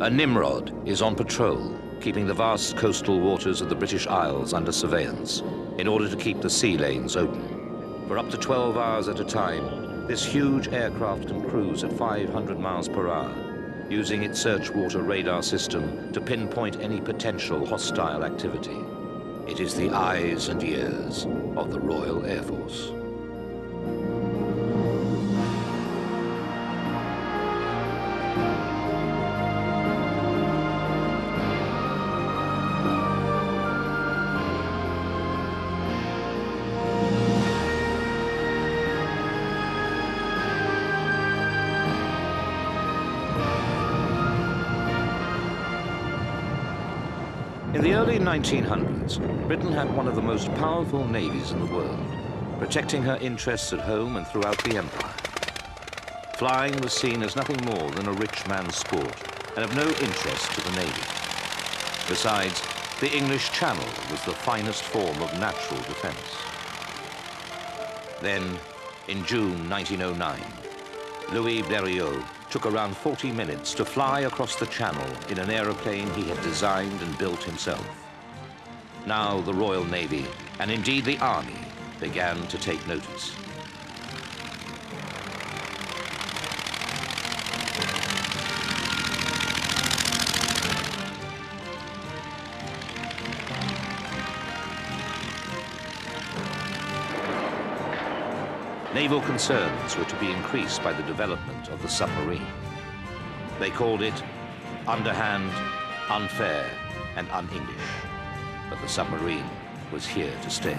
A Nimrod is on patrol, keeping the vast coastal waters of the British Isles under surveillance in order to keep the sea lanes open. For up to 12 hours at a time, this huge aircraft can cruise at 500 miles per hour, using its search water radar system to pinpoint any potential hostile activity. It is the eyes and ears of the Royal Air Force. In the early 1900s, Britain had one of the most powerful navies in the world, protecting her interests at home and throughout the empire. Flying was seen as nothing more than a rich man's sport and of no interest to the navy. Besides, the English Channel was the finest form of natural defense. Then, in June 1909, Louis Blériot took around 40 minutes to fly across the Channel in an aeroplane he had designed and built himself. Now the Royal Navy, and indeed the Army, began to take notice. Naval concerns were to be increased by the development of the submarine. They called it underhand, unfair, and un-English. But the submarine was here to stay.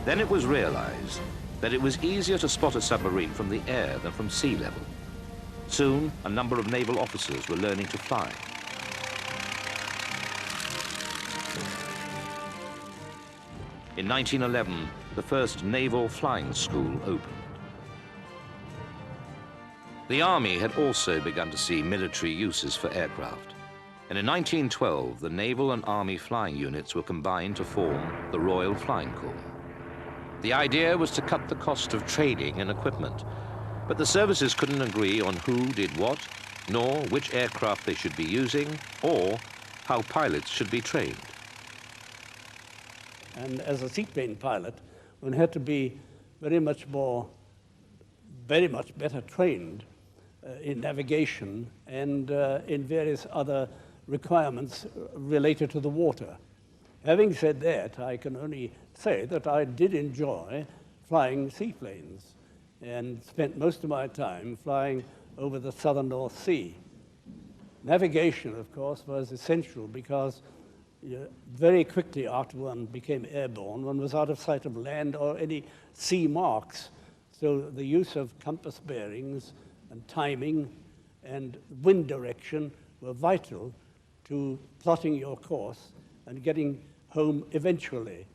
Then it was realized that it was easier to spot a submarine from the air than from sea level. Soon, a number of naval officers were learning to fly. In 1911, the first naval flying school opened. The Army had also begun to see military uses for aircraft. And in 1912, the Naval and Army flying units were combined to form the Royal Flying Corps. The idea was to cut the cost of training and equipment, but the services couldn't agree on who did what, nor which aircraft they should be using, or how pilots should be trained. And as a seaplane pilot, one had to be very much better trained in navigation and in various other requirements related to the water. Having said that, I can only say that I did enjoy flying seaplanes and spent most of my time flying over the southern North Sea. Navigation, of course, was essential because very quickly after one became airborne, one was out of sight of land or any sea marks. So the use of compass bearings and timing and wind direction were vital to plotting your course and getting home eventually.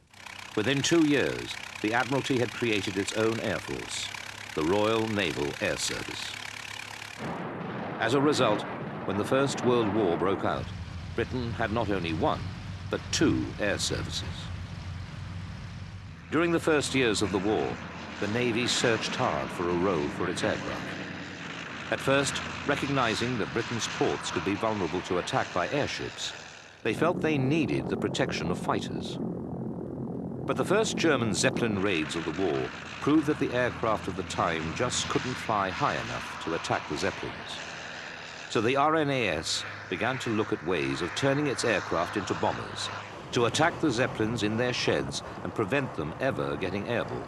Within 2 years, the Admiralty had created its own Air Force, the Royal Naval Air Service. As a result, when the First World War broke out, Britain had not only one, but 2 air services. During the first years of the war, the Navy searched hard for a role for its aircraft. At first, recognizing that Britain's ports could be vulnerable to attack by airships, they felt they needed the protection of fighters. But the first German Zeppelin raids of the war proved that the aircraft of the time just couldn't fly high enough to attack the Zeppelins. So the RNAS began to look at ways of turning its aircraft into bombers, to attack the Zeppelins in their sheds and prevent them ever getting airborne.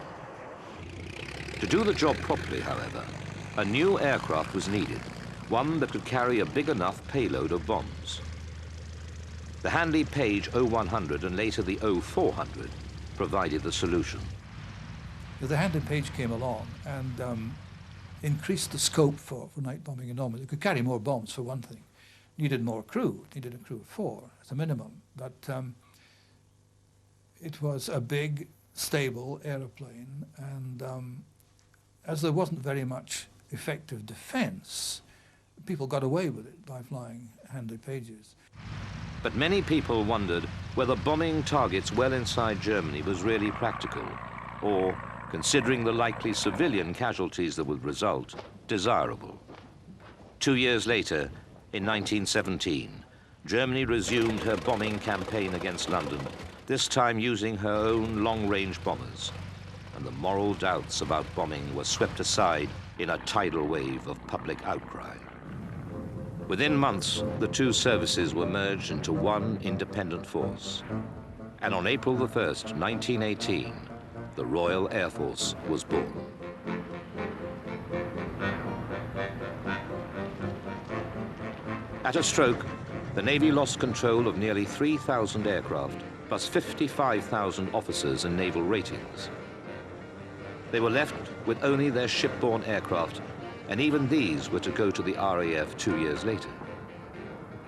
To do the job properly, however, a new aircraft was needed, one that could carry a big enough payload of bombs. The handy Page 0100 and later the 0400 provided the solution. The handy Page came along and increased the scope for night bombing enormously. It could carry more bombs, for one thing. Needed more crew. It needed a crew of 4 as a minimum. But it was a big, stable aeroplane, and as there wasn't very much effective defense, people got away with it by flying handy Pages. But many people wondered whether bombing targets well inside Germany was really practical, or considering the likely civilian casualties that would result, desirable. 2 years later, in 1917, Germany resumed her bombing campaign against London, this time using her own long-range bombers, and the moral doubts about bombing were swept aside in a tidal wave of public outcry. Within months, the two services were merged into one independent force. And on April the 1st, 1918, the Royal Air Force was born. At a stroke, the Navy lost control of nearly 3,000 aircraft, plus 55,000 officers and naval ratings. They were left with only their shipborne aircraft, and even these were to go to the RAF 2 years later.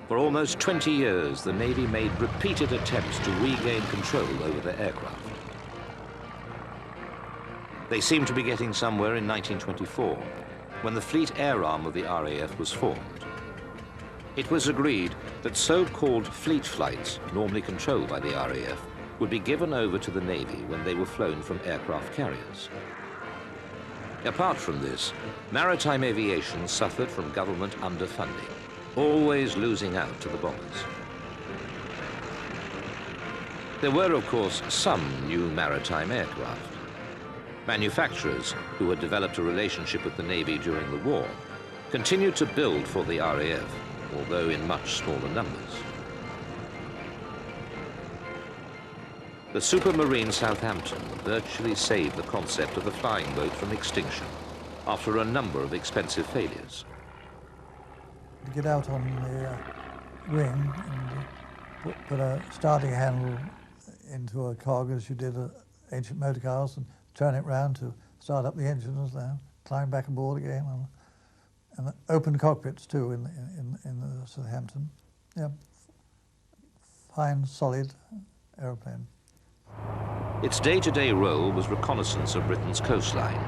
For almost 20 years, the Navy made repeated attempts to regain control over their aircraft. They seemed to be getting somewhere in 1924, when the Fleet Air Arm of the RAF was formed. It was agreed that so-called fleet flights, normally controlled by the RAF, would be given over to the Navy when they were flown from aircraft carriers. Apart from this, maritime aviation suffered from government underfunding, always losing out to the bombers. There were, of course, some new maritime aircraft. Manufacturers, who had developed a relationship with the Navy during the war, continued to build for the RAF, although in much smaller numbers. The Supermarine Southampton virtually saved the concept of the flying boat from extinction after a number of expensive failures. To get out on the wing and put a starting handle into a cog as you did ancient motor cars and turn it round to start up the engines, then climb back aboard again, and open cockpits too in the Southampton. Yeah, fine, solid aeroplane. Its day-to-day role was reconnaissance of Britain's coastline,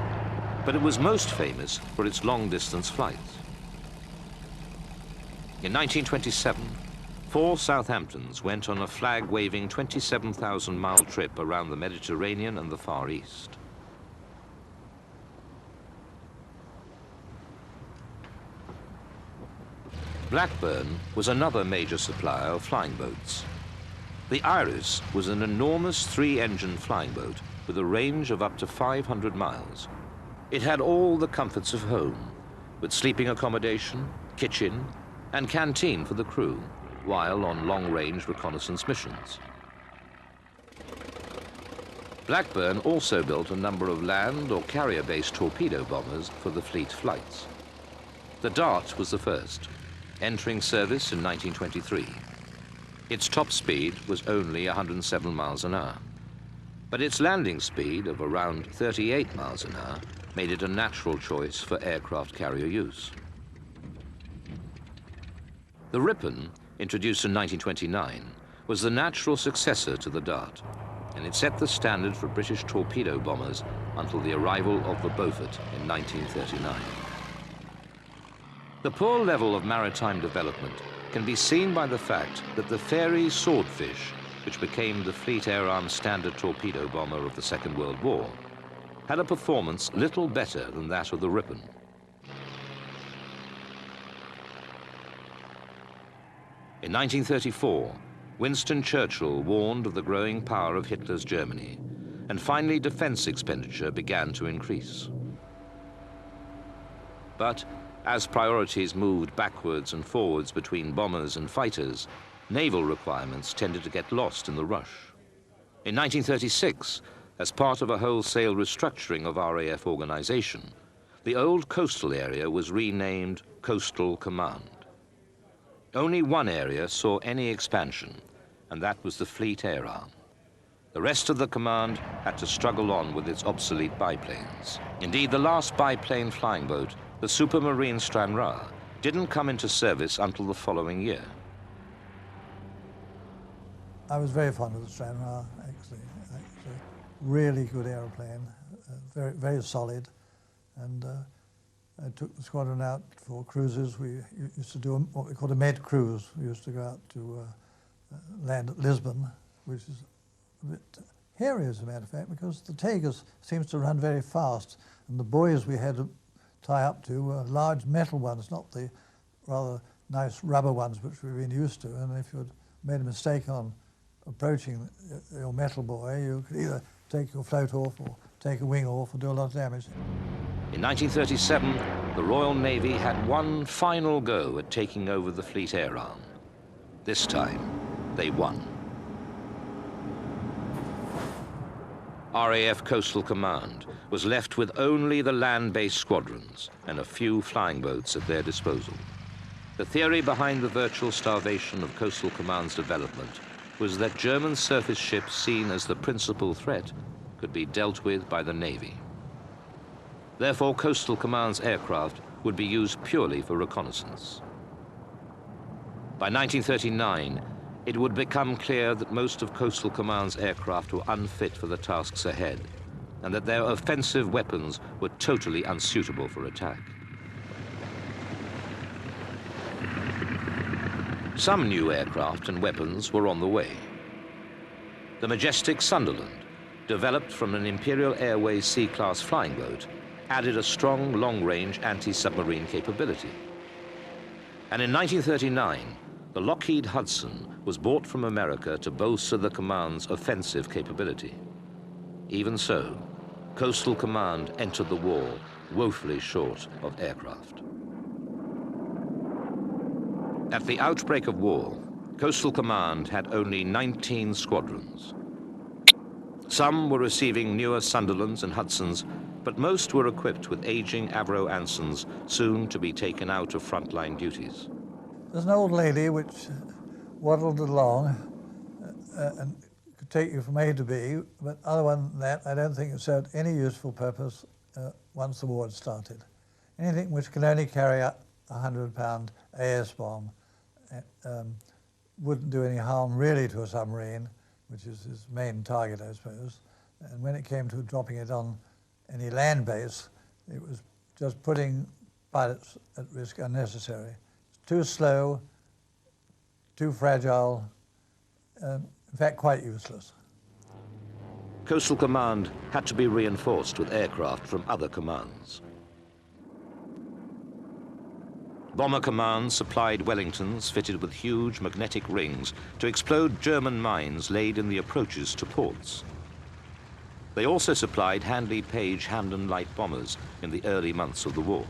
but it was most famous for its long-distance flights. In 1927, 4 Southamptons went on a flag-waving 27,000-mile trip around the Mediterranean and the Far East. Blackburn was another major supplier of flying boats. The Iris was an enormous 3-engine flying boat with a range of up to 500 miles. It had all the comforts of home, with sleeping accommodation, kitchen, and canteen for the crew, while on long-range reconnaissance missions. Blackburn also built a number of land or carrier-based torpedo bombers for the fleet flights. The Dart was the first, entering service in 1923. Its top speed was only 107 miles an hour, but its landing speed of around 38 miles an hour made it a natural choice for aircraft carrier use. The Ripon, introduced in 1929, was the natural successor to the Dart, and it set the standard for British torpedo bombers until the arrival of the Beaufort in 1939. The poor level of maritime development can be seen by the fact that the Fairey Swordfish, which became the Fleet Air Arm standard torpedo bomber of the Second World War, had a performance little better than that of the Ripon. In 1934, Winston Churchill warned of the growing power of Hitler's Germany, and finally defense expenditure began to increase. But as priorities moved backwards and forwards between bombers and fighters, naval requirements tended to get lost in the rush. In 1936, as part of a wholesale restructuring of RAF organization, the old coastal area was renamed Coastal Command. Only one area saw any expansion, and that was the Fleet Air Arm. The rest of the command had to struggle on with its obsolete biplanes. Indeed, the last biplane flying boat, the Supermarine Stranraer, didn't come into service until the following year. I was very fond of the Stranraer, actually. Really good aeroplane, very, very solid, and I took the squadron out for cruises. We used to do what we called a med cruise. We used to go out to land at Lisbon, which is a bit hairy, as a matter of fact, because the Tigers seems to run very fast, and the buoys we had to tie up to were large metal ones, not the rather nice rubber ones which we've been used to. And if you'd made a mistake on approaching your metal buoy, you could either take your float off or take a wing off or do a lot of damage. In 1937, the Royal Navy had one final go at taking over the fleet air arm. This time, they won. RAF Coastal Command was left with only the land-based squadrons and a few flying boats at their disposal. The theory behind the virtual starvation of Coastal Command's development was that German surface ships seen as the principal threat could be dealt with by the Navy. Therefore, Coastal Command's aircraft would be used purely for reconnaissance. By 1939, it would become clear that most of Coastal Command's aircraft were unfit for the tasks ahead, and that their offensive weapons were totally unsuitable for attack. Some new aircraft and weapons were on the way. The majestic Sunderland, developed from an Imperial Airways C-class flying boat, added a strong long-range anti-submarine capability. And in 1939, the Lockheed Hudson was bought from America to bolster the command's offensive capability. Even so, Coastal Command entered the war woefully short of aircraft. At the outbreak of war, Coastal Command had only 19 squadrons. Some were receiving newer Sunderlands and Hudsons, but most were equipped with aging Avro Ansons, soon to be taken out of frontline duties. There's an old lady which waddled along and could take you from A to B, but other than that, I don't think it served any useful purpose once the war had started. Anything which can only carry a 100-pound AS bomb wouldn't do any harm really to a submarine, which is his main target, I suppose. And when it came to dropping it on any land base, it was just putting pilots at risk unnecessary. It's too slow, too fragile, in fact quite useless. Coastal Command had to be reinforced with aircraft from other commands. Bomber Command supplied Wellingtons fitted with huge magnetic rings to explode German mines laid in the approaches to ports. They also supplied Handley Page Hamden light bombers in the early months of the war.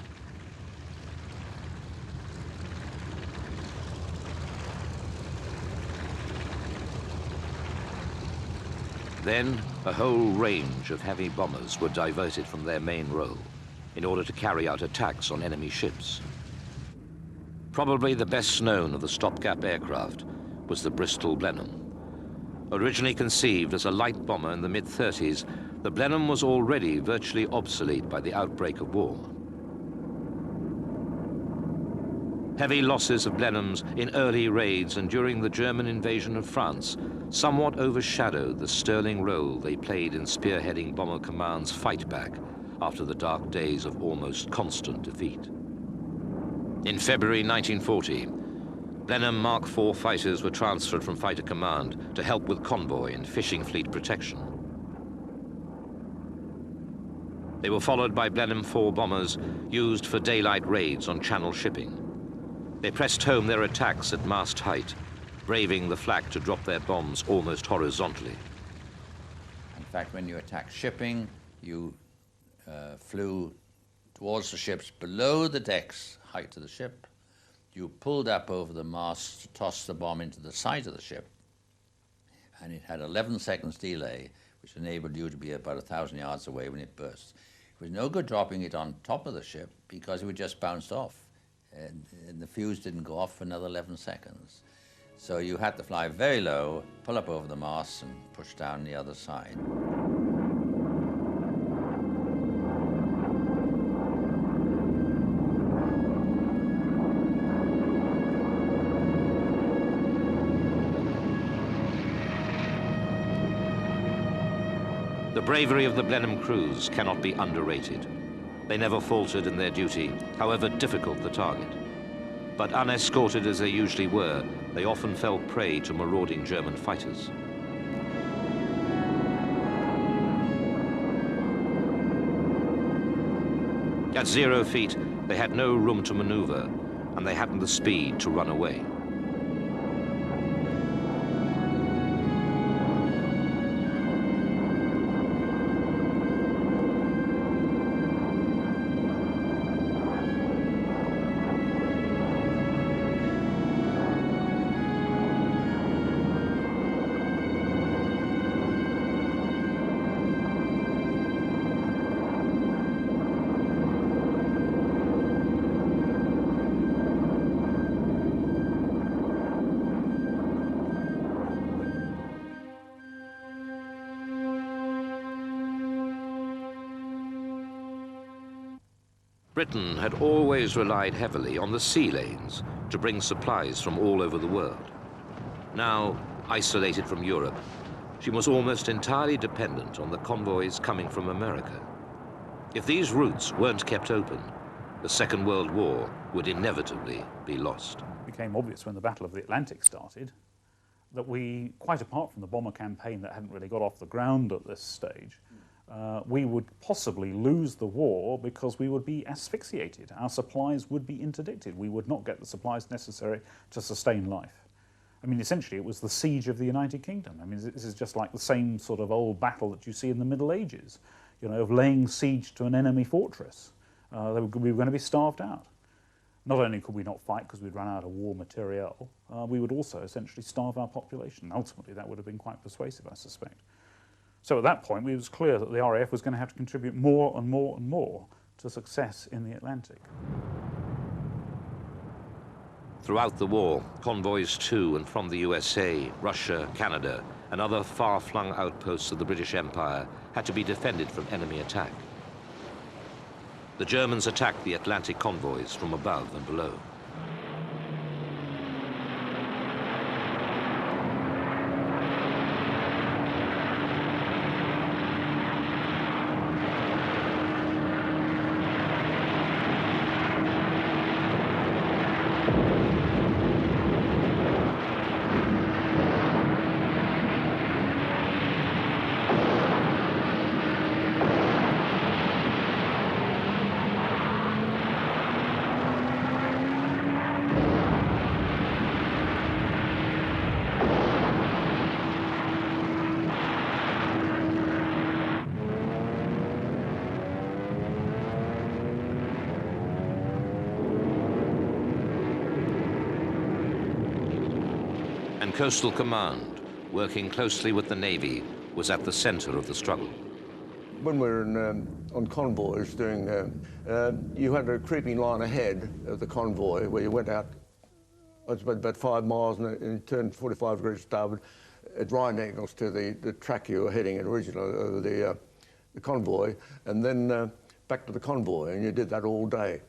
Then, a whole range of heavy bombers were diverted from their main role in order to carry out attacks on enemy ships. Probably the best known of the stopgap aircraft was the Bristol Blenheim. Originally conceived as a light bomber in the mid-30s, the Blenheim was already virtually obsolete by the outbreak of war. Heavy losses of Blenheims in early raids and during the German invasion of France somewhat overshadowed the sterling role they played in spearheading Bomber Command's fight back after the dark days of almost constant defeat. In February 1940, Blenheim Mark IV fighters were transferred from Fighter Command to help with convoy and fishing fleet protection. They were followed by Blenheim IV bombers used for daylight raids on Channel shipping. They pressed home their attacks at mast height, braving the flak to drop their bombs almost horizontally. In fact, when you attacked shipping, you flew towards the ships below the decks height of the ship. You pulled up over the mast to toss the bomb into the side of the ship, and it had 11 seconds delay, which enabled you to be about 1,000 yards away when it burst. It was no good dropping it on top of the ship because it would just bounce off, and the fuse didn't go off for another 11 seconds. So you had to fly very low, pull up over the mast, and push down the other side. The bravery of the Blenheim crews cannot be underrated. They never faltered in their duty, however difficult the target. But unescorted as they usually were, they often fell prey to marauding German fighters. At 0 feet, they had no room to maneuver, and they hadn't the speed to run away. Britain had always relied heavily on the sea lanes to bring supplies from all over the world. Now, isolated from Europe, she was almost entirely dependent on the convoys coming from America. If these routes weren't kept open, the Second World War would inevitably be lost. It became obvious when the Battle of the Atlantic started that we, quite apart from the bomber campaign that hadn't really got off the ground at this stage, we would possibly lose the war because we would be asphyxiated. Our supplies would be interdicted. We would not get the supplies necessary to sustain life. I mean, essentially, it was the siege of the United Kingdom. I mean, this is just like the same sort of old battle that you see in the Middle Ages, you know, of laying siege to an enemy fortress. We were going to be starved out. Not only could we not fight because we'd run out of war material, we would also essentially starve our population. Ultimately, that would have been quite persuasive, I suspect. So at that point, it was clear that the RAF was going to have to contribute more and more and more to success in the Atlantic. Throughout the war, convoys to and from the USA, Russia, Canada, and other far-flung outposts of the British Empire had to be defended from enemy attack. The Germans attacked the Atlantic convoys from above and below. And Coastal Command, working closely with the Navy, was at the center of the struggle. When we were on convoys doing, you had a creeping line ahead of the convoy where you went out, it's about 5 miles and you turned 45 degrees starboard at right angles to the track you were heading at originally over the convoy, and then back to the convoy, and you did that all day.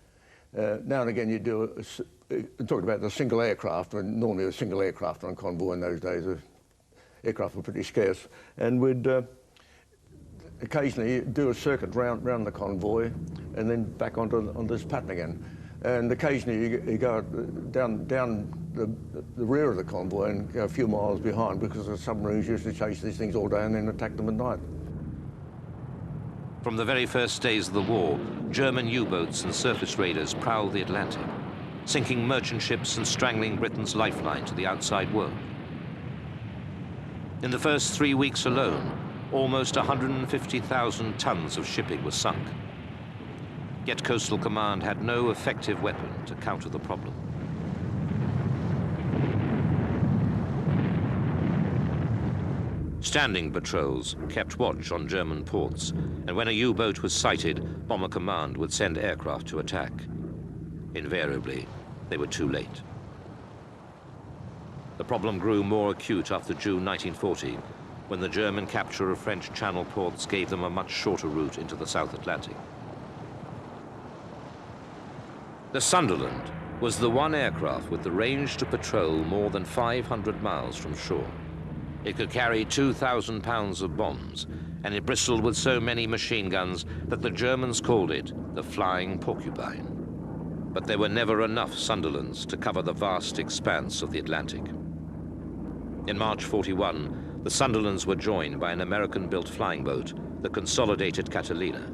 Now and again you do talked about the single aircraft, and normally a single aircraft on convoy in those days. Aircraft were pretty scarce, and we'd occasionally do a circuit round the convoy, and then back onto this pattern again. And occasionally you go down the rear of the convoy and go a few miles behind, because the submarines used to chase these things all day and then attack them at night. From the very first days of the war, German U-boats and surface raiders prowled the Atlantic, sinking merchant ships and strangling Britain's lifeline to the outside world. In the first 3 weeks alone, almost 150,000 tons of shipping was sunk. Yet Coastal Command had no effective weapon to counter the problem. Standing patrols kept watch on German ports, and when a U-boat was sighted, Bomber Command would send aircraft to attack. Invariably, they were too late. The problem grew more acute after June 1940, when the German capture of French Channel ports gave them a much shorter route into the South Atlantic. The Sunderland was the one aircraft with the range to patrol more than 500 miles from shore. It could carry 2,000 pounds of bombs, and it bristled with so many machine guns that the Germans called it the Flying Porcupine. But there were never enough Sunderlands to cover the vast expanse of the Atlantic. In March 41, the Sunderlands were joined by an American-built flying boat, the Consolidated Catalina.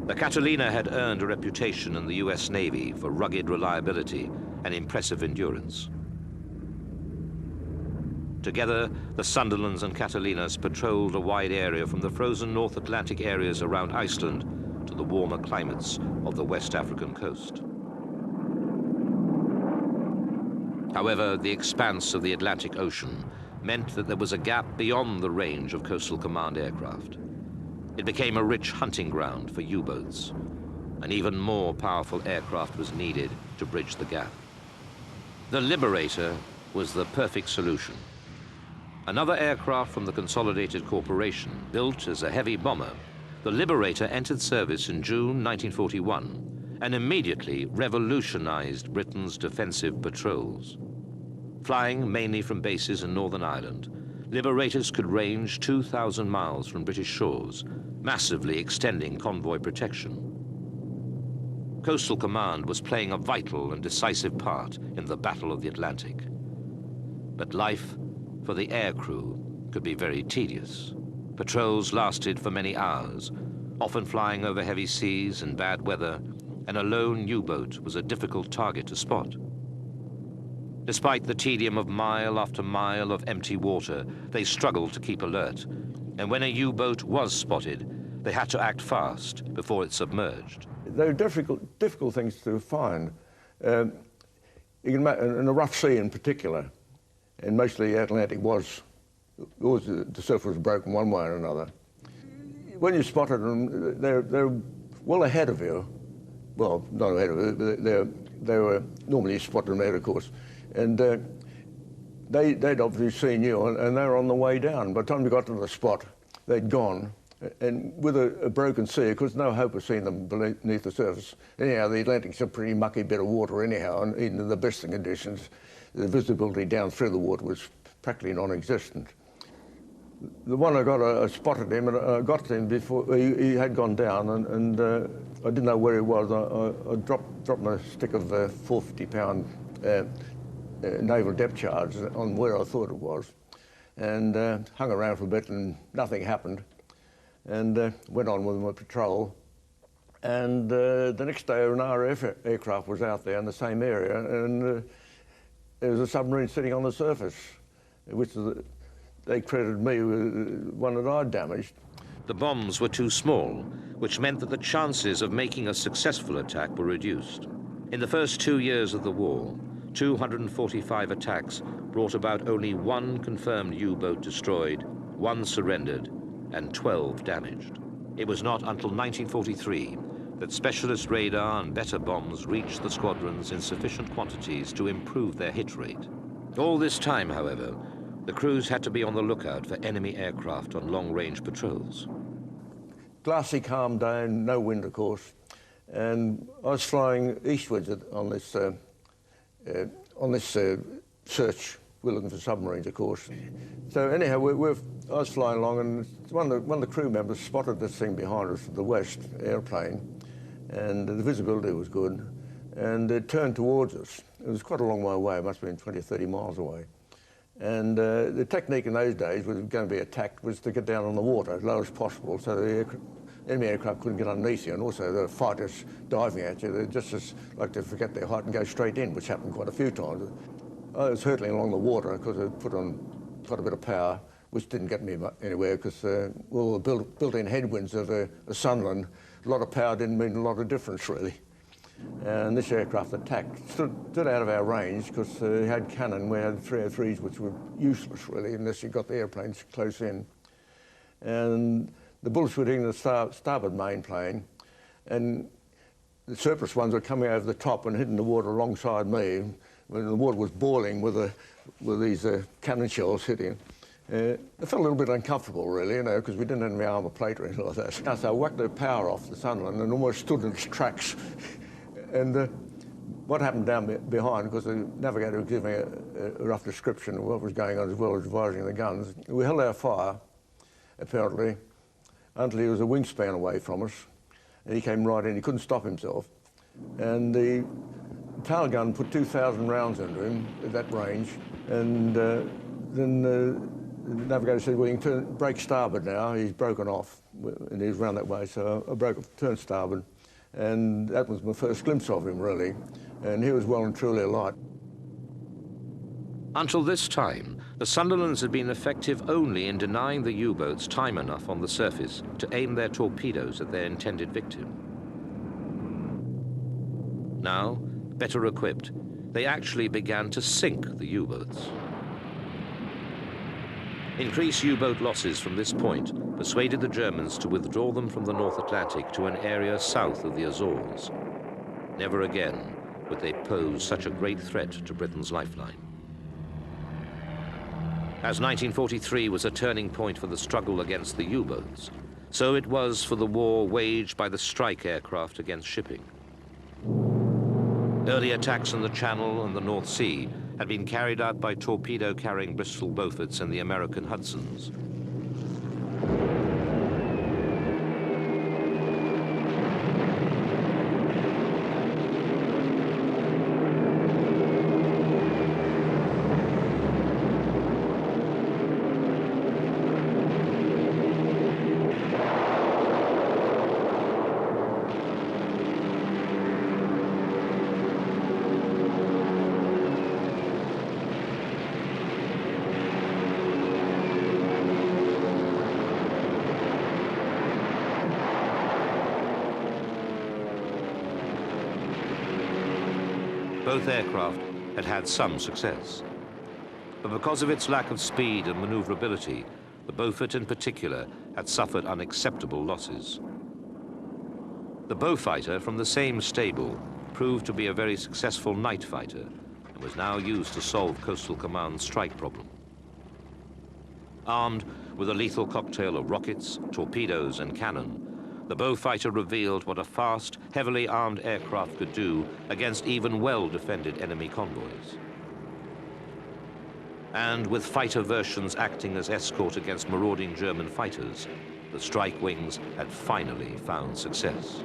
The Catalina had earned a reputation in the US Navy for rugged reliability and impressive endurance. Together, the Sunderlands and Catalinas patrolled a wide area from the frozen North Atlantic areas around Iceland to the warmer climates of the West African coast. However, the expanse of the Atlantic Ocean meant that there was a gap beyond the range of Coastal Command aircraft. It became a rich hunting ground for U-boats. An even more powerful aircraft was needed to bridge the gap. The Liberator was the perfect solution. Another aircraft from the Consolidated Corporation, built as a heavy bomber, the Liberator entered service in June 1941 and immediately revolutionized Britain's defensive patrols. Flying mainly from bases in Northern Ireland, Liberators could range 2,000 miles from British shores, massively extending convoy protection. Coastal Command was playing a vital and decisive part in the Battle of the Atlantic. But life for the air crew could be very tedious. Patrols lasted for many hours, often flying over heavy seas and bad weather, and a lone U-boat was a difficult target to spot. Despite the tedium of mile after mile of empty water, they struggled to keep alert, and when a U-boat was spotted, they had to act fast before it submerged. They're difficult things to find. You can imagine, in a rough sea in particular, and mostly the Atlantic the surf was broken one way or another. When you spotted them, they're well ahead of you. Well, not ahead of you, but they were normally spotted them ahead, of course. And they'd obviously seen you, and they were on the way down. By the time you got to the spot, they'd gone. And with a broken sea, of course, no hope of seeing them beneath the surface. Anyhow, the Atlantic's a pretty mucky bit of water anyhow, and even in the best of conditions, the visibility down through the water was practically non-existent. The one I spotted him, and I got to him before he had gone down, and I didn't know where he was. I dropped my stick of 450-pound naval depth charge on where I thought it was, and hung around for a bit, and nothing happened, and went on with my patrol. And the next day, an RAF aircraft was out there in the same area, and there was a submarine sitting on the surface, which they credited me with one that I'd damaged. The bombs were too small, which meant that the chances of making a successful attack were reduced. In the first 2 years of the war, 245 attacks brought about only 1 confirmed U-boat destroyed, 1 surrendered, and 12 damaged. It was not until 1943 that specialist radar and better bombs reached the squadrons in sufficient quantities to improve their hit rate. All this time, however, the crews had to be on the lookout for enemy aircraft on long-range patrols. Glassy, calm day, no wind, of course, and I was flying eastwards on this search. We're looking for submarines, of course. So anyhow, I was flying along, and one of the crew members spotted this thing behind us, the West airplane, and the visibility was good, and it turned towards us. It was quite a long way away. It must have been 20 or 30 miles away. And the technique in those days was going to be attacked was to get down on the water as low as possible, so the enemy aircraft couldn't get underneath you, and also the fighters diving at you, they just as like to forget their height and go straight in, which happened quite a few times. I was hurtling along the water because it put on quite a bit of power, which didn't get me anywhere because all the built-in headwinds of a Sunderland, a lot of power didn't mean a lot of difference, really. And this aircraft attacked, stood out of our range because it had cannon. We had 303s, which were useless, really, unless you got the airplanes close in. And the bullets were hitting the starboard main plane, and the surplus ones were coming over the top and hitting the water alongside me. When the water was boiling with these cannon shells hitting. I felt a little bit uncomfortable, really, you know, because we didn't have any armour plate or anything like that. So I whacked the power off the Sunderland and almost stood in its tracks. And what happened down behind, because the navigator was giving a rough description of what was going on as well as advising the guns, we held our fire, apparently, until he was a wingspan away from us. And he came right in. He couldn't stop himself. And the tail gun put 2,000 rounds into him at that range. And then the navigator said, well, you can break starboard now. He's broken off, and he's round that way. So I turned starboard, and that was my first glimpse of him, really. And he was well and truly alight. Until this time, the Sunderlands had been effective only in denying the U-boats time enough on the surface to aim their torpedoes at their intended victim. Now, better equipped, they actually began to sink the U-boats. Increased U-boat losses from this point persuaded the Germans to withdraw them from the North Atlantic to an area south of the Azores. Never again would they pose such a great threat to Britain's lifeline. As 1943 was a turning point for the struggle against the U-boats, so it was for the war waged by the strike aircraft against shipping. Early attacks in the Channel and the North Sea had been carried out by torpedo-carrying Bristol Beauforts and the American Hudsons. Both aircraft had had some success. But because of its lack of speed and maneuverability, the Beaufort in particular had suffered unacceptable losses. The Beaufighter from the same stable proved to be a very successful night fighter and was now used to solve Coastal Command's strike problem. Armed with a lethal cocktail of rockets, torpedoes and cannon, the Beaufighter revealed what a fast, heavily armed aircraft could do against even well-defended enemy convoys. And with fighter versions acting as escort against marauding German fighters, the strike wings had finally found success.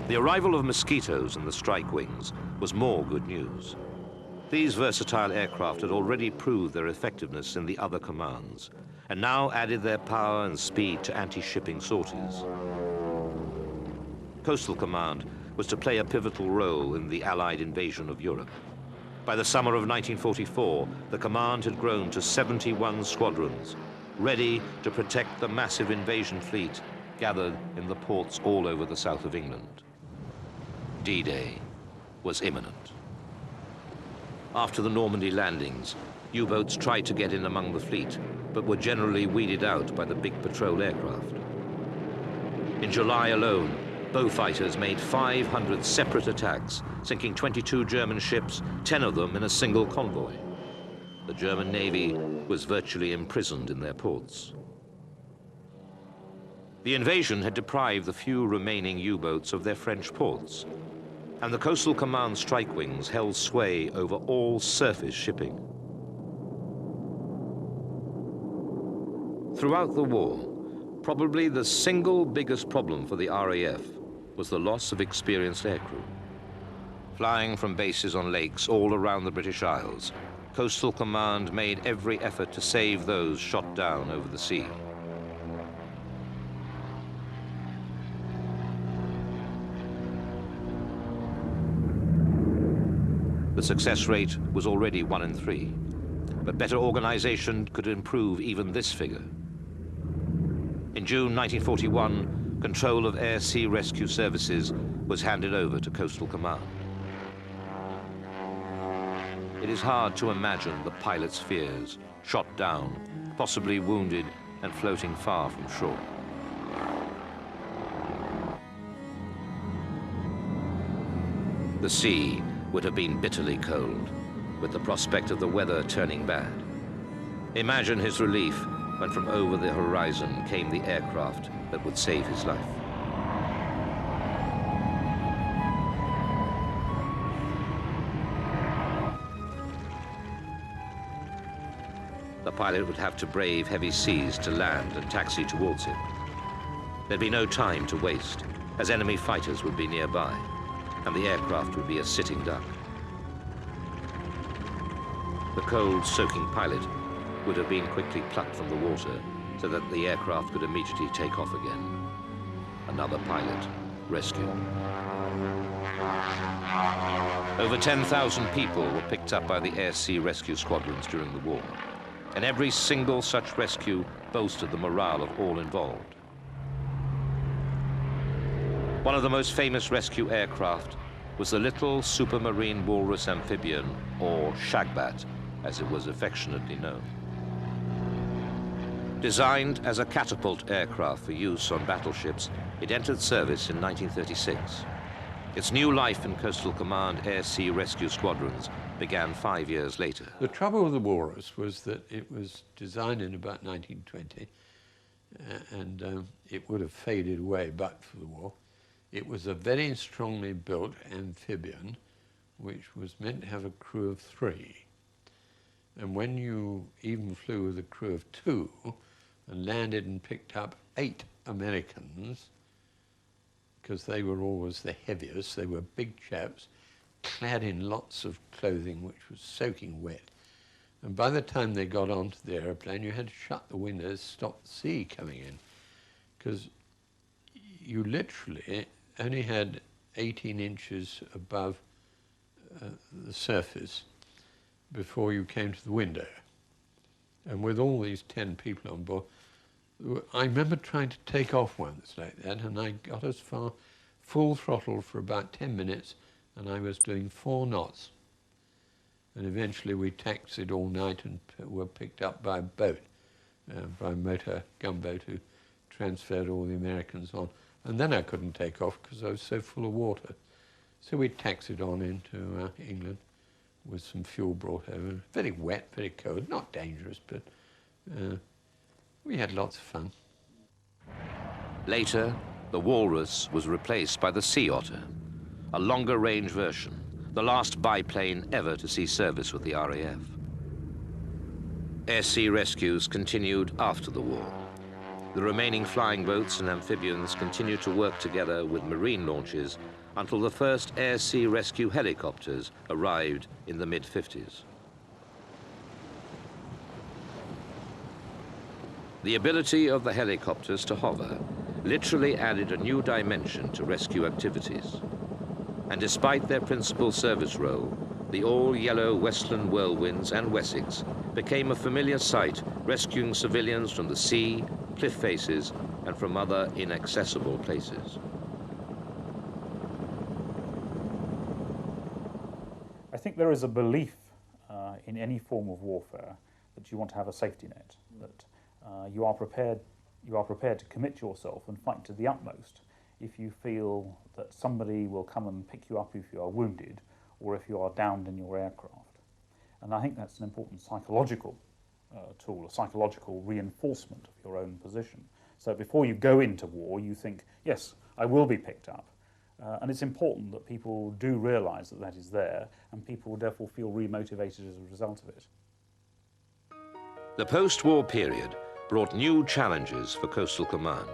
The arrival of mosquitoes in the strike wings was more good news. These versatile aircraft had already proved their effectiveness in the other commands, and now added their power and speed to anti-shipping sorties. Coastal Command was to play a pivotal role in the Allied invasion of Europe. By the summer of 1944, the command had grown to 71 squadrons, ready to protect the massive invasion fleet gathered in the ports all over the south of England. D-Day was imminent. After the Normandy landings, U-boats tried to get in among the fleet, but were generally weeded out by the big patrol aircraft. In July alone, Beaufighters made 500 separate attacks, sinking 22 German ships, 10 of them in a single convoy. The German Navy was virtually imprisoned in their ports. The invasion had deprived the few remaining U-boats of their French ports, and the Coastal Command strike wings held sway over all surface shipping. Throughout the war, probably the single biggest problem for the RAF was the loss of experienced aircrew. Flying from bases on lakes all around the British Isles, Coastal Command made every effort to save those shot down over the sea. The success rate was already 1 in 3, but better organization could improve even this figure. In June 1941, control of air-sea rescue services was handed over to Coastal Command. It is hard to imagine the pilot's fears, shot down, possibly wounded, and floating far from shore. The sea would have been bitterly cold, with the prospect of the weather turning bad. Imagine his relief when from over the horizon came the aircraft that would save his life. The pilot would have to brave heavy seas to land and taxi towards him. There'd be no time to waste, as enemy fighters would be nearby, and the aircraft would be a sitting duck. The cold, soaking pilot would have been quickly plucked from the water so that the aircraft could immediately take off again. Another pilot rescued. Over 10,000 people were picked up by the air-sea rescue squadrons during the war, and every single such rescue boasted the morale of all involved. One of the most famous rescue aircraft was the little supermarine walrus amphibian, or Shagbat, as it was affectionately known. Designed as a catapult aircraft for use on battleships, it entered service in 1936. Its new life in Coastal Command air-sea rescue squadrons began 5 years later. The trouble with the walrus was that it was designed in about 1920, and it would have faded away but for the war. It was a very strongly built amphibian, which was meant to have a crew of 3. And when you even flew with a crew of 2 and landed and picked up 8 Americans, because they were always the heaviest, they were big chaps, clad in lots of clothing which was soaking wet. And by the time they got onto the aeroplane, you had to shut the windows, stop the sea coming in, because you literally only had 18 inches above the surface before you came to the window. And with all these 10 people on board, I remember trying to take off once like that, and I got as far full throttle for about 10 minutes, and I was doing 4 knots. And eventually we taxied all night and were picked up by a boat, by a motor gunboat who transferred all the Americans on. And then I couldn't take off because I was so full of water. So we taxied on into England with some fuel brought over. Very wet, very cold, not dangerous, but we had lots of fun. Later, the Walrus was replaced by the Sea Otter, a longer-range version, the last biplane ever to see service with the RAF. Air-sea rescues continued after the war. The remaining flying boats and amphibians continued to work together with marine launches until the first air-sea rescue helicopters arrived in the mid-50s. The ability of the helicopters to hover literally added a new dimension to rescue activities. And despite their principal service role, the all-yellow Westland Whirlwinds and Wessex became a familiar sight, rescuing civilians from the sea, cliff faces, and from other inaccessible places. I think there is a belief in any form of warfare that you want to have a safety net, that you are prepared to commit yourself and fight to the utmost if you feel that somebody will come and pick you up if you are wounded or if you are downed in your aircraft. And I think that's an important psychological tool, a psychological reinforcement of your own position. So before you go into war, you think, yes, I will be picked up. And it's important that people do realise that that is there, and people therefore feel remotivated as a result of it. The post-war period brought new challenges for Coastal Command.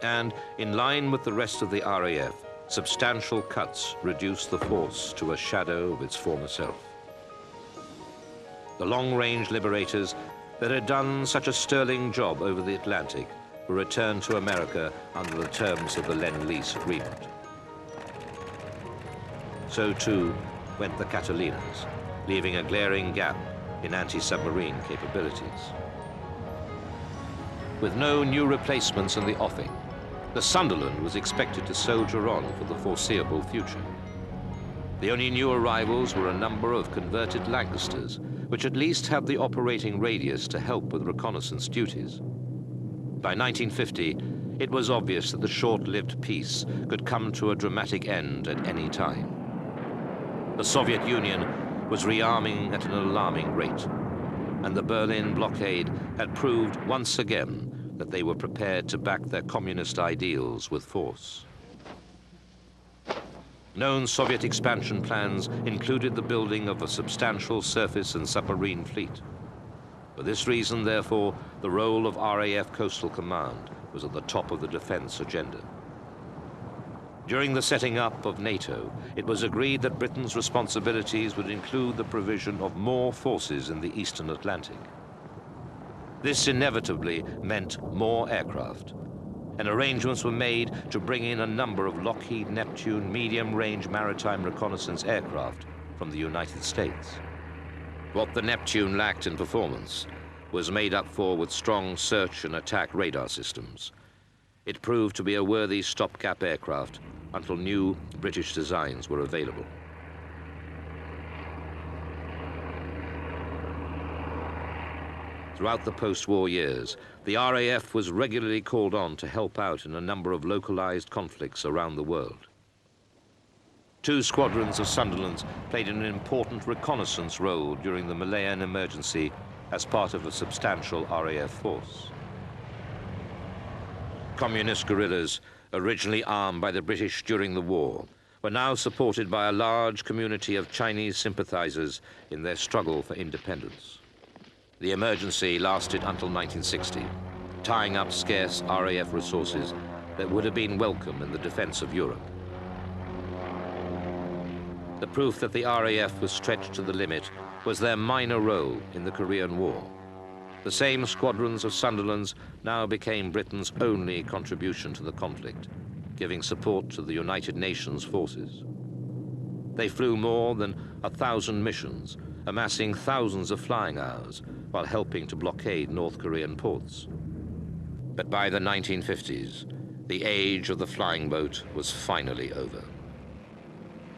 And in line with the rest of the RAF, substantial cuts reduced the force to a shadow of its former self. The long-range liberators that had done such a sterling job over the Atlantic were returned to America under the terms of the Lend-Lease Agreement. So too went the Catalinas, leaving a glaring gap in anti-submarine capabilities. With no new replacements in the offing, the Sunderland was expected to soldier on for the foreseeable future. The only new arrivals were a number of converted Lancasters, which at least had the operating radius to help with reconnaissance duties. By 1950, it was obvious that the short-lived peace could come to a dramatic end at any time. The Soviet Union was rearming at an alarming rate. and the Berlin blockade had proved once again that they were prepared to back their communist ideals with force. Known Soviet expansion plans included the building of a substantial surface and submarine fleet. For this reason, therefore, the role of RAF Coastal Command was at the top of the defense agenda. During the setting up of NATO, it was agreed that Britain's responsibilities would include the provision of more forces in the Eastern Atlantic. This inevitably meant more aircraft, and arrangements were made to bring in a number of Lockheed Neptune medium-range maritime reconnaissance aircraft from the United States. What the Neptune lacked in performance was made up for with strong search and attack radar systems. It proved to be a worthy stopgap aircraft until new British designs were available. Throughout the post-war years, the RAF was regularly called on to help out in a number of localized conflicts around the world. 2 squadrons of Sunderlands played an important reconnaissance role during the Malayan emergency as part of a substantial RAF force. Communist guerrillas, originally armed by the British during the war, were now supported by a large community of Chinese sympathizers in their struggle for independence. The emergency lasted until 1960, tying up scarce RAF resources that would have been welcome in the defense of Europe. The proof that the RAF was stretched to the limit was their minor role in the Korean War. The same squadrons of Sunderlands now became Britain's only contribution to the conflict, giving support to the United Nations forces. They flew more than 1,000 missions, amassing thousands of flying hours while helping to blockade North Korean ports. But by the 1950s, the age of the flying boat was finally over.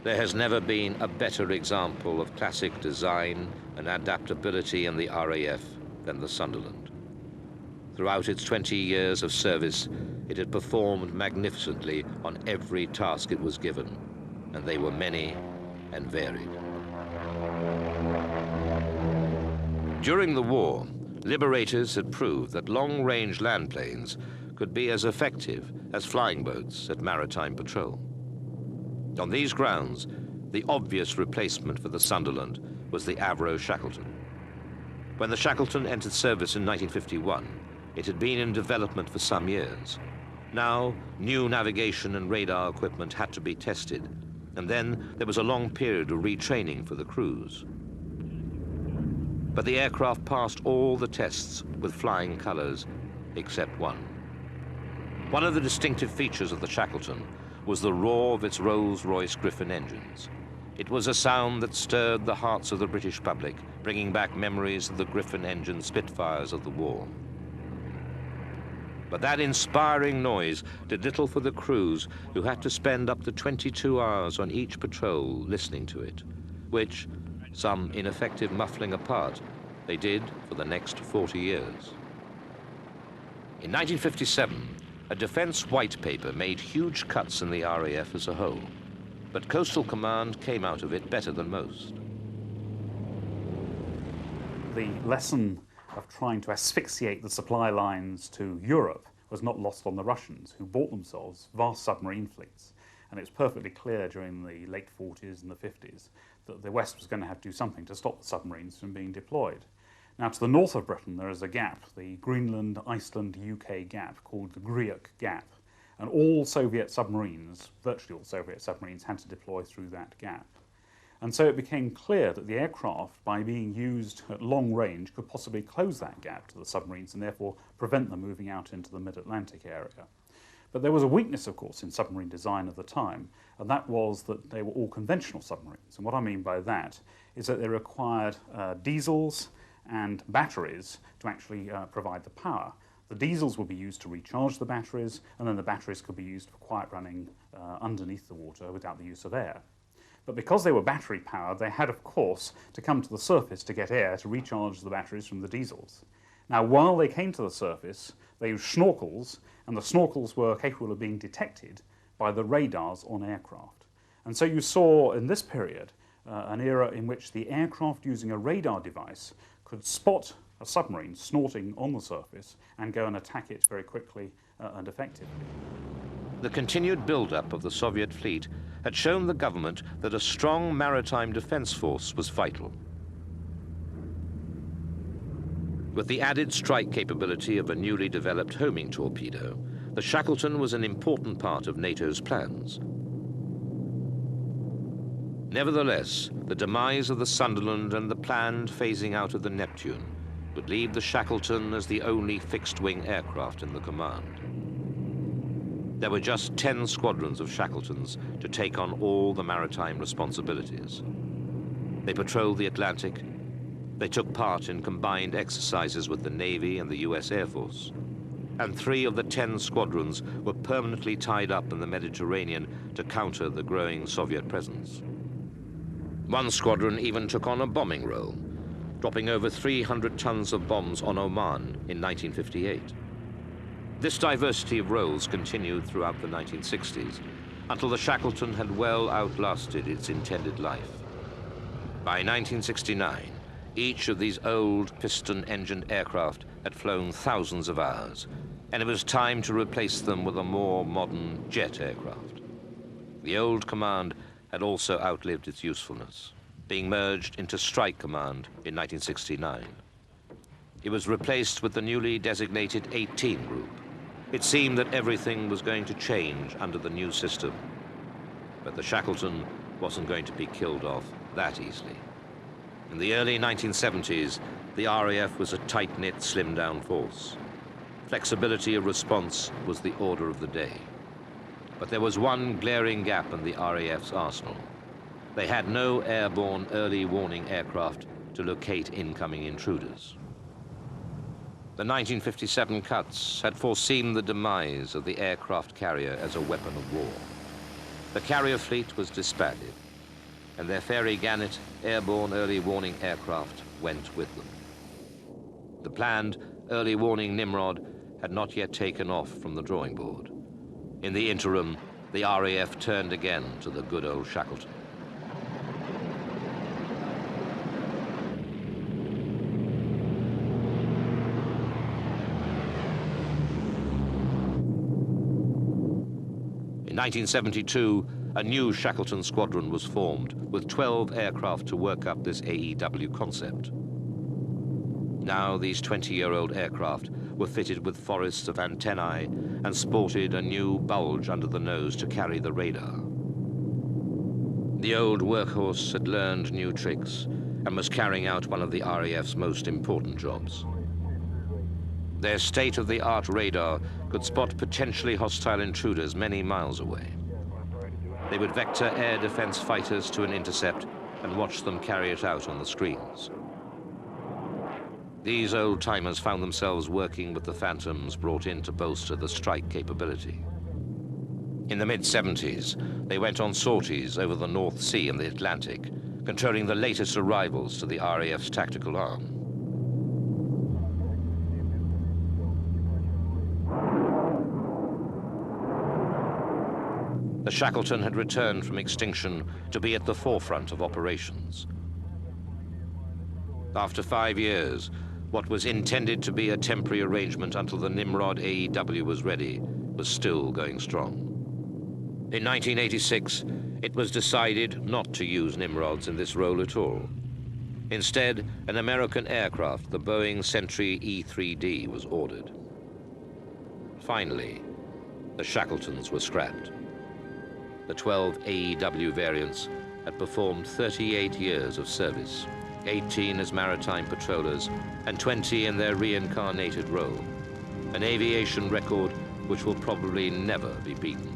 There has never been a better example of classic design and adaptability in the RAF than the Sunderland. Throughout its 20 years of service, it had performed magnificently on every task it was given, and they were many and varied. During the war, liberators had proved that long-range land planes could be as effective as flying boats at maritime patrol. On these grounds, the obvious replacement for the Sunderland was the Avro Shackleton. When the Shackleton entered service in 1951, it had been in development for some years. Now, new navigation and radar equipment had to be tested, and then there was a long period of retraining for the crews. But the aircraft passed all the tests with flying colors, except one. One of the distinctive features of the Shackleton was the roar of its Rolls-Royce Griffon engines. It was a sound that stirred the hearts of the British public, bringing back memories of the Griffon engine Spitfires of the war. But that inspiring noise did little for the crews, who had to spend up to 22 hours on each patrol listening to it, which, some ineffective muffling apart, they did for the next 40 years. In 1957, a defense white paper made huge cuts in the RAF as a whole, but Coastal Command came out of it better than most. The lesson of trying to asphyxiate the supply lines to Europe was not lost on the Russians, who bought themselves vast submarine fleets. And it was perfectly clear during the late 40s and the 50s that the West was going to have to do something to stop the submarines from being deployed. Now, to the north of Britain, there is a gap, the Greenland, Iceland, UK gap, called the Griuk Gap. And all Soviet submarines, virtually all Soviet submarines, had to deploy through that gap. And so it became clear that the aircraft, by being used at long range, could possibly close that gap to the submarines and therefore prevent them moving out into the mid-Atlantic area. But there was a weakness, of course, in submarine design at the time, and that was that they were all conventional submarines. And what I mean by that is that they required diesels and batteries to actually provide the power. The diesels would be used to recharge the batteries, and then the batteries could be used for quiet running underneath the water without the use of air. But because they were battery powered, they had, of course, to come to the surface to get air to recharge the batteries from the diesels. Now, while they came to the surface, they used snorkels, and the snorkels were capable of being detected by the radars on aircraft. And so you saw in this period an era in which the aircraft using a radar device could spot a submarine snorting on the surface and go and attack it very quickly and effectively. The continued build-up of the Soviet fleet had shown the government that a strong maritime defense force was vital. With the added strike capability of a newly developed homing torpedo, the Shackleton was an important part of NATO's plans. Nevertheless, the demise of the Sunderland and the planned phasing out of the Neptune would leave the Shackleton as the only fixed-wing aircraft in the command. There were just 10 squadrons of Shackletons to take on all the maritime responsibilities. They patrolled the Atlantic. They took part in combined exercises with the Navy and the US Air Force. And 3 of the 10 squadrons were permanently tied up in the Mediterranean to counter the growing Soviet presence. One squadron even took on a bombing role, dropping over 300 tons of bombs on Oman in 1958. This diversity of roles continued throughout the 1960s, until the Shackleton had well outlasted its intended life. By 1969, each of these old piston-engined aircraft had flown thousands of hours, and it was time to replace them with a more modern jet aircraft. The old command had also outlived its usefulness, being merged into Strike Command in 1969. It was replaced with the newly designated 18 Group. It seemed that everything was going to change under the new system, but the Shackleton wasn't going to be killed off that easily. In the early 1970s, the RAF was a tight-knit, slimmed-down force. Flexibility of response was the order of the day. But there was one glaring gap in the RAF's arsenal. They had no airborne early warning aircraft to locate incoming intruders. The 1957 cuts had foreseen the demise of the aircraft carrier as a weapon of war. The carrier fleet was disbanded, and their Fairey Gannet airborne early warning aircraft went with them. The planned early warning Nimrod had not yet taken off from the drawing board. In the interim, the RAF turned again to the good old Shackleton. In 1972, a new Shackleton squadron was formed with 12 aircraft to work up this AEW concept. Now these 20-year-old aircraft were fitted with forests of antennae and sported a new bulge under the nose to carry the radar. The old workhorse had learned new tricks and was carrying out one of the RAF's most important jobs. Their state-of-the-art radar could spot potentially hostile intruders many miles away. They would vector air defense fighters to an intercept and watch them carry it out on the screens. These old-timers found themselves working with the Phantoms brought in to bolster the strike capability. In the mid-70s, they went on sorties over the North Sea and the Atlantic, controlling the latest arrivals to the RAF's tactical arm. The Shackleton had returned from extinction to be at the forefront of operations. After 5 years, what was intended to be a temporary arrangement until the Nimrod AEW was ready was still going strong. In 1986, it was decided not to use Nimrods in this role at all. Instead, an American aircraft, the Boeing Sentry E-3D, was ordered. Finally, the Shackletons were scrapped. The 12 AEW variants had performed 38 years of service, 18 as maritime patrollers, and 20 in their reincarnated role, an aviation record which will probably never be beaten.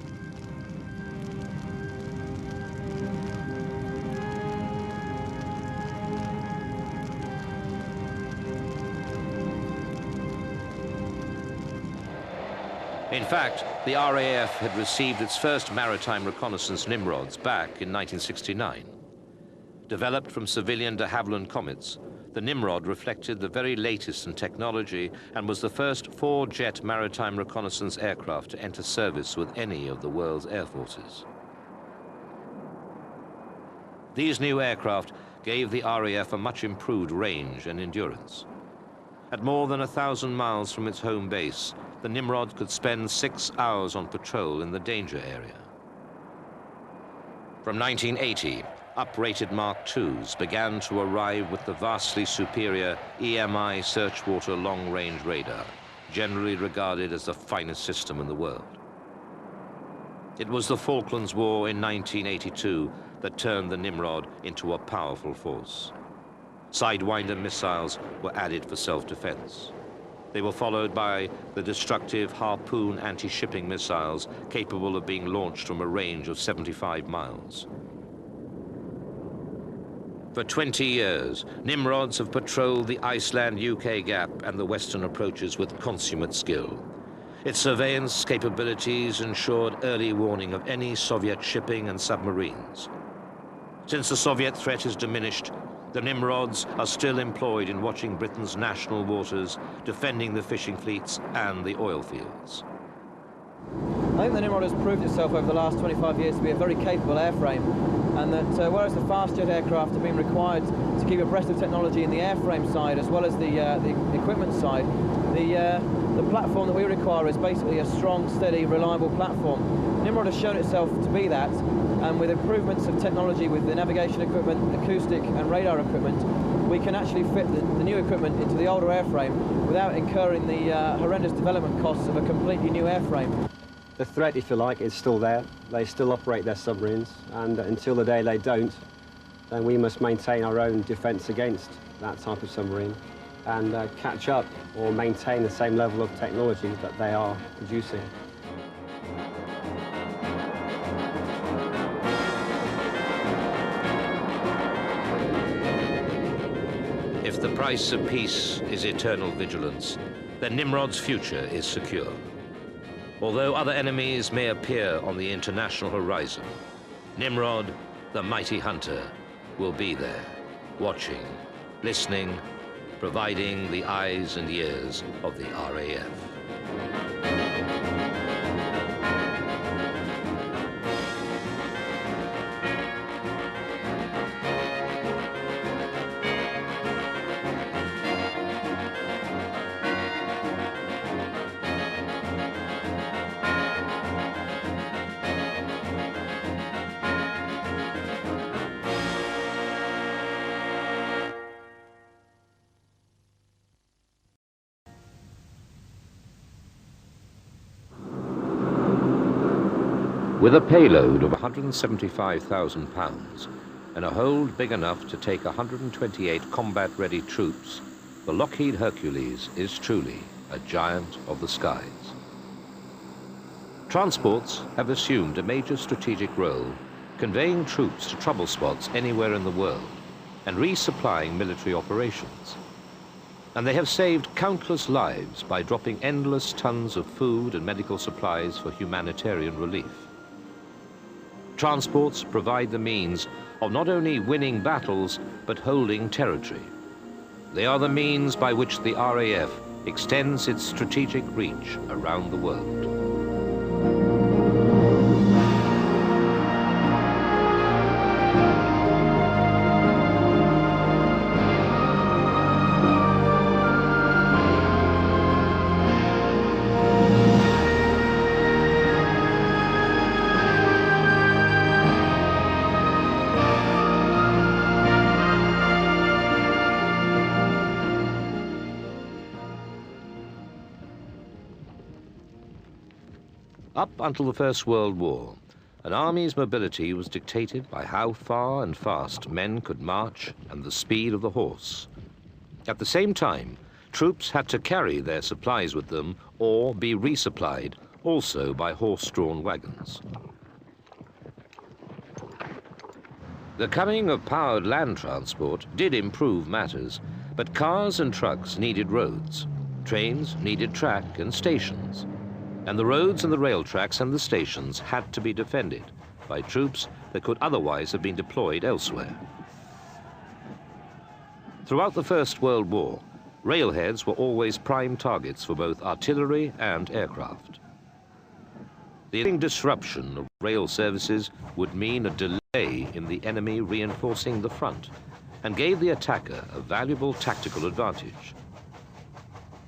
In fact, the RAF had received its first maritime reconnaissance Nimrods back in 1969. Developed from civilian de Havilland comets, the Nimrod reflected the very latest in technology and was the first 4-jet maritime reconnaissance aircraft to enter service with any of the world's air forces. These new aircraft gave the RAF a much improved range and endurance. At more than 1,000 miles from its home base, the Nimrod could spend 6 hours on patrol in the danger area. From 1980, uprated Mark IIs began to arrive with the vastly superior EMI Searchwater long-range radar, generally regarded as the finest system in the world. It was the Falklands War in 1982 that turned the Nimrod into a powerful force. Sidewinder missiles were added for self-defense. They were followed by the destructive Harpoon anti-shipping missiles capable of being launched from a range of 75 miles. For 20 years, Nimrods have patrolled the Iceland-UK gap and the western approaches with consummate skill. Its surveillance capabilities ensured early warning of any Soviet shipping and submarines. Since the Soviet threat has diminished, the Nimrods are still employed in watching Britain's national waters, defending the fishing fleets and the oil fields. I think the Nimrod has proved itself over the last 25 years to be a very capable airframe, and that whereas the fast jet aircraft have been required to keep abreast of technology in the airframe side as well as the equipment side, the platform that we require is basically a strong, steady, reliable platform. Nimrod has shown itself to be that, and with improvements of technology with the navigation equipment, acoustic and radar equipment, we can actually fit the new equipment into the older airframe without incurring the horrendous development costs of a completely new airframe. The threat, if you like, is still there. They still operate their submarines, and until the day they don't, then we must maintain our own defence against that type of submarine and catch up or maintain the same level of technology that they are producing. If the price of peace is eternal vigilance, then Nimrod's future is secure. Although other enemies may appear on the international horizon, Nimrod, the mighty hunter, will be there, watching, listening, providing the eyes and ears of the RAF. With a payload of 175,000 pounds and a hold big enough to take 128 combat-ready troops, the Lockheed Hercules is truly a giant of the skies. Transports have assumed a major strategic role, conveying troops to trouble spots anywhere in the world and resupplying military operations. And they have saved countless lives by dropping endless tons of food and medical supplies for humanitarian relief. Transports provide the means of not only winning battles, but holding territory. They are the means by which the RAF extends its strategic reach around the world. Up until the First World War, an army's mobility was dictated by how far and fast men could march and the speed of the horse. At the same time, troops had to carry their supplies with them or be resupplied, also by horse-drawn wagons. The coming of powered land transport did improve matters, but cars and trucks needed roads. Trains needed track and stations. And the roads and the rail tracks and the stations had to be defended by troops that could otherwise have been deployed elsewhere. Throughout the First World War, railheads were always prime targets for both artillery and aircraft. The disruption of rail services would mean a delay in the enemy reinforcing the front, and gave the attacker a valuable tactical advantage.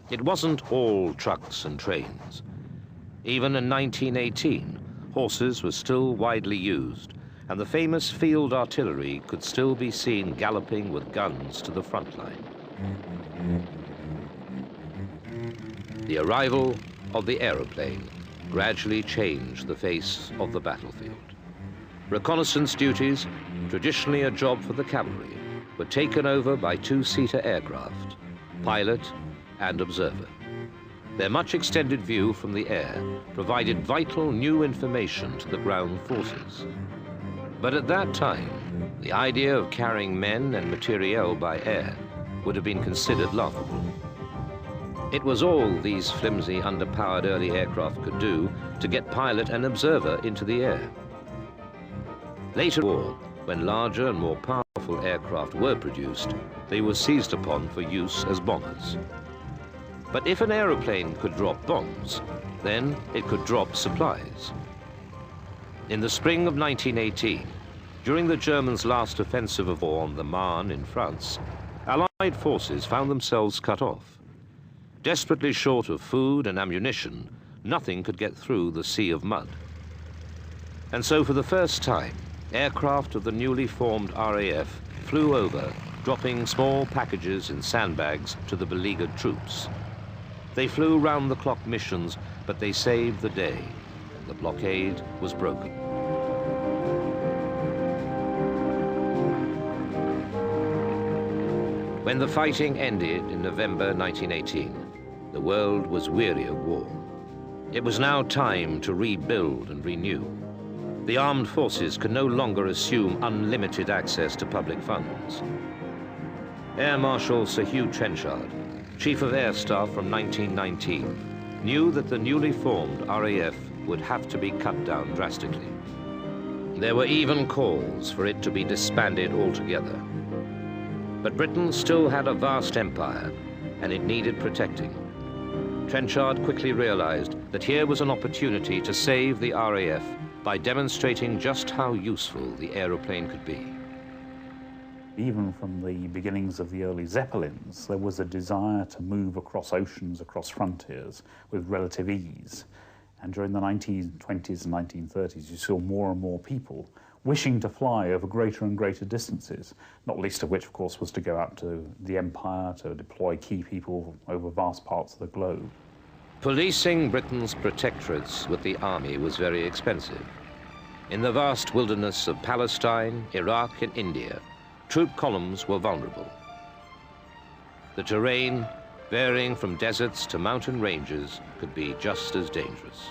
It wasn't all trucks and trains. Even in 1918, horses were still widely used, and the famous field artillery could still be seen galloping with guns to the front line. The arrival of the aeroplane gradually changed the face of the battlefield. Reconnaissance duties, traditionally a job for the cavalry, were taken over by two-seater aircraft, pilot and observer. Their much extended view from the air provided vital new information to the ground forces. But at that time, the idea of carrying men and materiel by air would have been considered laughable. It was all these flimsy, underpowered early aircraft could do to get pilot and observer into the air. Later in the war, when larger and more powerful aircraft were produced, they were seized upon for use as bombers. But if an aeroplane could drop bombs, then it could drop supplies. In the spring of 1918, during the Germans' last offensive of war on the Marne in France, Allied forces found themselves cut off. Desperately short of food and ammunition, nothing could get through the sea of mud. And so for the first time, aircraft of the newly formed RAF flew over, dropping small packages in sandbags to the beleaguered troops. They flew round-the-clock missions, but they saved the day. The blockade was broken. When the fighting ended in November 1918, the world was weary of war. It was now time to rebuild and renew. The armed forces could no longer assume unlimited access to public funds. Air Marshal Sir Hugh Trenchard, Chief of Air Staff from 1919, knew that the newly formed RAF would have to be cut down drastically. There were even calls for it to be disbanded altogether. But Britain still had a vast empire, and it needed protecting. Trenchard quickly realized that here was an opportunity to save the RAF by demonstrating just how useful the aeroplane could be. Even from the beginnings of the early Zeppelins, there was a desire to move across oceans, across frontiers, with relative ease. And during the 1920s and 1930s, you saw more and more people wishing to fly over greater and greater distances, not least of which, of course, was to go out to the Empire, to deploy key people over vast parts of the globe. Policing Britain's protectorates with the army was very expensive. In the vast wilderness of Palestine, Iraq, and India, troop columns were vulnerable. The terrain, varying from deserts to mountain ranges, could be just as dangerous.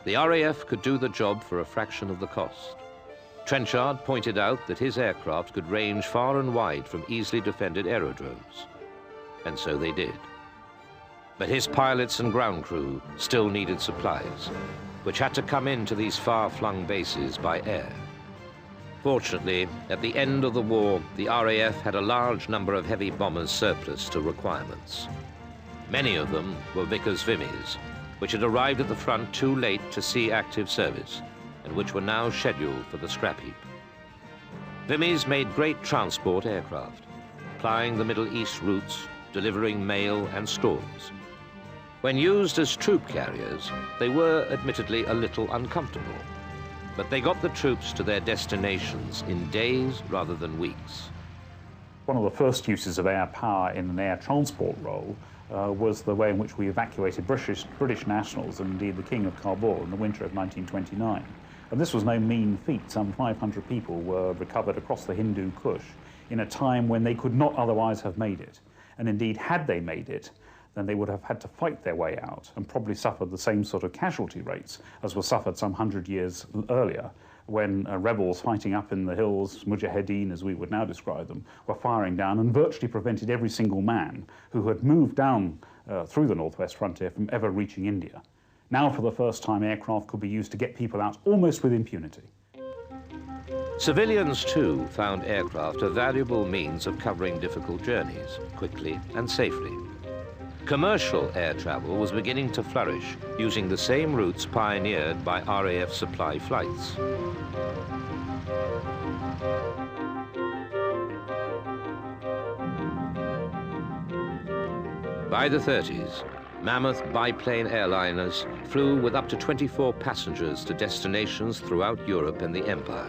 The RAF could do the job for a fraction of the cost. Trenchard pointed out that his aircraft could range far and wide from easily defended aerodromes. And so they did. But his pilots and ground crew still needed supplies, which had to come into these far-flung bases by air. Fortunately, at the end of the war, the RAF had a large number of heavy bombers surplus to requirements. Many of them were Vickers Vimy, which had arrived at the front too late to see active service, and which were now scheduled for the scrap heap. Vimy made great transport aircraft, plying the Middle East routes, delivering mail and stores. When used as troop carriers, they were admittedly a little uncomfortable, but they got the troops to their destinations in days rather than weeks. One of the first uses of air power in an air transport role was the way in which we evacuated British nationals, and indeed the King of Kabul, in the winter of 1929. And this was no mean feat. Some 500 people were recovered across the Hindu Kush in a time when they could not otherwise have made it. And indeed, had they made it, then they would have had to fight their way out and probably suffered the same sort of casualty rates as were suffered some 100 years earlier, when rebels fighting up in the hills, mujahideen as we would now describe them, were firing down and virtually prevented every single man who had moved down through the northwest frontier from ever reaching India. Now, for the first time, aircraft could be used to get people out almost with impunity. Civilians, too, found aircraft a valuable means of covering difficult journeys quickly and safely. Commercial air travel was beginning to flourish, using the same routes pioneered by RAF supply flights. By the 30s, mammoth biplane airliners flew with up to 24 passengers to destinations throughout Europe and the Empire.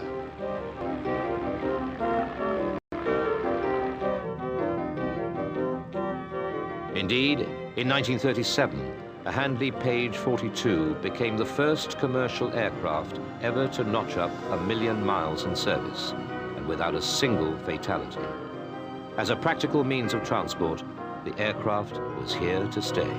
Indeed, in 1937, a Handley Page 42 became the first commercial aircraft ever to notch up 1,000,000 miles in service, and without a single fatality. As a practical means of transport, the aircraft was here to stay.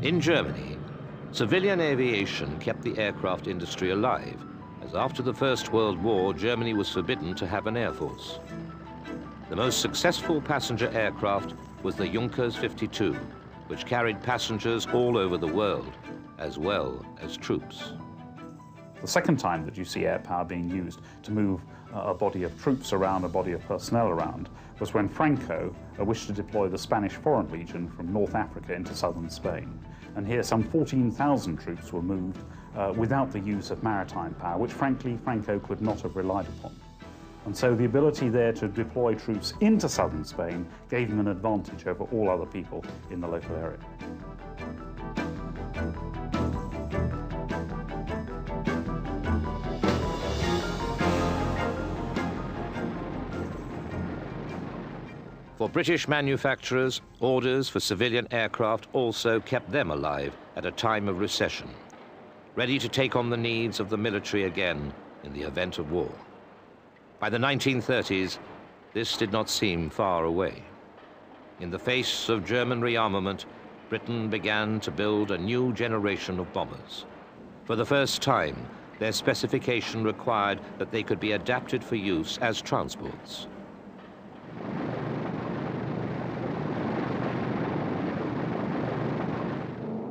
In Germany, civilian aviation kept the aircraft industry alive, as after the First World War, Germany was forbidden to have an air force. The most successful passenger aircraft was the Junkers 52, which carried passengers all over the world, as well as troops. The second time that you see air power being used to move a body of troops around, a body of personnel around, was when Franco wished to deploy the Spanish Foreign Legion from North Africa into southern Spain. And here some 14,000 troops were moved without the use of maritime power, which frankly Franco could not have relied upon. And so the ability there to deploy troops into southern Spain gave him an advantage over all other people in the local area. For British manufacturers, orders for civilian aircraft also kept them alive at a time of recession, ready to take on the needs of the military again in the event of war. By the 1930s, this did not seem far away. In the face of German rearmament, Britain began to build a new generation of bombers. For the first time, their specification required that they could be adapted for use as transports.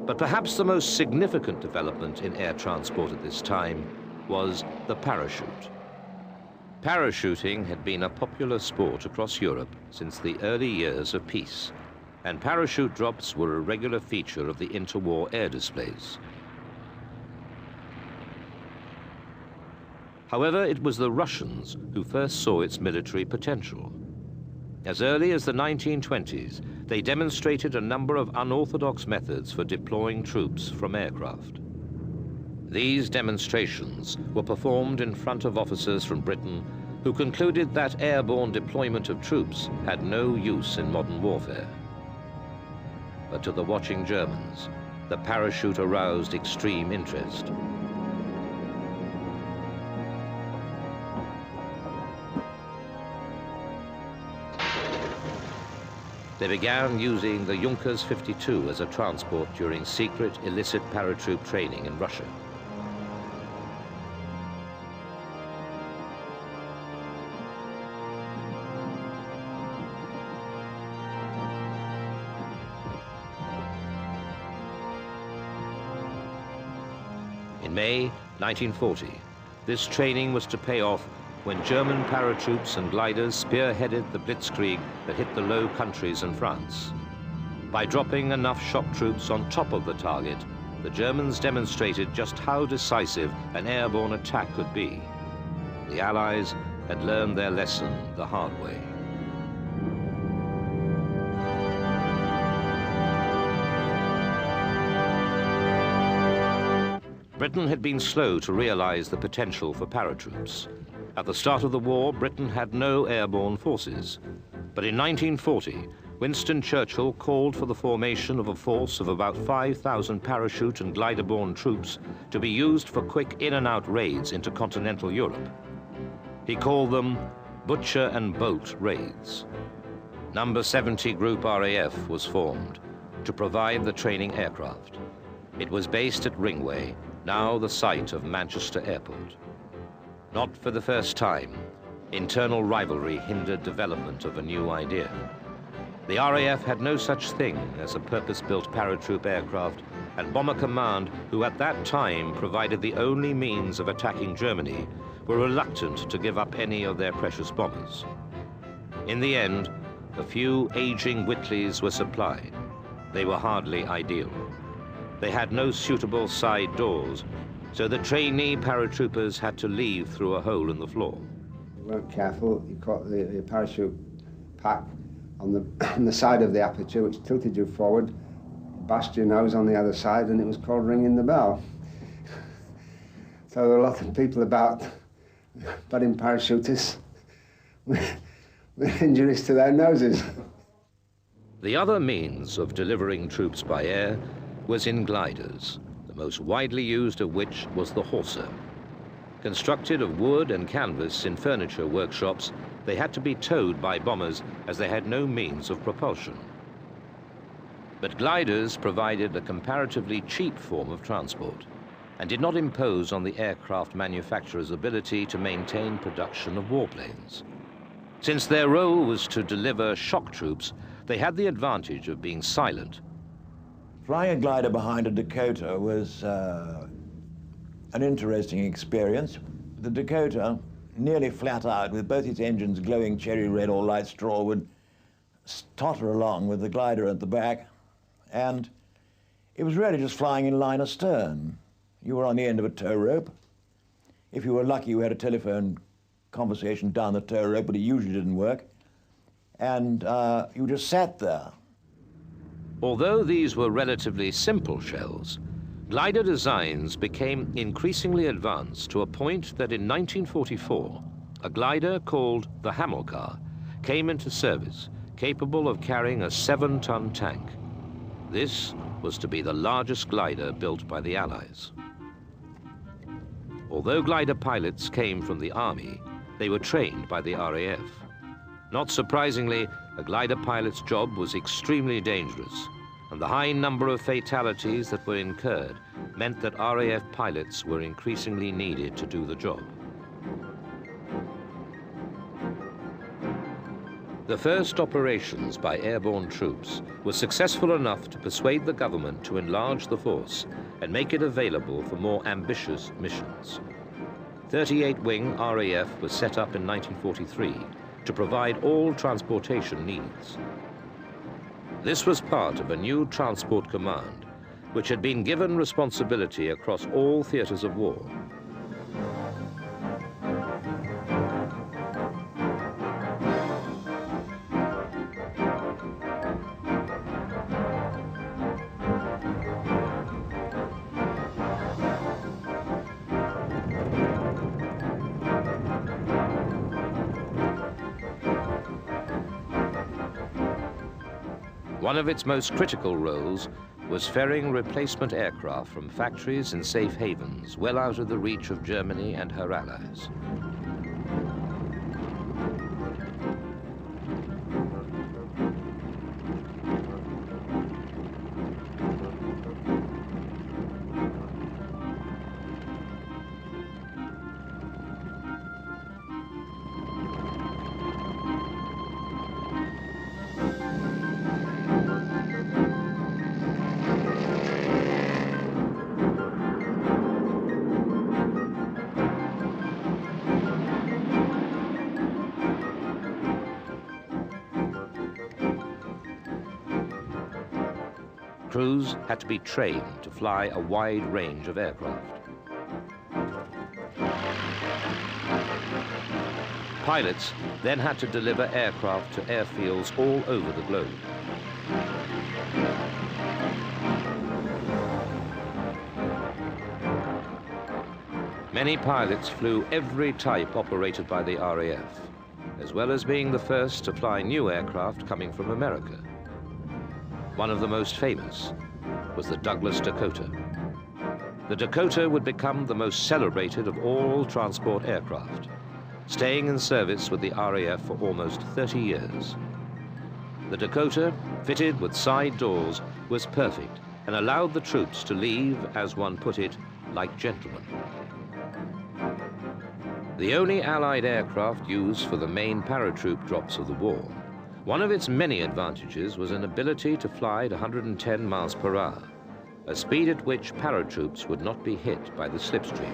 But perhaps the most significant development in air transport at this time was the parachute. Parachuting had been a popular sport across Europe since the early years of peace, and parachute drops were a regular feature of the interwar air displays. However, it was the Russians who first saw its military potential. As early as the 1920s, they demonstrated a number of unorthodox methods for deploying troops from aircraft. These demonstrations were performed in front of officers from Britain who concluded that airborne deployment of troops had no use in modern warfare. But to the watching Germans, the parachute aroused extreme interest. They began using the Junkers 52 as a transport during secret, illicit paratroop training in Russia. In May 1940, this training was to pay off when German paratroops and gliders spearheaded the blitzkrieg that hit the Low Countries and France. By dropping enough shock troops on top of the target, the Germans demonstrated just how decisive an airborne attack could be. The Allies had learned their lesson the hard way. Britain had been slow to realize the potential for paratroops. At the start of the war, Britain had no airborne forces. But in 1940, Winston Churchill called for the formation of a force of about 5,000 parachute and glider-borne troops to be used for quick in-and-out raids into continental Europe. He called them Butcher and Bolt raids. Number 70 Group RAF was formed to provide the training aircraft. It was based at Ringway, now the site of Manchester Airport. Not for the first time, internal rivalry hindered development of a new idea. The RAF had no such thing as a purpose-built paratroop aircraft, and Bomber Command, who at that time provided the only means of attacking Germany, were reluctant to give up any of their precious bombers. In the end, a few aging Whitleys were supplied. They were hardly ideal. They had no suitable side doors, so the trainee paratroopers had to leave through a hole in the floor. If you weren't careful, you caught the parachute pack on the side of the aperture, which tilted you forward, bashed your nose on the other side, and it was called ringing the bell. So there were a lot of people about, budding parachutists, with injuries to their noses. The other means of delivering troops by air was in gliders, the most widely used of which was the hawser. Constructed of wood and canvas in furniture workshops, they had to be towed by bombers as they had no means of propulsion. But gliders provided a comparatively cheap form of transport and did not impose on the aircraft manufacturer's ability to maintain production of warplanes. Since their role was to deliver shock troops, they had the advantage of being silent. Flying a glider behind a Dakota was an interesting experience. The Dakota, nearly flat out, with both its engines glowing cherry red or light straw, would totter along with the glider at the back, and it was really just flying in line astern. You were on the end of a tow rope. If you were lucky, you had a telephone conversation down the tow rope, but it usually didn't work, and you just sat there. Although these were relatively simple shells, glider designs became increasingly advanced to a point that in 1944, a glider called the Hamilcar came into service, capable of carrying a 7-ton tank. This was to be the largest glider built by the Allies. Although glider pilots came from the Army, they were trained by the RAF. Not surprisingly, a glider pilot's job was extremely dangerous, and the high number of fatalities that were incurred meant that RAF pilots were increasingly needed to do the job. The first operations by airborne troops were successful enough to persuade the government to enlarge the force and make it available for more ambitious missions. 38 Wing RAF was set up in 1943 to provide all transportation needs. This was part of a new transport command, which had been given responsibility across all theaters of war. One of its most critical roles was ferrying replacement aircraft from factories in safe havens, well out of the reach of Germany and her allies. Crews had to be trained to fly a wide range of aircraft. Pilots then had to deliver aircraft to airfields all over the globe. Many pilots flew every type operated by the RAF, as well as being the first to fly new aircraft coming from America. One of the most famous was the Douglas Dakota. The Dakota would become the most celebrated of all transport aircraft, staying in service with the RAF for almost 30 years. The Dakota, fitted with side doors, was perfect and allowed the troops to leave, as one put it, like gentlemen. The only Allied aircraft used for the main paratroop drops of the war, one of its many advantages was an ability to fly at 110 miles per hour, a speed at which paratroops would not be hit by the slipstream.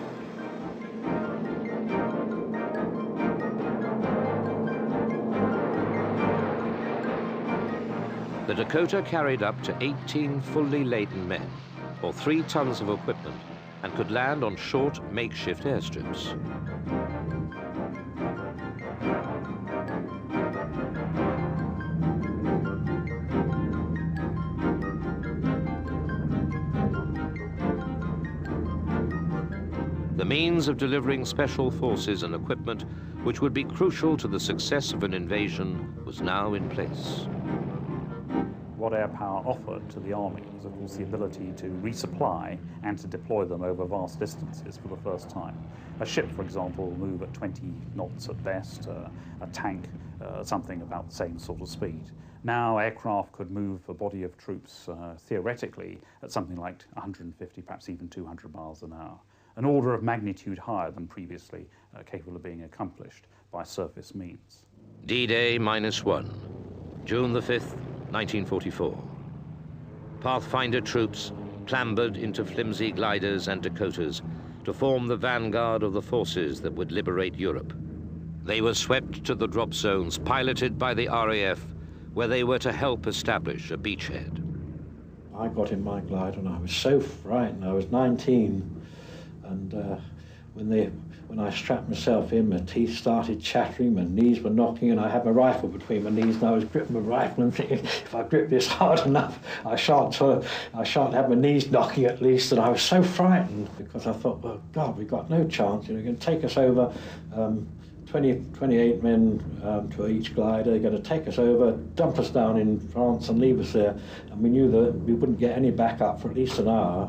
The Dakota carried up to 18 fully laden men, or 3 tons of equipment, and could land on short, makeshift airstrips. The means of delivering special forces and equipment, which would be crucial to the success of an invasion, was now in place. What air power offered to the army was, of course, the ability to resupply and to deploy them over vast distances for the first time. A ship, for example, will move at 20 knots at best, a tank something about the same sort of speed. Now aircraft could move a body of troops theoretically at something like 150, perhaps even 200 miles an hour, an order of magnitude higher than previously capable of being accomplished by surface means. D-Day -1, June the 5th, 1944. Pathfinder troops clambered into flimsy gliders and Dakotas to form the vanguard of the forces that would liberate Europe. They were swept to the drop zones, piloted by the RAF, where they were to help establish a beachhead. I got in my glider and I was so frightened. I was 19, and when I strapped myself in, my teeth started chattering, my knees were knocking, and I had my rifle between my knees, and I was gripping my rifle and thinking, if I grip this hard enough, I shan't have my knees knocking at least. And I was so frightened because I thought, well, God, we've got no chance. You know, you're going to take us over, 28 men to each glider. They're going to take us over, dump us down in France and leave us there. And we knew that we wouldn't get any backup for at least an hour.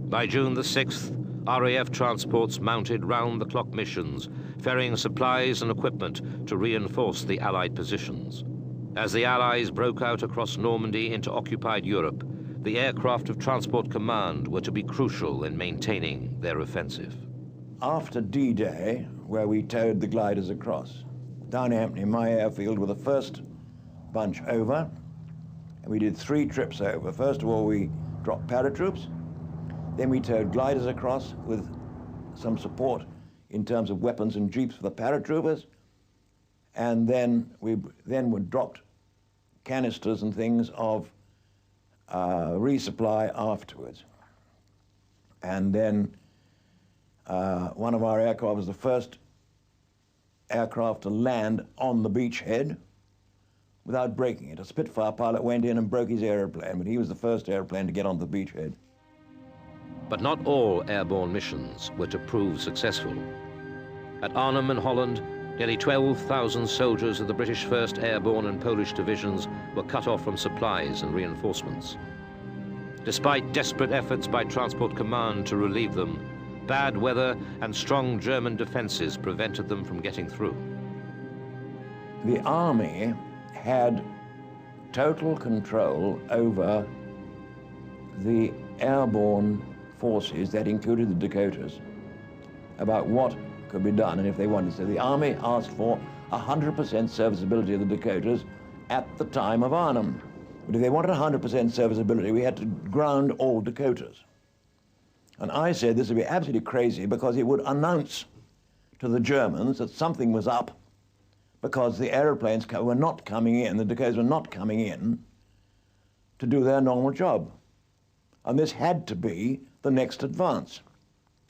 By June the 6th, RAF transports mounted round-the-clock missions, ferrying supplies and equipment to reinforce the Allied positions. As the Allies broke out across Normandy into occupied Europe, the aircraft of Transport Command were to be crucial in maintaining their offensive. After D-Day, where we towed the gliders across, down Hampney, my airfield, were the first bunch over, and we did 3 trips over. First of all, we dropped paratroops. Then we towed gliders across with some support in terms of weapons and jeeps for the paratroopers. And then we dropped canisters and things of resupply afterwards. And then one of our aircraft was the first aircraft to land on the beachhead without breaking it. A Spitfire pilot went in and broke his airplane, but he was the first airplane to get on the beachhead. But not all airborne missions were to prove successful. At Arnhem in Holland, nearly 12,000 soldiers of the British 1st Airborne and Polish divisions were cut off from supplies and reinforcements. Despite desperate efforts by Transport Command to relieve them, bad weather and strong German defenses prevented them from getting through. The Army had total control over the airborne forces, that included the Dakotas, about what could be done and if they wanted. So the Army asked for 100% serviceability of the Dakotas at the time of Arnhem. But if they wanted 100% serviceability, we had to ground all Dakotas. And I said this would be absolutely crazy because it would announce to the Germans that something was up because the aeroplanes were not coming in, the Dakotas were not coming in to do their normal job. And this had to be the next advance.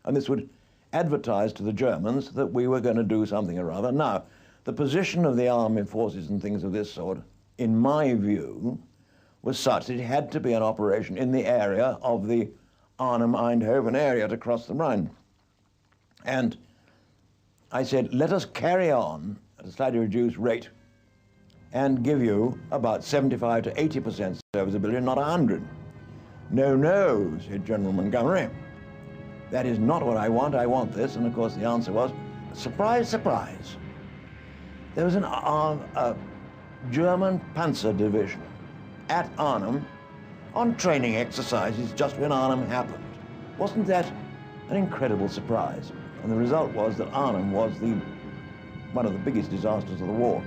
And this would advertise to the Germans that we were going to do something or other. Now, the position of the army forces and things of this sort, in my view, was such that it had to be an operation in the area of the Arnhem-Eindhoven area to cross the Rhine. And I said, let us carry on at a slightly reduced rate and give you about 75 to 80% serviceability, not 100. No, no, said General Montgomery. That is not what I want this. And of course the answer was, surprise, surprise. There was a German Panzer division at Arnhem on training exercises just when Arnhem happened. Wasn't that an incredible surprise? And the result was that Arnhem was one of the biggest disasters of the war.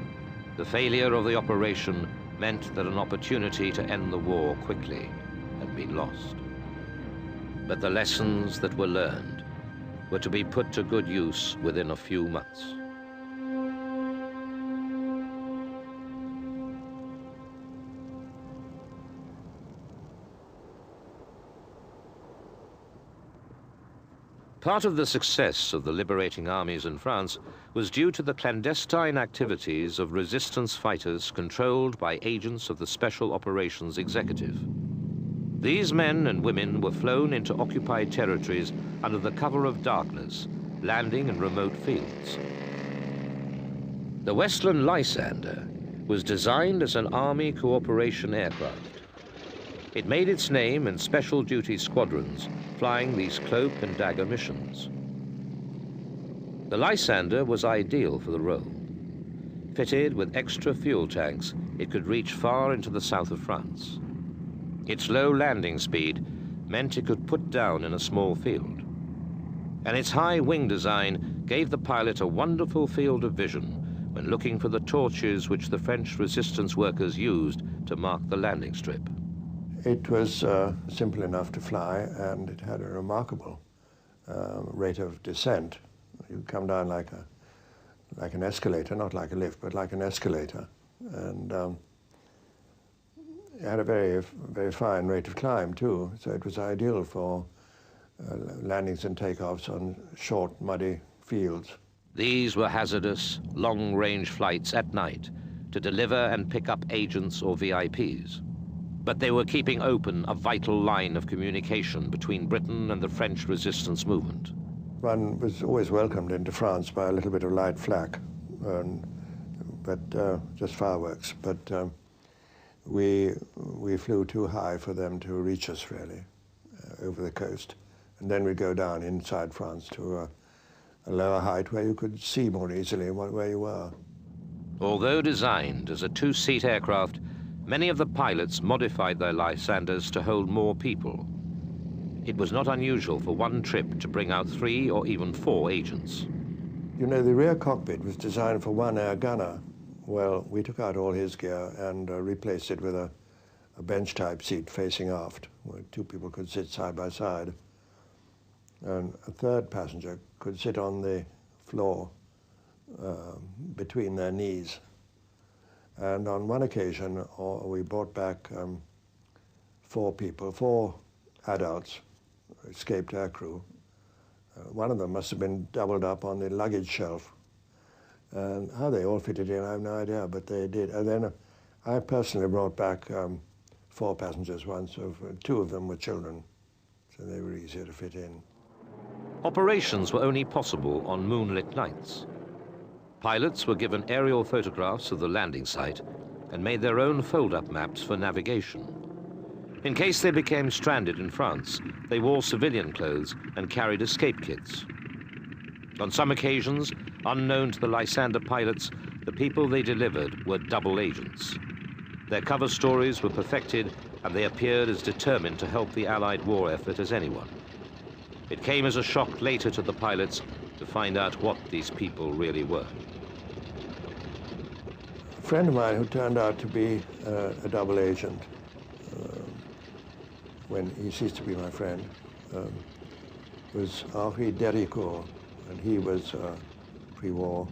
The failure of the operation meant that an opportunity to end the war quickly had been lost. But the lessons that were learned were to be put to good use within a few months. Part of the success of the liberating armies in France was due to the clandestine activities of resistance fighters controlled by agents of the Special Operations Executive. These men and women were flown into occupied territories under the cover of darkness, landing in remote fields. The Westland Lysander was designed as an Army cooperation aircraft. It made its name in special duty squadrons flying these cloak and dagger missions. The Lysander was ideal for the role. Fitted with extra fuel tanks, it could reach far into the south of France. Its low landing speed meant it could put down in a small field. And its high wing design gave the pilot a wonderful field of vision when looking for the torches which the French resistance workers used to mark the landing strip. It was simple enough to fly, and it had a remarkable rate of descent. You come down like an escalator, not like a lift, but like an escalator. And it had a very, very fine rate of climb, too, so it was ideal for landings and takeoffs on short, muddy fields. These were hazardous, long-range flights at night to deliver and pick up agents or VIPs. But they were keeping open a vital line of communication between Britain and the French resistance movement. One was always welcomed into France by a little bit of light flak, but just fireworks. But we flew too high for them to reach us, really, over the coast. And then we'd go down inside France to a lower height where you could see more easily where you were. Although designed as a two-seat aircraft, many of the pilots modified their Lysanders to hold more people. It was not unusual for one trip to bring out 3 or even 4 agents. You know, the rear cockpit was designed for one air gunner. Well, we took out all his gear and replaced it with a bench-type seat facing aft, where 2 people could sit side by side. And a third passenger could sit on the floor between their knees. And on one occasion, we brought back 4 people, 4 adults, escaped aircrew. One of them must have been doubled up on the luggage shelf. And how they all fitted in, I have no idea, but they did. And then I personally brought back 4 passengers once. 2 of them were children, so they were easier to fit in. Operations were only possible on moonlit nights. Pilots were given aerial photographs of the landing site and made their own fold-up maps for navigation. In case they became stranded in France, they wore civilian clothes and carried escape kits. On some occasions, unknown to the Lysander pilots, the people they delivered were double agents. Their cover stories were perfected, and they appeared as determined to help the Allied war effort as anyone. It came as a shock later to the pilots to find out what these people really were. A friend of mine who turned out to be a double agent, when he ceased to be my friend, was Henri Dericourt, and he was a pre-war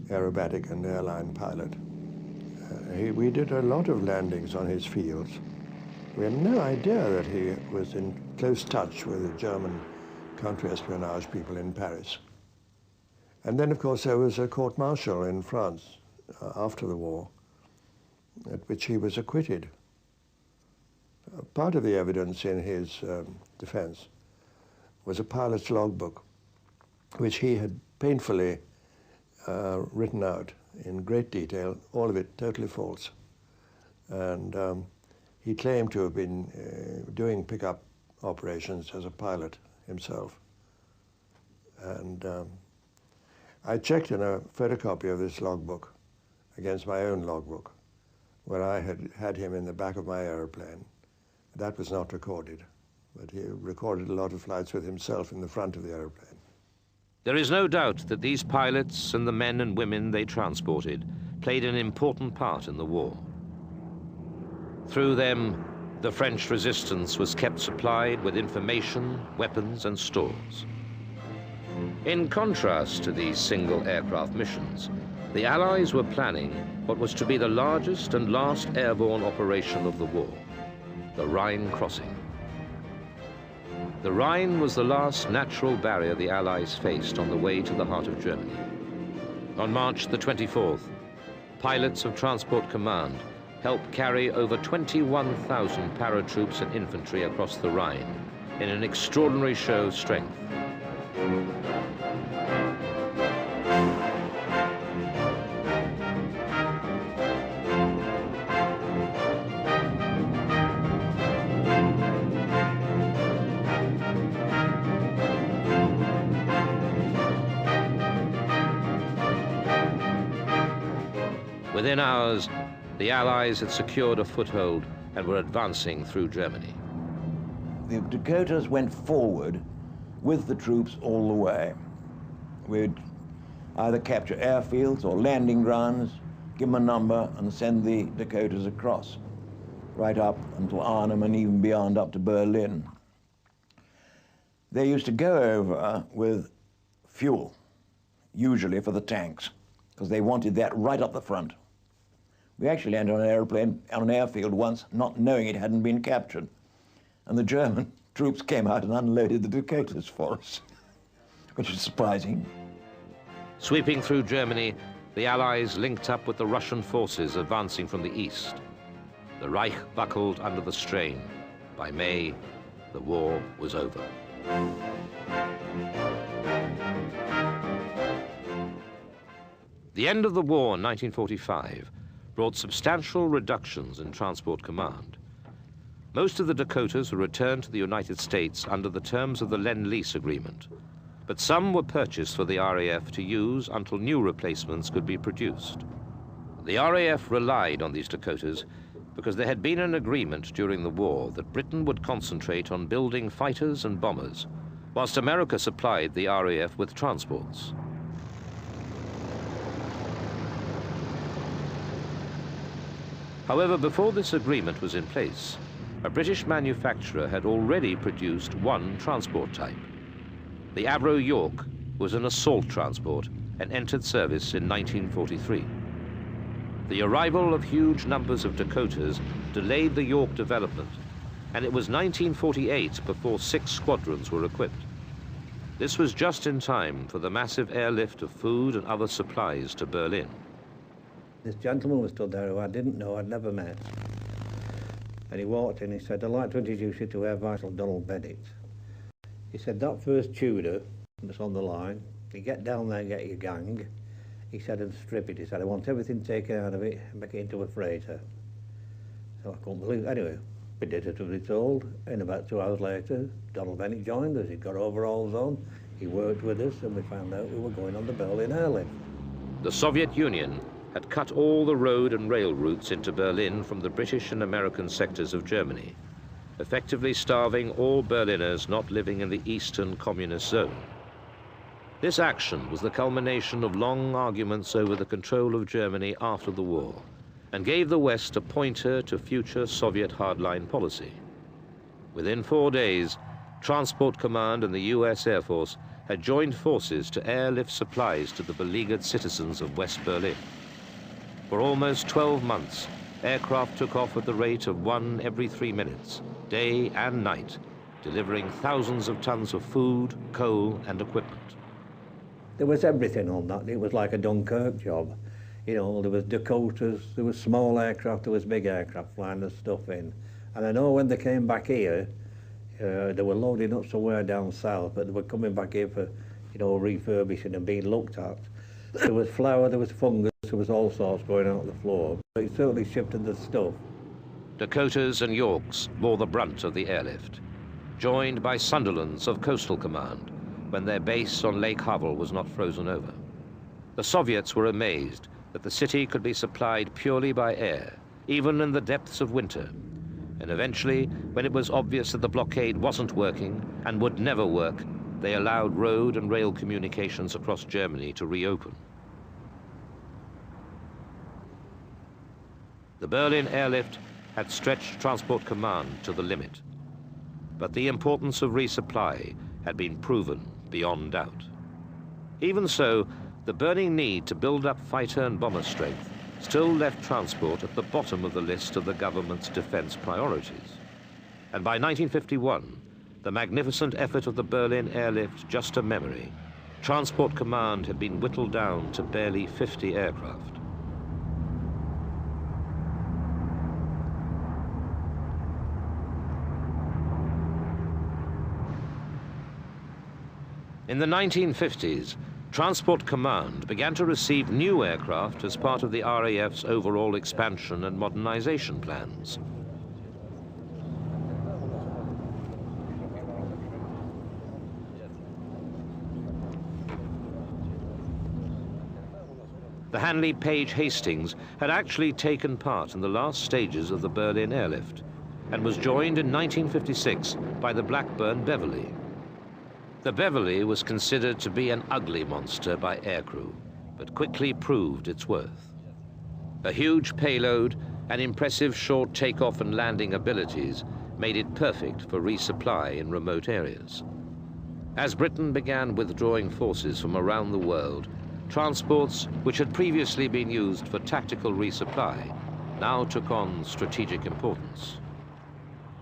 aerobatic and airline pilot. We did a lot of landings on his fields. We had no idea that he was in close touch with the German counter-espionage people in Paris. And then, of course, there was a court-martial in France after the war, at which he was acquitted. Part of the evidence in his defense was a pilot's logbook, which he had painfully written out in great detail, all of it totally false. And he claimed to have been doing pickup operations as a pilot himself. And I checked in a photocopy of this logbook against my own logbook, where I had him in the back of my aeroplane. That was not recorded, but he recorded a lot of flights with himself in the front of the aeroplane. There is no doubt that these pilots and the men and women they transported played an important part in the war. Through them, the French resistance was kept supplied with information, weapons, and stores. In contrast to these single aircraft missions, the Allies were planning what was to be the largest and last airborne operation of the war, the Rhine crossing. The Rhine was the last natural barrier the Allies faced on the way to the heart of Germany. On March the 24th, pilots of Transport Command helped carry over 21,000 paratroops and infantry across the Rhine in an extraordinary show of strength. Within hours, the Allies had secured a foothold and were advancing through Germany. The Dakotas went forward with the troops all the way. We'd either capture airfields or landing grounds, give them a number, and send the Dakotas across, right up until Arnhem and even beyond up to Berlin. They used to go over with fuel, usually for the tanks, because they wanted that right up the front. We actually landed on an airplane on an airfield once, not knowing it hadn't been captured. And the German troops came out and unloaded the Dakotas for us, which is surprising. Sweeping through Germany, the Allies linked up with the Russian forces advancing from the east. The Reich buckled under the strain. By May, the war was over. The end of the war in 1945 brought substantial reductions in Transport Command. Most of the Dakotas were returned to the United States under the terms of the Lend-Lease Agreement, but some were purchased for the RAF to use until new replacements could be produced. The RAF relied on these Dakotas because there had been an agreement during the war that Britain would concentrate on building fighters and bombers, whilst America supplied the RAF with transports. However, before this agreement was in place, a British manufacturer had already produced one transport type. The Avro York was an assault transport and entered service in 1943. The arrival of huge numbers of Dakotas delayed the York development, and it was 1948 before 6 squadrons were equipped. This was just in time for the massive airlift of food and other supplies to Berlin. This gentleman was stood there who I didn't know, I'd never met. And he walked in, he said, "I'd like to introduce you to Air Marshal Donald Bennett." He said, "That first Tudor that's on the line, you get down there and get your gang," he said, "and strip it." He said, "I want everything taken out of it and make it into a freighter." So I couldn't believe it. Anyway, we did as we were told, and about 2 hours later, Donald Bennett joined us. He'd got overalls on, he worked with us, and we found out we were going on the Berlin airlift. The Soviet Union had cut all the road and rail routes into Berlin from the British and American sectors of Germany, effectively starving all Berliners not living in the Eastern Communist zone. This action was the culmination of long arguments over the control of Germany after the war, and gave the West a pointer to future Soviet hardline policy. Within 4 days, Transport Command and the US Air Force had joined forces to airlift supplies to the beleaguered citizens of West Berlin. For almost 12 months, aircraft took off at the rate of 1 every 3 minutes, day and night, delivering thousands of tons of food, coal, and equipment. There was everything on that. It was like a Dunkirk job. You know, there was Dakotas, there was small aircraft, there was big aircraft flying the stuff in. And I know when they came back here, they were loading up somewhere down south, but they were coming back here for, you know, refurbishing and being looked at. There was flour, there was fungus, there was all sorts going out on the floor. But it certainly shifted the stuff. Dakotas and Yorks bore the brunt of the airlift, joined by Sunderlands of Coastal Command, when their base on Lake Havel was not frozen over. The Soviets were amazed that the city could be supplied purely by air, even in the depths of winter. And eventually, when it was obvious that the blockade wasn't working and would never work, they allowed road and rail communications across Germany to reopen. The Berlin airlift had stretched Transport Command to the limit, but the importance of resupply had been proven beyond doubt. Even so, the burning need to build up fighter and bomber strength still left transport at the bottom of the list of the government's defense priorities. And by 1951, the magnificent effort of the Berlin airlift just a memory. Transport Command had been whittled down to barely 50 aircraft. In the 1950s, Transport Command began to receive new aircraft as part of the RAF's overall expansion and modernization plans. The Handley Page Hastings had actually taken part in the last stages of the Berlin airlift and was joined in 1956 by the Blackburn Beverley. The Beverley was considered to be an ugly monster by aircrew, but quickly proved its worth. A huge payload and impressive short takeoff and landing abilities made it perfect for resupply in remote areas. As Britain began withdrawing forces from around the world, transports which had previously been used for tactical resupply now took on strategic importance.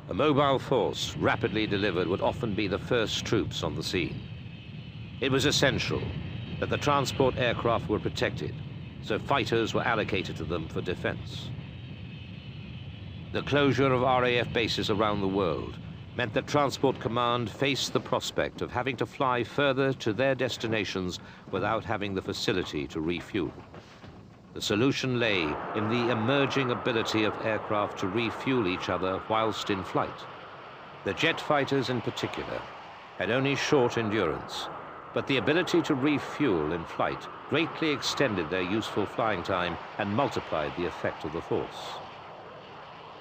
A mobile force rapidly delivered would often be the first troops on the scene. It was essential that the transport aircraft were protected, so fighters were allocated to them for defense. The closure of RAF bases around the world meant that Transport Command faced the prospect of having to fly further to their destinations without having the facility to refuel. The solution lay in the emerging ability of aircraft to refuel each other whilst in flight. The jet fighters in particular had only short endurance, but the ability to refuel in flight greatly extended their useful flying time and multiplied the effect of the force.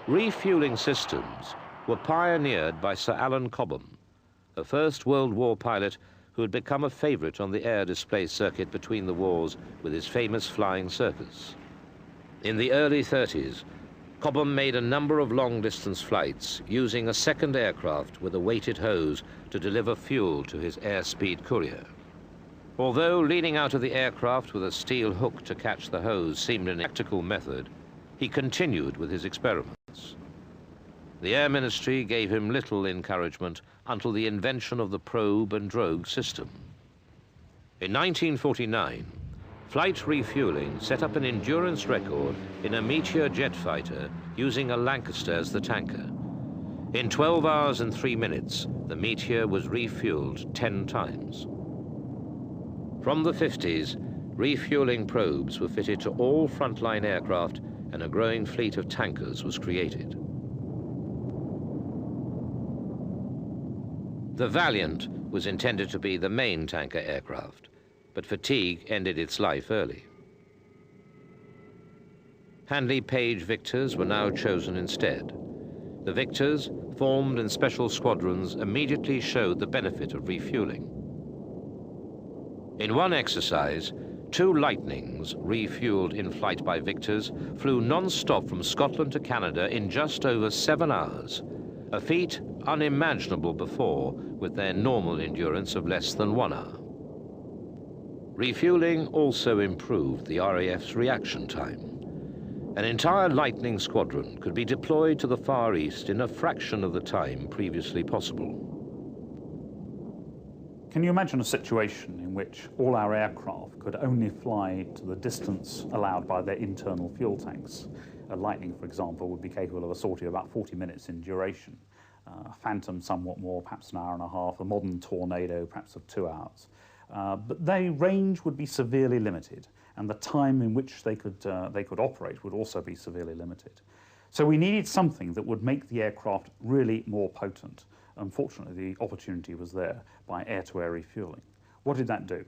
Refueling systems were pioneered by Sir Alan Cobham, a First World War pilot who had become a favorite on the air display circuit between the wars with his famous flying circus. In the early 30s, Cobham made a number of long-distance flights using a second aircraft with a weighted hose to deliver fuel to his airspeed courier. Although leaning out of the aircraft with a steel hook to catch the hose seemed an impractical method, he continued with his experiments. The Air Ministry gave him little encouragement until the invention of the probe and drogue system. In 1949, flight refueling set up an endurance record in a Meteor jet fighter using a Lancaster as the tanker. In 12 hours and 3 minutes, the Meteor was refueled 10 times. From the 50s, refueling probes were fitted to all frontline aircraft and a growing fleet of tankers was created. The Valiant was intended to be the main tanker aircraft, but fatigue ended its life early. Handley Page Victors were now chosen instead. The Victors, formed in special squadrons, immediately showed the benefit of refueling. In one exercise, 2 Lightnings, refueled in flight by Victors, flew non-stop from Scotland to Canada in just over 7 hours, a feat unimaginable before with their normal endurance of less than 1 hour. Refueling also improved the RAF's reaction time. An entire Lightning squadron could be deployed to the Far East in a fraction of the time previously possible. Can you imagine a situation in which all our aircraft could only fly to the distance allowed by their internal fuel tanks? A Lightning, for example, would be capable of a sortie of about 40 minutes in duration. A Phantom somewhat more, perhaps an hour and a half. A modern Tornado, perhaps of 2 hours. But their range would be severely limited, and the time in which they could operate would also be severely limited. So we needed something that would make the aircraft really more potent. Unfortunately, the opportunity was there by air-to-air refueling. What did that do?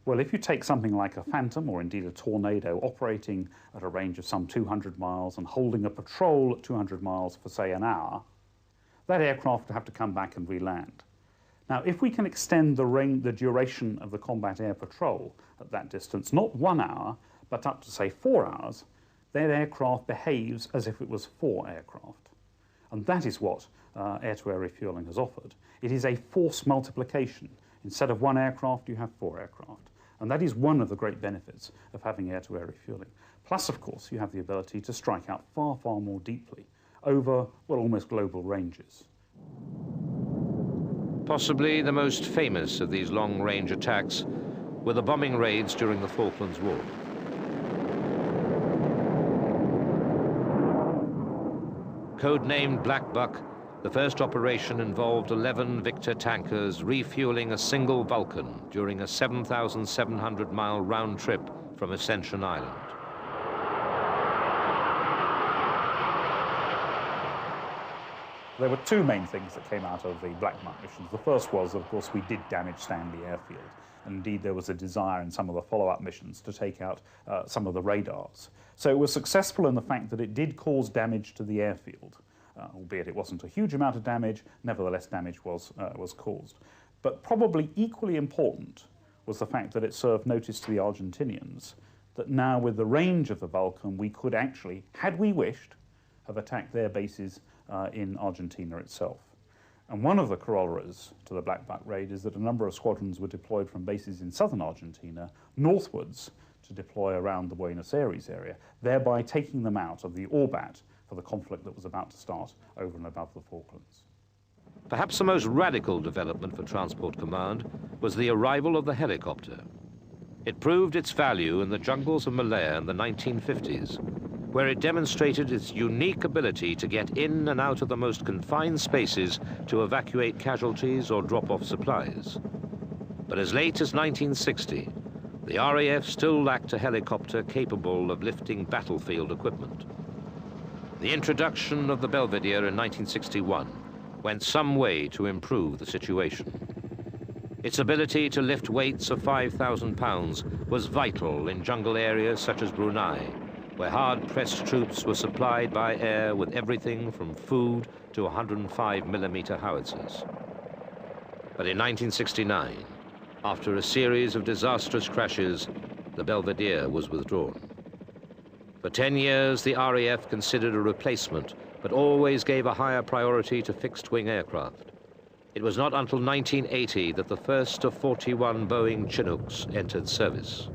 Well, if you take something like a Phantom, or indeed a Tornado, operating at a range of some 200 miles and holding a patrol at 200 miles for, say, an hour, that aircraft would have to come back and re-land. Now, if we can extend the duration of the combat air patrol at that distance, not 1 hour, but up to, say, 4 hours, that aircraft behaves as if it was 4 aircraft. And that is what air-to-air refueling has offered. It is a force multiplication. Instead of 1 aircraft, you have 4 aircraft. And that is one of the great benefits of having air-to-air refueling. Plus, of course, you have the ability to strike out far, far more deeply over, well, almost global ranges. Possibly the most famous of these long-range attacks were the bombing raids during the Falklands War. Codenamed Black Buck, the first operation involved 11 Victor tankers refueling a single Vulcan during a 7,700-mile round trip from Ascension Island. There were two main things that came out of the Black Buck missions. The first was, of course, we did damage Stanley Airfield. And indeed, there was a desire in some of the follow-up missions to take out some of the radars. So it was successful in the fact that it did cause damage to the airfield. Albeit it wasn't a huge amount of damage, nevertheless damage was caused. But probably equally important was the fact that it served notice to the Argentinians that now with the range of the Vulcan, we could actually, had we wished, have attacked their bases in Argentina itself. And one of the corollaries to the Black Buck raid is that a number of squadrons were deployed from bases in southern Argentina northwards to deploy around the Buenos Aires area, thereby taking them out of the orbat for the conflict that was about to start over and above the Falklands. Perhaps the most radical development for Transport Command was the arrival of the helicopter. It proved its value in the jungles of Malaya in the 1950s, where it demonstrated its unique ability to get in and out of the most confined spaces to evacuate casualties or drop off supplies. But as late as 1960, the RAF still lacked a helicopter capable of lifting battlefield equipment. The introduction of the Belvedere in 1961 went some way to improve the situation. Its ability to lift weights of 5,000 pounds was vital in jungle areas such as Brunei, where hard-pressed troops were supplied by air with everything from food to 105mm howitzers. But in 1969, after a series of disastrous crashes, the Belvedere was withdrawn. For 10 years, the RAF considered a replacement, but always gave a higher priority to fixed-wing aircraft. It was not until 1980 that the first of 41 Boeing Chinooks entered service.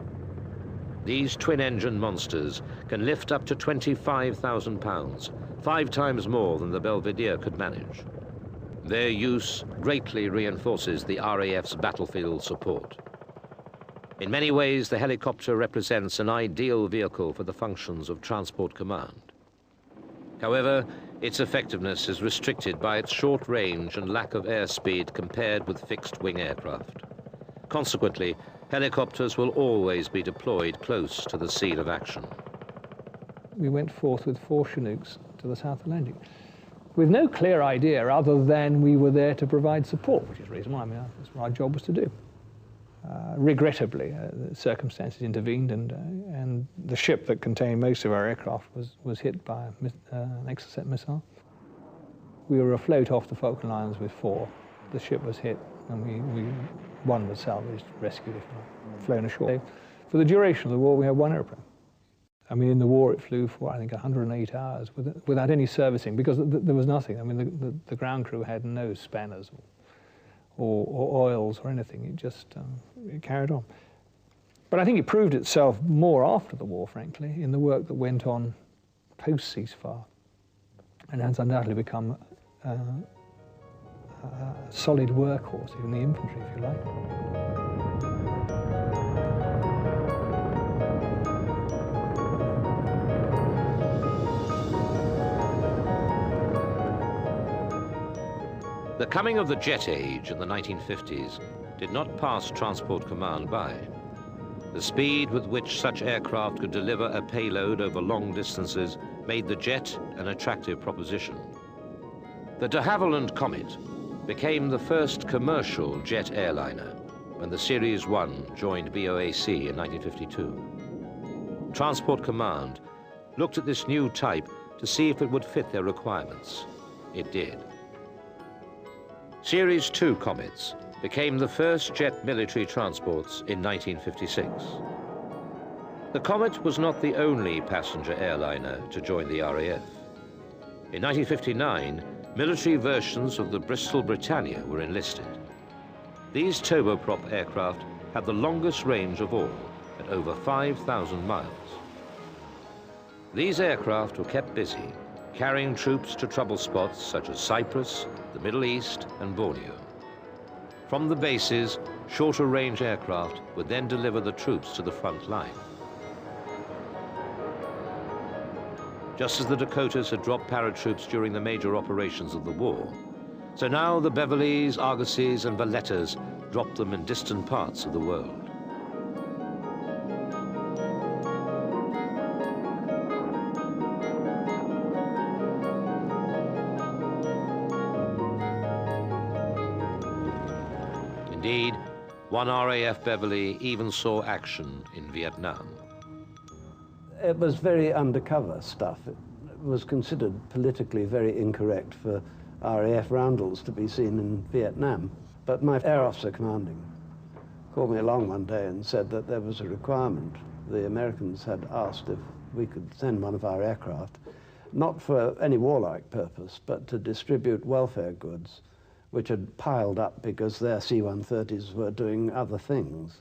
These twin-engine monsters can lift up to 25,000 pounds, 5 times more than the Belvedere could manage. Their use greatly reinforces the RAF's battlefield support. In many ways, the helicopter represents an ideal vehicle for the functions of Transport Command. However, its effectiveness is restricted by its short range and lack of airspeed compared with fixed-wing aircraft. Consequently, helicopters will always be deployed close to the scene of action. We went forth with 4 Chinooks to the South Atlantic, with no clear idea other than we were there to provide support, which is the reason why that's what our job was to do. Regrettably, the circumstances intervened, and the ship that contained most of our aircraft was hit by an Exocet missile. We were afloat off the Falkland Islands with 4. The ship was hit, and one was salvaged, rescued, if not, flown ashore. For the duration of the war, we had 1 airplane. I mean, in the war, it flew for, I think, 108 hours without any servicing, because there was nothing. I mean, the ground crew had no spanners or oils or anything. It just it carried on. But I think it proved itself more after the war, frankly, in the work that went on post-ceasefire, and has undoubtedly become a solid workhorse in the infantry, if you like. The coming of the jet age in the 1950s did not pass Transport Command by. The speed with which such aircraft could deliver a payload over long distances made the jet an attractive proposition. The de Havilland Comet became the first commercial jet airliner when the Series 1 joined BOAC in 1952. Transport Command looked at this new type to see if it would fit their requirements. It did. Series 2 Comets became the first jet military transports in 1956. The Comet was not the only passenger airliner to join the RAF. In 1959, military versions of the Bristol Britannia were enlisted. These turboprop aircraft had the longest range of all, at over 5,000 miles. These aircraft were kept busy, carrying troops to trouble spots such as Cyprus, the Middle East, and Borneo. From the bases, shorter range aircraft would then deliver the troops to the front line. Just as the Dakotas had dropped paratroops during the major operations of the war, so now the Beverleys, Argosies and Vallettas dropped them in distant parts of the world. Indeed, one RAF Beverley even saw action in Vietnam. It was very undercover stuff. It was considered politically very incorrect for RAF roundels to be seen in Vietnam. But my air officer commanding called me along one day and said that there was a requirement. The Americans had asked if we could send one of our aircraft, not for any warlike purpose, but to distribute welfare goods, which had piled up because their C-130s were doing other things.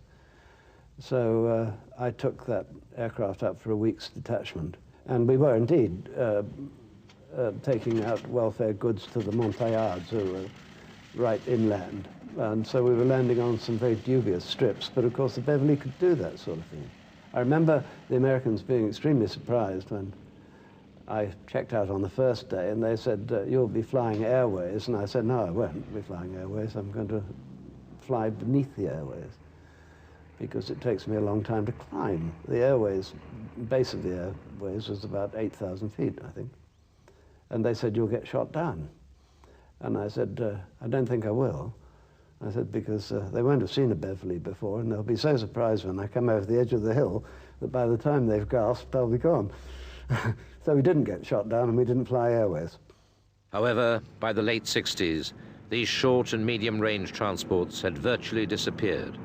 So I took that aircraft up for a week's detachment, and we were indeed taking out welfare goods to the Montagnards, who were right inland. And so we were landing on some very dubious strips, but of course the Beverley could do that sort of thing. I remember the Americans being extremely surprised when I checked out on the first day, and they said, you'll be flying airways. And I said, no, I won't be flying airways. I'm going to fly beneath the airways, because it takes me a long time to climb. The airways, base of the airways was about 8,000 feet, I think. And they said, you'll get shot down. And I said, I don't think I will. I said, because they won't have seen a Beverley before, and they'll be so surprised when I come over the edge of the hill that by the time they've gasped, I'll be gone. So we didn't get shot down, and we didn't fly airways. However, by the late 60s, these short and medium-range transports had virtually disappeared,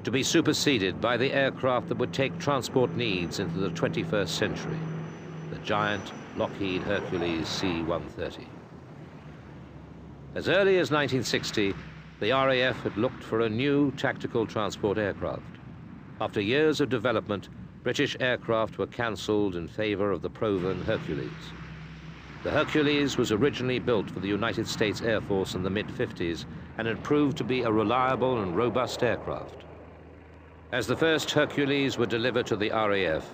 to be superseded by the aircraft that would take transport needs into the 21st century, the giant Lockheed Hercules C-130. As early as 1960, the RAF had looked for a new tactical transport aircraft. After years of development, British aircraft were cancelled in favor of the proven Hercules. The Hercules was originally built for the United States Air Force in the mid-50s and had proved to be a reliable and robust aircraft. As the first Hercules were delivered to the RAF,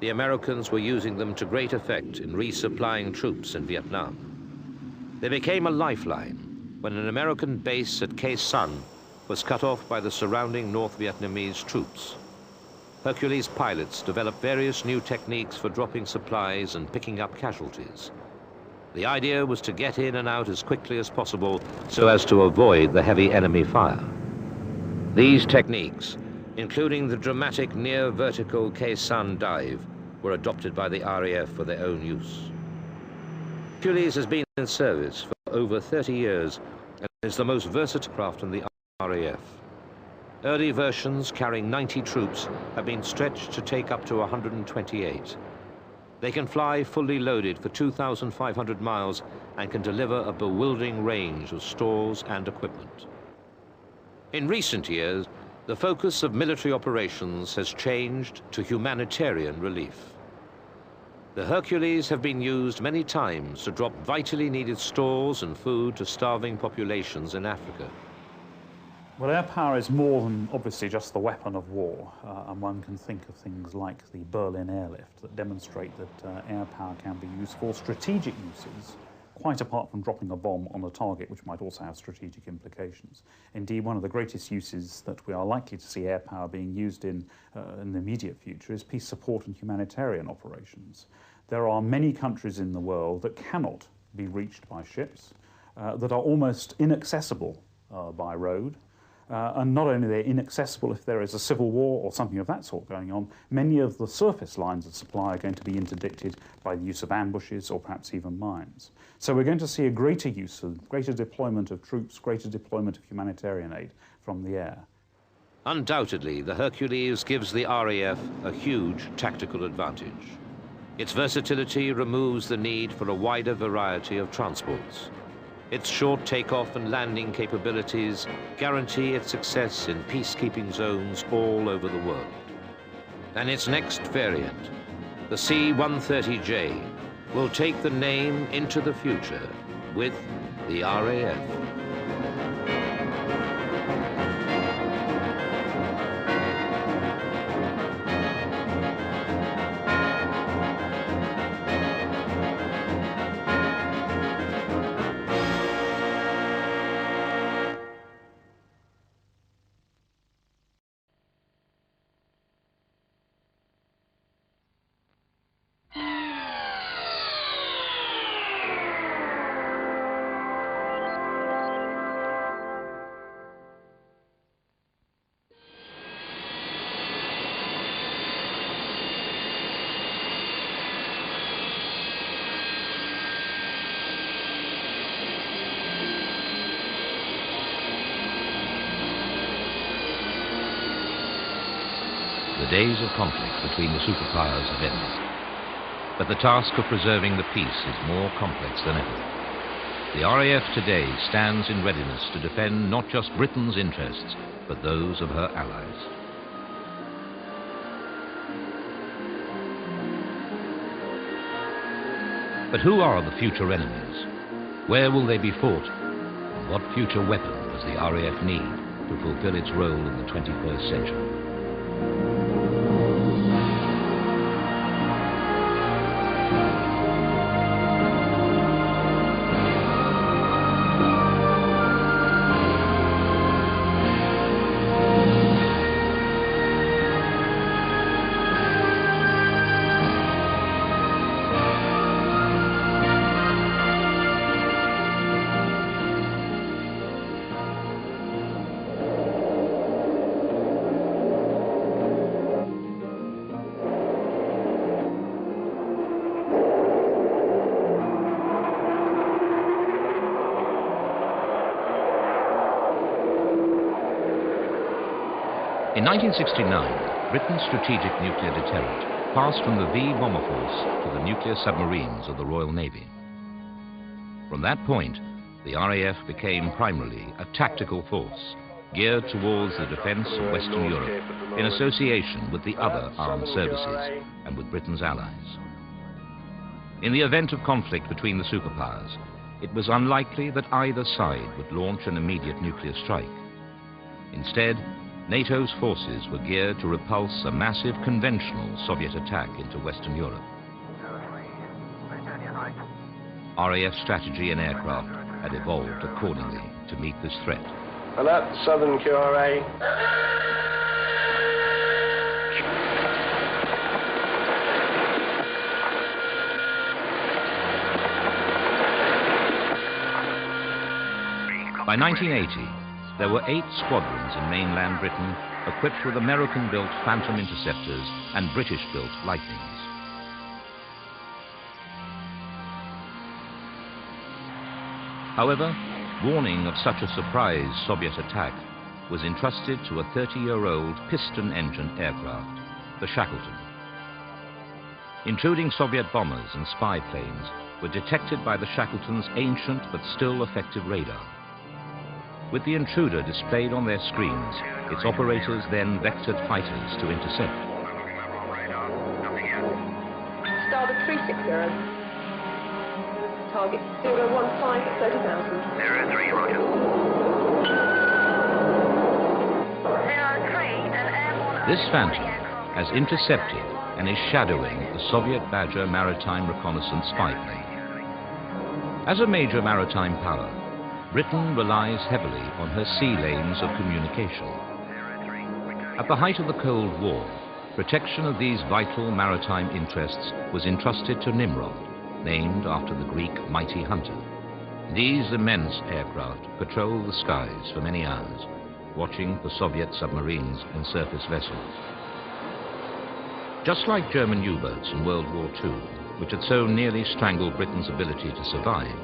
the Americans were using them to great effect in resupplying troops in Vietnam. They became a lifeline when an American base at Khe Sanh was cut off by the surrounding North Vietnamese troops. Hercules pilots developed various new techniques for dropping supplies and picking up casualties. The idea was to get in and out as quickly as possible so as to avoid the heavy enemy fire. These techniques, including the dramatic near-vertical Khe Sanh dive, were adopted by the RAF for their own use. Hercules has been in service for over 30 years and is the most versatile craft in the RAF. Early versions carrying 90 troops have been stretched to take up to 128. They can fly fully loaded for 2,500 miles and can deliver a bewildering range of stores and equipment. In recent years, the focus of military operations has changed to humanitarian relief. The Hercules have been used many times to drop vitally needed stores and food to starving populations in Africa. Well, air power is more than obviously just the weapon of war, and one can think of things like the Berlin airlift that demonstrate that air power can be used for strategic uses, quite apart from dropping a bomb on a target, which might also have strategic implications. Indeed, one of the greatest uses that we are likely to see air power being used in the immediate future is peace support and humanitarian operations. There are many countries in the world that cannot be reached by ships, that are almost inaccessible by road. And not only they're inaccessible if there is a civil war or something of that sort going on, many of the surface lines of supply are going to be interdicted by the use of ambushes or perhaps even mines. So we're going to see a greater use of, greater deployment of troops, greater deployment of humanitarian aid from the air. Undoubtedly, the Hercules gives the RAF a huge tactical advantage. Its versatility removes the need for a wider variety of transports. Its short takeoff and landing capabilities guarantee its success in peacekeeping zones all over the world. And its next variant, the C-130J, will take the name into the future with the RAF. days of conflict between the superpowers have ended. But the task of preserving the peace is more complex than ever. The RAF today stands in readiness to defend not just Britain's interests, but those of her allies. But who are the future enemies? Where will they be fought? And what future weapon does the RAF need to fulfill its role in the 21st century? In 1969, Britain's strategic nuclear deterrent passed from the V bomber force to the nuclear submarines of the Royal Navy. From that point, the RAF became primarily a tactical force geared towards the defense of Western Europe in association with the other armed services and with Britain's allies. In the event of conflict between the superpowers, it was unlikely that either side would launch an immediate nuclear strike. Instead, NATO's forces were geared to repulse a massive conventional Soviet attack into Western Europe. RAF strategy and aircraft had evolved accordingly to meet this threat. Alert, Southern QRA. By 1980, there were 8 squadrons in mainland Britain equipped with American-built Phantom interceptors and British-built Lightnings. However, warning of such a surprise Soviet attack was entrusted to a 30-year-old piston-engine aircraft, the Shackleton. Intruding Soviet bombers and spy planes were detected by the Shackleton's ancient but still effective radar. With the intruder displayed on their screens, its operators then vectored fighters to intercept. Starboard 360. Target 015 at 30,000. 03, roger. 03, an airborne... This Phantom has intercepted and is shadowing the Soviet Badger maritime reconnaissance spy plane. As a major maritime power, Britain relies heavily on her sea lanes of communication. At the height of the Cold War, protection of these vital maritime interests was entrusted to Nimrod, named after the Greek mighty hunter. These immense aircraft patrol the skies for many hours, watching for Soviet submarines and surface vessels. Just like German U-boats in World War II, which had so nearly strangled Britain's ability to survive,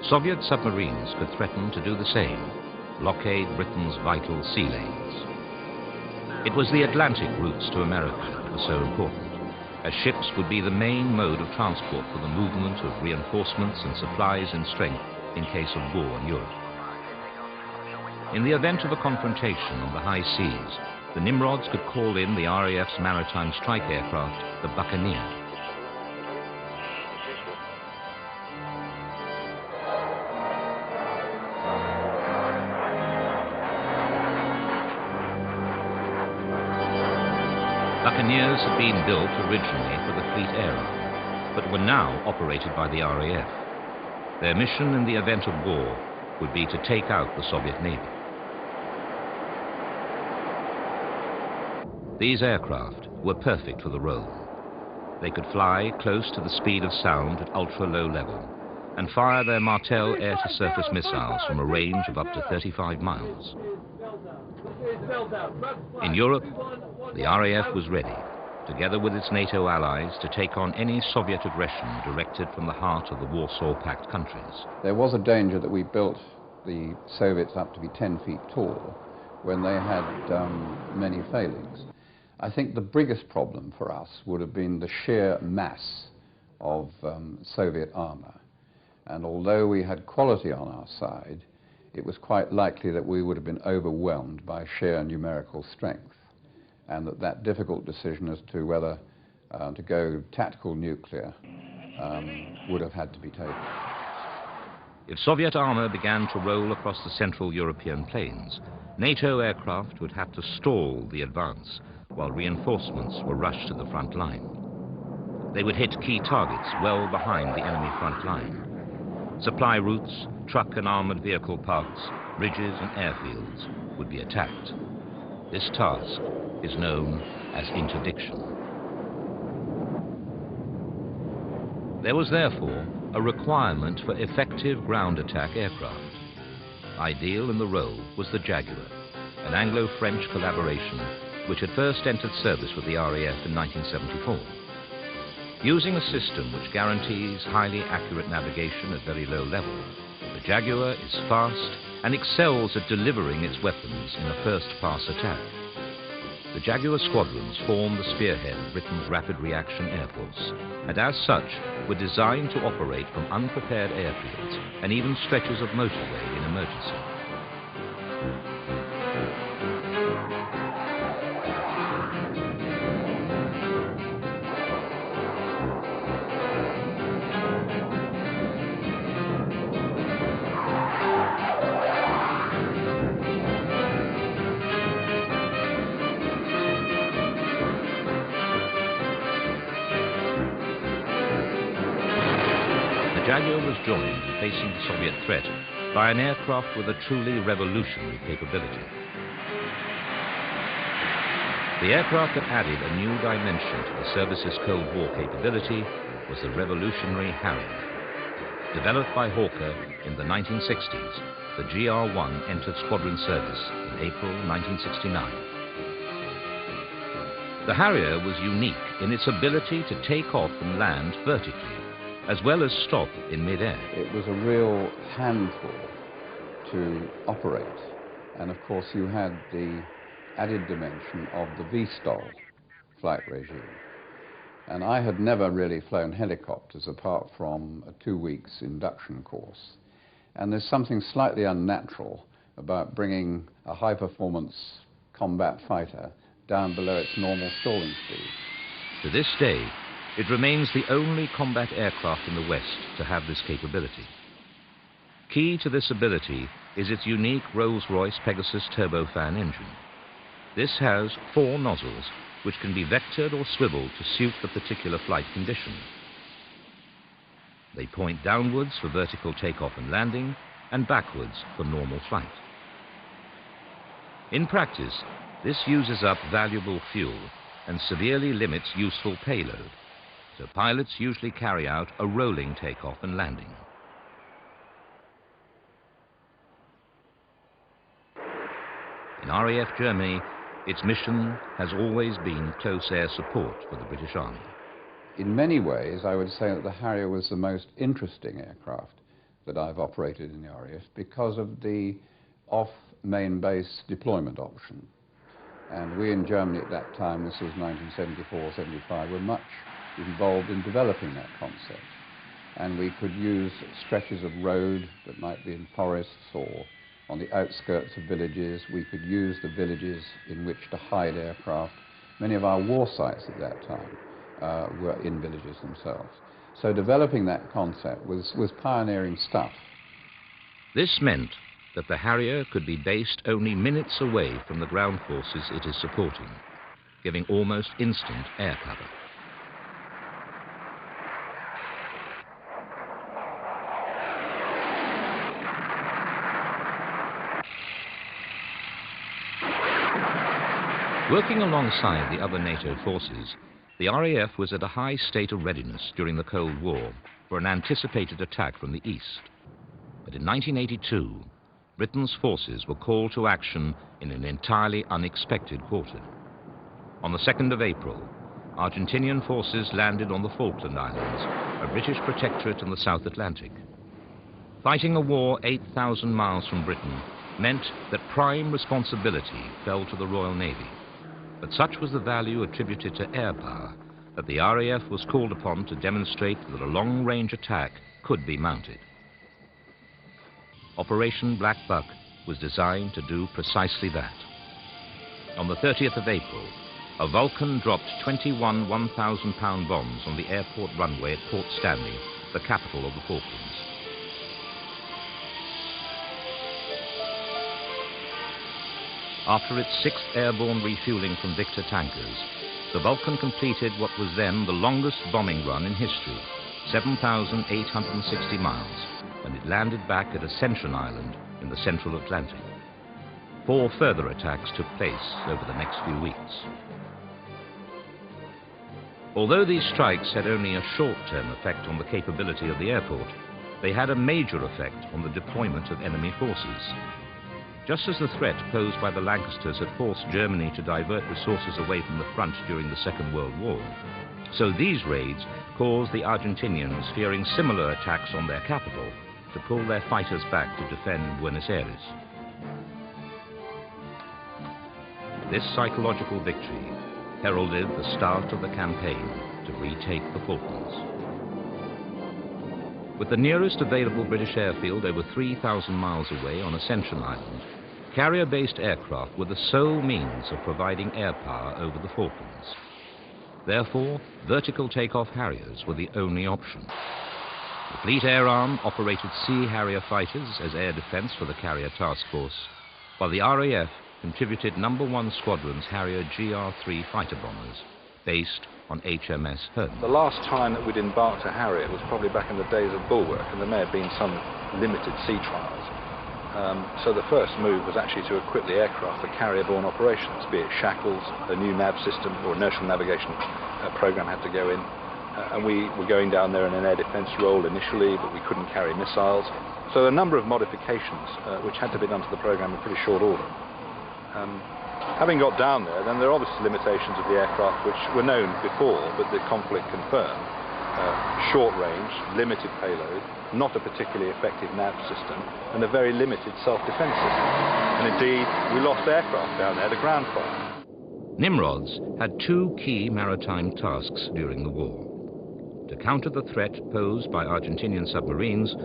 Soviet submarines could threaten to do the same, blockade Britain's vital sea lanes. It was the Atlantic routes to America that were so important, as ships would be the main mode of transport for the movement of reinforcements and supplies and strength in case of war in Europe. In the event of a confrontation on the high seas, the Nimrods could call in the RAF's maritime strike aircraft, the Buccaneer. Buccaneers had been built originally for the fleet era, but were now operated by the RAF. Their mission in the event of war would be to take out the Soviet Navy. These aircraft were perfect for the role. They could fly close to the speed of sound at ultra-low level and fire their Martel air-to-surface missiles from a range of up to 35 miles. In Europe, the RAF was ready, together with its NATO allies, to take on any Soviet aggression directed from the heart of the Warsaw Pact countries. There was a danger that we built the Soviets up to be 10 feet tall when they had many failings. I think the biggest problem for us would have been the sheer mass of Soviet armour. And although we had quality on our side, it was quite likely that we would have been overwhelmed by sheer numerical strength, and that difficult decision as to whether to go tactical nuclear would have had to be taken. If Soviet armour began to roll across the Central European plains, NATO aircraft would have to stall the advance while reinforcements were rushed to the front line. They would hit key targets well behind the enemy front line. Supply routes, truck and armoured vehicle parks, bridges and airfields would be attacked. This task is known as interdiction. There was therefore a requirement for effective ground attack aircraft. Ideal in the role was the Jaguar, an Anglo-French collaboration which had first entered service with the RAF in 1974. Using a system which guarantees highly accurate navigation at very low level, the Jaguar is fast and excels at delivering its weapons in a first-pass attack. The Jaguar squadrons form the spearhead of Britain's Rapid Reaction Air Force, and as such were designed to operate from unprepared airfields and even stretches of motorway in emergency. Jaguar was joined in facing the Soviet threat by an aircraft with a truly revolutionary capability. The aircraft that added a new dimension to the service's Cold War capability was the revolutionary Harrier. Developed by Hawker in the 1960s, the GR-1 entered squadron service in April 1969. The Harrier was unique in its ability to take off and land vertically, as well as stop in mid-air. It was a real handful to operate. And of course you had the added dimension of the VSTOL flight regime. And I had never really flown helicopters apart from a 2 weeks induction course. And there's something slightly unnatural about bringing a high-performance combat fighter down below its normal stalling speed. To this day, it remains the only combat aircraft in the West to have this capability. Key to this ability is its unique Rolls-Royce Pegasus turbofan engine. This has 4 nozzles which can be vectored or swiveled to suit the particular flight condition. They point downwards for vertical takeoff and landing and backwards for normal flight. In practice, this uses up valuable fuel and severely limits useful payload, so pilots usually carry out a rolling takeoff and landing. In RAF Germany, its mission has always been close air support for the British Army. In many ways, I would say that the Harrier was the most interesting aircraft that I've operated in the RAF because of the off-main base deployment option. And we in Germany at that time, this was 1974-75, were much involved in developing that concept. And we could use stretches of road that might be in forests or on the outskirts of villages. We could use the villages in which to hide aircraft. Many of our war sites at that time were in villages themselves. So developing that concept was pioneering stuff. This meant that the Harrier could be based only minutes away from the ground forces it is supporting, giving almost instant air cover. Working alongside the other NATO forces, the RAF was at a high state of readiness during the Cold War for an anticipated attack from the east. But in 1982, Britain's forces were called to action in an entirely unexpected quarter. On the 2nd of April, Argentinian forces landed on the Falkland Islands, a British protectorate in the South Atlantic. Fighting a war 8,000 miles from Britain meant that prime responsibility fell to the Royal Navy. But such was the value attributed to air power that the RAF was called upon to demonstrate that a long-range attack could be mounted. Operation Black Buck was designed to do precisely that. On the 30th of April, a Vulcan dropped 21 1,000-pound bombs on the airport runway at Port Stanley, the capital of the Falklands. After its 6th airborne refueling from Victor tankers, the Vulcan completed what was then the longest bombing run in history, 7,860 miles, when it landed back at Ascension Island in the central Atlantic. 4 further attacks took place over the next few weeks. Although these strikes had only a short-term effect on the capability of the airport, they had a major effect on the deployment of enemy forces. Just as the threat posed by the Lancasters had forced Germany to divert resources away from the front during the Second World War, so these raids caused the Argentinians, fearing similar attacks on their capital, to pull their fighters back to defend Buenos Aires. This psychological victory heralded the start of the campaign to retake the Falklands. With the nearest available British airfield over 3,000 miles away on Ascension Island, carrier-based aircraft were the sole means of providing air power over the Falklands. Therefore, vertical takeoff Harriers were the only option. The Fleet Air Arm operated Sea Harrier fighters as air defense for the Carrier Task Force, while the RAF contributed No. 1 Squadron's Harrier GR3 fighter bombers, based on HMS Herne. The last time that we'd embarked a Harrier was probably back in the days of Bulwark, and there may have been some limited sea trials. So the first move was actually to equip the aircraft for carrier-borne operations, be it shackles, a new nav system, or inertial navigation program had to go in. And we were going down there in an air defense role initially, but we couldn't carry missiles. So a number of modifications which had to be done to the program in pretty short order. Having got down there, then there are obviously limitations of the aircraft which were known before, but the conflict confirmed. Short range, limited payload, not a particularly effective nav system, and a very limited self-defense system. And indeed, we lost aircraft down there to ground fire. Nimrods had 2 key maritime tasks during the war: to counter the threat posed by Argentinian submarines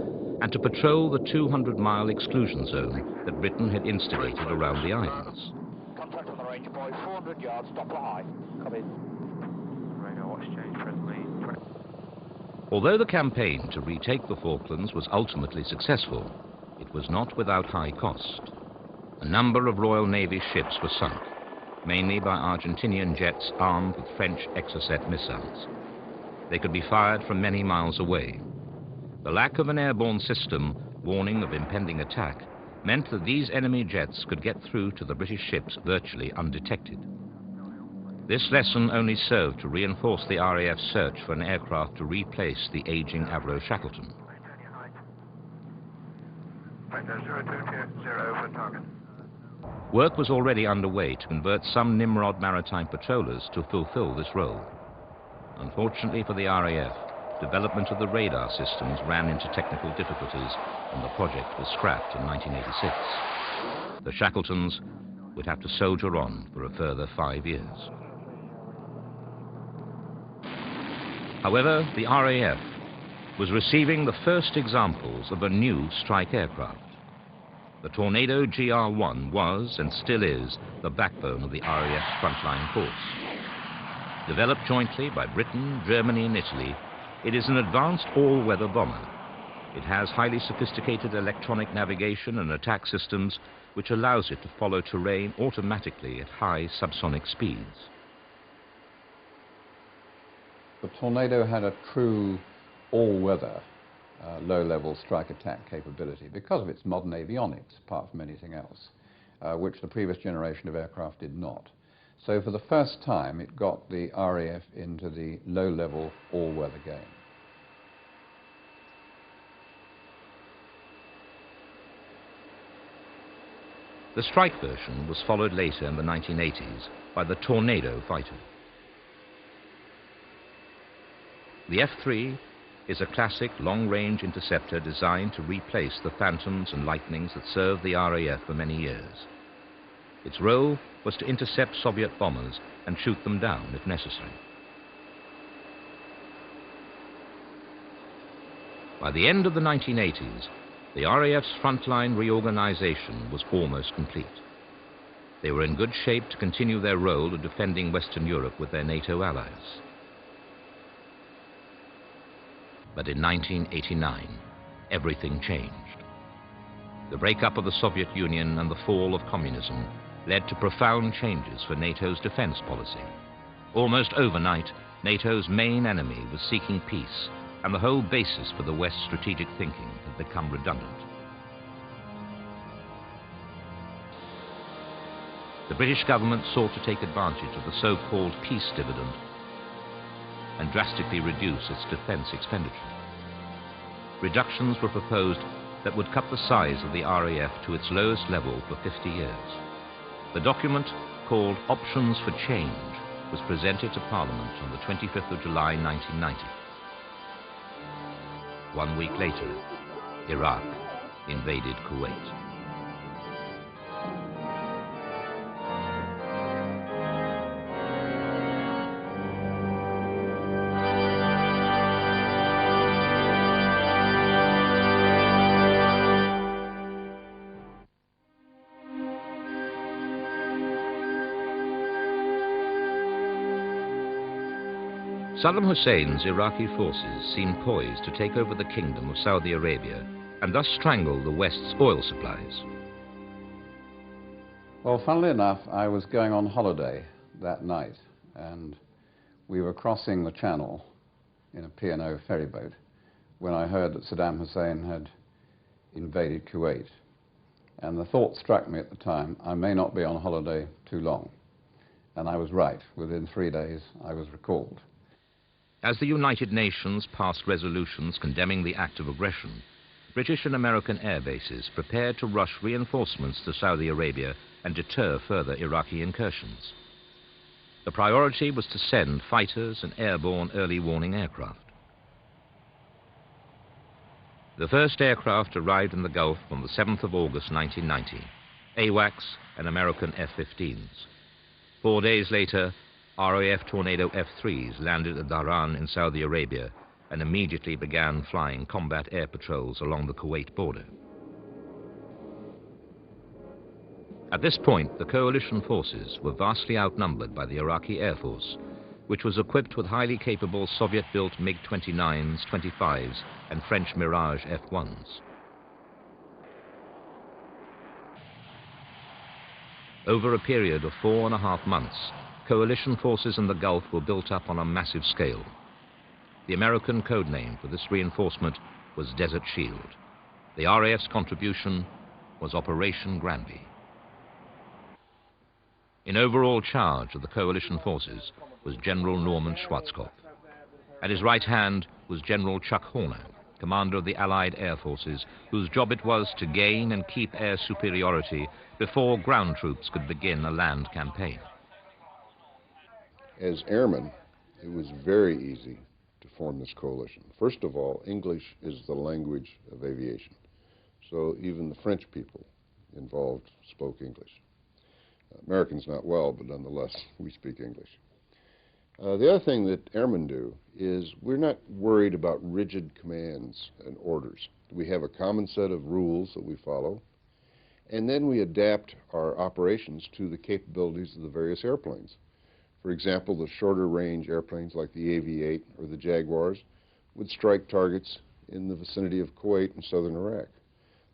and to patrol the 200-mile exclusion zone that Britain had instigated around the islands. Contact on the range, boys, 400 yards, Doppler high. Come in. Radar watch change presently. Although the campaign to retake the Falklands was ultimately successful, it was not without high cost. A number of Royal Navy ships were sunk, mainly by Argentinian jets armed with French Exocet missiles. They could be fired from many miles away. The lack of an airborne system warning of impending attack meant that these enemy jets could get through to the British ships virtually undetected. This lesson only served to reinforce the RAF's search for an aircraft to replace the aging Avro Shackleton. Work was already underway to convert some Nimrod maritime patrollers to fulfill this role. Unfortunately for the RAF, development of the radar systems ran into technical difficulties and the project was scrapped in 1986. The Shackletons would have to soldier on for a further 5 years. However, the RAF was receiving the first examples of a new strike aircraft. The Tornado GR1 was, and still is, the backbone of the RAF's frontline force. Developed jointly by Britain, Germany and Italy, it is an advanced all-weather bomber. It has highly sophisticated electronic navigation and attack systems which allows it to follow terrain automatically at high subsonic speeds. The Tornado had a true all-weather low-level strike attack capability because of its modern avionics, apart from anything else, which the previous generation of aircraft did not. So for the first time, it got the RAF into the low-level all-weather game. The strike version was followed later in the 1980s by the Tornado fighter. The F-3 is a classic long-range interceptor designed to replace the Phantoms and Lightnings that served the RAF for many years. Its role was to intercept Soviet bombers and shoot them down if necessary. By the end of the 1980s, the RAF's frontline reorganization was almost complete. They were in good shape to continue their role of defending Western Europe with their NATO allies. But in 1989, everything changed. The breakup of the Soviet Union and the fall of communism led to profound changes for NATO's defense policy. Almost overnight, NATO's main enemy was seeking peace, and the whole basis for the West's strategic thinking had become redundant. The British government sought to take advantage of the so-called peace dividend and drastically reduce its defense expenditure. Reductions were proposed that would cut the size of the RAF to its lowest level for 50 years. The document, called Options for Change, was presented to Parliament on the 25th of July 1990. 1 week later, Iraq invaded Kuwait. Saddam Hussein's Iraqi forces seemed poised to take over the kingdom of Saudi Arabia and thus strangle the West's oil supplies. Well, funnily enough, I was going on holiday that night, and we were crossing the channel in a P&O ferryboat when I heard that Saddam Hussein had invaded Kuwait. And the thought struck me at the time, I may not be on holiday too long. And I was right. Within 3 days, I was recalled. As the United Nations passed resolutions condemning the act of aggression, British and American air bases prepared to rush reinforcements to Saudi Arabia and deter further Iraqi incursions. The priority was to send fighters and airborne early warning aircraft. The first aircraft arrived in the Gulf on the 7th of August 1990, AWACS and American F-15s. 4 days later, RAF Tornado F-3s landed at Dhahran in Saudi Arabia and immediately began flying combat air patrols along the Kuwait border. At this point, the coalition forces were vastly outnumbered by the Iraqi Air Force, which was equipped with highly capable Soviet-built MiG-29s, 25s, and French Mirage F-1s. Over a period of 4.5 months, coalition forces in the Gulf were built up on a massive scale. The American code name for this reinforcement was Desert Shield. The RAF's contribution was Operation Granby. In overall charge of the coalition forces was General Norman Schwarzkopf. At his right hand was General Chuck Horner, commander of the Allied Air Forces, whose job it was to gain and keep air superiority before ground troops could begin a land campaign. As airmen, it was very easy to form this coalition. First of all, English is the language of aviation. So even the French people involved spoke English. Americans not well, but nonetheless, we speak English. The other thing that airmen do is we're not worried about rigid commands and orders. We have a common set of rules that we follow, and then we adapt our operations to the capabilities of the various airplanes. For example, the shorter range airplanes like the AV-8 or the Jaguars would strike targets in the vicinity of Kuwait and southern Iraq.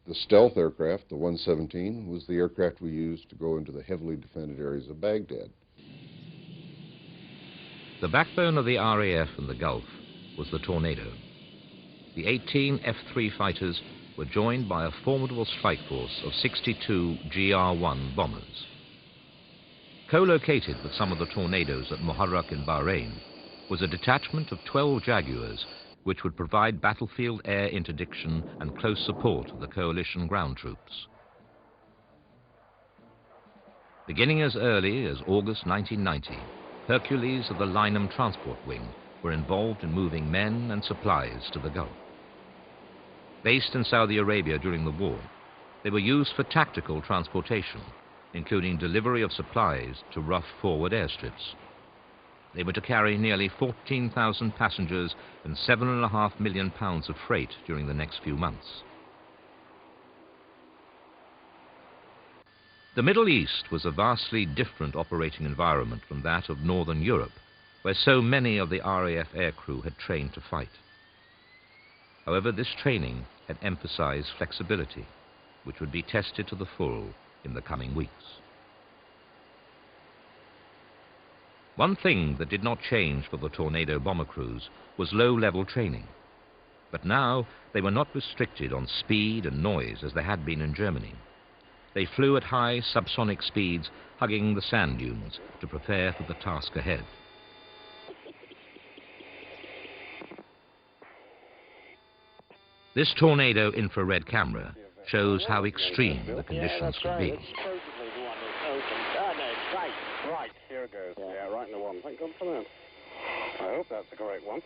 The stealth aircraft, the 117, was the aircraft we used to go into the heavily defended areas of Baghdad. The backbone of the RAF in the Gulf was the Tornado. The 18 F-3 fighters were joined by a formidable strike force of 62 GR-1 bombers. Co-located with some of the Tornadoes at Muharraq in Bahrain was a detachment of 12 Jaguars, which would provide battlefield air interdiction and close support of the coalition ground troops. Beginning as early as August 1990, Hercules of the Lynham Transport Wing were involved in moving men and supplies to the Gulf. Based in Saudi Arabia during the war, they were used for tactical transportation, including delivery of supplies to rough forward airstrips. They were to carry nearly 14,000 passengers and £7.5 million of freight during the next few months. The Middle East was a vastly different operating environment from that of Northern Europe, where so many of the RAF aircrew had trained to fight. However, this training had emphasized flexibility, which would be tested to the full in the coming weeks. One thing that did not change for the Tornado bomber crews was low-level training. But now they were not restricted on speed and noise as they had been in Germany. They flew at high subsonic speeds, hugging the sand dunes to prepare for the task ahead. This Tornado infrared camera shows how extreme the conditions could be. Right, here it goes. Yeah, right in the one. Thank God for that. I hope that's the correct one.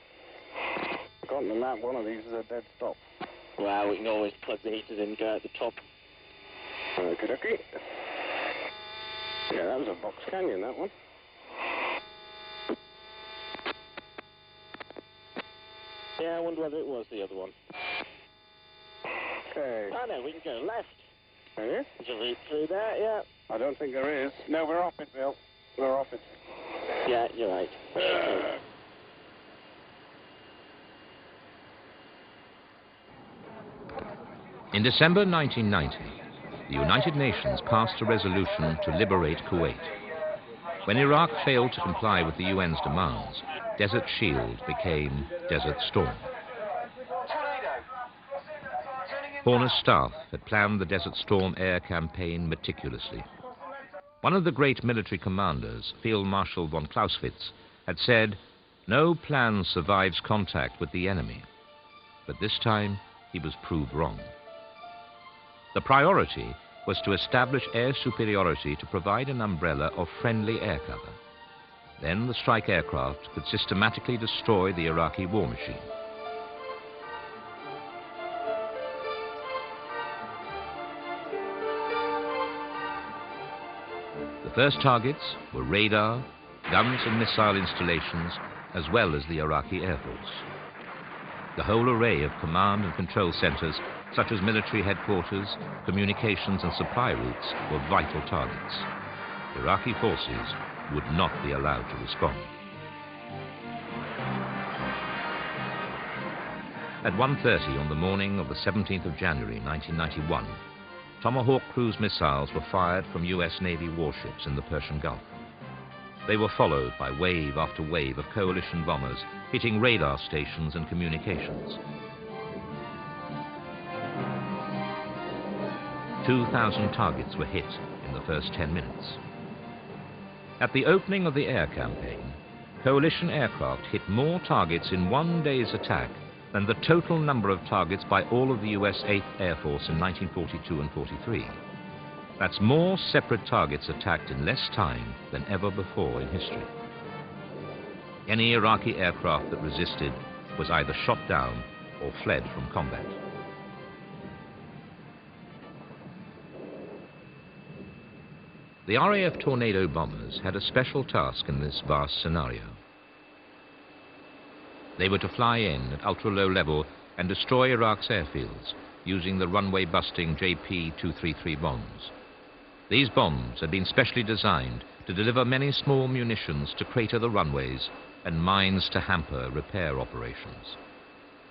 According to the map, one of these is a dead stop. Well, we can always plug the heaters in, go at the top. Okie dokie. Yeah, that was a box canyon, that one. Yeah, I wonder whether it was the other one. Okay. Oh no, we can go left. There is? There's a route through there, yeah. I don't think there is. No, we're off it, Bill. We're off it. Yeah, you're right. In December 1990, the United Nations passed a resolution to liberate Kuwait. When Iraq failed to comply with the UN's demands, Desert Shield became Desert Storm. Horner's staff had planned the Desert Storm air campaign meticulously. One of the great military commanders, Field Marshal von Clausewitz, had said, "No plan survives contact with the enemy." But this time, he was proved wrong. The priority was to establish air superiority to provide an umbrella of friendly air cover. Then the strike aircraft could systematically destroy the Iraqi war machine. The first targets were radar, guns and missile installations, as well as the Iraqi Air Force. The whole array of command and control centers, such as military headquarters, communications and supply routes, were vital targets. Iraqi forces would not be allowed to respond. At 1:30 on the morning of the 17th of January 1991, Tomahawk cruise missiles were fired from US Navy warships in the Persian Gulf. They were followed by wave after wave of coalition bombers hitting radar stations and communications. 2,000 targets were hit in the first 10 minutes. At the opening of the air campaign, coalition aircraft hit more targets in one day's attack than the total number of targets by all of the US 8th Air Force in 1942 and 43. That's more separate targets attacked in less time than ever before in history. Any Iraqi aircraft that resisted was either shot down or fled from combat. The RAF Tornado bombers had a special task in this vast scenario. They were to fly in at ultra-low level and destroy Iraq's airfields using the runway-busting JP-233 bombs. These bombs had been specially designed to deliver many small munitions to crater the runways and mines to hamper repair operations.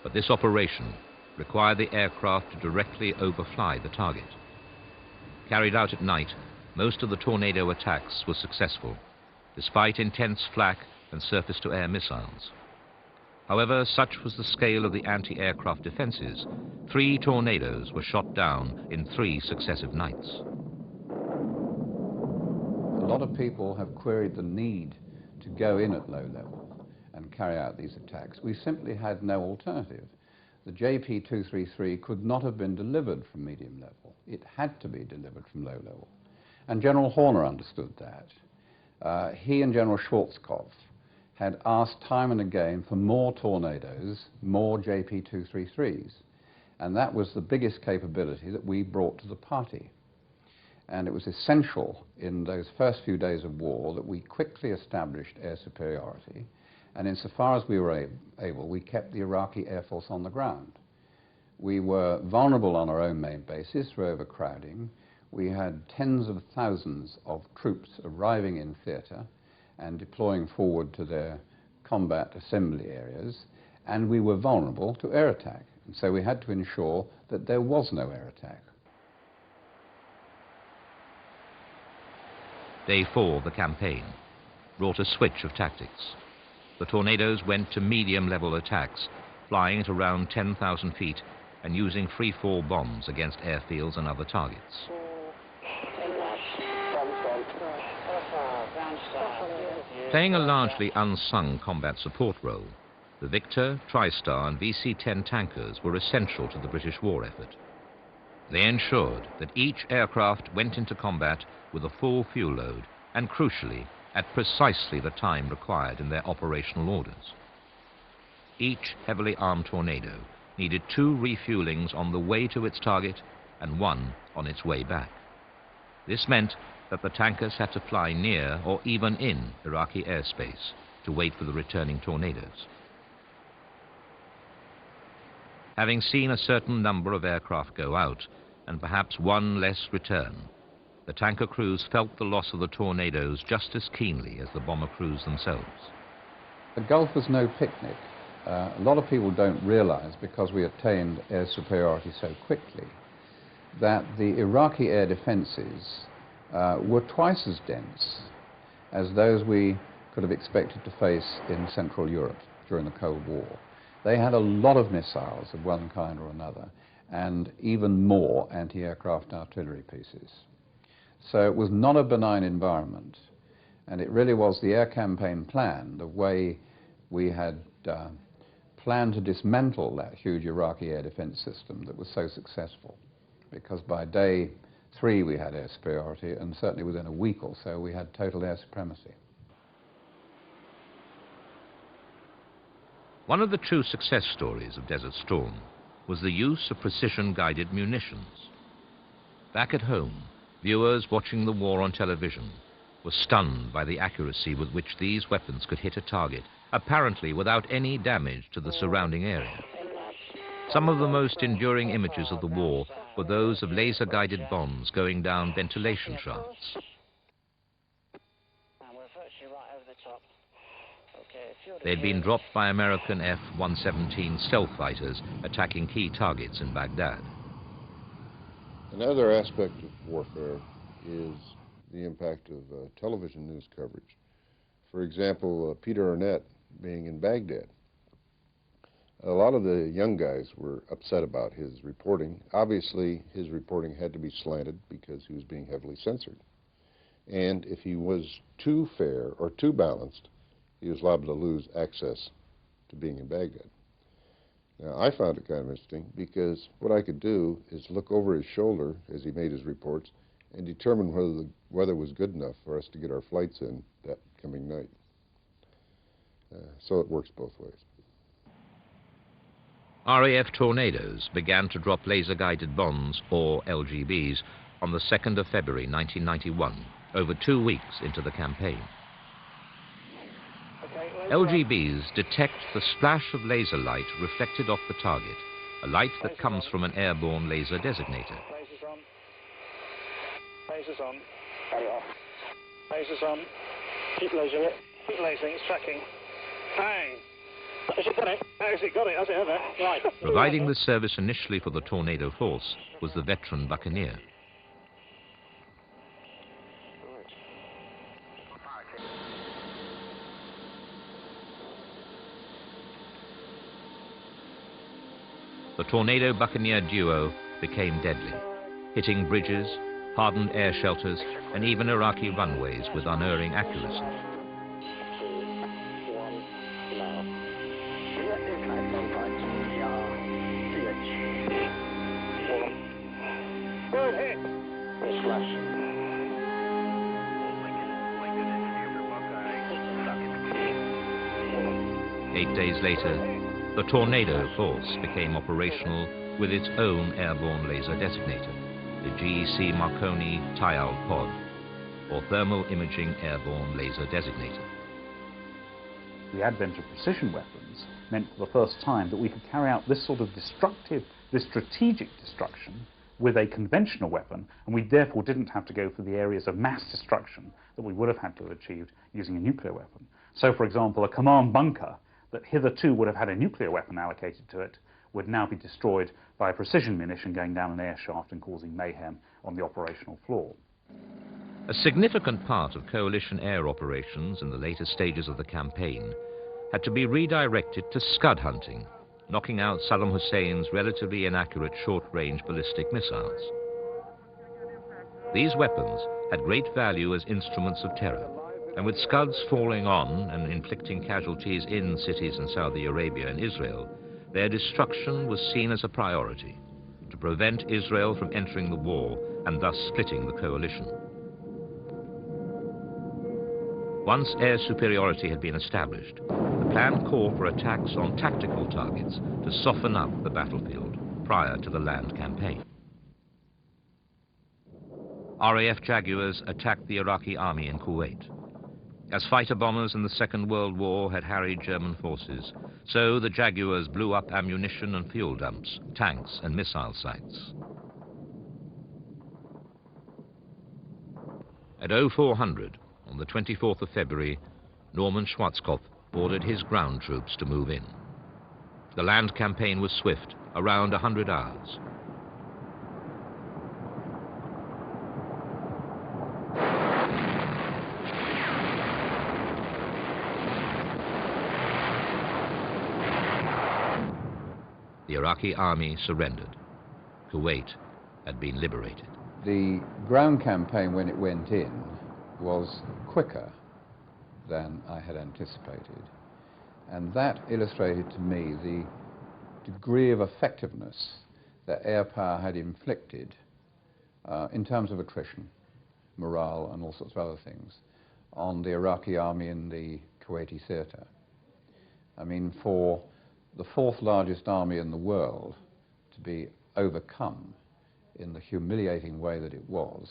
But this operation required the aircraft to directly overfly the target. Carried out at night, most of the Tornado attacks were successful, despite intense flak and surface-to-air missiles. However, such was the scale of the anti-aircraft defenses, 3 Tornadoes were shot down in 3 successive nights. A lot of people have queried the need to go in at low level and carry out these attacks. We simply had no alternative. The JP-233 could not have been delivered from medium level. It had to be delivered from low level. And General Horner understood that. He and General Schwarzkopf had asked time and again for more Tornadoes, more JP-233s. And that was the biggest capability that we brought to the party. And it was essential in those first few days of war that we quickly established air superiority. And insofar as we were able, we kept the Iraqi Air Force on the ground. We were vulnerable on our own main bases through overcrowding. We had tens of thousands of troops arriving in theatre and deploying forward to their combat assembly areas, and we were vulnerable to air attack. And so we had to ensure that there was no air attack. Day 4 of the campaign brought a switch of tactics. The Tornadoes went to medium-level attacks, flying at around 10,000 feet and using free-fall bombs against airfields and other targets. Playing a largely unsung combat support role, the Victor, TriStar and VC-10 tankers were essential to the British war effort. They ensured that each aircraft went into combat with a full fuel load and, crucially, at precisely the time required in their operational orders. Each heavily armed Tornado needed 2 refuelings on the way to its target and 1 on its way back. This meant that the tankers had to fly near or even in Iraqi airspace to wait for the returning Tornadoes. Having seen a certain number of aircraft go out and perhaps 1 less return, the tanker crews felt the loss of the Tornadoes just as keenly as the bomber crews themselves. The Gulf was no picnic. A lot of people don't realize, because we attained air superiority so quickly, that the Iraqi air defenses were twice as dense as those we could have expected to face in Central Europe during the Cold War. They had a lot of missiles of one kind or another, and even more anti-aircraft artillery pieces. So it was not a benign environment, and it really was the air campaign plan, the way we had planned to dismantle that huge Iraqi air defense system, that was so successful. Because by day 3 we had air superiority, and certainly within a week or so we had total air supremacy. One of the true success stories of Desert Storm was the use of precision-guided munitions. Back at home, viewers watching the war on television were stunned by the accuracy with which these weapons could hit a target, apparently without any damage to the surrounding area. Some of the most enduring images of the war were those of laser-guided bombs going down ventilation shafts. They had been dropped by American F-117 stealth fighters attacking key targets in Baghdad. Another aspect of warfare is the impact of television news coverage. For example, Peter Arnett being in Baghdad. A lot of the young guys were upset about his reporting. Obviously, his reporting had to be slanted because he was being heavily censored. And if he was too fair or too balanced, he was liable to lose access to being in Baghdad. Now, I found it kind of interesting because what I could do is look over his shoulder as he made his reports and determine whether the weather was good enough for us to get our flights in that coming night. So it works both ways. RAF Tornadoes began to drop laser-guided bombs, or LGBs, on the 2nd of February 1991, over 2 weeks into the campaign. LGBs detect the splash of laser light reflected off the target, a light that comes from an airborne laser designator. Lasers on. Lasers on. Carry off. Lasers on. Keep lasering it. Keep lasering. It's tracking. Bang! Has it got it? Has it got it? Has it ever? Right. Providing the service initially for the Tornado Force was the veteran Buccaneer. The Tornado Buccaneer duo became deadly, hitting bridges, hardened air shelters, and even Iraqi runways with unerring accuracy. Good hit. Nice flash. 8 days later, the Tornado Force became operational with its own airborne laser designator. the GEC Marconi Tayal pod, or Thermal Imaging Airborne Laser Designator. The advent of precision weapons meant for the first time that we could carry out this sort of destructive, this strategic destruction with a conventional weapon, and we therefore didn't have to go through the areas of mass destruction that we would have had to have achieved using a nuclear weapon. So, for example, a command bunker that hitherto would have had a nuclear weapon allocated to it would now be destroyed by a precision munition going down an air shaft and causing mayhem on the operational floor. A significant part of coalition air operations in the later stages of the campaign had to be redirected to scud hunting, knocking out Saddam Hussein's relatively inaccurate short-range ballistic missiles. These weapons had great value as instruments of terror, and with scuds falling on and inflicting casualties in cities in Saudi Arabia and Israel, their destruction was seen as a priority to prevent Israel from entering the war and thus splitting the coalition. Once air superiority had been established, the plan called for attacks on tactical targets to soften up the battlefield prior to the land campaign. RAF Jaguars attacked the Iraqi army in Kuwait. As fighter bombers in the Second World War had harried German forces, so the Jaguars blew up ammunition and fuel dumps, tanks and missile sites. At 0400, on the 24th of February, Norman Schwarzkopf ordered his ground troops to move in. The land campaign was swift, around 100 hours. The Iraqi army surrendered. Kuwait had been liberated. The ground campaign, when it went in, was quicker than I had anticipated. And that illustrated to me the degree of effectiveness that air power had inflicted in terms of attrition, morale, and all sorts of other things on the Iraqi army in the Kuwaiti theatre. I mean, for the fourth largest army in the world to be overcome in the humiliating way that it was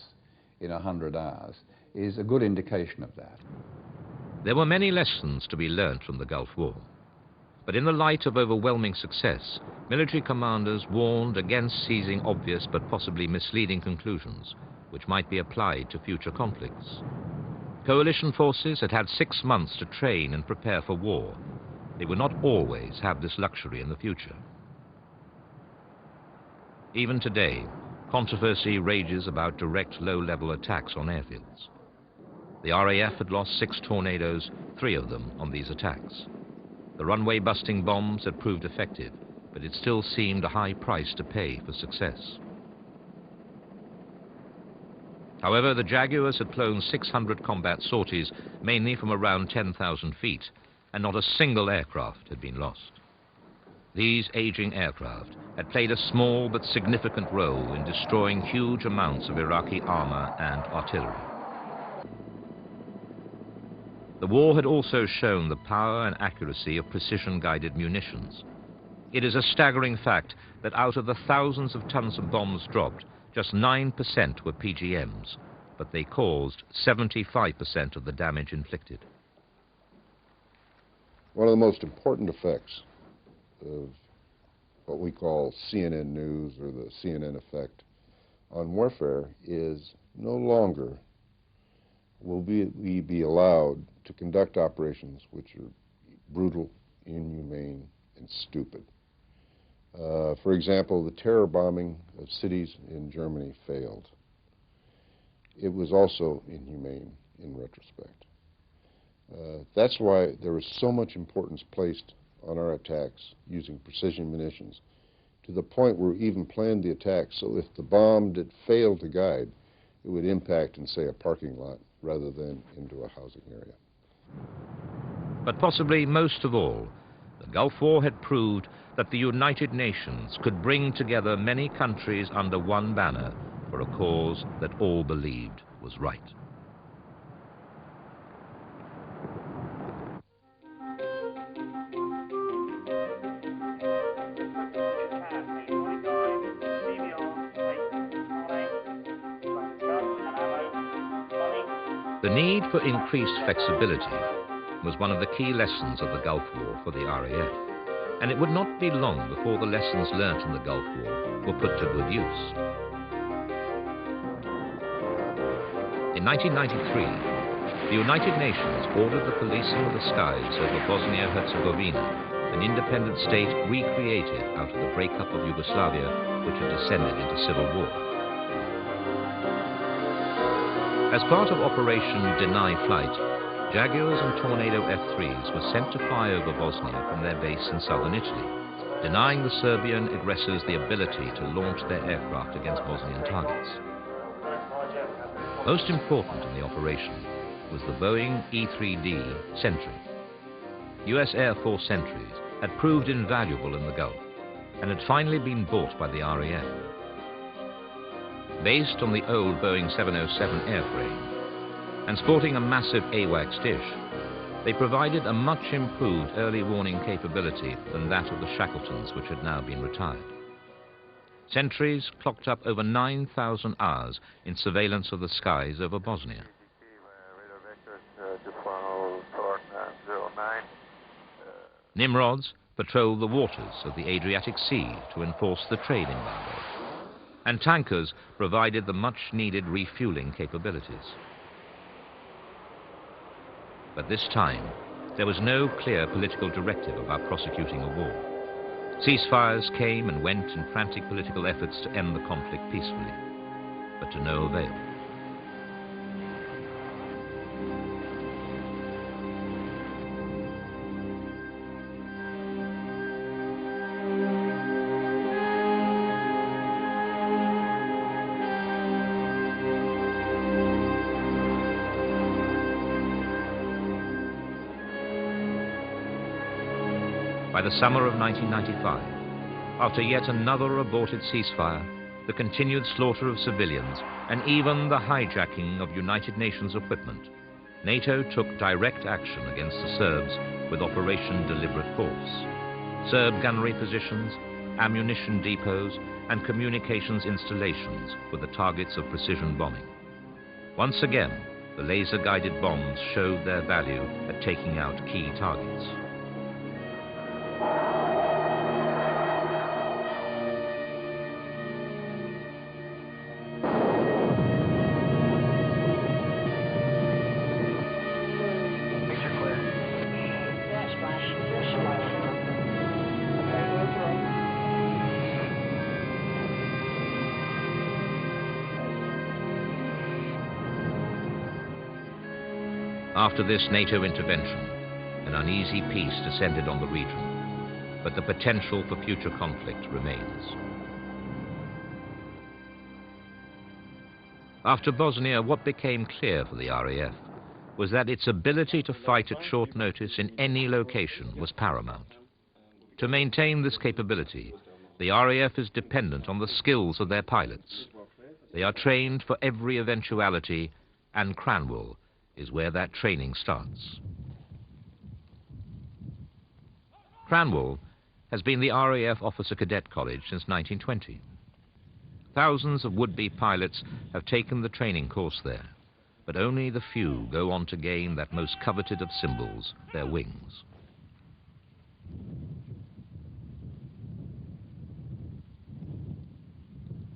in 100 hours is a good indication of that. There were many lessons to be learnt from the Gulf War. But in the light of overwhelming success, military commanders warned against seizing obvious but possibly misleading conclusions, which might be applied to future conflicts. Coalition forces had had 6 months to train and prepare for war. They would not always have this luxury in the future. Even today, controversy rages about direct low-level attacks on airfields. The RAF had lost 6 tornadoes, 3 of them on these attacks. The runway-busting bombs had proved effective, but it still seemed a high price to pay for success. However, the Jaguars had flown 600 combat sorties, mainly from around 10,000 feet, and not a single aircraft had been lost. These aging aircraft had played a small but significant role in destroying huge amounts of Iraqi armor and artillery. The war had also shown the power and accuracy of precision-guided munitions. It is a staggering fact that out of the thousands of tons of bombs dropped, just 9% were PGMs, but they caused 75% of the damage inflicted. One of the most important effects of what we call CNN news or the CNN effect on warfare is no longer will we be allowed to conduct operations which are brutal, inhumane, and stupid. For example, the terror bombing of cities in Germany failed. It was also inhumane in retrospect. That's why there was so much importance placed on our attacks using precision munitions, to the point where we even planned the attack so if the bomb did fail to guide, it would impact in, say, a parking lot rather than into a housing area. But possibly most of all, the Gulf War had proved that the United Nations could bring together many countries under one banner for a cause that all believed was right. The need for increased flexibility was one of the key lessons of the Gulf War for the RAF, and it would not be long before the lessons learnt in the Gulf War were put to good use. In 1993, the United Nations ordered the policing of the skies over Bosnia-Herzegovina, an independent state recreated out of the breakup of Yugoslavia, which had descended into civil war. As part of Operation Deny Flight, Jaguars and Tornado F-3s were sent to fly over Bosnia from their base in southern Italy, denying the Serbian aggressors the ability to launch their aircraft against Bosnian targets. Most important in the operation was the Boeing E-3D Sentry. US Air Force Sentries had proved invaluable in the Gulf and had finally been bought by the RAF. Based on the old Boeing 707 airframe and sporting a massive AWACS dish, they provided a much improved early warning capability than that of the Shackletons, which had now been retired. Sentries clocked up over 9,000 hours in surveillance of the skies over Bosnia. Nimrods patrolled the waters of the Adriatic Sea to enforce the trade embargo, and tankers provided the much-needed refueling capabilities. But this time, there was no clear political directive about prosecuting a war. Ceasefires came and went in frantic political efforts to end the conflict peacefully, but to no avail. By the summer of 1995, after yet another aborted ceasefire, the continued slaughter of civilians, and even the hijacking of United Nations equipment, NATO took direct action against the Serbs with Operation Deliberate Force. Serb gunnery positions, ammunition depots, and communications installations were the targets of precision bombing. Once again, the laser-guided bombs showed their value at taking out key targets. After this NATO intervention, an uneasy peace descended on the region, but the potential for future conflict remains. After Bosnia, what became clear for the RAF was that its ability to fight at short notice in any location was paramount. To maintain this capability, the RAF is dependent on the skills of their pilots. They are trained for every eventuality, and Cranwell is where that training starts. Cranwell has been the RAF Officer Cadet College since 1920. Thousands of would-be pilots have taken the training course there, but only the few go on to gain that most coveted of symbols, their wings.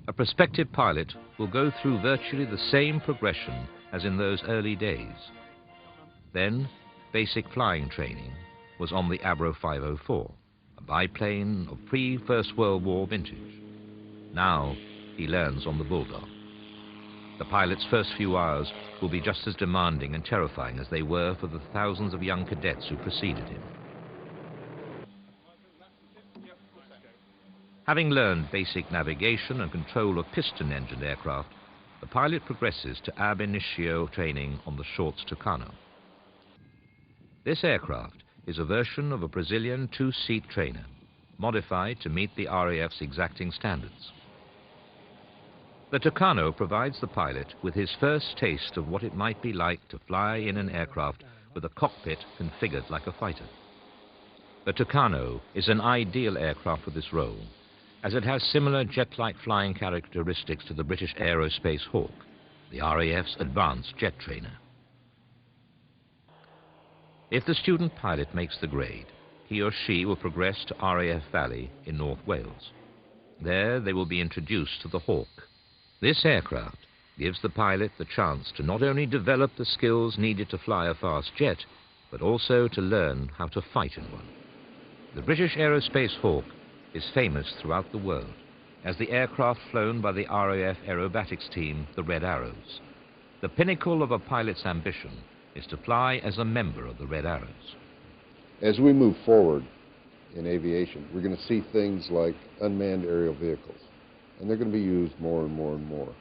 A prospective pilot will go through virtually the same progression as in those early days. Then, basic flying training was on the Avro 504, a biplane of pre-First World War vintage. Now, he learns on the Bulldog. The pilot's first few hours will be just as demanding and terrifying as they were for the thousands of young cadets who preceded him. Having learned basic navigation and control of piston-engined aircraft, the pilot progresses to ab initio training on the Shorts Tucano. This aircraft is a version of a Brazilian two-seat trainer, modified to meet the RAF's exacting standards. The Tucano provides the pilot with his first taste of what it might be like to fly in an aircraft with a cockpit configured like a fighter. The Tucano is an ideal aircraft for this role, as it has similar jet-like flying characteristics to the British Aerospace Hawk, the RAF's advanced jet trainer. If the student pilot makes the grade, he or she will progress to RAF Valley in North Wales. There they will be introduced to the Hawk. This aircraft gives the pilot the chance to not only develop the skills needed to fly a fast jet, but also to learn how to fight in one. The British Aerospace Hawk is famous throughout the world as the aircraft flown by the RAF aerobatics team, the Red Arrows. The pinnacle of a pilot's ambition is to fly as a member of the Red Arrows. As we move forward in aviation, we're going to see things like unmanned aerial vehicles, and they're going to be used more and more and more.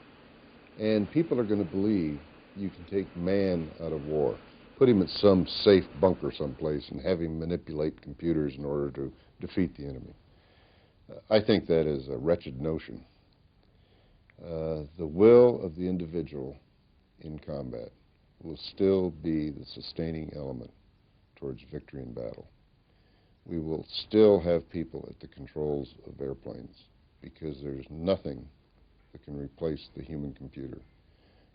And people are going to believe you can take man out of war, put him in some safe bunker someplace and have him manipulate computers in order to defeat the enemy. I think that is a wretched notion. The will of the individual in combat will still be the sustaining element towards victory in battle. We will still have people at the controls of airplanes because there's nothing that can replace the human computer,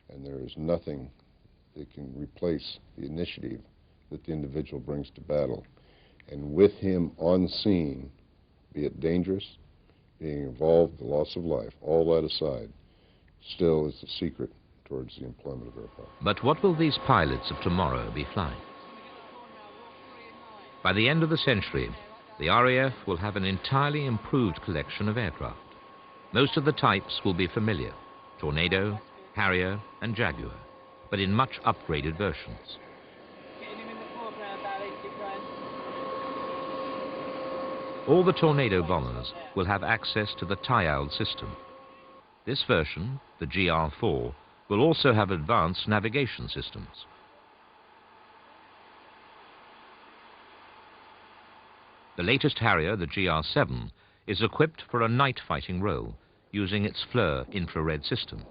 and there is nothing that can replace the initiative that the individual brings to battle. And with him on scene, be it dangerous, being involved, the loss of life, all that aside, still is the secret towards the employment of aircraft. But what will these pilots of tomorrow be flying? By the end of the century, the RAF will have an entirely improved collection of aircraft. Most of the types will be familiar: Tornado, Harrier and Jaguar, but in much upgraded versions. All the Tornado bombers will have access to the TIALD system. This version, the GR4, will also have advanced navigation systems. The latest Harrier, the GR7, is equipped for a night fighting role using its FLIR infrared system.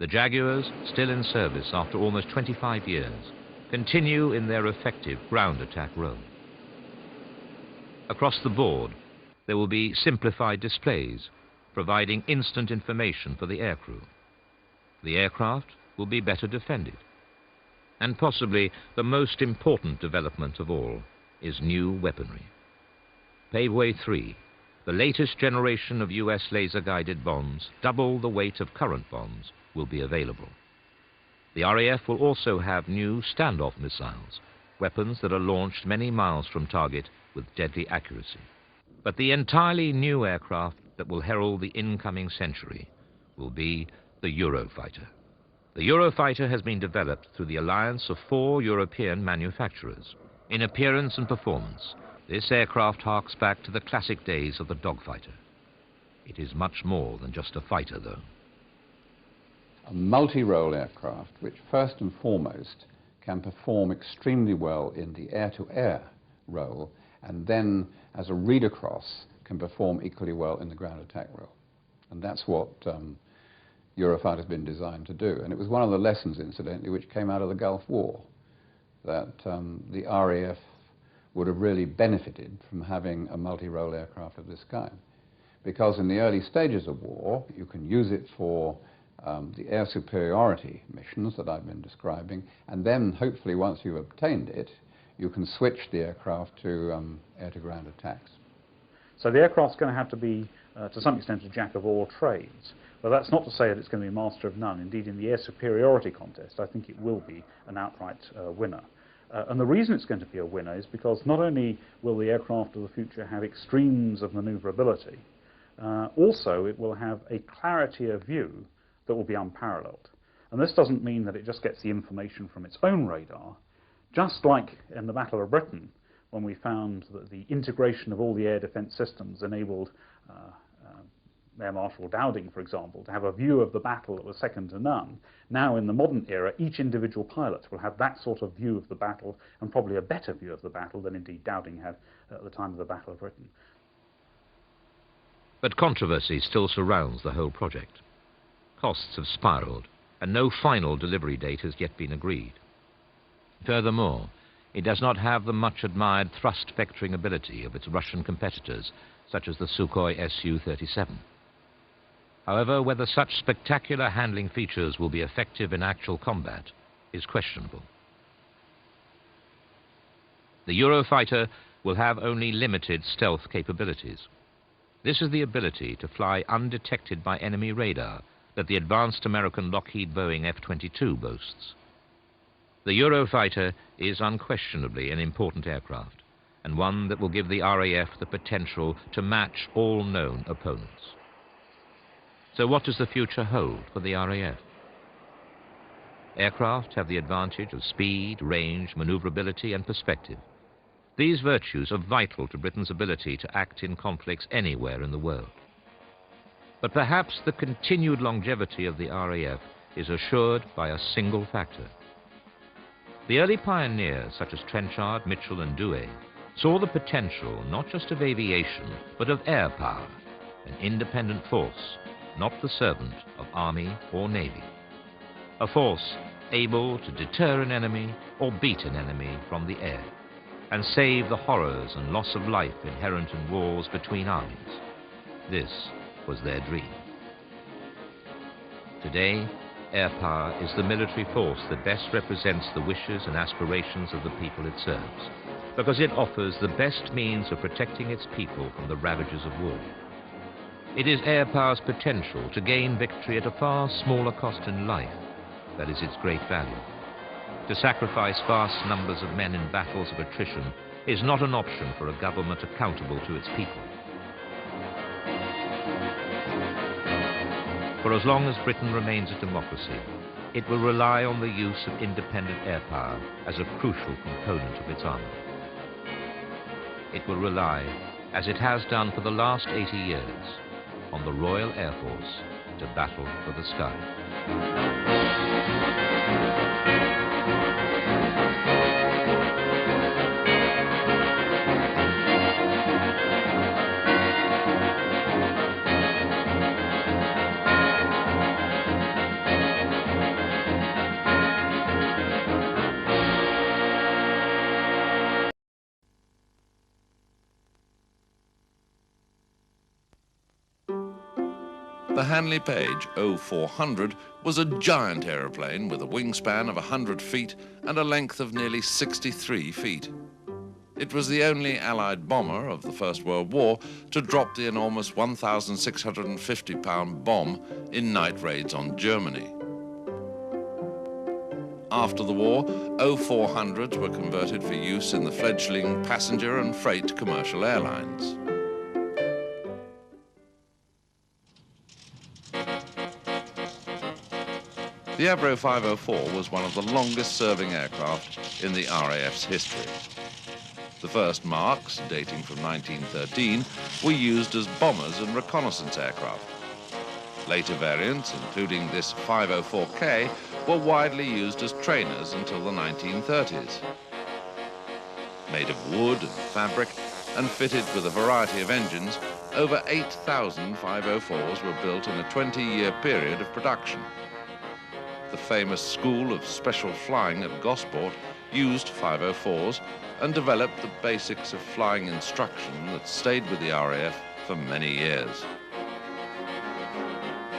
The Jaguars, still in service after almost 25 years, continue in their effective ground attack role. Across the board, there will be simplified displays providing instant information for the aircrew. The aircraft will be better defended. And possibly the most important development of all is new weaponry. Paveway 3, the latest generation of US laser-guided bombs, double the weight of current bombs, will be available. The RAF will also have new standoff missiles, weapons that are launched many miles from target with deadly accuracy. But the entirely new aircraft that will herald the incoming century will be the Eurofighter. The Eurofighter has been developed through the alliance of 4 European manufacturers. In appearance and performance, this aircraft harks back to the classic days of the dogfighter. It is much more than just a fighter, though. A multi-role aircraft which first and foremost can perform extremely well in the air-to-air role, and then as a read across can perform equally well in the ground attack role. And that's what Eurofighter has been designed to do. And it was one of the lessons, incidentally, which came out of the Gulf War, that the RAF would have really benefited from having a multi-role aircraft of this kind. Because in the early stages of war, you can use it for the air superiority missions that I've been describing, and then hopefully once you've obtained it, you can switch the aircraft to air-to-ground attacks. So the aircraft's going to have to be, to some extent, a jack of all trades. But that's not to say that it's going to be master of none. Indeed, in the air superiority contest, I think it will be an outright winner. And the reason it's going to be a winner is because not only will the aircraft of the future have extremes of maneuverability, also it will have a clarity of view that will be unparalleled. And this doesn't mean that it just gets the information from its own radar. Just like in the Battle of Britain, when we found that the integration of all the air defence systems enabled Air Marshal Dowding, for example, to have a view of the battle that was second to none. Now, in the modern era, each individual pilot will have that sort of view of the battle, and probably a better view of the battle than indeed Dowding had at the time of the Battle of Britain. But controversy still surrounds the whole project. Costs have spiraled, and no final delivery date has yet been agreed. Furthermore, it does not have the much-admired thrust-vectoring ability of its Russian competitors, such as the Sukhoi Su-37. However, whether such spectacular handling features will be effective in actual combat is questionable. The Eurofighter will have only limited stealth capabilities. This is the ability to fly undetected by enemy radar that the advanced American Lockheed Boeing F-22 boasts. The Eurofighter is unquestionably an important aircraft, and one that will give the RAF the potential to match all known opponents. So what does the future hold for the RAF? Aircraft have the advantage of speed, range, maneuverability and perspective. These virtues are vital to Britain's ability to act in conflicts anywhere in the world. But perhaps the continued longevity of the RAF is assured by a single factor. The early pioneers, such as Trenchard, Mitchell and Douay, saw the potential not just of aviation, but of air power, an independent force, not the servant of army or navy. A force able to deter an enemy or beat an enemy from the air, and save the horrors and loss of life inherent in wars between armies. This was their dream. Today, air power is the military force that best represents the wishes and aspirations of the people it serves, because it offers the best means of protecting its people from the ravages of war. It is air power's potential to gain victory at a far smaller cost in life that is its great value. To sacrifice vast numbers of men in battles of attrition is not an option for a government accountable to its people. For as long as Britain remains a democracy, it will rely on the use of independent air power as a crucial component of its army. It will rely, as it has done for the last 80 years, on the Royal Air Force to battle for the sky. The Hanley Page 0400 was a giant aeroplane with a wingspan of 100 feet and a length of nearly 63 feet. It was the only Allied bomber of the First World War to drop the enormous 1,650-pound bomb in night raids on Germany. After the war, 0400s were converted for use in the fledgling passenger and freight commercial airlines. The Avro 504 was one of the longest-serving aircraft in the RAF's history. The first marks, dating from 1913, were used as bombers and reconnaissance aircraft. Later variants, including this 504K, were widely used as trainers until the 1930s. Made of wood and fabric and fitted with a variety of engines, over 8,000 504s were built in a 20-year period of production. The famous School of Special Flying at Gosport used 504s and developed the basics of flying instruction that stayed with the RAF for many years.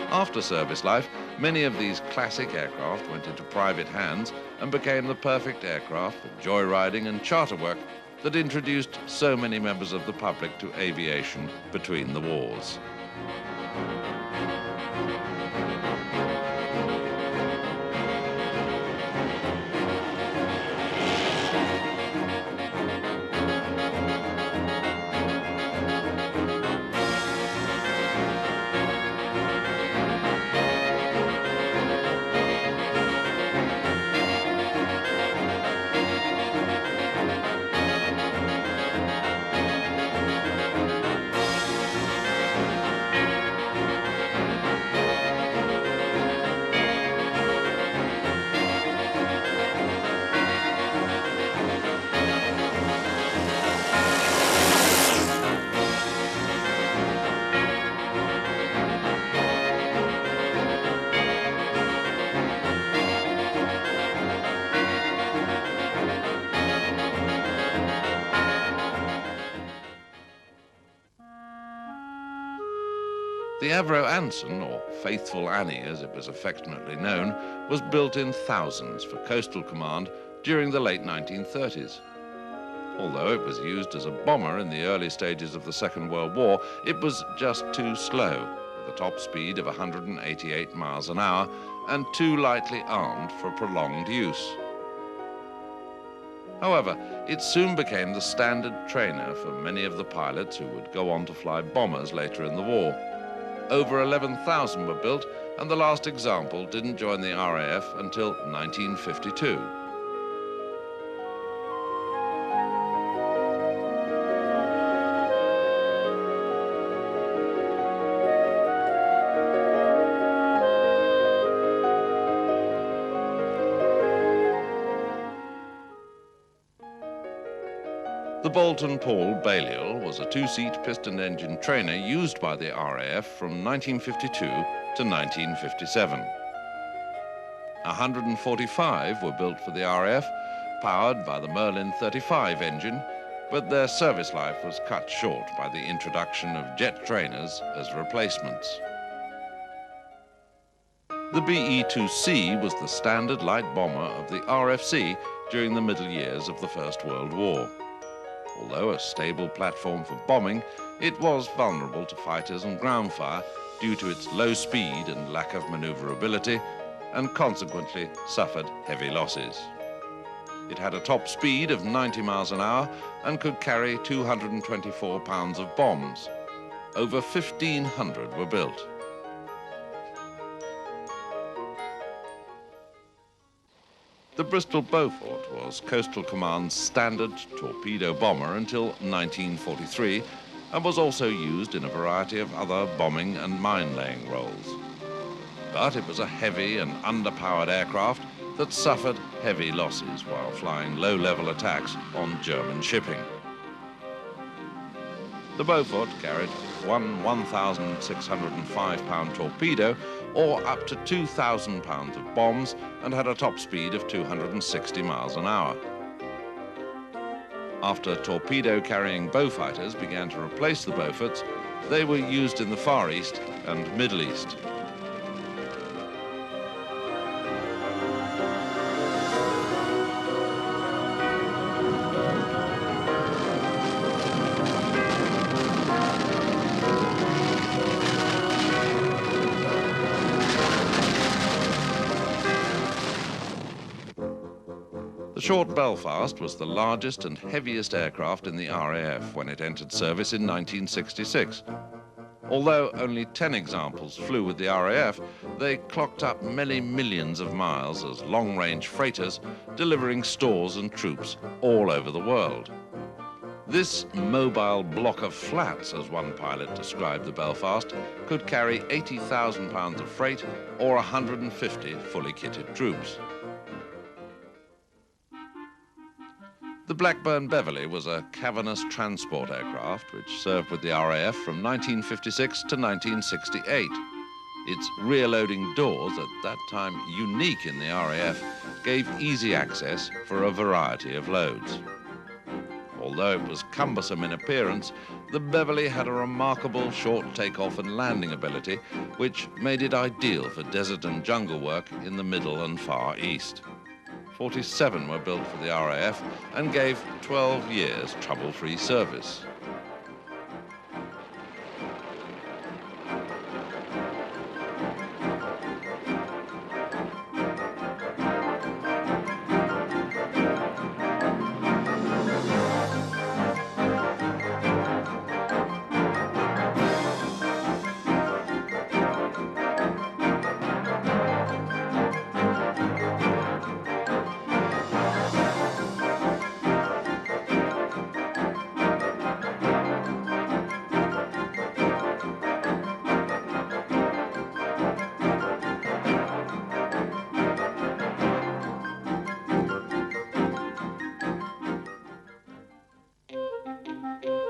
After service life, many of these classic aircraft went into private hands and became the perfect aircraft for joyriding and charter work that introduced so many members of the public to aviation between the wars. The Avro Anson, or Faithful Annie as it was affectionately known, was built in thousands for coastal command during the late 1930s. Although it was used as a bomber in the early stages of the Second World War, it was just too slow, with a top speed of 188 miles an hour and too lightly armed for prolonged use. However, it soon became the standard trainer for many of the pilots who would go on to fly bombers later in the war. Over 11,000 were built, and the last example didn't join the RAF until 1952. The Bolton Paul Balliol was a two-seat piston-engine trainer used by the RAF from 1952 to 1957. 145 were built for the RAF, powered by the Merlin 35 engine, but their service life was cut short by the introduction of jet trainers as replacements. The BE-2C was the standard light bomber of the RFC during the middle years of the First World War. Although a stable platform for bombing, it was vulnerable to fighters and ground fire due to its low speed and lack of maneuverability, and consequently suffered heavy losses. It had a top speed of 90 miles an hour and could carry 224 pounds of bombs. Over 1,500 were built. The Bristol Beaufort was Coastal Command's standard torpedo bomber until 1943 and was also used in a variety of other bombing and mine-laying roles. But it was a heavy and underpowered aircraft that suffered heavy losses while flying low-level attacks on German shipping. The Beaufort carried one 1,605-pound torpedo or up to 2,000 pounds of bombs and had a top speed of 260 miles an hour. After torpedo-carrying Beaufighters began to replace the Beauforts, they were used in the Far East and Middle East. The Short Belfast was the largest and heaviest aircraft in the RAF when it entered service in 1966. Although only 10 examples flew with the RAF, they clocked up many millions of miles as long-range freighters, delivering stores and troops all over the world. This mobile block of flats, as one pilot described the Belfast, could carry 80,000 pounds of freight or 150 fully kitted troops. The Blackburn Beverley was a cavernous transport aircraft which served with the RAF from 1956 to 1968. Its rear-loading doors, at that time unique in the RAF, gave easy access for a variety of loads. Although it was cumbersome in appearance, the Beverley had a remarkable short takeoff and landing ability which made it ideal for desert and jungle work in the Middle and Far East. 47 were built for the RAF and gave 12 years trouble-free service.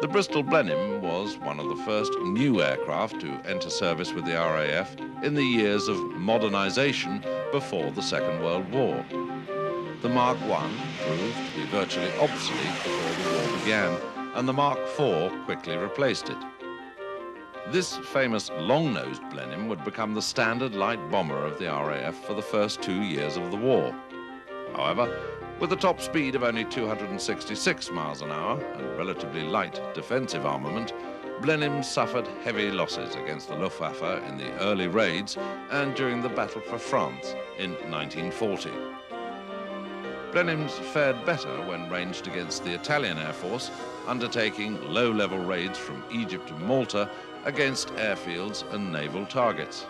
The Bristol Blenheim was one of the first new aircraft to enter service with the RAF in the years of modernisation before the Second World War. The Mark I proved to be virtually obsolete before the war began, and the Mark IV quickly replaced it. This famous long-nosed Blenheim would become the standard light bomber of the RAF for the first 2 years of the war. However, With a top speed of only 266 miles an hour and relatively light defensive armament, Blenheim suffered heavy losses against the Luftwaffe in the early raids and during the Battle for France in 1940. Blenheims fared better when ranged against the Italian Air Force, undertaking low-level raids from Egypt and Malta against airfields and naval targets.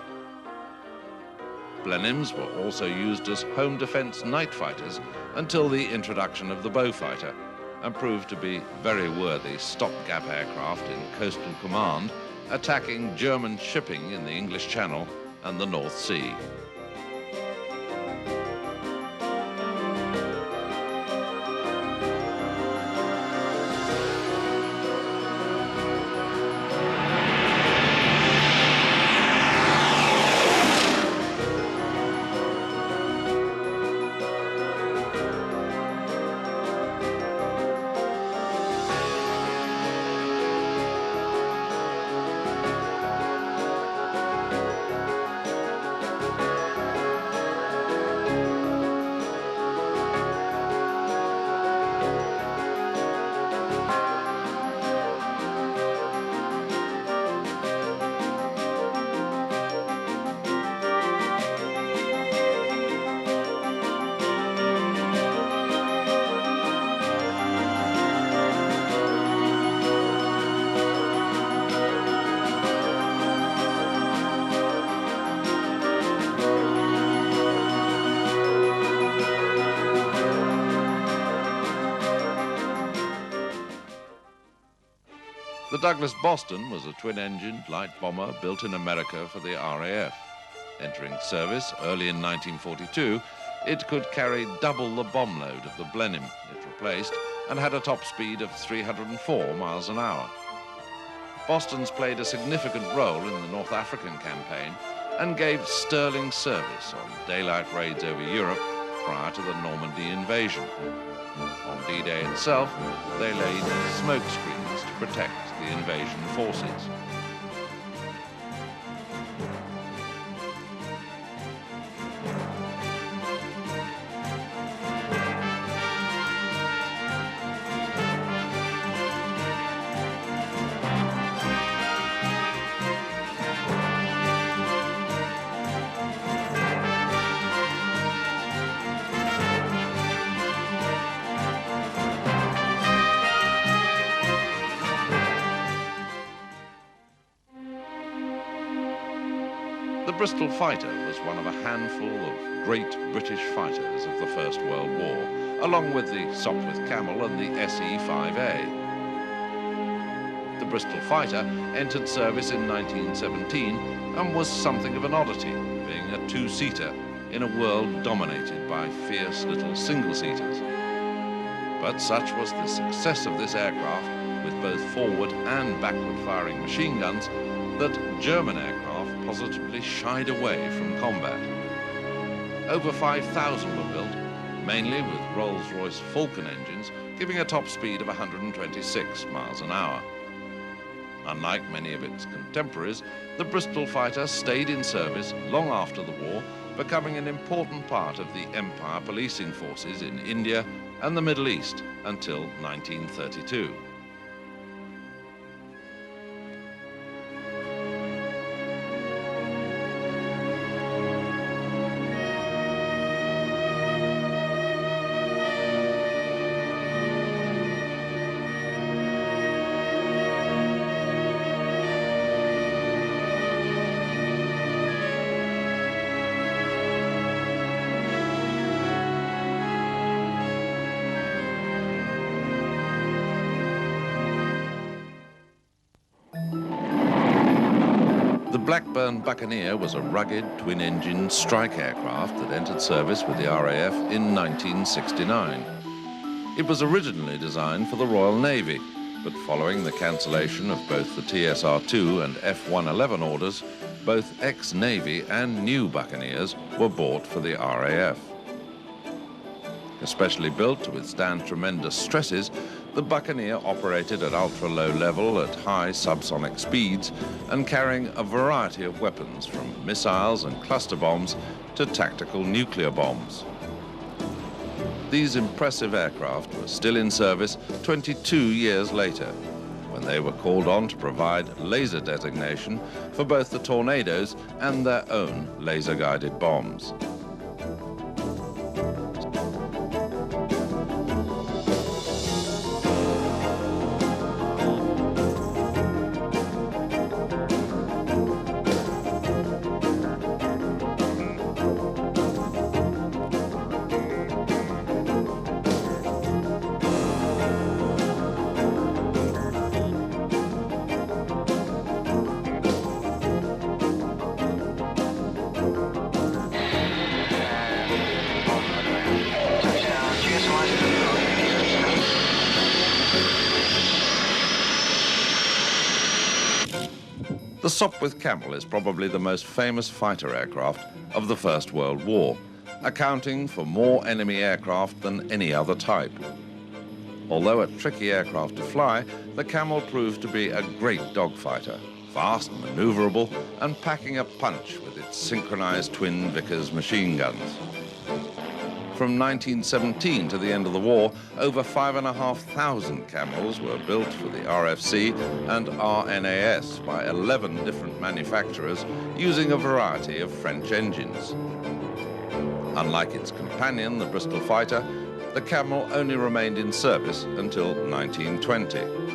Blenheims were also used as home defense night fighters until the introduction of the Beaufighter, and proved to be very worthy stopgap aircraft in coastal command, attacking German shipping in the English Channel and the North Sea. The Douglas Boston was a twin-engined light bomber built in America for the RAF. Entering service early in 1942, it could carry double the bomb load of the Blenheim it replaced and had a top speed of 304 miles an hour. Bostons played a significant role in the North African campaign and gave sterling service on daylight raids over Europe prior to the Normandy invasion. On D-Day itself, they laid smoke screens to protect the invasion forces. The Bristol fighter was one of a handful of great British fighters of the First World War, along with the Sopwith Camel and the SE-5A. The Bristol fighter entered service in 1917 and was something of an oddity, being a two-seater in a world dominated by fierce little single-seaters. But such was the success of this aircraft, with both forward and backward-firing machine guns, that German aircraft positively shied away from combat. Over 5,000 were built, mainly with Rolls-Royce Falcon engines, giving a top speed of 126 miles an hour. Unlike many of its contemporaries, the Bristol fighter stayed in service long after the war, becoming an important part of the Empire policing forces in India and the Middle East until 1932. The Blackburn Buccaneer was a rugged twin-engine strike aircraft that entered service with the RAF in 1969. It was originally designed for the Royal Navy, but following the cancellation of both the TSR-2 and F-111 orders, both ex-Navy and new Buccaneers were bought for the RAF. Especially built to withstand tremendous stresses, the Buccaneer operated at ultra-low level at high subsonic speeds and carrying a variety of weapons from missiles and cluster bombs to tactical nuclear bombs. these impressive aircraft were still in service 22 years later, when they were called on to provide laser designation for both the Tornadoes and their own laser-guided bombs. The Sopwith Camel is probably the most famous fighter aircraft of the First World War, accounting for more enemy aircraft than any other type. Although a tricky aircraft to fly, the Camel proved to be a great dogfighter, fast, maneuverable, and packing a punch with its synchronized twin Vickers machine guns. From 1917 to the end of the war, over 5,500 Camels were built for the RFC and RNAS by 11 different manufacturers using a variety of French engines. Unlike its companion, the Bristol fighter, the Camel only remained in service until 1920.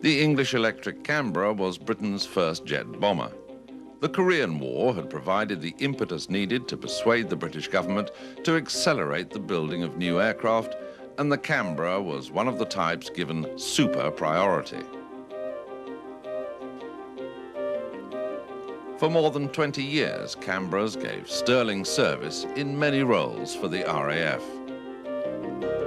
The English electric Canberra was Britain's first jet bomber. The Korean War had provided the impetus needed to persuade the British government to accelerate the building of new aircraft, and the Canberra was one of the types given super priority. For more than 20 years, Canberras gave sterling service in many roles for the RAF.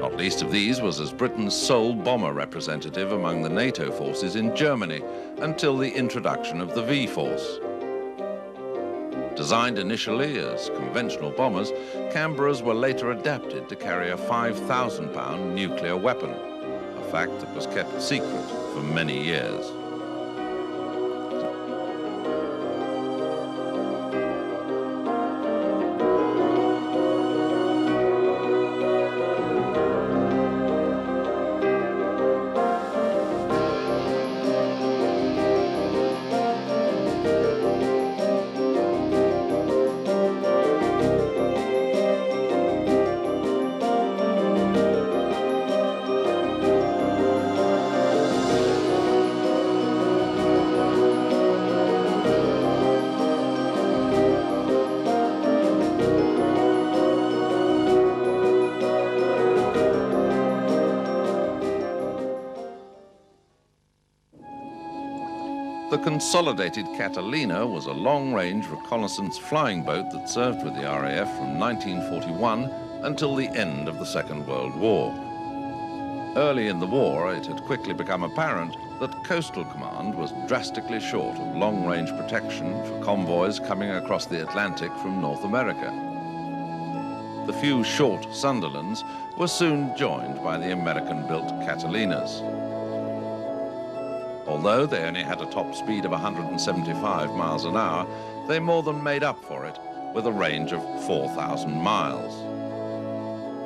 Not least of these was as Britain's sole bomber representative among the NATO forces in Germany until the introduction of the V-Force. Designed initially as conventional bombers, Canberras were later adapted to carry a 5,000-pound nuclear weapon, a fact that was kept secret for many years. The Consolidated Catalina was a long-range reconnaissance flying boat that served with the RAF from 1941 until the end of the Second World War. Early in the war, it had quickly become apparent that Coastal Command was drastically short of long-range protection for convoys coming across the Atlantic from North America. The few short Sunderlands were soon joined by the American-built Catalinas. Although they only had a top speed of 175 miles an hour, they more than made up for it with a range of 4,000 miles.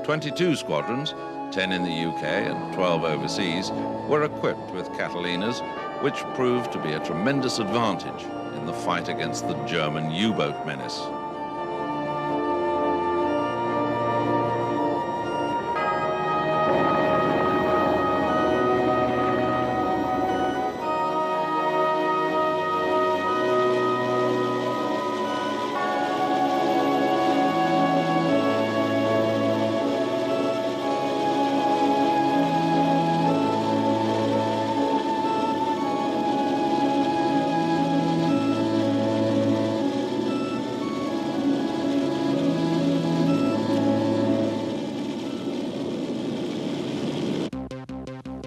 22 squadrons, 10 in the UK and 12 overseas, were equipped with Catalinas, which proved to be a tremendous advantage in the fight against the German U-boat menace.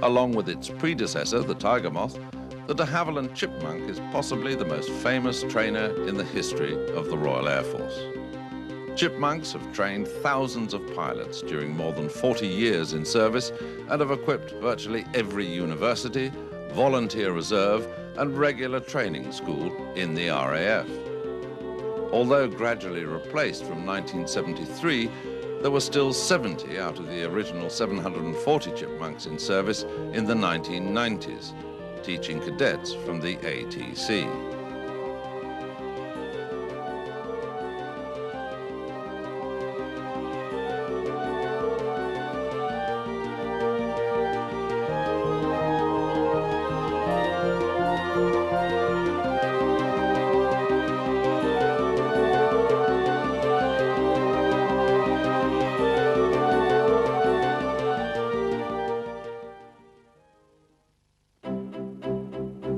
Along with its predecessor, the tiger moth, the de Havilland chipmunk is possibly the most famous trainer in the history of the Royal Air Force. Chipmunks have trained thousands of pilots during more than 40 years in service and have equipped virtually every university, volunteer reserve and regular training school in the RAF. Although gradually replaced from 1973, there were still 70 out of the original 740 chipmunks in service in the 1990s, teaching cadets from the ATC.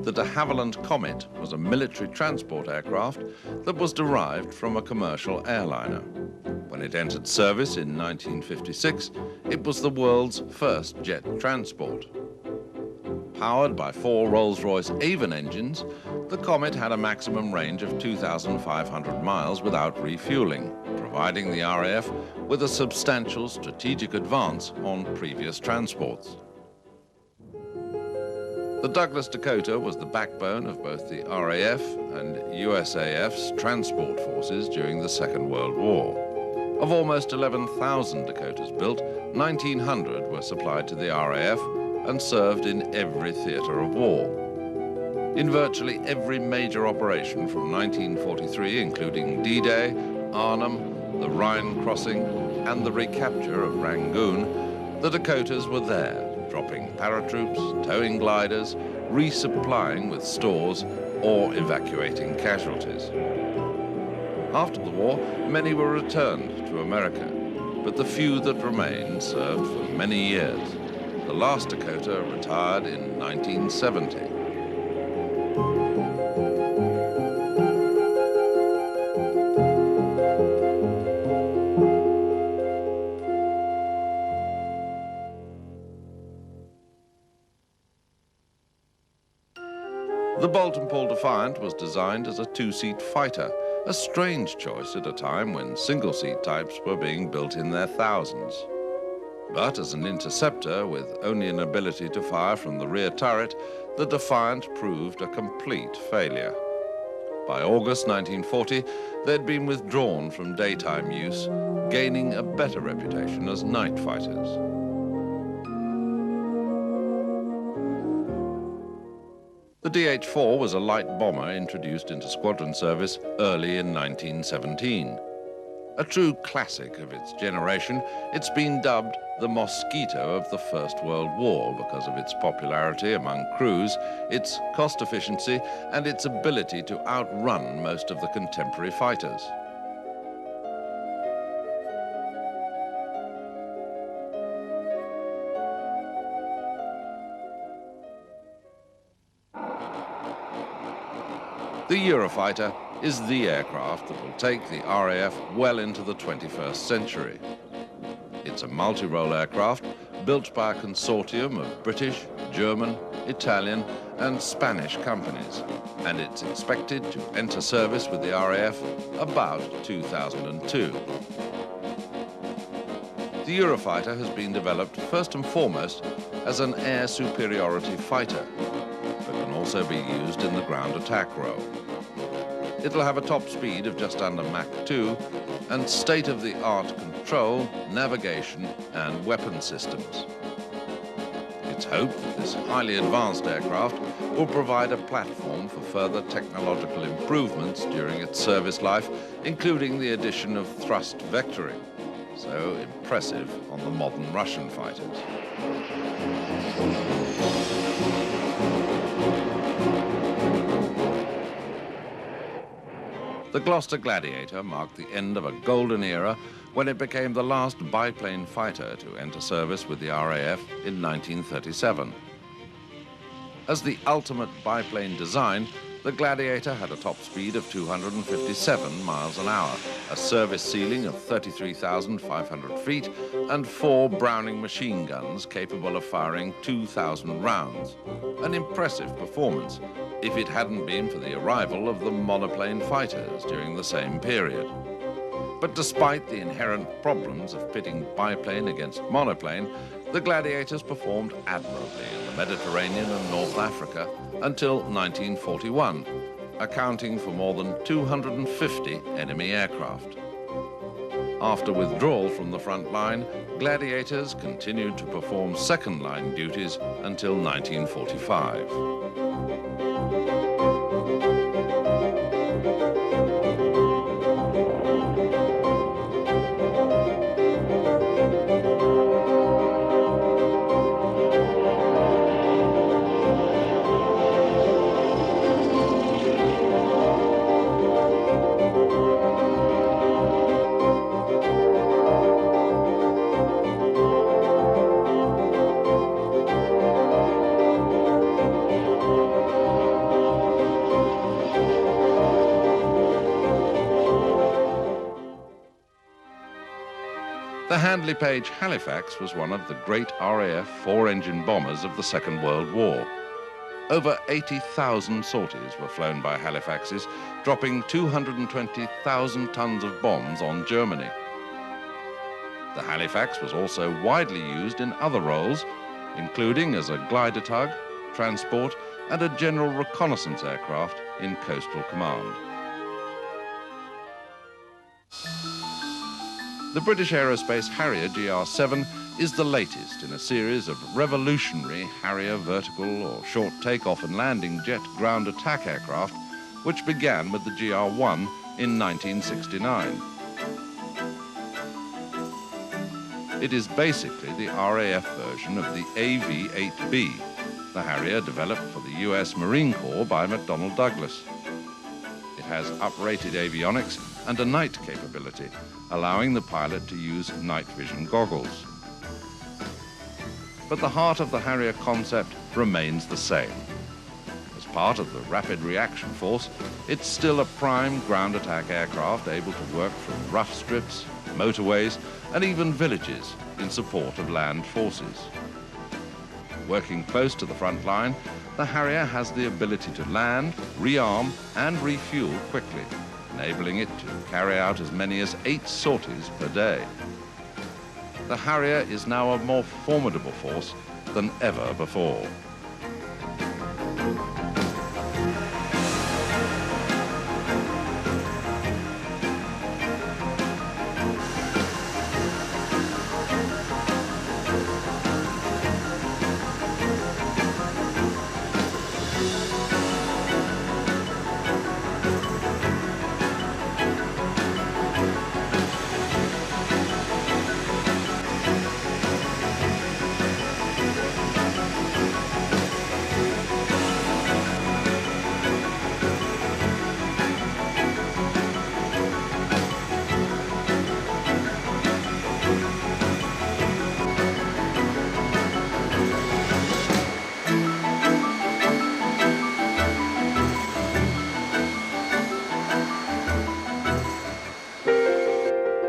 The de Havilland Comet was a military transport aircraft that was derived from a commercial airliner. When it entered service in 1956, it was the world's first jet transport. Powered by 4 Rolls-Royce Avon engines, the Comet had a maximum range of 2,500 miles without refueling, providing the RAF with a substantial strategic advance on previous transports. The Douglas Dakota was the backbone of both the RAF and USAF's transport forces during the Second World War. Of almost 11,000 Dakotas built, 1,900 were supplied to the RAF and served in every theatre of war. In virtually every major operation from 1943, including D-Day, Arnhem, the Rhine crossing, and the recapture of Rangoon, the Dakotas were there, dropping paratroops, towing gliders, resupplying with stores, or evacuating casualties. After the war, many were returned to America, but the few that remained served for many years. The last Dakota retired in 1970. The Bolt and Paul Defiant was designed as a 2-seat fighter, a strange choice at a time when single-seat types were being built in their thousands. But as an interceptor with only an ability to fire from the rear turret, the Defiant proved a complete failure. By August 1940, they'd been withdrawn from daytime use, gaining a better reputation as night fighters. The DH-4 was a light bomber introduced into squadron service early in 1917. A true classic of its generation, it's been dubbed the Mosquito of the First World War because of its popularity among crews, its cost efficiency, and its ability to outrun most of the contemporary fighters. The Eurofighter is the aircraft that will take the RAF well into the 21st century. It's a multi-role aircraft built by a consortium of British, German, Italian and Spanish companies, and it's expected to enter service with the RAF about 2002. The Eurofighter has been developed first and foremost as an air superiority fighter, but can also be used in the ground attack role. It'll have a top speed of just under Mach 2 and state-of-the-art control, navigation and weapon systems. It's hoped that this highly advanced aircraft will provide a platform for further technological improvements during its service life, including the addition of thrust vectoring, so impressive on the modern Russian fighters. The Gloucester Gladiator marked the end of a golden era when it became the last biplane fighter to enter service with the RAF in 1937. As the ultimate biplane design, The Gladiator had a top speed of 257 miles an hour, a service ceiling of 33,500 feet, and 4 Browning machine guns capable of firing 2,000 rounds. An impressive performance, if it hadn't been for the arrival of the monoplane fighters during the same period. But despite the inherent problems of pitting biplane against monoplane, the Gladiators performed admirably in the Mediterranean and North Africa until 1941, accounting for more than 250 enemy aircraft. After withdrawal from the front line, Gladiators continued to perform second-line duties until 1945. The Handley Page Halifax was one of the great RAF 4-engine bombers of the Second World War. Over 80,000 sorties were flown by Halifaxes, dropping 220,000 tons of bombs on Germany. The Halifax was also widely used in other roles, including as a glider tug, transport, and a general reconnaissance aircraft in Coastal Command. The British Aerospace Harrier GR7 is the latest in a series of revolutionary Harrier vertical or short takeoff and landing jet ground attack aircraft, which began with the GR1 in 1969. It is basically the RAF version of the AV-8B, the Harrier developed for the US Marine Corps by McDonnell Douglas. It has uprated avionics and a night capability, allowing the pilot to use night vision goggles. But the heart of the Harrier concept remains the same. As part of the Rapid Reaction Force, it's still a prime ground attack aircraft able to work from rough strips, motorways, and even villages in support of land forces. Working close to the front line, the Harrier has the ability to land, rearm, and refuel quickly, enabling it to carry out as many as 8 sorties per day. The Harrier is now a more formidable force than ever before.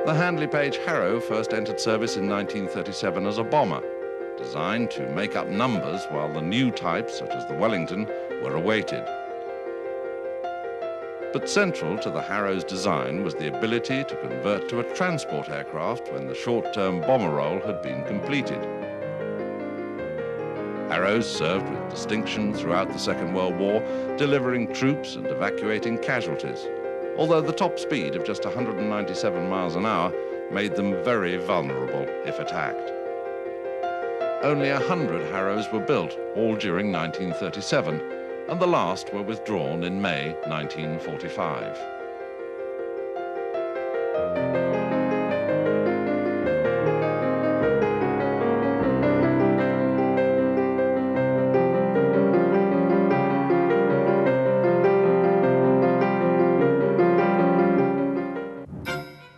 The Handley Page Harrow first entered service in 1937 as a bomber, designed to make up numbers while the new types, such as the Wellington, were awaited. But central to the Harrow's design was the ability to convert to a transport aircraft when the short-term bomber role had been completed. Harrows served with distinction throughout the Second World War, delivering troops and evacuating casualties, although the top speed of just 197 miles an hour made them very vulnerable if attacked. Only 100 Harrows were built, all during 1937, and the last were withdrawn in May 1945.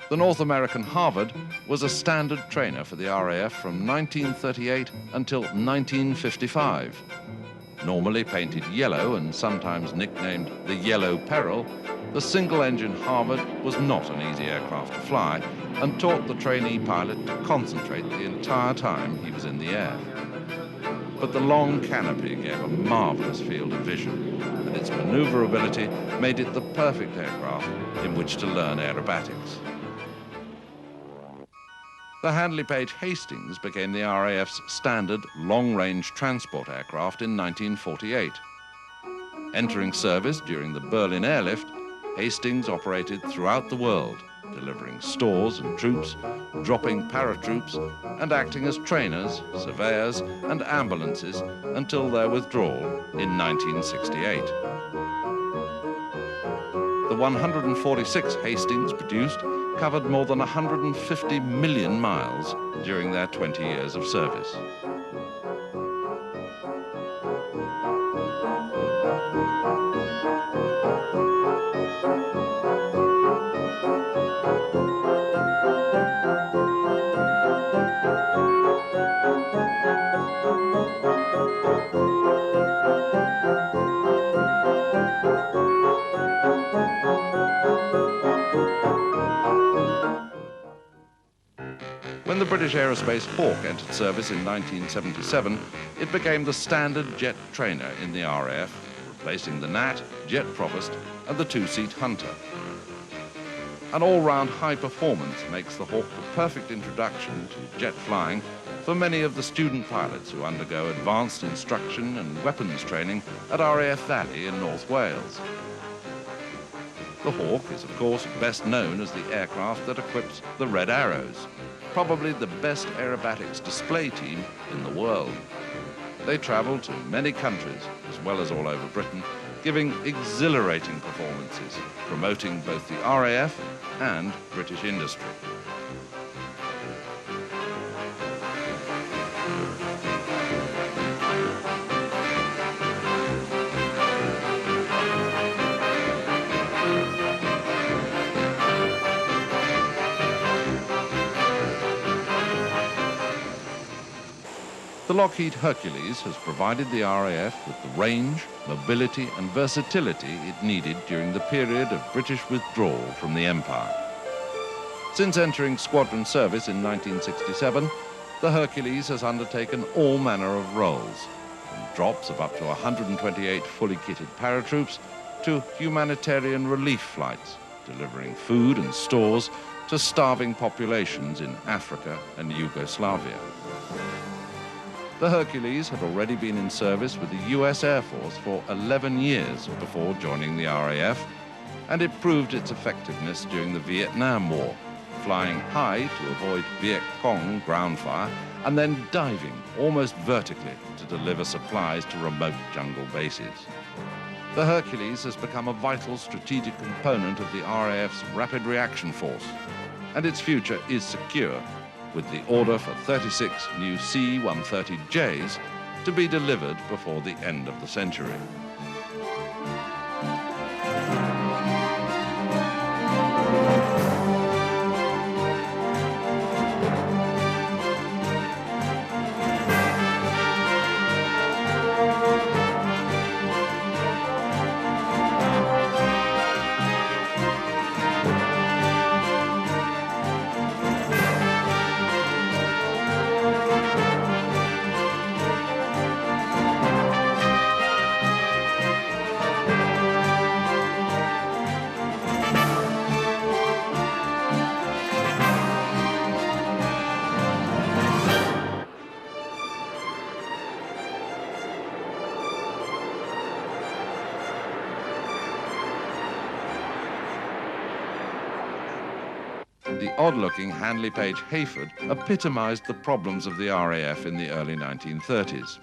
The North American Harvard was a standard trainer for the RAF from 1938 until 1955. Normally painted yellow and sometimes nicknamed the Yellow Peril, the single-engine Harvard was not an easy aircraft to fly and taught the trainee pilot to concentrate the entire time he was in the air. But the long canopy gave a marvellous field of vision, and its manoeuvrability made it the perfect aircraft in which to learn aerobatics. The Handley Page Hastings became the RAF's standard long-range transport aircraft in 1948. Entering service during the Berlin airlift, Hastings operated throughout the world, delivering stores and troops, dropping paratroops, and acting as trainers, surveyors, and ambulances until their withdrawal in 1968. The 146 Hastings produced covered more than 150 million miles during their 20 years of service. When the British Aerospace Hawk entered service in 1977, it became the standard jet trainer in the RAF, replacing the Gnat, Jet Provost, and the two-seat Hunter. An all-round high performance makes the Hawk the perfect introduction to jet flying for many of the student pilots who undergo advanced instruction and weapons training at RAF Valley in North Wales. The Hawk is, of course, best known as the aircraft that equips the Red Arrows, probably the best aerobatics display team in the world. They travel to many countries, as well as all over Britain, giving exhilarating performances, promoting both the RAF and British industry. The Lockheed Hercules has provided the RAF with the range, mobility and versatility it needed during the period of British withdrawal from the Empire. Since entering squadron service in 1967, the Hercules has undertaken all manner of roles, from drops of up to 128 fully kitted paratroops to humanitarian relief flights, delivering food and stores to starving populations in Africa and Yugoslavia. The Hercules had already been in service with the US Air Force for 11 years before joining the RAF, and it proved its effectiveness during the Vietnam War, flying high to avoid Viet Cong ground fire and then diving almost vertically to deliver supplies to remote jungle bases. The Hercules has become a vital strategic component of the RAF's Rapid Reaction Force, and its future is secure, with the order for 36 new C-130Js to be delivered before the end of the century. The odd-looking Handley Page Hayford epitomized the problems of the RAF in the early 1930s.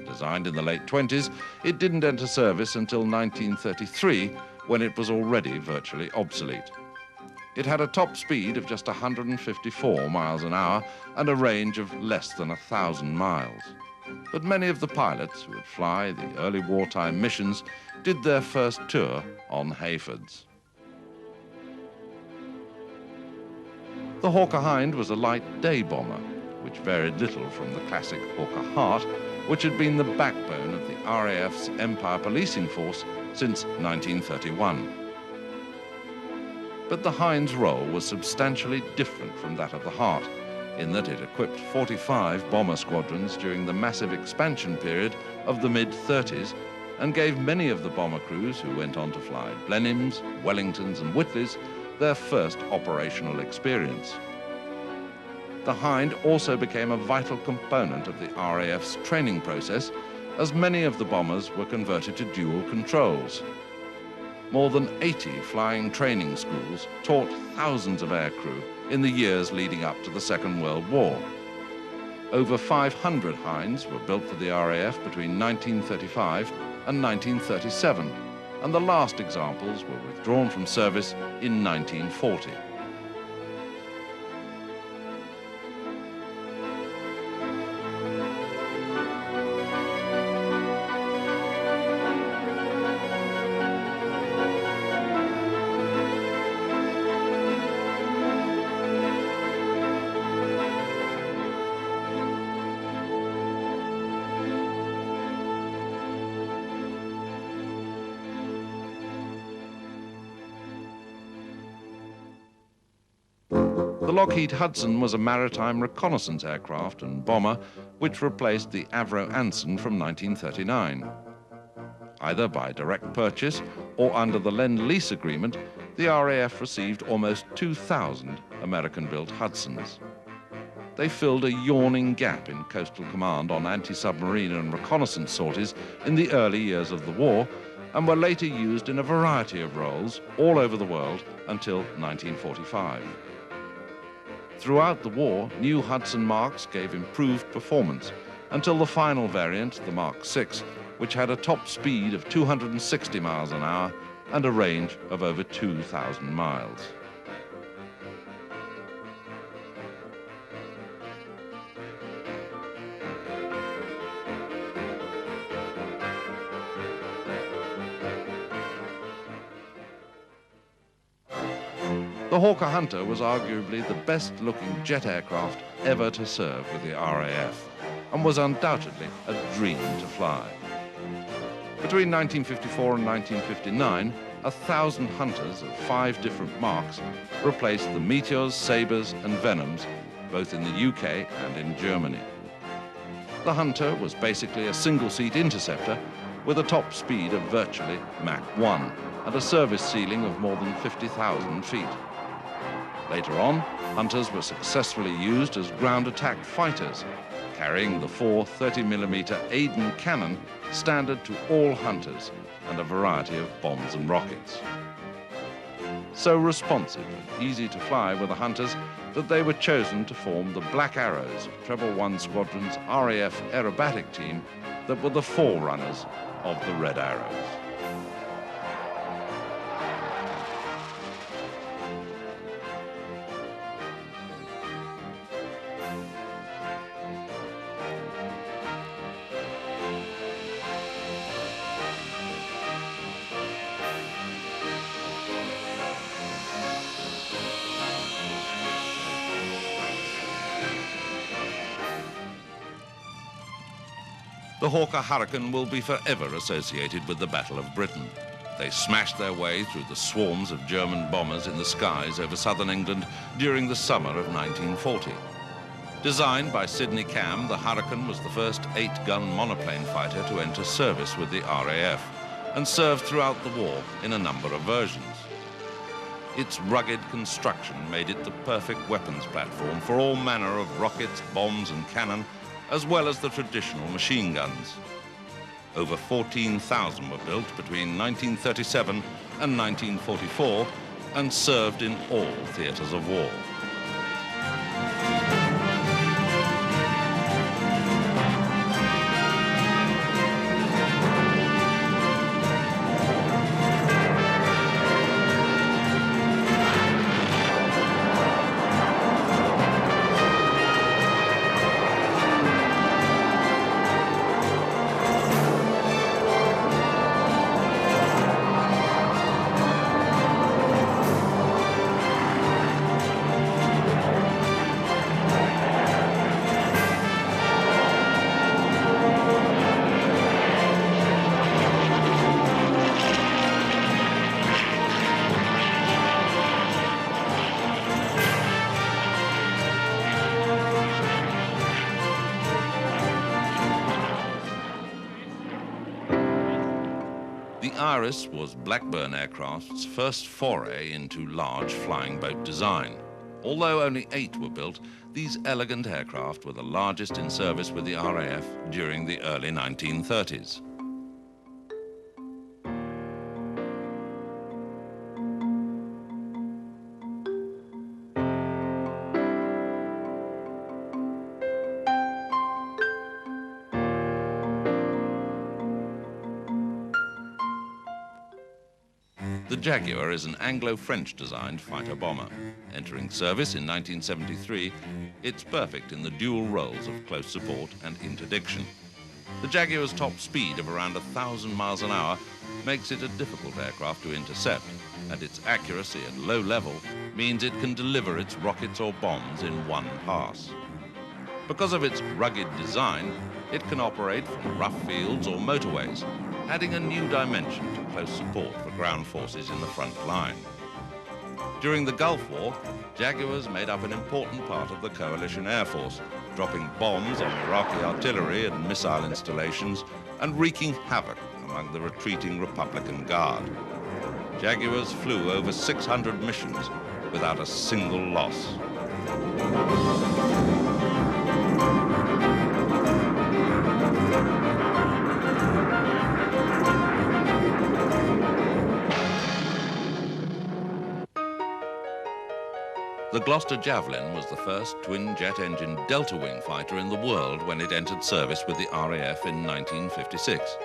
Designed in the late 20s, it didn't enter service until 1933, when it was already virtually obsolete. It had a top speed of just 154 miles an hour and a range of less than 1,000 miles. But many of the pilots who would fly the early wartime missions did their first tour on Hayfords. The Hawker Hind was a light day bomber, which varied little from the classic Hawker Hart, which had been the backbone of the RAF's Empire Policing Force since 1931. But the Hind's role was substantially different from that of the Hart, in that it equipped 45 bomber squadrons during the massive expansion period of the mid-30s and gave many of the bomber crews who went on to fly Blenheims, Wellingtons and Whitleys their first operational experience. The Hind also became a vital component of the RAF's training process, as many of the bombers were converted to dual controls. More than 80 flying training schools taught thousands of aircrew in the years leading up to the Second World War. Over 500 Hinds were built for the RAF between 1935 and 1937, and the last examples were withdrawn from service in 1940. The Lockheed Hudson was a maritime reconnaissance aircraft and bomber which replaced the Avro Anson from 1939. Either by direct purchase or under the Lend-Lease agreement, the RAF received almost 2,000 American-built Hudsons. They filled a yawning gap in coastal command on anti-submarine and reconnaissance sorties in the early years of the war, and were later used in a variety of roles all over the world until 1945. Throughout the war, new Hudson Marks gave improved performance until the final variant, the Mark VI, which had a top speed of 260 miles an hour and a range of over 2,000 miles. The Hawker Hunter was arguably the best-looking jet aircraft ever to serve with the RAF, and was undoubtedly a dream to fly. Between 1954 and 1959, 1,000 Hunters of 5 different marks replaced the Meteors, Sabres and Venoms, both in the UK and in Germany. The Hunter was basically a single-seat interceptor with a top speed of virtually Mach 1 and a service ceiling of more than 50,000 feet. Later on, Hunters were successfully used as ground attack fighters, carrying the 4 30mm Aden cannon standard to all Hunters and a variety of bombs and rockets. So responsive and easy to fly were the Hunters that they were chosen to form the Black Arrows of Treble 1 Squadron's RAF aerobatic team that were the forerunners of the Red Arrows. The Hawker Hurricane will be forever associated with the Battle of Britain. They smashed their way through the swarms of German bombers in the skies over southern England during the summer of 1940. Designed by Sidney Cam, the Hurricane was the first 8-gun monoplane fighter to enter service with the RAF and served throughout the war in a number of versions. Its rugged construction made it the perfect weapons platform for all manner of rockets, bombs and cannon, as well as the traditional machine guns. Over 14,000 were built between 1937 and 1944 and served in all theatres of war. Iris was Blackburn Aircraft's first foray into large flying boat design. Although only 8 were built, these elegant aircraft were the largest in service with the RAF during the early 1930s. The Jaguar is an Anglo-French designed fighter bomber. Entering service in 1973, it's perfect in the dual roles of close support and interdiction. The Jaguar's top speed of around 1,000 miles an hour makes it a difficult aircraft to intercept, and its accuracy at low level means it can deliver its rockets or bombs in one pass. Because of its rugged design, it can operate from rough fields or motorways, adding a new dimension to close support for ground forces in the front line. During the Gulf War, Jaguars made up an important part of the coalition air force, dropping bombs on Iraqi artillery and missile installations and wreaking havoc among the retreating Republican Guard. Jaguars flew over 600 missions without a single loss. The Gloucester Javelin was the first twin-jet-engine delta-wing fighter in the world when it entered service with the RAF in 1956.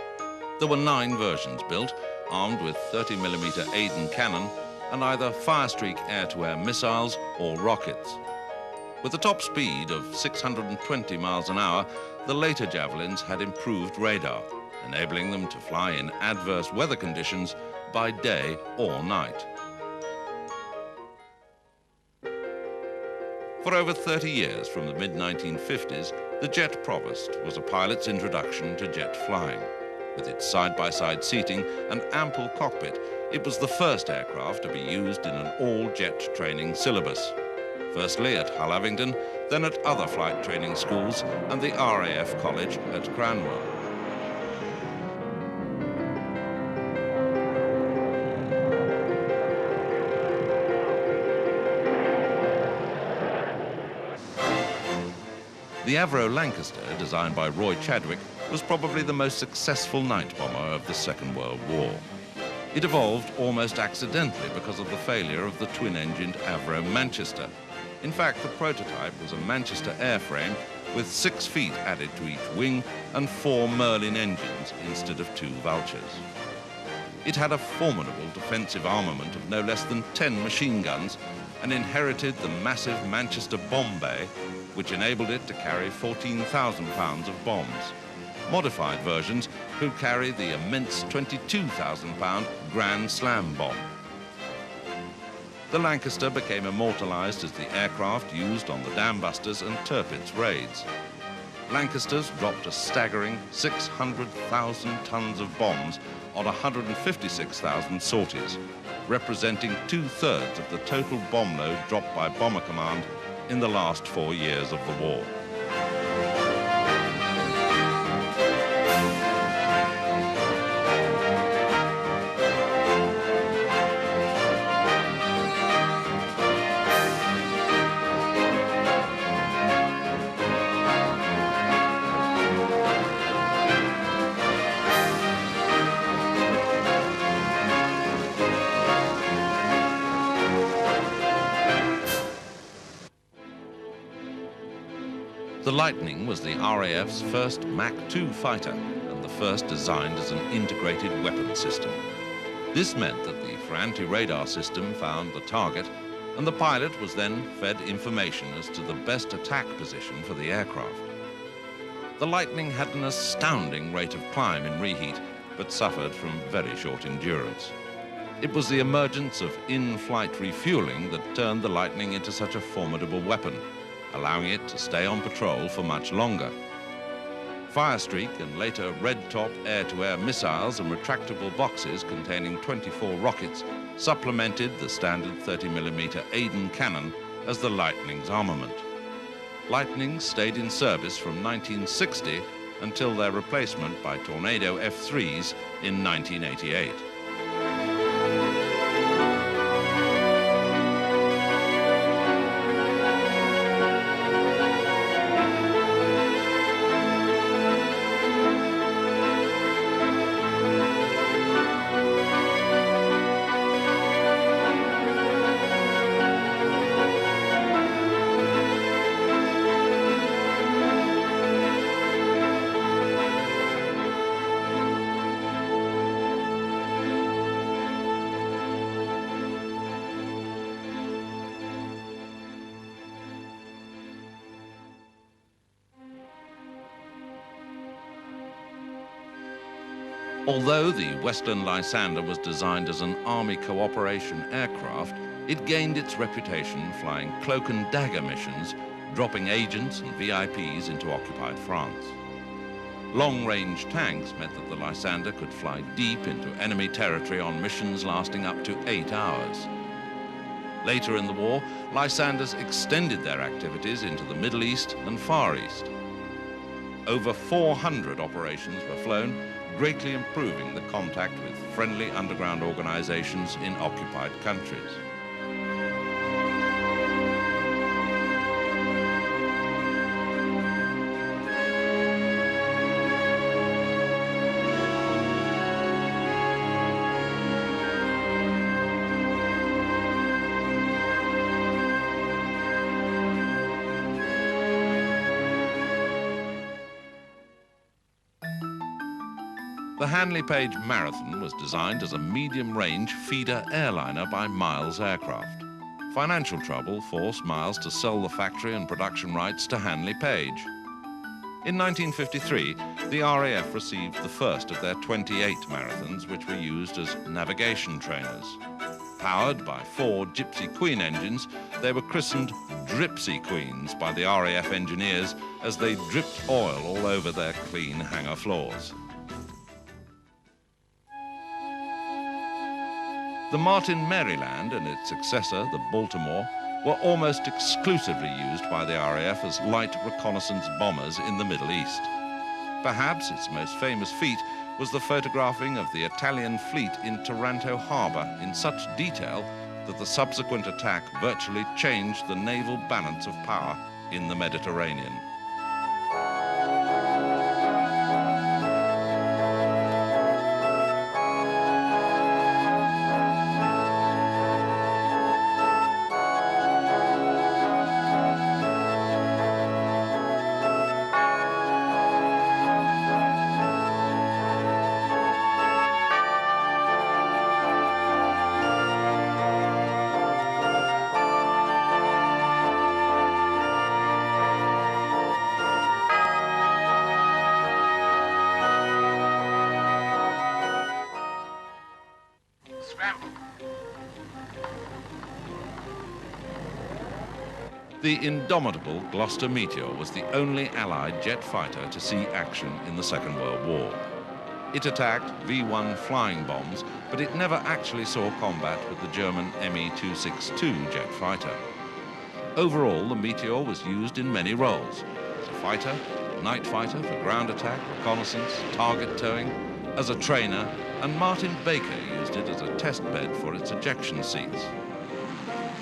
There were 9 versions built, armed with 30mm Aden cannon and either Firestreak air-to-air missiles or rockets. With a top speed of 620 miles an hour, the later Javelins had improved radar, enabling them to fly in adverse weather conditions by day or night. For over 30 years, from the mid-1950s, the Jet Provost was a pilot's introduction to jet flying. With its side-by-side seating and ample cockpit, it was the first aircraft to be used in an all-jet training syllabus. Firstly at Hull Avingdon, then at other flight training schools and the RAF College at Cranwell. The Avro Lancaster, designed by Roy Chadwick, was probably the most successful night bomber of the Second World War. It evolved almost accidentally because of the failure of the twin-engined Avro Manchester. In fact, the prototype was a Manchester airframe with 6 feet added to each wing and 4 Merlin engines instead of 2 Vultures. It had a formidable defensive armament of no less than 10 machine guns and inherited the massive Manchester bomb bay, which enabled it to carry 14,000 pounds of bombs. Modified versions could carry the immense 22,000-pound Grand Slam bomb. The Lancaster became immortalised as the aircraft used on the Dambusters and Tirpitz raids. Lancasters dropped a staggering 600,000 tons of bombs on 156,000 sorties, representing 2/3 of the total bomb load dropped by Bomber Command in the last 4 years of the war. The Lightning was the RAF's first Mach 2 fighter and the first designed as an integrated weapon system. This meant that the for anti-radar system found the target, and the pilot was then fed information as to the best attack position for the aircraft. The Lightning had an astounding rate of climb in reheat, but suffered from very short endurance. It was the emergence of in-flight refueling that turned the Lightning into such a formidable weapon, allowing it to stay on patrol for much longer. Firestreak and later Red Top air-to-air missiles and retractable boxes containing 24 rockets supplemented the standard 30mm Aden cannon as the Lightning's armament. Lightnings stayed in service from 1960 until their replacement by Tornado F-3s in 1988. Although the Westland Lysander was designed as an army cooperation aircraft, it gained its reputation flying cloak and dagger missions, dropping agents and VIPs into occupied France. Long-range tanks meant that the Lysander could fly deep into enemy territory on missions lasting up to 8 hours. Later in the war, Lysanders extended their activities into the Middle East and Far East. Over 400 operations were flown, greatly improving the contact with friendly underground organizations in occupied countries. The Hanley Page Marathon was designed as a medium-range feeder airliner by Miles Aircraft. Financial trouble forced Miles to sell the factory and production rights to Hanley Page. In 1953, the RAF received the first of their 28 marathons, which were used as navigation trainers. Powered by 4 Gypsy Queen engines, they were christened Dripsy Queens by the RAF engineers as they dripped oil all over their clean hangar floors. The Martin Maryland and its successor, the Baltimore, were almost exclusively used by the RAF as light reconnaissance bombers in the Middle East. Perhaps its most famous feat was the photographing of the Italian fleet in Taranto Harbour in such detail that the subsequent attack virtually changed the naval balance of power in the Mediterranean. The indomitable Gloucester Meteor was the only Allied jet fighter to see action in the Second World War. It attacked V-1 flying bombs, but it never actually saw combat with the German Me-262 jet fighter. Overall, the Meteor was used in many roles: as a fighter, night fighter for ground attack, reconnaissance, target towing, as a trainer, and Martin Baker used it as a test bed for its ejection seats.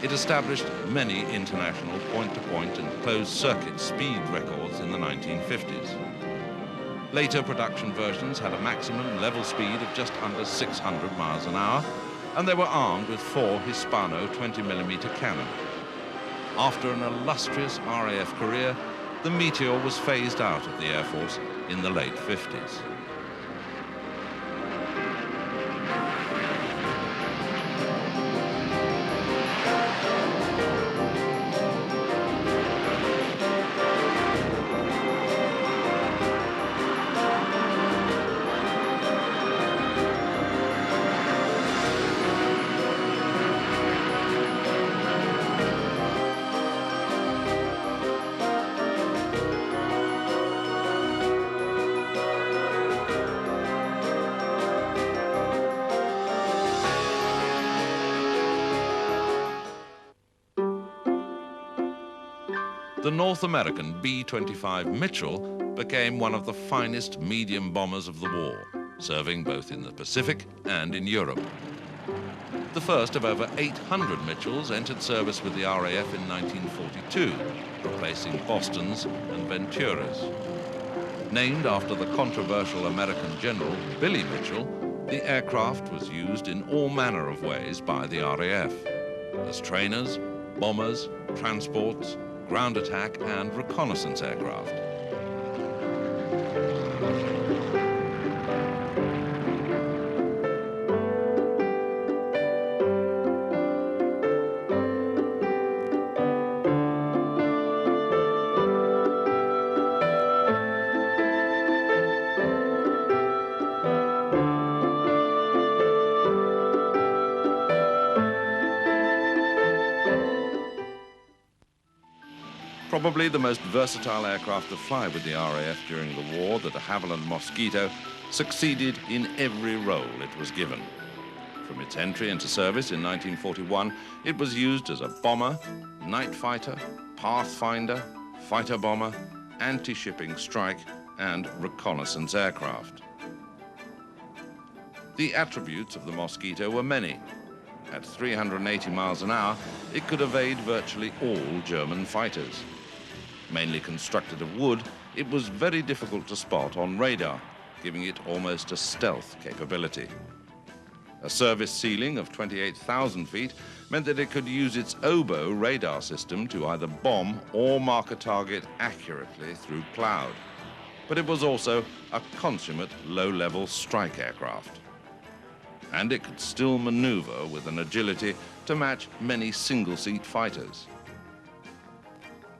It established many international point-to-point and closed-circuit speed records in the 1950s. Later production versions had a maximum level speed of just under 600 miles an hour, and they were armed with 4 Hispano 20mm cannon. After an illustrious RAF career, the Meteor was phased out of the Air Force in the late 50s. The North American B-25 Mitchell became one of the finest medium bombers of the war. serving both in the Pacific and in Europe. The first of over 800 Mitchells entered service with the RAF in 1942, replacing Bostons and Venturas. Named after the controversial American general Billy Mitchell, the aircraft was used in all manner of ways by the RAF, as trainers, bombers, transports, ground attack and reconnaissance aircraft. Probably the most versatile aircraft to fly with the RAF during the war, the de Havilland Mosquito, succeeded in every role it was given. From its entry into service in 1941, it was used as a bomber, night fighter, pathfinder, fighter bomber, anti-shipping strike, and reconnaissance aircraft. The attributes of the Mosquito were many. At 380 miles an hour, it could evade virtually all German fighters. Mainly constructed of wood, it was very difficult to spot on radar, giving it almost a stealth capability. A service ceiling of 28,000 feet meant that it could use its oboe radar system to either bomb or mark a target accurately through cloud. But it was also a consummate low-level strike aircraft. And it could still maneuver with an agility to match many single-seat fighters.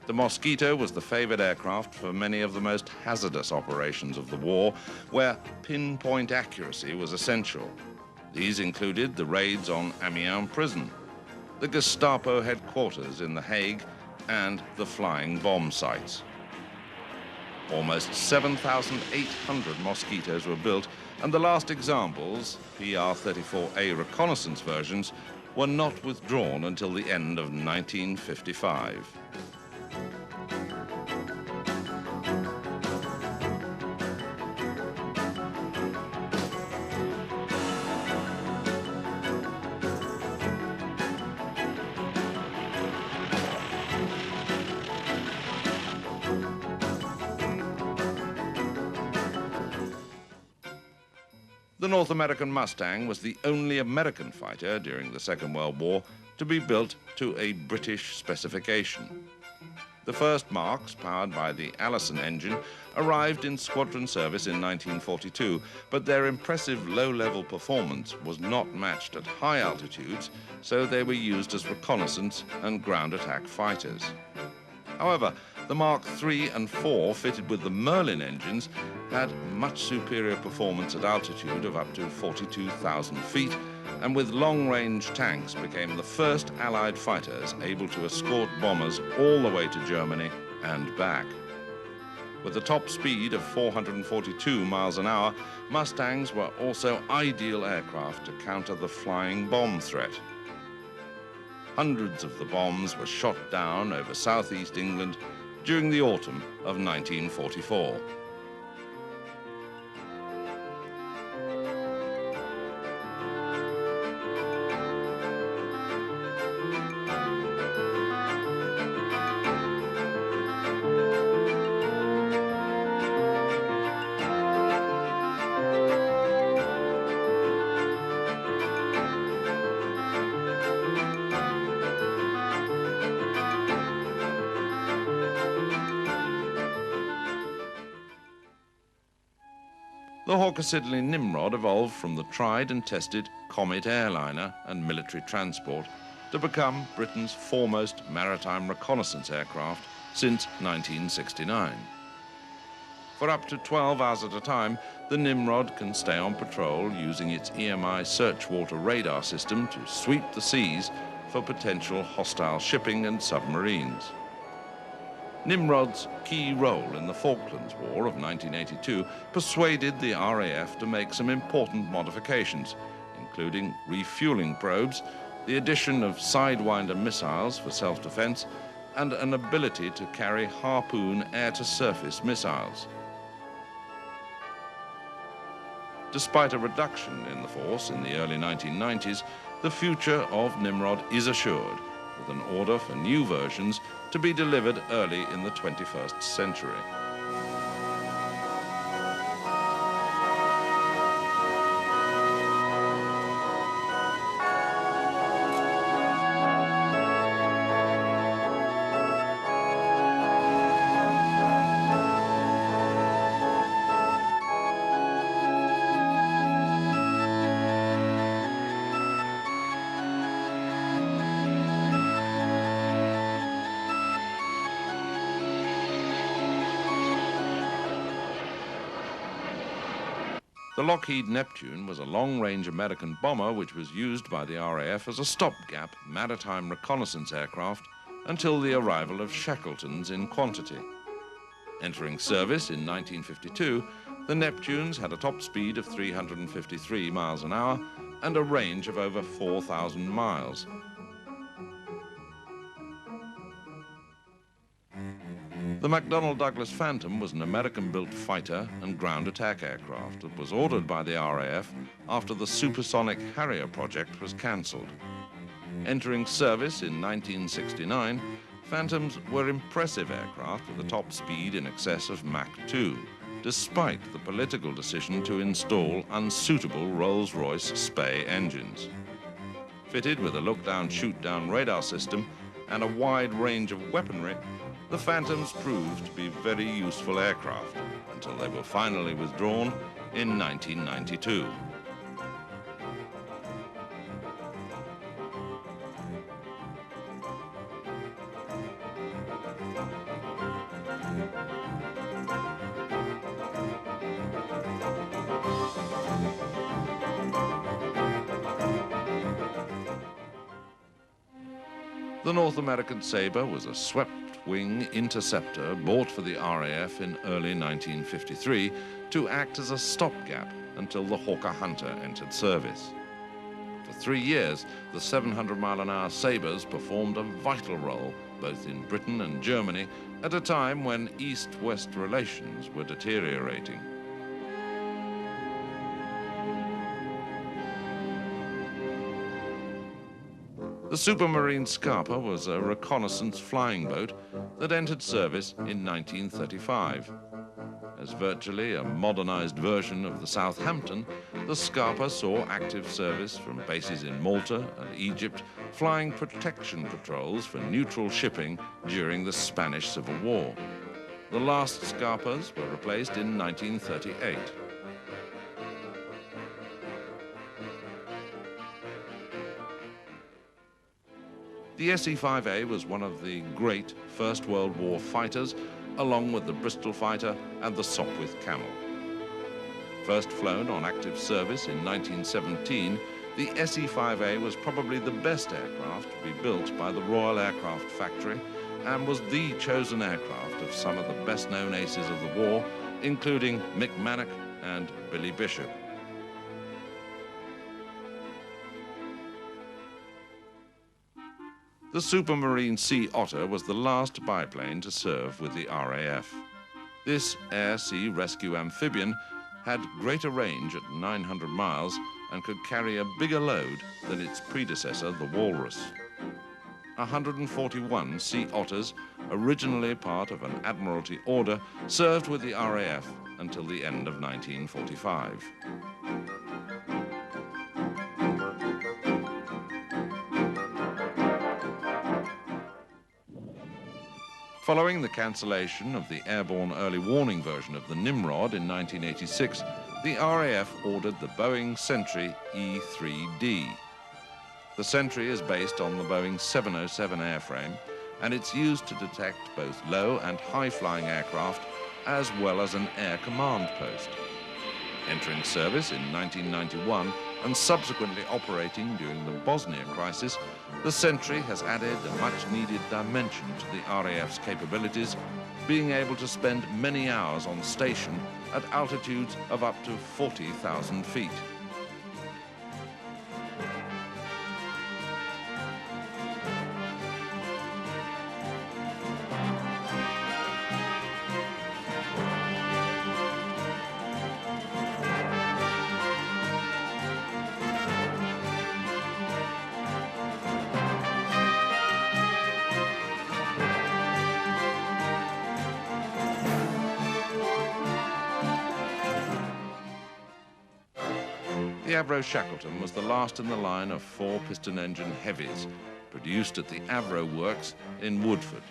The Mosquito was the favored aircraft for many of the most hazardous operations of the war, where pinpoint accuracy was essential. These included the raids on Amiens prison, the Gestapo headquarters in The Hague, and the flying bomb sites. Almost 7,800 Mosquitoes were built, and the last examples, PR-34A reconnaissance versions, were not withdrawn until the end of 1955. The North American Mustang was the only American fighter during the Second World War to be built to a British specification. The first Marks, powered by the Allison engine, arrived in squadron service in 1942, but their impressive low-level performance was not matched at high altitudes, so they were used as reconnaissance and ground attack fighters. However, the Mark III and IV, fitted with the Merlin engines, had much superior performance at altitude of up to 42,000 feet, and with long-range tanks became the first Allied fighters able to escort bombers all the way to Germany and back. With a top speed of 442 miles an hour, Mustangs were also ideal aircraft to counter the flying bomb threat. Hundreds of the bombs were shot down over southeast England during the autumn of 1944. The Hawker Siddeley Nimrod evolved from the tried and tested Comet airliner and military transport to become Britain's foremost maritime reconnaissance aircraft since 1969. For up to 12 hours at a time, the Nimrod can stay on patrol using its EMI searchwater radar system to sweep the seas for potential hostile shipping and submarines. Nimrod's key role in the Falklands War of 1982 persuaded the RAF to make some important modifications, including refueling probes, the addition of Sidewinder missiles for self-defense, and an ability to carry Harpoon air-to-surface missiles. Despite a reduction in the force in the early 1990s, the future of Nimrod is assured, with an order for new versions to be delivered early in the 21st century. The Lockheed Neptune was a long-range American bomber which was used by the RAF as a stopgap maritime reconnaissance aircraft until the arrival of Shackletons in quantity. Entering service in 1952, the Neptunes had a top speed of 353 miles an hour and a range of over 4,000 miles. The McDonnell Douglas Phantom was an American-built fighter and ground attack aircraft that was ordered by the RAF after the supersonic Harrier project was cancelled. Entering service in 1969, Phantoms were impressive aircraft with a top speed in excess of Mach 2, despite the political decision to install unsuitable Rolls-Royce Spey engines. Fitted with a look-down, shoot-down radar system and a wide range of weaponry, the Phantoms proved to be very useful aircraft until they were finally withdrawn in 1992. The North American Sabre was a swept-wing interceptor bought for the RAF in early 1953 to act as a stopgap until the Hawker Hunter entered service. For 3 years, the 700-mile-an-hour Sabres performed a vital role both in Britain and Germany at a time when East-West relations were deteriorating. The Supermarine Scarpa was a reconnaissance flying boat that entered service in 1935. As virtually a modernized version of the Southampton, the Scarpa saw active service from bases in Malta and Egypt, flying protection patrols for neutral shipping during the Spanish Civil War. The last Scarpas were replaced in 1938. The SE-5A was one of the great First World War fighters, along with the Bristol fighter and the Sopwith Camel. First flown on active service in 1917, the SE-5A was probably the best aircraft to be built by the Royal Aircraft Factory and was the chosen aircraft of some of the best-known aces of the war, including Mick Mannock and Billy Bishop. The Supermarine Sea Otter was the last biplane to serve with the RAF. This air-sea rescue amphibian had greater range at 900 miles and could carry a bigger load than its predecessor, the Walrus. 141 Sea Otters, originally part of an Admiralty order, served with the RAF until the end of 1945. Following the cancellation of the airborne early warning version of the Nimrod in 1986, the RAF ordered the Boeing Sentry E-3D. The Sentry is based on the Boeing 707 airframe, and it's used to detect both low and high-flying aircraft, as well as an air command post. Entering service in 1991 and subsequently operating during the Bosnia crisis, the Sentry has added a much-needed dimension to the RAF's capabilities, being able to spend many hours on station at altitudes of up to 40,000 feet. The Avro Shackleton was the last in the line of 4-piston engine heavies produced at the Avro Works in Woodford.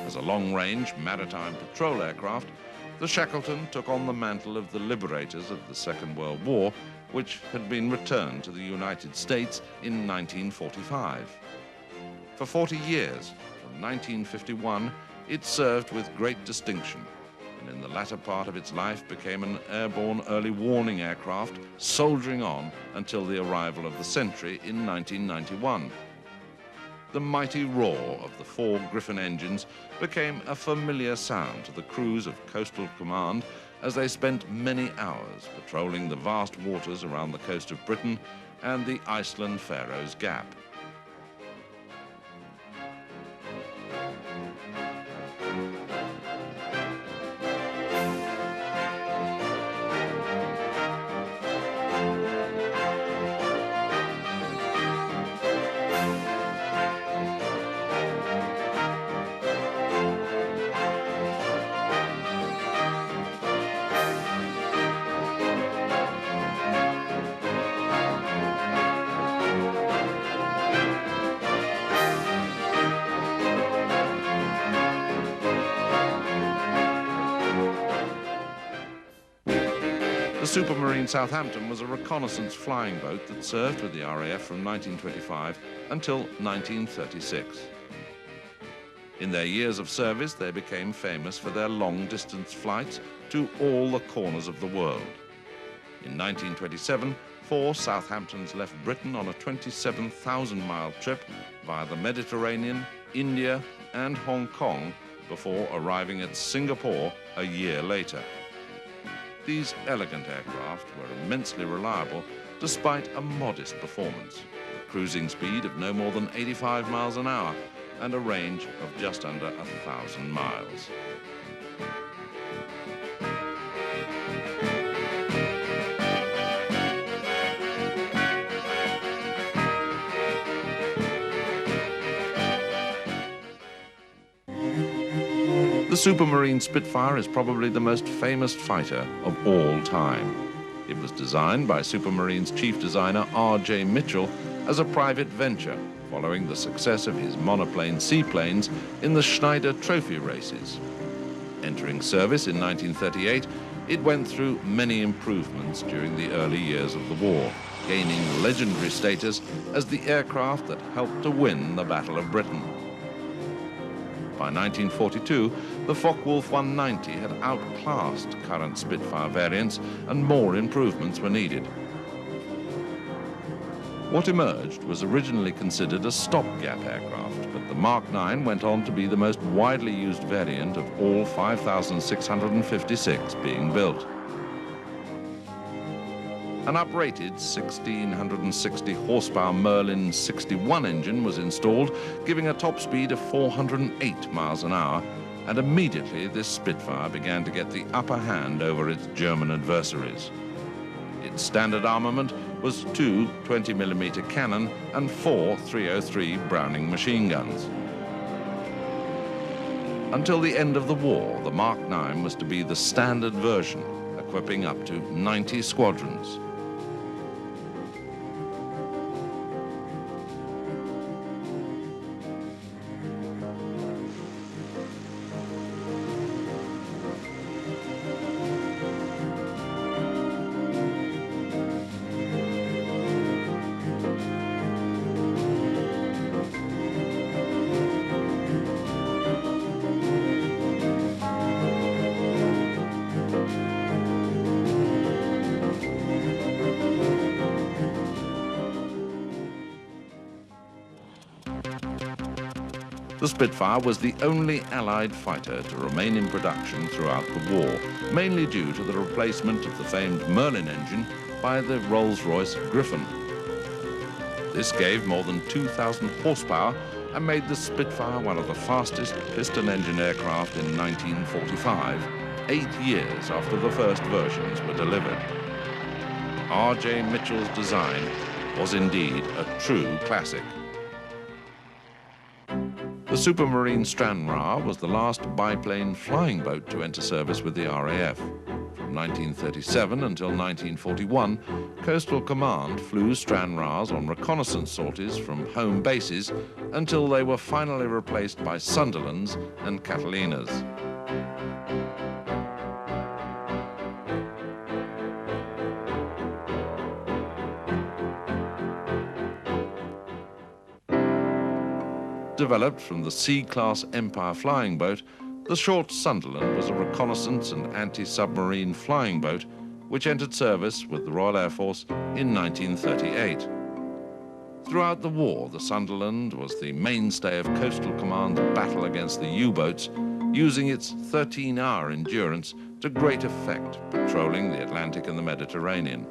As a long-range maritime patrol aircraft, the Shackleton took on the mantle of the liberators of the Second World War, which had been returned to the United States in 1945. For 40 years, from 1951, it served with great distinction, and in the latter part of its life became an airborne early warning aircraft, soldiering on until the arrival of the Sentry in 1991. The mighty roar of the 4 Griffon engines became a familiar sound to the crews of Coastal Command as they spent many hours patrolling the vast waters around the coast of Britain and the Iceland-Faroes Gap. The Supermarine Southampton was a reconnaissance flying boat that served with the RAF from 1925 until 1936. In their years of service, they became famous for their long-distance flights to all the corners of the world. In 1927, 4 Southamptons left Britain on a 27,000-mile trip via the Mediterranean, India and Hong Kong before arriving at Singapore a year later. These elegant aircraft were immensely reliable despite a modest performance, a cruising speed of no more than 85 miles an hour and a range of just under 1,000 miles. The Supermarine Spitfire is probably the most famous fighter of all time. It was designed by Supermarine's chief designer R.J. Mitchell as a private venture following the success of his monoplane seaplanes in the Schneider Trophy races. Entering service in 1938, it went through many improvements during the early years of the war, gaining legendary status as the aircraft that helped to win the Battle of Britain. By 1942, the Focke-Wulf 190 had outclassed current Spitfire variants and more improvements were needed. What emerged was originally considered a stopgap aircraft, but the Mark 9 went on to be the most widely used variant of all 5,656 being built. An uprated 1,660 horsepower Merlin 61 engine was installed, giving a top speed of 408 miles an hour, and immediately this Spitfire began to get the upper hand over its German adversaries. Its standard armament was 2 20mm cannon and 4 303 Browning machine guns. Until the end of the war, the Mark 9 was to be the standard version, equipping up to 90 squadrons. The Spitfire was the only Allied fighter to remain in production throughout the war, mainly due to the replacement of the famed Merlin engine by the Rolls-Royce Griffon. This gave more than 2,000 horsepower and made the Spitfire one of the fastest piston-engine aircraft in 1945, 8 years after the first versions were delivered. R.J. Mitchell's design was indeed a true classic. The Supermarine Stranraer was the last biplane flying boat to enter service with the RAF. From 1937 until 1941, Coastal Command flew Stranraers on reconnaissance sorties from home bases until they were finally replaced by Sunderlands and Catalinas. Developed from the C-class Empire flying boat, the short Sunderland was a reconnaissance and anti-submarine flying boat which entered service with the Royal Air Force in 1938. Throughout the war, the Sunderland was the mainstay of Coastal Command's battle against the U-boats, using its 13-hour endurance to great effect, patrolling the Atlantic and the Mediterranean.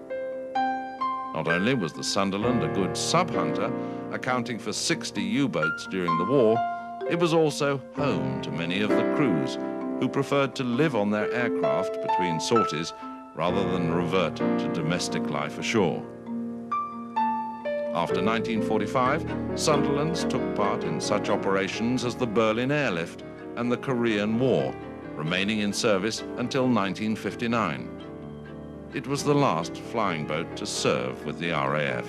Not only was the Sunderland a good sub-hunter, accounting for 60 U-boats during the war, it was also home to many of the crews who preferred to live on their aircraft between sorties rather than revert to domestic life ashore. After 1945, Sunderlands took part in such operations as the Berlin Airlift and the Korean War, remaining in service until 1959. It was the last flying boat to serve with the RAF.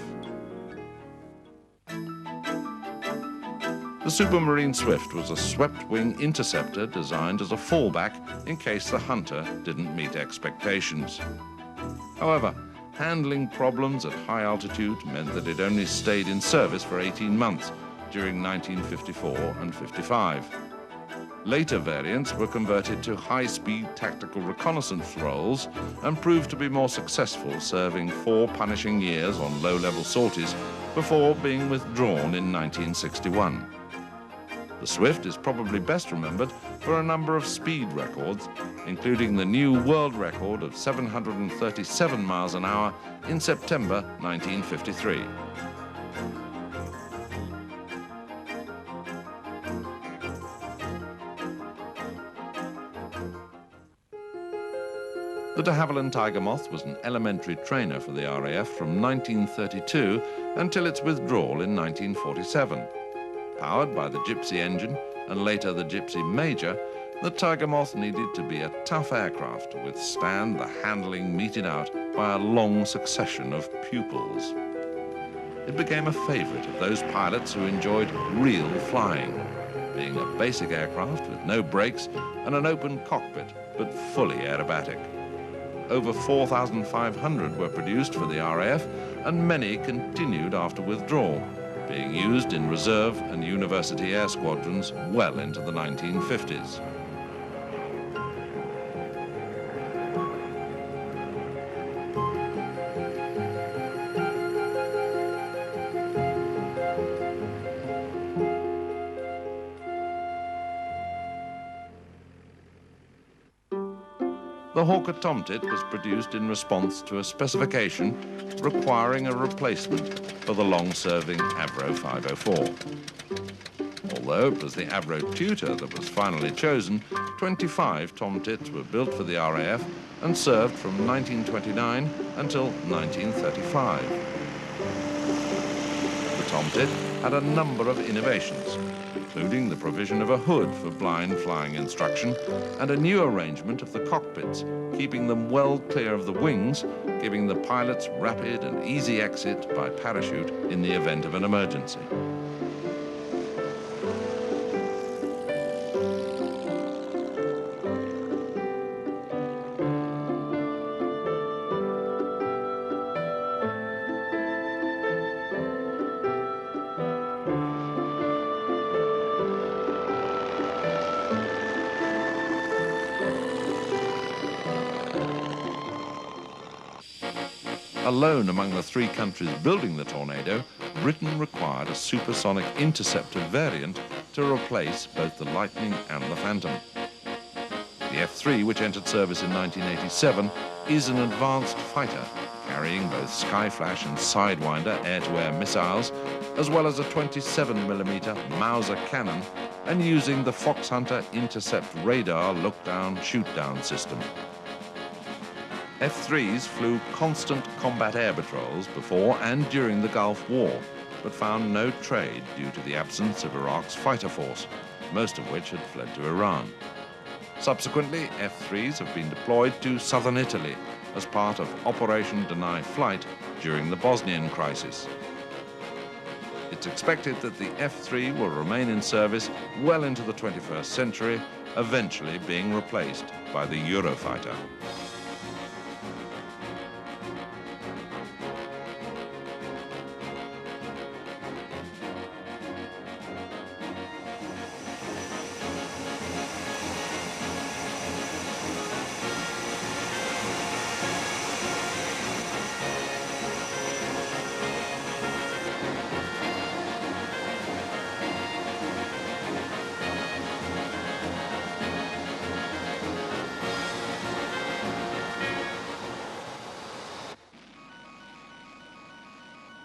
The Supermarine Swift was a swept-wing interceptor designed as a fallback in case the Hunter didn't meet expectations. However, handling problems at high altitude meant that it only stayed in service for 18 months during 1954 and 55. Later variants were converted to high-speed tactical reconnaissance roles and proved to be more successful, serving 4 punishing years on low-level sorties before being withdrawn in 1961. The Swift is probably best remembered for a number of speed records, including the new world record of 737 miles an hour in September 1953. The de Havilland Tiger Moth was an elementary trainer for the RAF from 1932 until its withdrawal in 1947. Powered by the Gypsy engine and later the Gypsy Major, the Tiger Moth needed to be a tough aircraft to withstand the handling meted out by a long succession of pupils. It became a favorite of those pilots who enjoyed real flying, being a basic aircraft with no brakes and an open cockpit, but fully aerobatic. Over 4,500 were produced for the RAF, and many continued after withdrawal, being used in reserve and university air squadrons well into the 1950s. The Hawker Tomtit was produced in response to a specification requiring a replacement for the long-serving Avro 504. Although it was the Avro Tutor that was finally chosen, 25 Tomtits were built for the RAF and served from 1929 until 1935. The Tomtit had a number of innovations, including the provision of a hood for blind flying instruction and a new arrangement of the cockpits, keeping them well clear of the wings, giving the pilots rapid and easy exit by parachute in the event of an emergency. Alone among the 3 countries building the Tornado, Britain required a supersonic interceptor variant to replace both the Lightning and the Phantom. The F-3, which entered service in 1987, is an advanced fighter, carrying both Skyflash and Sidewinder air-to-air missiles, as well as a 27mm Mauser cannon, and using the Foxhunter Intercept Radar look-down, shoot-down system. F-3s flew constant combat air patrols before and during the Gulf War, but found no trade due to the absence of Iraq's fighter force, most of which had fled to Iran. Subsequently, F-3s have been deployed to southern Italy as part of Operation Deny Flight during the Bosnian crisis. It's expected that the F-3 will remain in service well into the 21st century, eventually being replaced by the Eurofighter.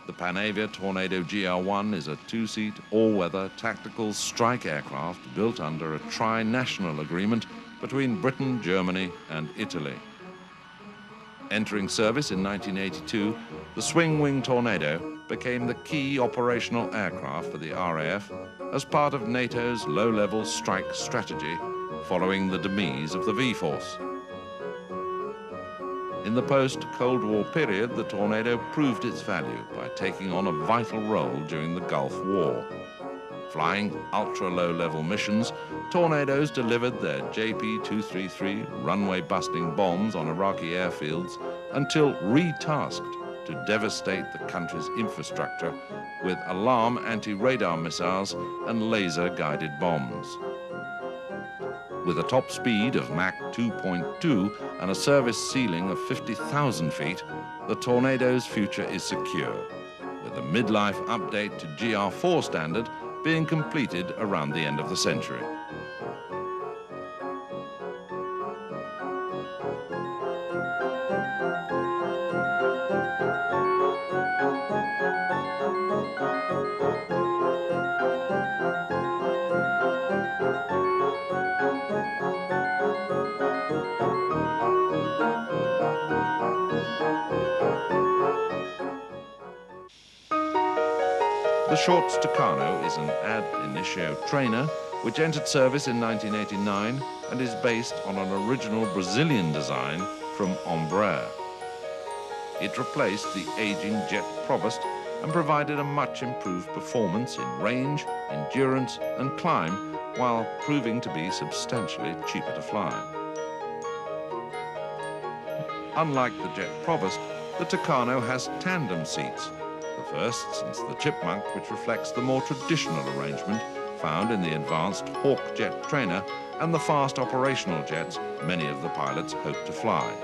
The Panavia Tornado GR1 is a two-seat, all-weather tactical strike aircraft built under a tri-national agreement between Britain, Germany and Italy. Entering service in 1982, the Swing-Wing Tornado became the key operational aircraft for the RAF as part of NATO's low-level strike strategy following the demise of the V-Force. In the post-Cold War period, the Tornado proved its value by taking on a vital role during the Gulf War. Flying ultra-low-level missions, Tornadoes delivered their JP-233 runway-busting bombs on Iraqi airfields until retasked to devastate the country's infrastructure with alarm anti-radar missiles and laser-guided bombs. With a top speed of Mach 2.2 and a service ceiling of 50,000 feet, the Tornado's future is secure, with a midlife update to GR4 standard being completed around the end of the century. The short Tucano is an ad initio trainer which entered service in 1989 and is based on an original Brazilian design from Embraer. It replaced the aging Jet Provost and provided a much improved performance in range, endurance and climb while proving to be substantially cheaper to fly. Unlike the Jet Provost, the Tucano has tandem seats, the first since the Chipmunk, which reflects the more traditional arrangement found in the advanced Hawk jet trainer and the fast operational jets many of the pilots hope to fly.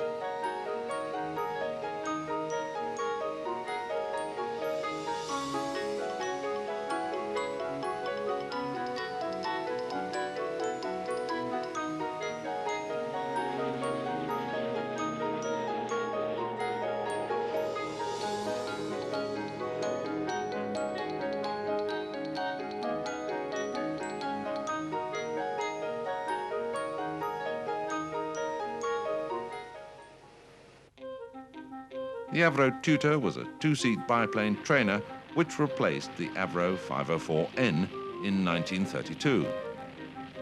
The Avro Tutor was a two-seat biplane trainer which replaced the Avro 504N in 1932.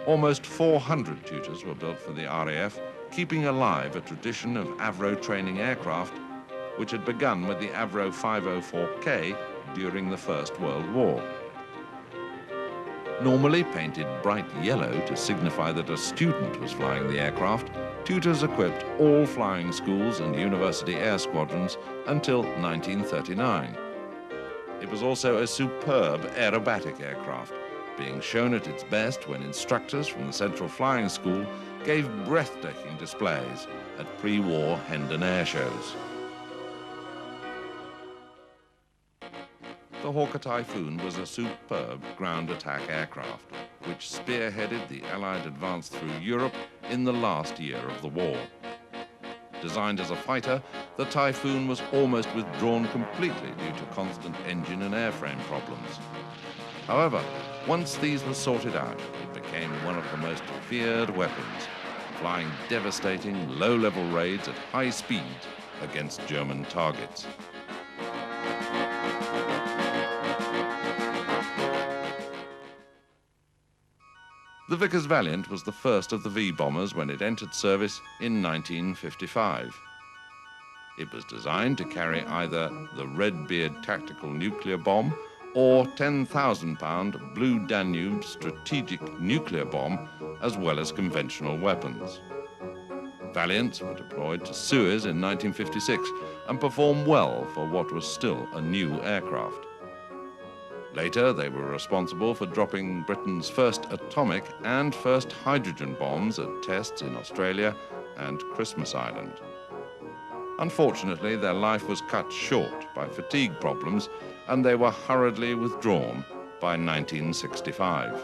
Almost 400 Tutors were built for the RAF, keeping alive a tradition of Avro training aircraft which had begun with the Avro 504K during the First World War. Normally painted bright yellow to signify that a student was flying the aircraft, Tutors equipped all flying schools and university air squadrons until 1939. It was also a superb aerobatic aircraft, being shown at its best when instructors from the Central Flying School gave breathtaking displays at pre-war Hendon air shows. The Hawker Typhoon was a superb ground attack aircraft, which spearheaded the Allied advance through Europe in the last year of the war. Designed as a fighter, the Typhoon was almost withdrawn completely due to constant engine and airframe problems. However, once these were sorted out, it became one of the most feared weapons, flying devastating low-level raids at high speed against German targets. The Vickers Valiant was the first of the V-bombers when it entered service in 1955. It was designed to carry either the Redbeard tactical nuclear bomb or 10,000-pound Blue Danube strategic nuclear bomb, as well as conventional weapons. Valiants were deployed to Suez in 1956 and performed well for what was still a new aircraft. Later, they were responsible for dropping Britain's first atomic and first hydrogen bombs at tests in Australia and Christmas Island. Unfortunately, their life was cut short by fatigue problems, and they were hurriedly withdrawn by 1965.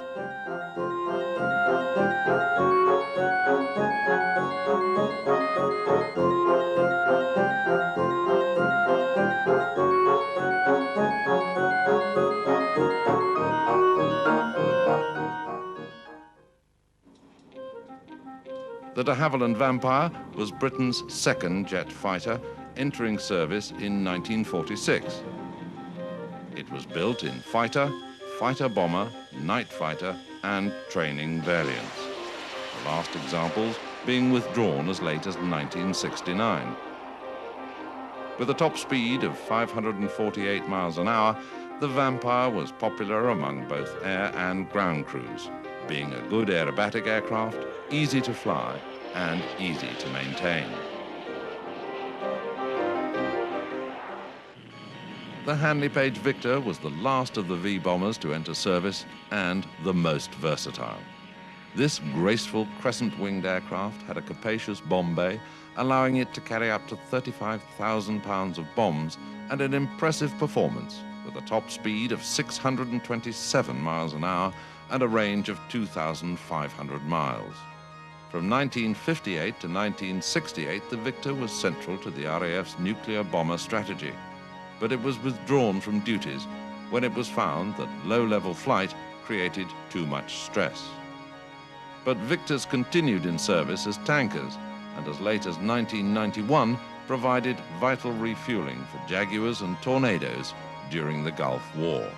The de Havilland Vampire was Britain's second jet fighter, entering service in 1946. It was built in fighter, fighter bomber, night fighter, and training variants. The last examples being withdrawn as late as 1969. With a top speed of 548 miles an hour, the Vampire was popular among both air and ground crews, being a good aerobatic aircraft, easy to fly, and easy to maintain. The Handley Page Victor was the last of the V-bombers to enter service and the most versatile. This graceful crescent-winged aircraft had a capacious bomb bay, allowing it to carry up to 35,000 pounds of bombs and an impressive performance with a top speed of 627 miles an hour and a range of 2,500 miles. From 1958 to 1968, the Victor was central to the RAF's nuclear bomber strategy, but it was withdrawn from duties when it was found that low-level flight created too much stress. But Victors continued in service as tankers, and as late as 1991 provided vital refueling for Jaguars and Tornadoes during the Gulf War.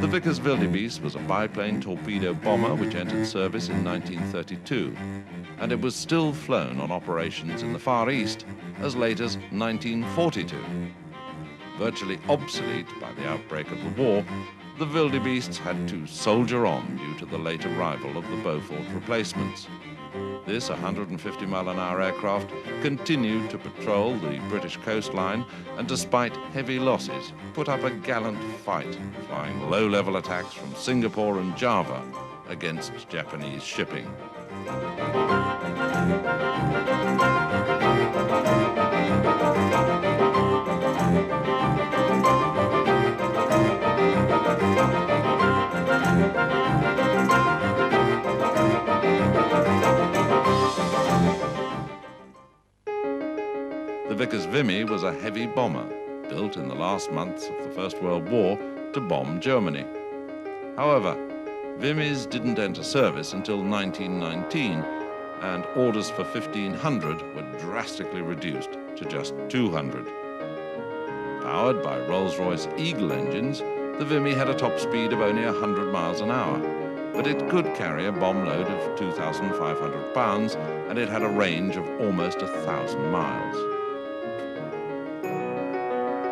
The Vickers Wildebeest was a biplane torpedo bomber which entered service in 1932, and it was still flown on operations in the Far East as late as 1942. Virtually obsolete by the outbreak of the war, the Wildebeests had to soldier on due to the late arrival of the Beaufort replacements. This 150-mile-an-hour aircraft continued to patrol the British coastline and, despite heavy losses, put up a gallant fight, flying low-level attacks from Singapore and Java against Japanese shipping. The Vickers Vimy was a heavy bomber, built in the last months of the First World War to bomb Germany. However, Vimys didn't enter service until 1919, and orders for 1,500 were drastically reduced to just 200. Powered by Rolls-Royce Eagle engines, the Vimy had a top speed of only 100 miles an hour, but it could carry a bomb load of 2,500 pounds, and it had a range of almost 1,000 miles.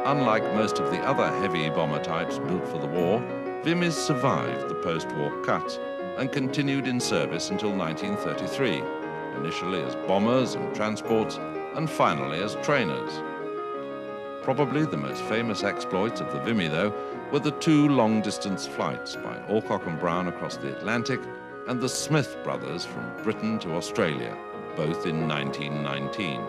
Unlike most of the other heavy bomber types built for the war, Vimys survived the post-war cuts and continued in service until 1933, initially as bombers and transports, and finally as trainers. Probably the most famous exploits of the Vimy, though, were the two long-distance flights by Alcock and Brown across the Atlantic and the Smith brothers from Britain to Australia, both in 1919.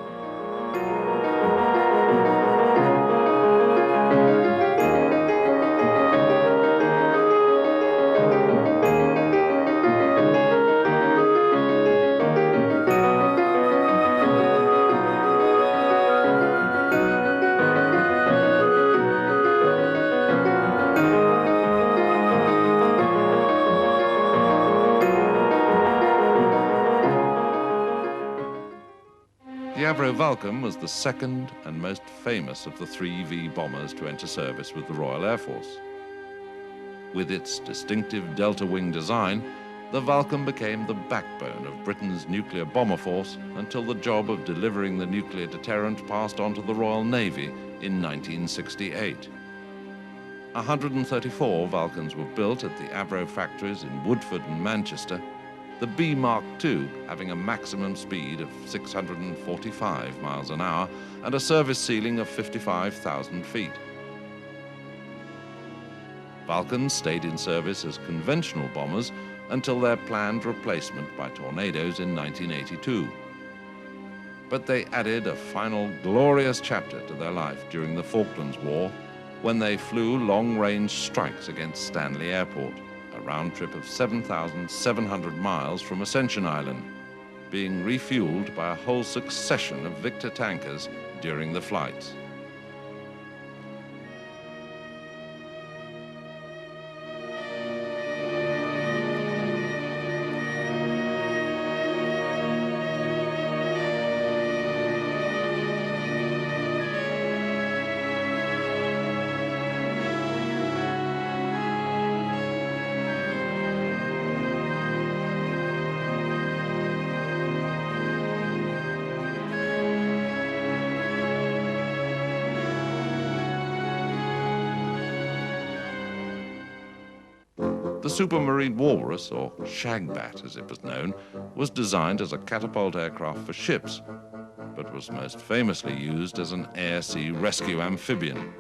The Avro Vulcan was the second and most famous of the 3V bombers to enter service with the Royal Air Force. With its distinctive delta wing design, the Vulcan became the backbone of Britain's nuclear bomber force until the job of delivering the nuclear deterrent passed on to the Royal Navy in 1968. 134 Vulcans were built at the Avro factories in Woodford and Manchester, the B Mark II having a maximum speed of 645 miles an hour and a service ceiling of 55,000 feet. Vulcans stayed in service as conventional bombers until their planned replacement by Tornadoes in 1982. But they added a final glorious chapter to their life during the Falklands War when they flew long-range strikes against Stanley Airport, a round trip of 7,700 miles from Ascension Island, being refueled by a whole succession of Victor tankers during the flights. The Supermarine Walrus, or Shagbat as it was known, was designed as a catapult aircraft for ships, but was most famously used as an air-sea rescue amphibian.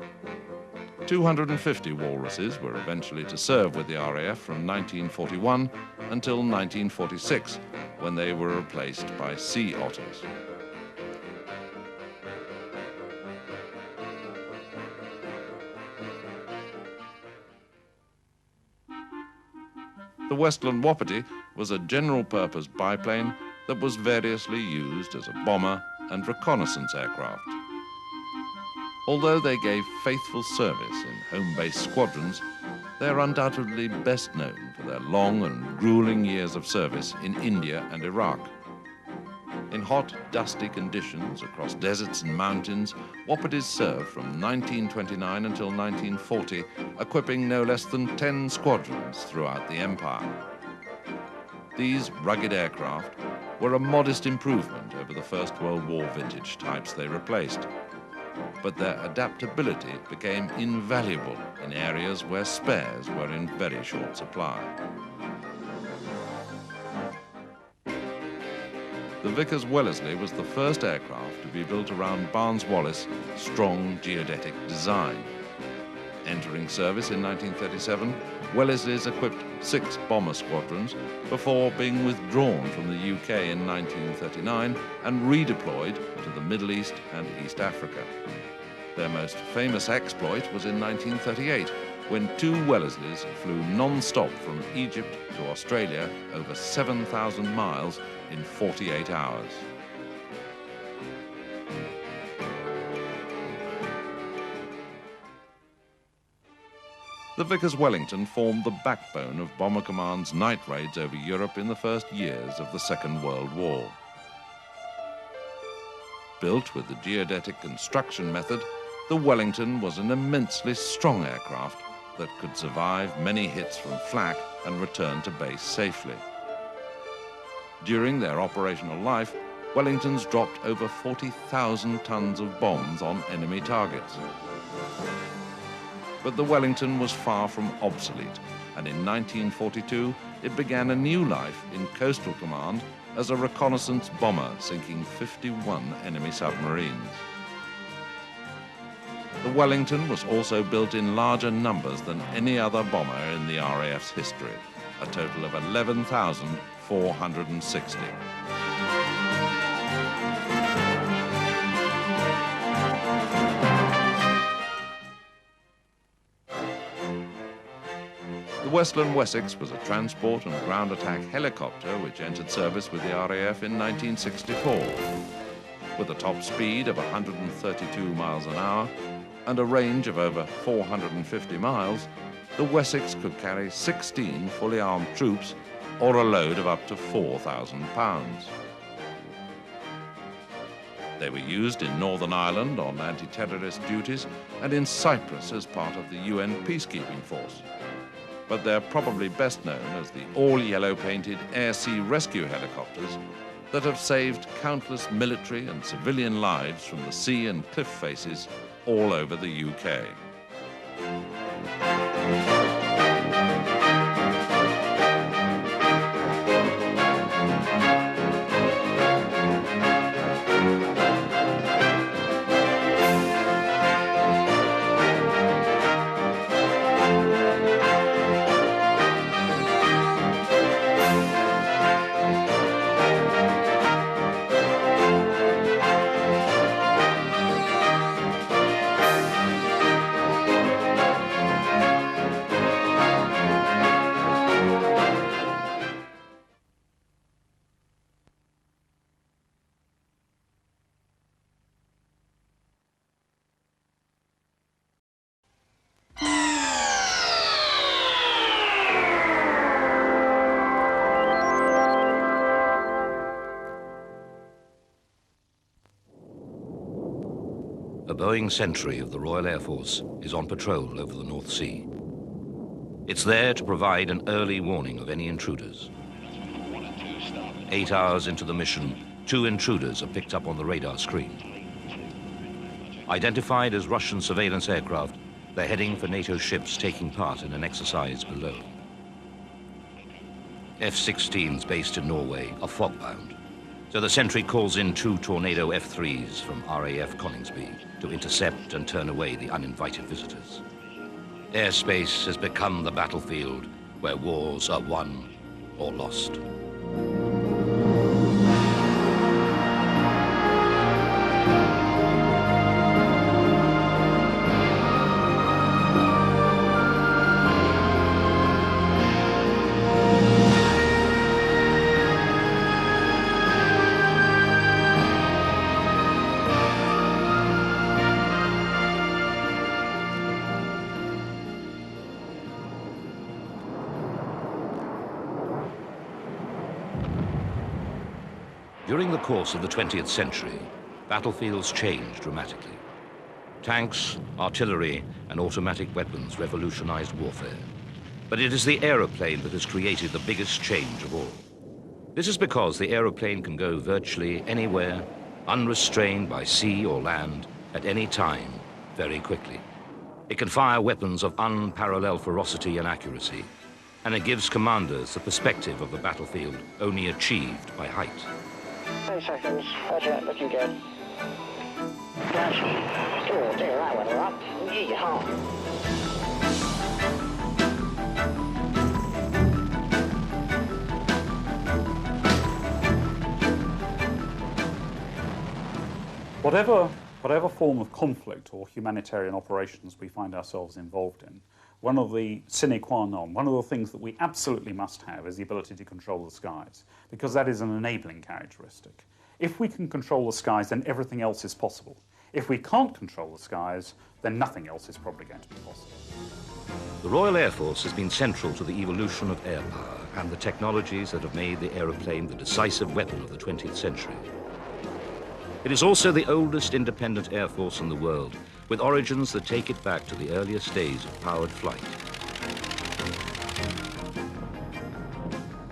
250 Walruses were eventually to serve with the RAF from 1941 until 1946, when they were replaced by Sea Otters. The Westland Wapiti was a general-purpose biplane that was variously used as a bomber and reconnaissance aircraft. Although they gave faithful service in home-based squadrons, they are undoubtedly best known for their long and grueling years of service in India and Iraq. In hot, dusty conditions across deserts and mountains, Wapitis served from 1929 until 1940, equipping no less than 10 squadrons throughout the empire. These rugged aircraft were a modest improvement over the First World War vintage types they replaced, but their adaptability became invaluable in areas where spares were in very short supply. The Vickers-Wellesley was the first aircraft to be built around Barnes-Wallis' strong geodetic design. Entering service in 1937, Wellesley's equipped 6 bomber squadrons before being withdrawn from the UK in 1939 and redeployed to the Middle East and East Africa. Their most famous exploit was in 1938, when 2 Wellesleys flew non-stop from Egypt to Australia over 7,000 miles in 48 hours. The Vickers-Wellington formed the backbone of Bomber Command's night raids over Europe in the first years of the Second World War. Built with the geodetic construction method, the Wellington was an immensely strong aircraft that could survive many hits from flak and return to base safely. During their operational life, Wellingtons dropped over 40,000 tons of bombs on enemy targets. But the Wellington was far from obsolete, and in 1942 it began a new life in Coastal Command as a reconnaissance bomber sinking 51 enemy submarines. The Wellington was also built in larger numbers than any other bomber in the RAF's history, a total of 11,460. The Westland Wessex was a transport and ground attack helicopter which entered service with the RAF in 1964. With a top speed of 132 miles an hour and a range of over 450 miles, the Wessex could carry 16 fully armed troops or a load of up to 4,000 pounds. They were used in Northern Ireland on anti-terrorist duties and in Cyprus as part of the UN peacekeeping force. But they're probably best known as the all-yellow painted air-sea rescue helicopters that have saved countless military and civilian lives from the sea and cliff faces all over the UK. A Boeing Sentry of the Royal Air Force is on patrol over the North Sea. It's there to provide an early warning of any intruders. 8 hours into the mission, 2 intruders are picked up on the radar screen. Identified as Russian surveillance aircraft, they're heading for NATO ships taking part in an exercise below. F-16s based in Norway are fog-bound, so the Sentry calls in 2 Tornado F-3s from RAF Coningsby to intercept and turn away the uninvited visitors. Airspace has become the battlefield where wars are won or lost. During the course of the 20th century, battlefields changed dramatically. Tanks, artillery, and automatic weapons revolutionized warfare. But it is the aeroplane that has created the biggest change of all. This is because the aeroplane can go virtually anywhere, unrestrained by sea or land, at any time, very quickly. It can fire weapons of unparalleled ferocity and accuracy, and it gives commanders the perspective of the battlefield only achieved by height. 10 seconds. Roger, looking good. Flash. Oh, dear, that went all up. Yeehaw. Whatever form of conflict or humanitarian operations we find ourselves involved in, one of the sine qua non, one of the things that we absolutely must have is the ability to control the skies, because that is an enabling characteristic. If we can control the skies, then everything else is possible. If we can't control the skies, then nothing else is probably going to be possible. The Royal Air Force has been central to the evolution of air power and the technologies that have made the aeroplane the decisive weapon of the 20th century. It is also the oldest independent air force in the world, with origins that take it back to the earliest days of powered flight.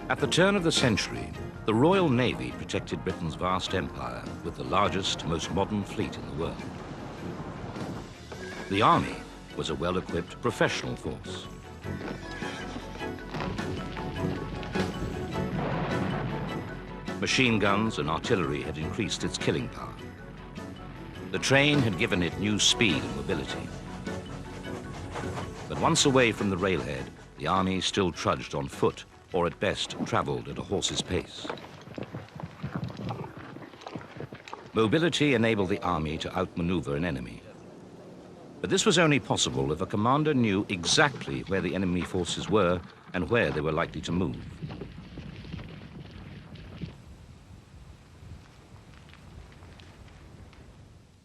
At the turn of the century, the Royal Navy protected Britain's vast empire with the largest, most modern fleet in the world. The Army was a well-equipped professional force. Machine guns and artillery had increased its killing power. The train had given it new speed and mobility. But once away from the railhead, the Army still trudged on foot, or at best traveled at a horse's pace. Mobility enabled the Army to outmaneuver an enemy. But this was only possible if a commander knew exactly where the enemy forces were and where they were likely to move.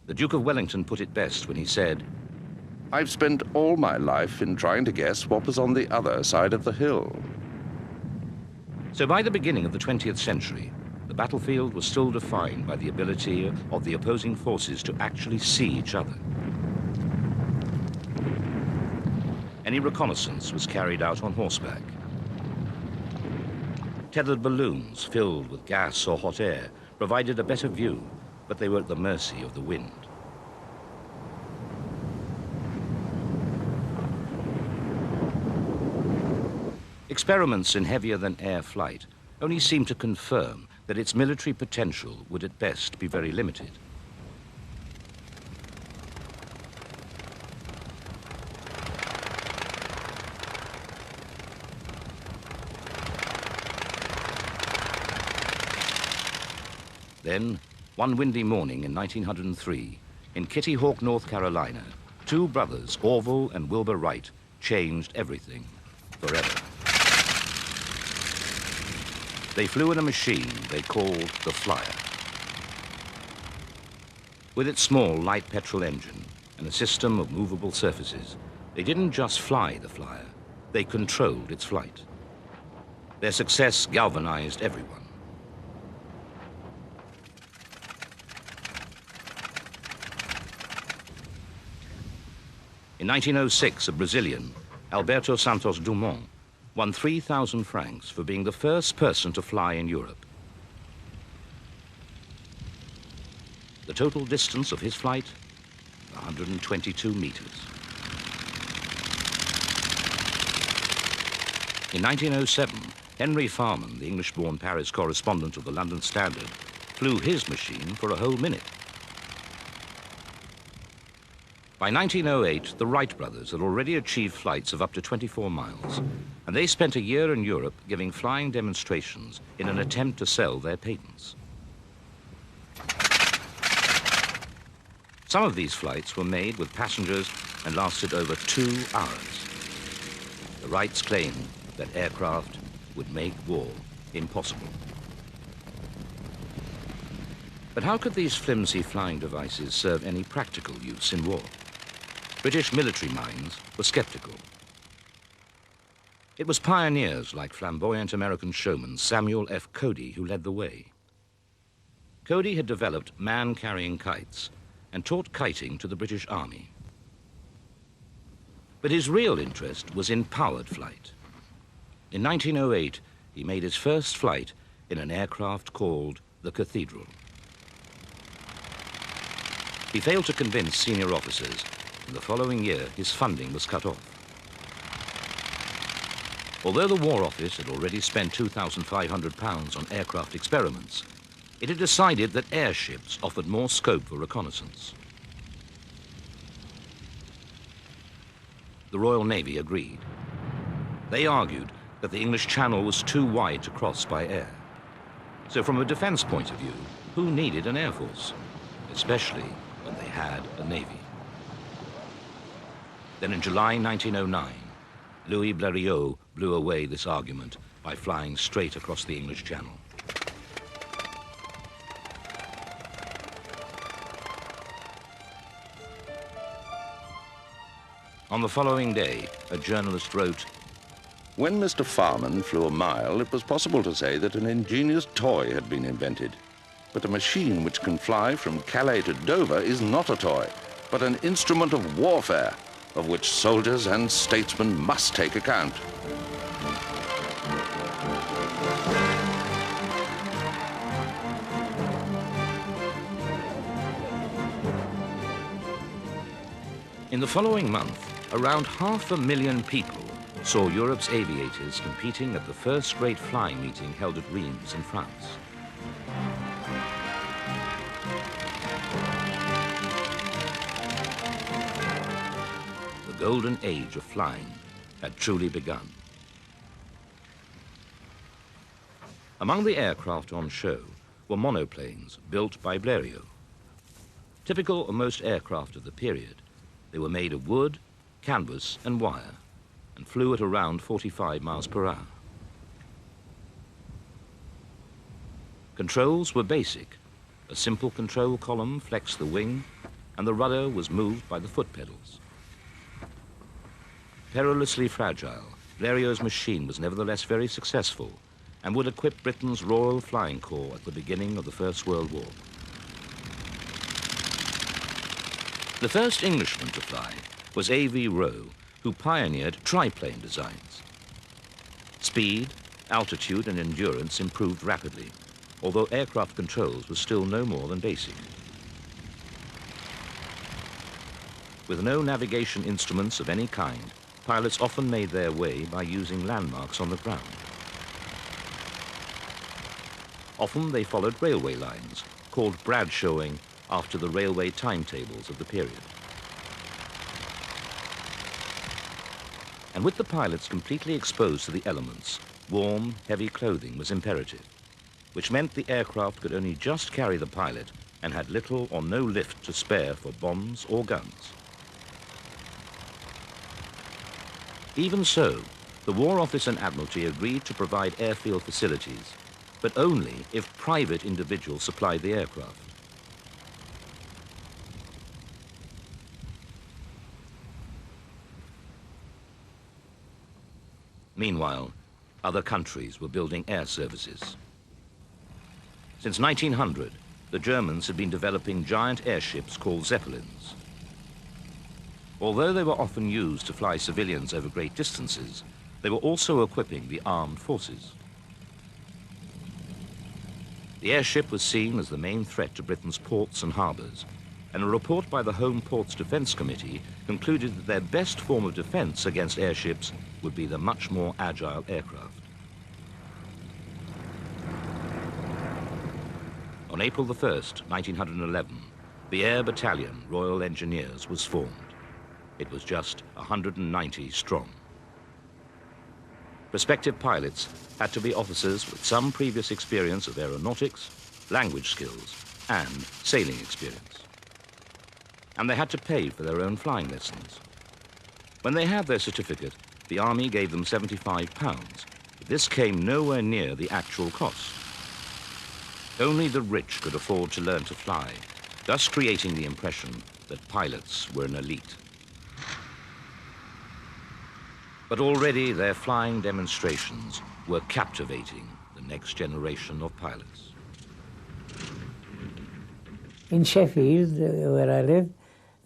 The Duke of Wellington put it best when he said, "I've spent all my life in trying to guess what was on the other side of the hill." So by the beginning of the 20th century, the battlefield was still defined by the ability of the opposing forces to actually see each other. Any reconnaissance was carried out on horseback. Tethered balloons filled with gas or hot air provided a better view, but they were at the mercy of the wind. Experiments in heavier-than-air flight only seemed to confirm that its military potential would at best be very limited. Then, one windy morning in 1903, in Kitty Hawk, North Carolina, two brothers, Orville and Wilbur Wright, changed everything forever. They flew in a machine they called the Flyer. With its small, light petrol engine and a system of movable surfaces, they didn't just fly the Flyer, they controlled its flight. Their success galvanized everyone. In 1906, a Brazilian, Alberto Santos Dumont, won 3,000 francs for being the first person to fly in Europe. The total distance of his flight, 122 meters. In 1907, Henry Farman, the English-born Paris correspondent of the London Standard, flew his machine for a whole minute. By 1908, the Wright brothers had already achieved flights of up to 24 miles, and they spent a year in Europe giving flying demonstrations in an attempt to sell their patents. Some of these flights were made with passengers and lasted over 2 hours. The Wrights claimed that aircraft would make war impossible. But how could these flimsy flying devices serve any practical use in war? British military minds were skeptical. It was pioneers like flamboyant American showman Samuel F. Cody who led the way. Cody had developed man-carrying kites and taught kiting to the British Army. But his real interest was in powered flight. In 1908, he made his first flight in an aircraft called the Cathedral. He failed to convince senior officers, and the following year his funding was cut off. Although the War Office had already spent £2,500 on aircraft experiments, it had decided that airships offered more scope for reconnaissance. The Royal Navy agreed. They argued that the English Channel was too wide to cross by air. So from a defense point of view, who needed an air force? Especially when they had a navy. Then in July 1909, Louis Blériot blew away this argument by flying straight across the English Channel. On the following day, a journalist wrote, "When Mr. Farman flew a mile, it was possible to say that an ingenious toy had been invented. But a machine which can fly from Calais to Dover is not a toy, but an instrument of warfare, of which soldiers and statesmen must take account." In the following month, around 500,000 people saw Europe's aviators competing at the first great flying meeting held at Reims in France. The golden age of flying had truly begun. Among the aircraft on show were monoplanes built by Blériot. Typical of most aircraft of the period, They were made of wood, canvas and wire and flew at around 45 miles per hour. Controls were basic. A simple control column flexed the wing and the rudder was moved by the foot pedals. Perilously fragile, Blériot's machine was nevertheless very successful and would equip Britain's Royal Flying Corps at the beginning of the First World War. The first Englishman to fly was A.V. Roe, who pioneered triplane designs. Speed, altitude and endurance improved rapidly, although aircraft controls were still no more than basic. With no navigation instruments of any kind, pilots often made their way by using landmarks on the ground. Often they followed railway lines, called Bradshawing after the railway timetables of the period. And with the pilots completely exposed to the elements, warm, heavy clothing was imperative, which meant the aircraft could only just carry the pilot and had little or no lift to spare for bombs or guns. Even so, the War Office and Admiralty agreed to provide airfield facilities, but only if private individuals supplied the aircraft. Meanwhile, other countries were building air services. Since 1900, the Germans had been developing giant airships called Zeppelins. Although they were often used to fly civilians over great distances, they were also equipping the armed forces. The airship was seen as the main threat to Britain's ports and harbours, and a report by the Home Ports Defence Committee concluded that their best form of defence against airships would be the much more agile aircraft. On April the 1st, 1911, the Air Battalion, Royal Engineers, was formed. It was just 190 strong. Prospective pilots had to be officers with some previous experience of aeronautics, language skills, and sailing experience. And they had to pay for their own flying lessons. When they had their certificate, the Army gave them £75, but this came nowhere near the actual cost. Only the rich could afford to learn to fly, thus creating the impression that pilots were an elite. But already their flying demonstrations were captivating the next generation of pilots. In Sheffield, where I live,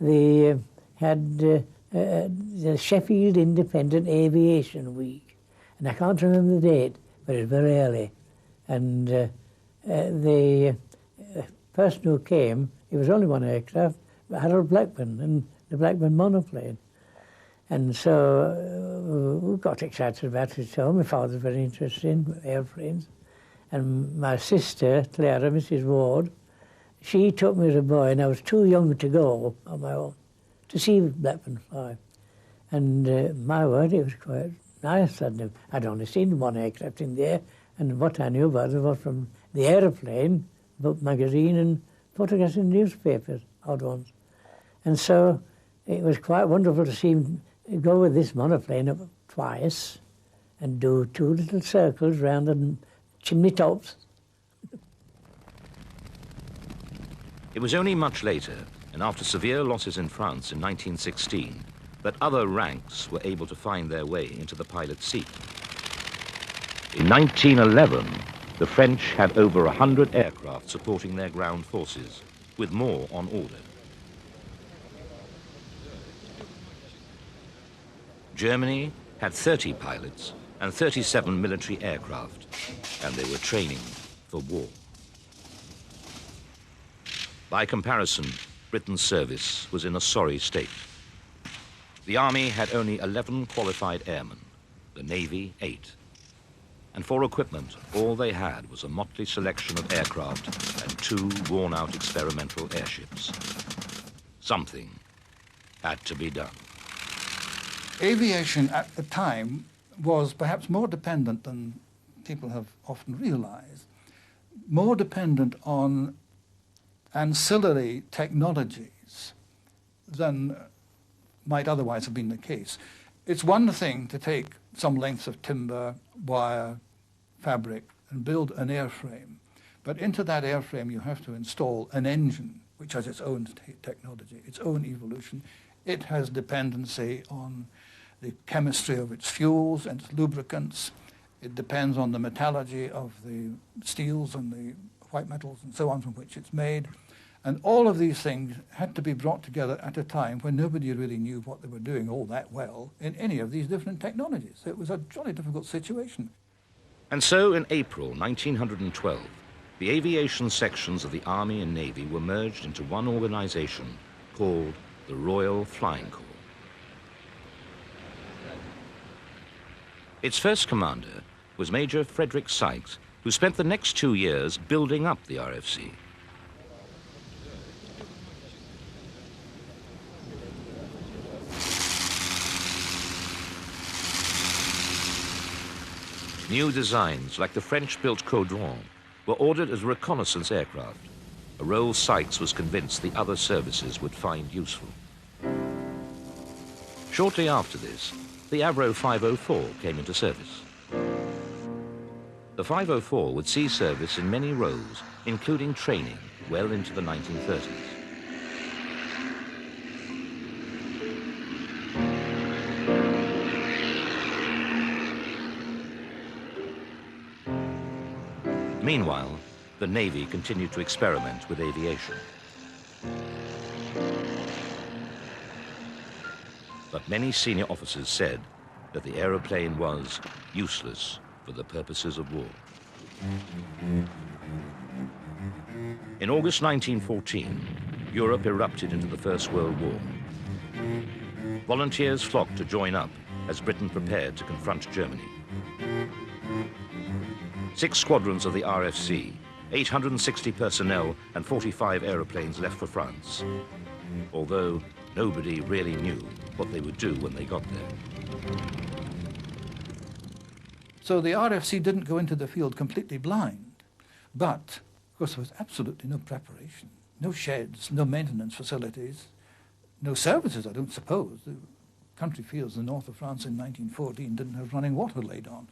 they had the Sheffield Independent Aviation Week. And I can't remember the date, but it was very early. And the person who came, it was only one aircraft, Harold Blackburn, and the Blackburn monoplane. And so we got excited about it. So my father was very interested in airplanes. And my sister, Clara, Mrs. Ward, she took me as a boy, and I was too young to go on my own to see Blackburn fly. And my word, it was quite nice. I'd only seen one aircraft in the air, and what I knew about it was from the aeroplane, book magazine, and photographs in newspapers, odd ones. And so it was quite wonderful to see him go with this monoplane up twice and do 2 little circles round the chimney tops. It was only much later, and after severe losses in France in 1916, that other ranks were able to find their way into the pilot's seat. In 1911, the French had over 100 aircraft supporting their ground forces, with more on order. Germany had 30 pilots and 37 military aircraft, and they were training for war. By comparison, Britain's service was in a sorry state. The Army had only 11 qualified airmen, the Navy 8. And for equipment, all they had was a motley selection of aircraft and 2 worn-out experimental airships. Something had to be done. Aviation at the time was perhaps more dependent than people have often realized, more dependent on ancillary technologies than might otherwise have been the case. It's one thing to take some lengths of timber, wire, fabric, and build an airframe. But into that airframe you have to install an engine, which has its own technology, its own evolution. It has dependency on the chemistry of its fuels and its lubricants. It depends on the metallurgy of the steels and the white metals and so on from which it's made. And all of these things had to be brought together at a time when nobody really knew what they were doing all that well in any of these different technologies. So it was a jolly difficult situation. And so in April 1912, the aviation sections of the Army and Navy were merged into one organization called the Royal Flying Corps. Its first commander was Major Frederick Sykes, who spent the next 2 years building up the RFC. New designs, like the French-built Caudron, were ordered as reconnaissance aircraft, a role Sykes was convinced the other services would find useful. Shortly after this, the Avro 504 came into service. The 504 would see service in many roles, including training well into the 1930s. Meanwhile, the Navy continued to experiment with aviation. But many senior officers said that the aeroplane was useless for the purposes of war. In August 1914, Europe erupted into the First World War. Volunteers flocked to join up as Britain prepared to confront Germany. 6 squadrons of the RFC, 860 personnel and 45 aeroplanes left for France, although nobody really knew what they would do when they got there. So the RFC didn't go into the field completely blind, but of course there was absolutely no preparation, no sheds, no maintenance facilities, no services, I don't suppose. The country fields in the north of France in 1914 didn't have running water laid on.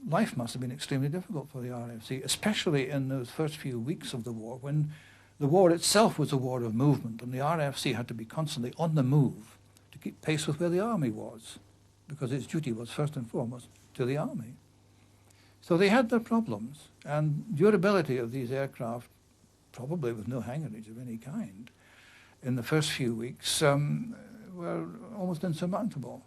Life must have been extremely difficult for the RFC, especially in those first few weeks of the war, when the war itself was a war of movement, and the RFC had to be constantly on the move to keep pace with where the army was, because its duty was first and foremost to the army. So they had their problems, and durability of these aircraft, probably with no hangarage of any kind, in the first few weeks were almost insurmountable.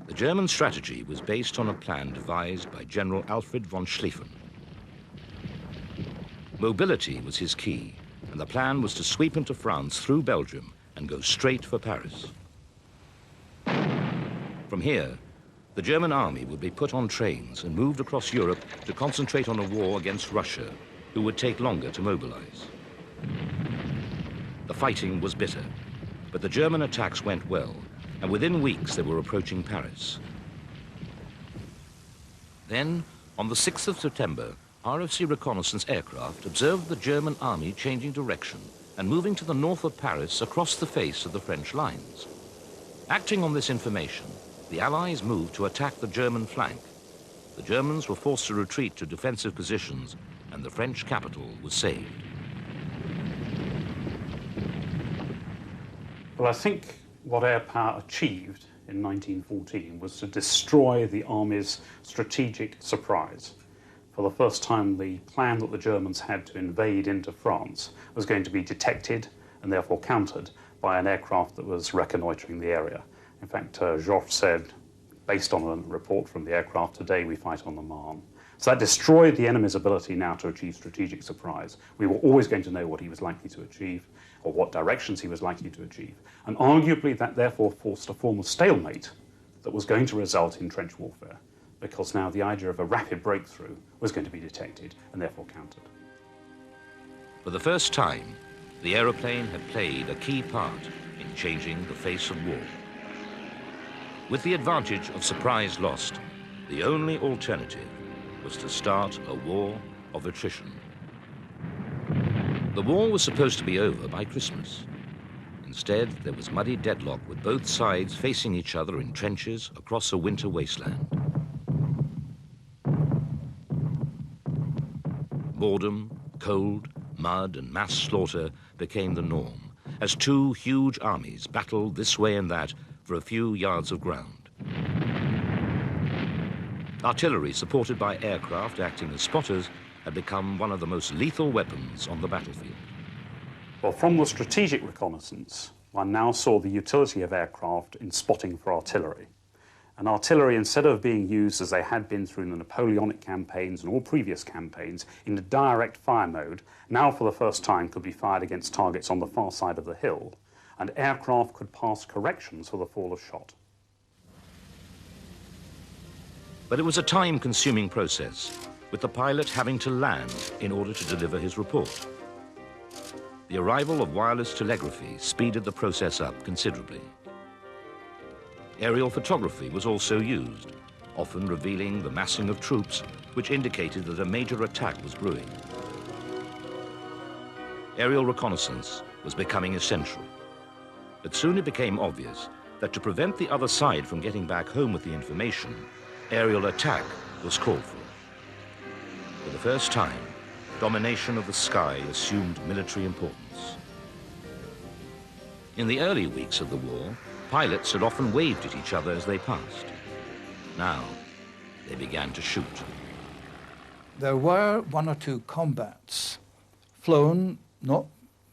The German strategy was based on a plan devised by General Alfred von Schlieffen. Mobility was his key, and the plan was to sweep into France through Belgium and go straight for Paris. From here, the German army would be put on trains and moved across Europe to concentrate on a war against Russia, who would take longer to mobilize. The fighting was bitter, but the German attacks went well, and within weeks they were approaching Paris. Then, on the 6th of September, RFC reconnaissance aircraft observed the German army changing direction and moving to the north of Paris across the face of the French lines. Acting on this information, the Allies moved to attack the German flank. The Germans were forced to retreat to defensive positions, and the French capital was saved. Well, I think what air power achieved in 1914 was to destroy the Army's strategic surprise. For the first time, the plan that the Germans had to invade into France was going to be detected and therefore countered by an aircraft that was reconnoitering the area. In fact, Joffre said, based on a report from the aircraft, today we fight on the Marne. So that destroyed the enemy's ability now to achieve strategic surprise. We were always going to know what he was likely to achieve, or what directions he was likely to achieve. And arguably that therefore forced a form of stalemate that was going to result in trench warfare, because now the idea of a rapid breakthrough was going to be detected and therefore countered. For the first time, the aeroplane had played a key part in changing the face of war. With the advantage of surprise lost, the only alternative was to start a war of attrition. The war was supposed to be over by Christmas. Instead, there was muddy deadlock with both sides facing each other in trenches across a winter wasteland. Boredom, cold, mud, and mass slaughter became the norm as two huge armies battled this way and that for a few yards of ground. Artillery, supported by aircraft acting as spotters, had become one of the most lethal weapons on the battlefield. Well, from the strategic reconnaissance, one now saw the utility of aircraft in spotting for artillery. And artillery, instead of being used as they had been through the Napoleonic campaigns and all previous campaigns in a direct fire mode, now for the first time could be fired against targets on the far side of the hill, and aircraft could pass corrections for the fall of shot. But it was a time-consuming process, with the pilot having to land in order to deliver his report. The arrival of wireless telegraphy speeded the process up considerably. Aerial photography was also used, often revealing the massing of troops, which indicated that a major attack was brewing. Aerial reconnaissance was becoming essential. But soon it became obvious that to prevent the other side from getting back home with the information, aerial attack was called for. For the first time, domination of the sky assumed military importance. In the early weeks of the war, pilots had often waved at each other as they passed. Now, they began to shoot. There were one or two combats flown, not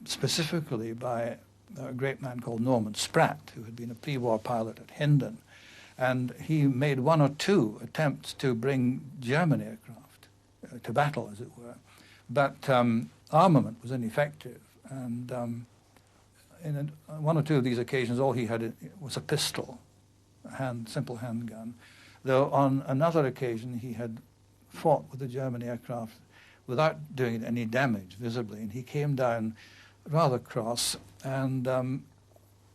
specifically by a great man called Norman Spratt, who had been a pre-war pilot at Hendon, and he made one or two attempts to bring German aircraft to battle, as it were. But armament was ineffective, and in one or two of these occasions, all he had was a pistol, a simple handgun. Though on another occasion, he had fought with the German aircraft without doing any damage visibly, and he came down rather cross and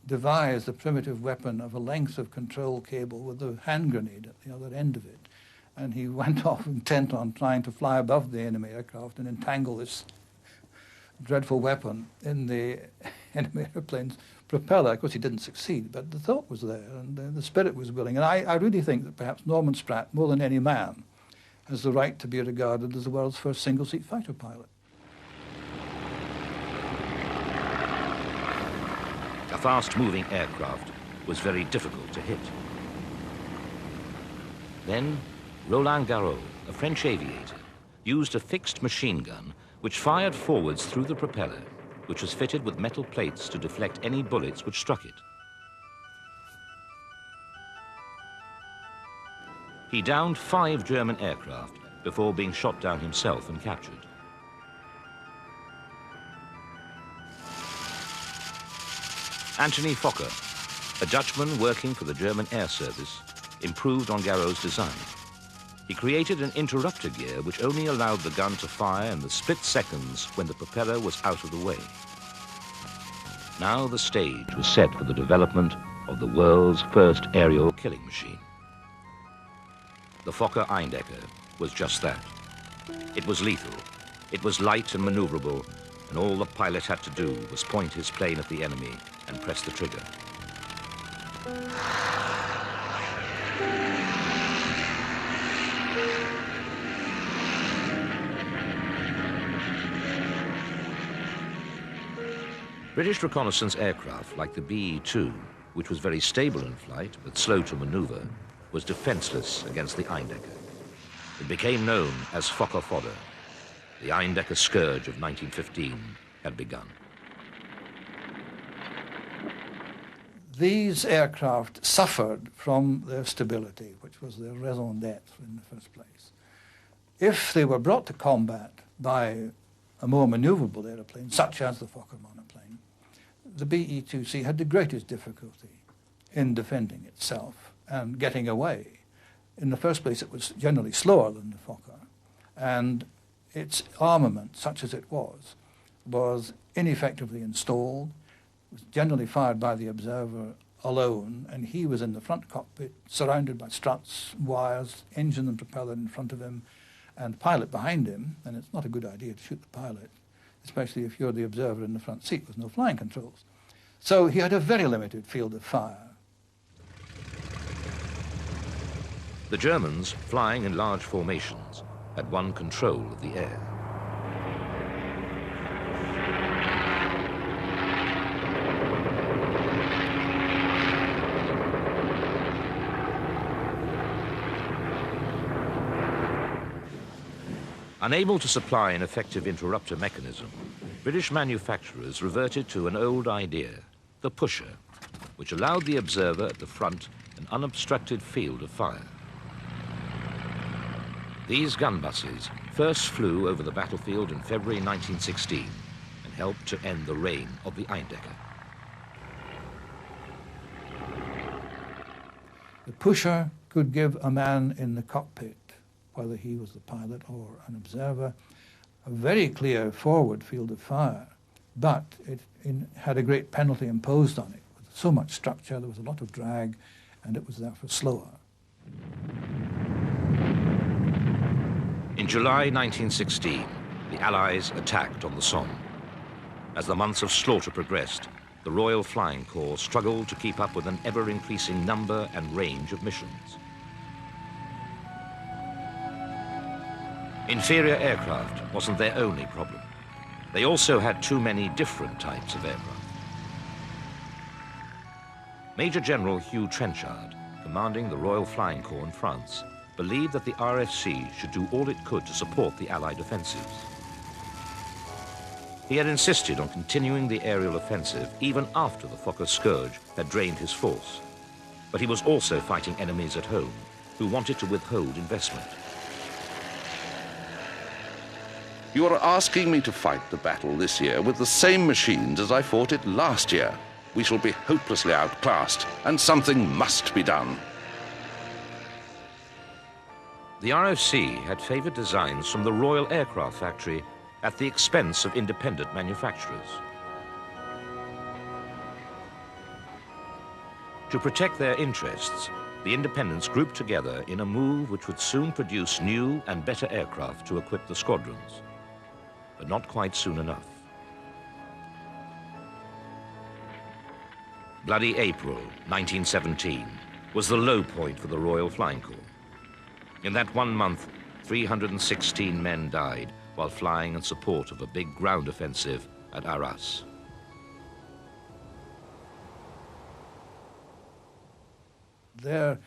devised the primitive weapon of a length of control cable with a hand grenade at the other end of it. And he went off intent on trying to fly above the enemy aircraft and entangle this dreadful weapon in the enemy airplane's propeller. Of course, he didn't succeed, but the thought was there, and the spirit was willing. And I really think that perhaps Norman Spratt, more than any man, has the right to be regarded as the world's first single-seat fighter pilot. A fast-moving aircraft was very difficult to hit. Then, Roland Garros, a French aviator, used a fixed machine gun which fired forwards through the propeller, which was fitted with metal plates to deflect any bullets which struck it. He downed 5 German aircraft before being shot down himself and captured. Anthony Fokker, a Dutchman working for the German Air Service, improved on Garrot's design. He created an interrupter gear which only allowed the gun to fire in the split seconds when the propeller was out of the way. Now the stage was set for the development of the world's first aerial killing machine. The Fokker Eindecker was just that. It was lethal, it was light and maneuverable, and all the pilot had to do was point his plane at the enemy and press the trigger. British reconnaissance aircraft like the BE-2, which was very stable in flight but slow to maneuver, was defenseless against the Eindecker. It became known as Fokker fodder. The Eindecker scourge of 1915 had begun. These aircraft suffered from their stability, which was their raison d'etre in the first place. If they were brought to combat by a more maneuverable aeroplane, such as the Fokker monoplane, the BE-2C had the greatest difficulty in defending itself and getting away. In the first place, it was generally slower than the Fokker, and its armament, such as it was ineffectively installed, was generally fired by the observer alone, and he was in the front cockpit, surrounded by struts, wires, engine and propeller in front of him, and pilot behind him, and it's not a good idea to shoot the pilot. especially if you're the observer in the front seat with no flying controls. So he had a very limited field of fire. The Germans, flying in large formations, had won control of the air. Unable to supply an effective interrupter mechanism, British manufacturers reverted to an old idea, the pusher, which allowed the observer at the front an unobstructed field of fire. These gun buses first flew over the battlefield in February 1916 and helped to end the reign of the Eindecker. The pusher could give a man in the cockpit, whether he was the pilot or an observer, a very clear forward field of fire, but it had a great penalty imposed on it. With so much structure, there was a lot of drag, and it was therefore slower. In July 1916, the Allies attacked on the Somme. As the months of slaughter progressed, the Royal Flying Corps struggled to keep up with an ever-increasing number and range of missions. Inferior aircraft wasn't their only problem. They also had too many different types of aircraft. Major General Hugh Trenchard, commanding the Royal Flying Corps in France, believed that the RFC should do all it could to support the Allied offensives. He had insisted on continuing the aerial offensive even after the Fokker scourge had drained his force. But he was also fighting enemies at home who wanted to withhold investment. You are asking me to fight the battle this year with the same machines as I fought it last year. We shall be hopelessly outclassed, and something must be done. The RFC had favoured designs from the Royal Aircraft Factory at the expense of independent manufacturers. To protect their interests, the independents grouped together in a move which would soon produce new and better aircraft to equip the squadrons. But not quite soon enough. Bloody April 1917 was the low point for the Royal Flying Corps. In that 1 month, 316 men died while flying in support of a big ground offensive at Arras. Their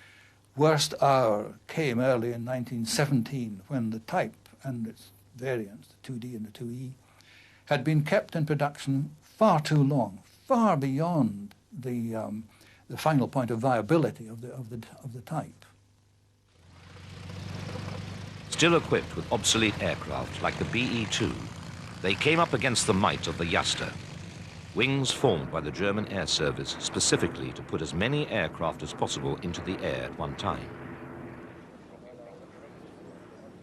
worst hour came early in 1917 when the type and its variants, the 2D and the 2E, had been kept in production far too long, far beyond the final point of viability of the type. Still equipped with obsolete aircraft like the BE-2, they came up against the might of the Jaster, wings formed by the German Air Service specifically to put as many aircraft as possible into the air at one time.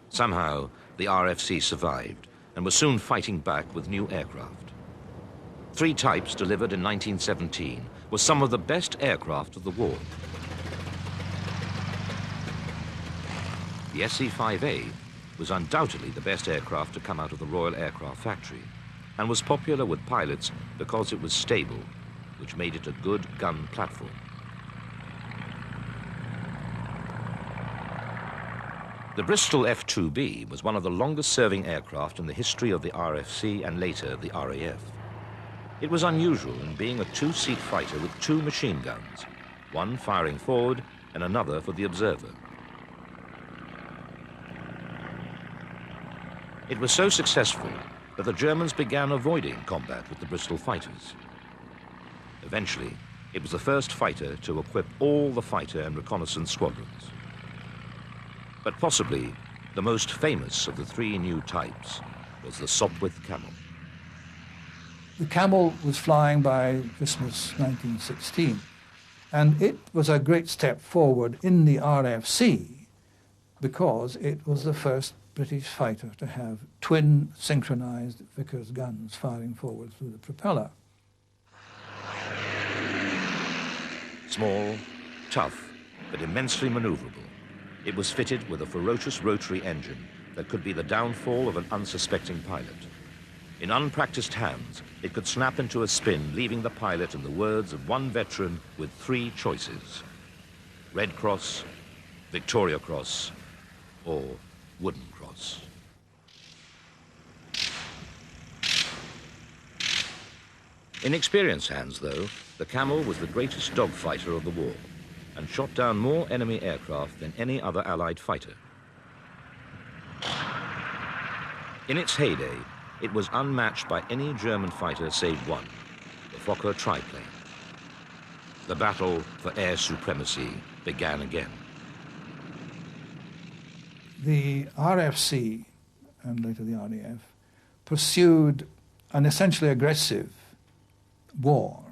Somehow, the RFC survived and was soon fighting back with new aircraft. 3 types delivered in 1917 were some of the best aircraft of the war. The SC-5A was undoubtedly the best aircraft to come out of the Royal Aircraft Factory and was popular with pilots because it was stable, which made it a good gun platform. The Bristol F-2B was one of the longest-serving aircraft in the history of the RFC and later the RAF. It was unusual in being a 2-seat fighter with 2 machine guns, one firing forward and another for the observer. It was so successful that the Germans began avoiding combat with the Bristol fighters. Eventually, it was the first fighter to equip all the fighter and reconnaissance squadrons. But possibly the most famous of the 3 new types was the Sopwith Camel. The Camel was flying by Christmas 1916, and it was a great step forward in the RFC because it was the first British fighter to have twin synchronized Vickers guns firing forward through the propeller. Small, tough, but immensely maneuverable, it was fitted with a ferocious rotary engine that could be the downfall of an unsuspecting pilot. In unpracticed hands, it could snap into a spin, leaving the pilot, in the words of one veteran, with three choices: Red Cross, Victoria Cross, or Wooden Cross. In experienced hands, though, the Camel was the greatest dogfighter of the war and shot down more enemy aircraft than any other Allied fighter. In its heyday, it was unmatched by any German fighter save one, the Fokker triplane. The battle for air supremacy began again. The RFC, and later the RAF, pursued an essentially aggressive war.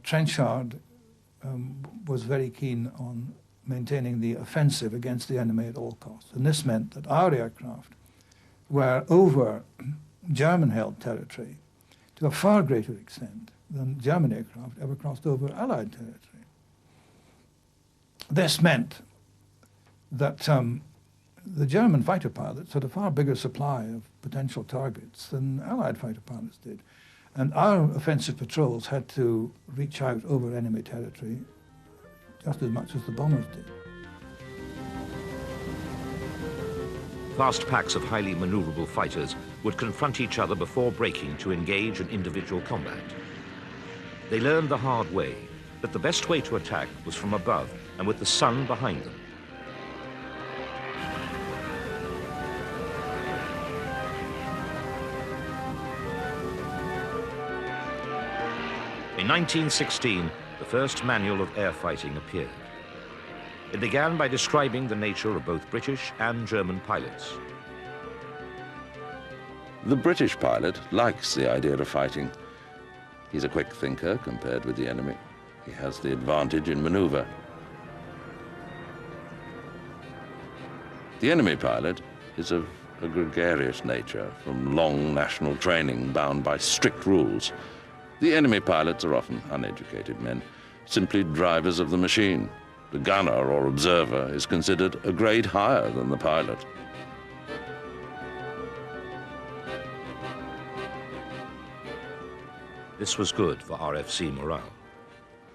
Trenchard was very keen on maintaining the offensive against the enemy at all costs. And this meant that our aircraft were over German-held territory to a far greater extent than German aircraft ever crossed over Allied territory. This meant that the German fighter pilots had a far bigger supply of potential targets than Allied fighter pilots did. And our offensive patrols had to reach out over enemy territory just as much as the bombers did. Fast packs of highly maneuverable fighters would confront each other before breaking to engage in individual combat. They learned the hard way that the best way to attack was from above and with the sun behind them. In 1916, the first manual of air fighting appeared. It began by describing the nature of both British and German pilots. The British pilot likes the idea of fighting. He's a quick thinker compared with the enemy. He has the advantage in maneuver. The enemy pilot is of a gregarious nature, from long national training bound by strict rules. The enemy pilots are often uneducated men, simply drivers of the machine. The gunner or observer is considered a grade higher than the pilot. This was good for RFC morale,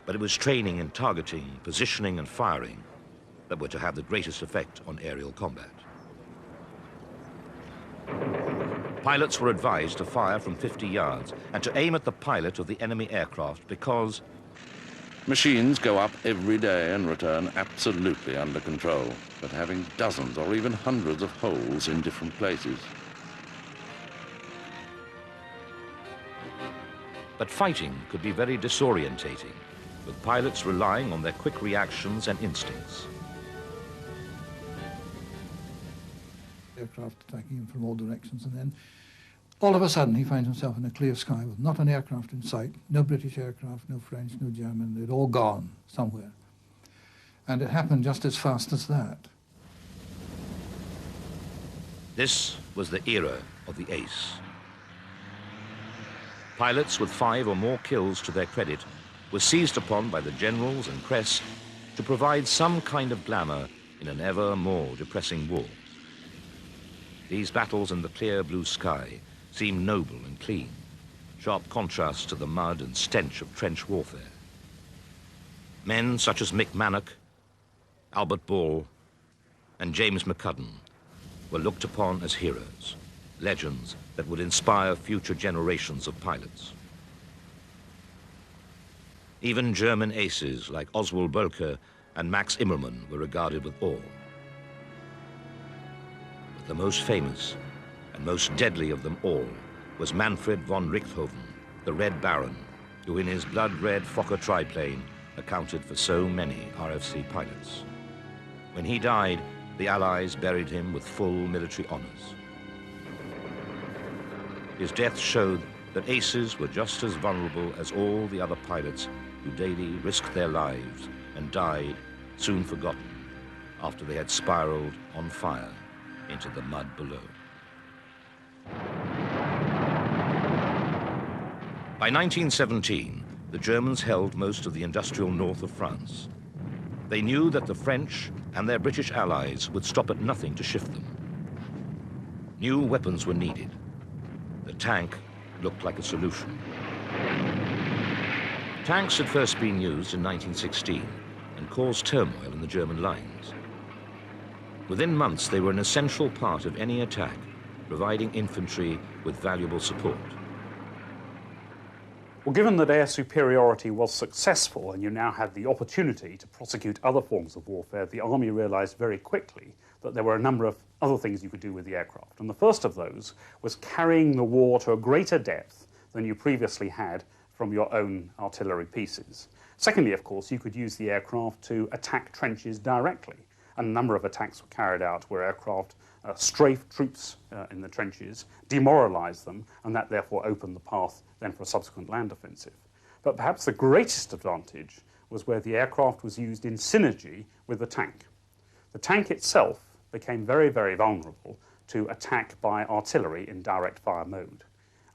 but it was training in targeting, positioning and firing that were to have the greatest effect on aerial combat. Pilots were advised to fire from 50 yards and to aim at the pilot of the enemy aircraft because machines go up every day and return absolutely under control, but having dozens or even hundreds of holes in different places. But fighting could be very disorientating, with pilots relying on their quick reactions and instincts. Aircraft attacking him from all directions, and then all of a sudden he finds himself in a clear sky with not an aircraft in sight, no British aircraft, no French, no German, they'd all gone somewhere. And it happened just as fast as that. This was the era of the ace. Pilots with 5 or more kills to their credit were seized upon by the generals and press to provide some kind of glamour in an ever more depressing war. These battles in the clear blue sky seemed noble and clean, sharp contrast to the mud and stench of trench warfare. Men such as Mick Mannock, Albert Ball, and James McCudden were looked upon as heroes, legends that would inspire future generations of pilots. Even German aces like Oswald Bölker and Max Immelmann were regarded with awe. But the most famous and most deadly of them all was Manfred von Richthofen, the Red Baron, who in his blood-red Fokker triplane accounted for so many RFC pilots. When he died, the Allies buried him with full military honors. His death showed that aces were just as vulnerable as all the other pilots who daily risked their lives and died, soon forgotten, after they had spiraled on fire into the mud below. By 1917, the Germans held most of the industrial north of France. They knew that the French and their British allies would stop at nothing to shift them. New weapons were needed. The tank looked like a solution. Tanks had first been used in 1916 and caused turmoil in the German lines. Within months, they were an essential part of any attack, providing infantry with valuable support. Well, given that air superiority was successful and you now had the opportunity to prosecute other forms of warfare, the Army realised very quickly that there were a number of other things you could do with the aircraft. And the first of those was carrying the war to a greater depth than you previously had from your own artillery pieces. Secondly, of course, you could use the aircraft to attack trenches directly. A number of attacks were carried out where aircraft strafed troops in the trenches, demoralised them, and that therefore opened the path then for a subsequent land offensive. But perhaps the greatest advantage was where the aircraft was used in synergy with the tank. The tank itself became very, very vulnerable to attack by artillery in direct fire mode.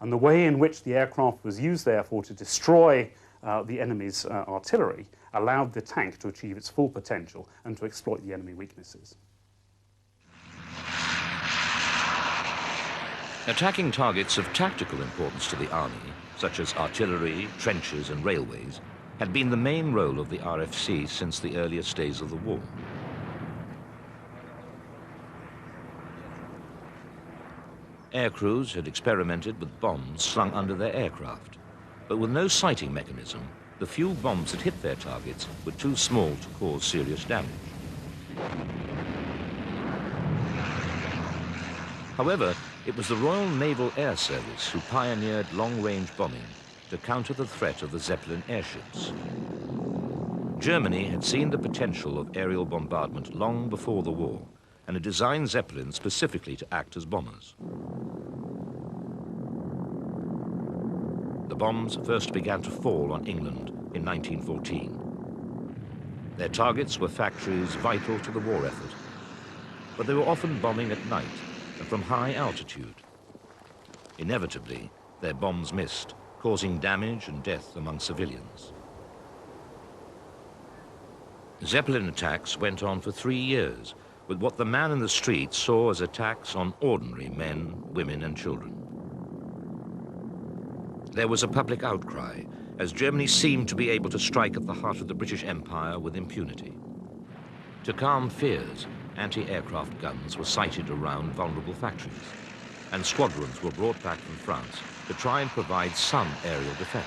And the way in which the aircraft was used, therefore, to destroy the enemy's artillery allowed the tank to achieve its full potential and to exploit the enemy weaknesses. Attacking targets of tactical importance to the Army, such as artillery, trenches and railways, had been the main role of the RFC since the earliest days of the war. Aircrews had experimented with bombs slung under their aircraft, but with no sighting mechanism, the few bombs that hit their targets were too small to cause serious damage. However, it was the Royal Naval Air Service who pioneered long-range bombing to counter the threat of the Zeppelin airships. Germany had seen the potential of aerial bombardment long before the war and had designed Zeppelins specifically to act as bombers. The bombs first began to fall on England in 1914. Their targets were factories vital to the war effort, but they were often bombing at night and from high altitude. Inevitably, their bombs missed, causing damage and death among civilians. Zeppelin attacks went on for 3 years, with what the man in the street saw as attacks on ordinary men, women and children. There was a public outcry, as Germany seemed to be able to strike at the heart of the British Empire with impunity. To calm fears, anti-aircraft guns were sighted around vulnerable factories, and squadrons were brought back from France to try and provide some aerial defense.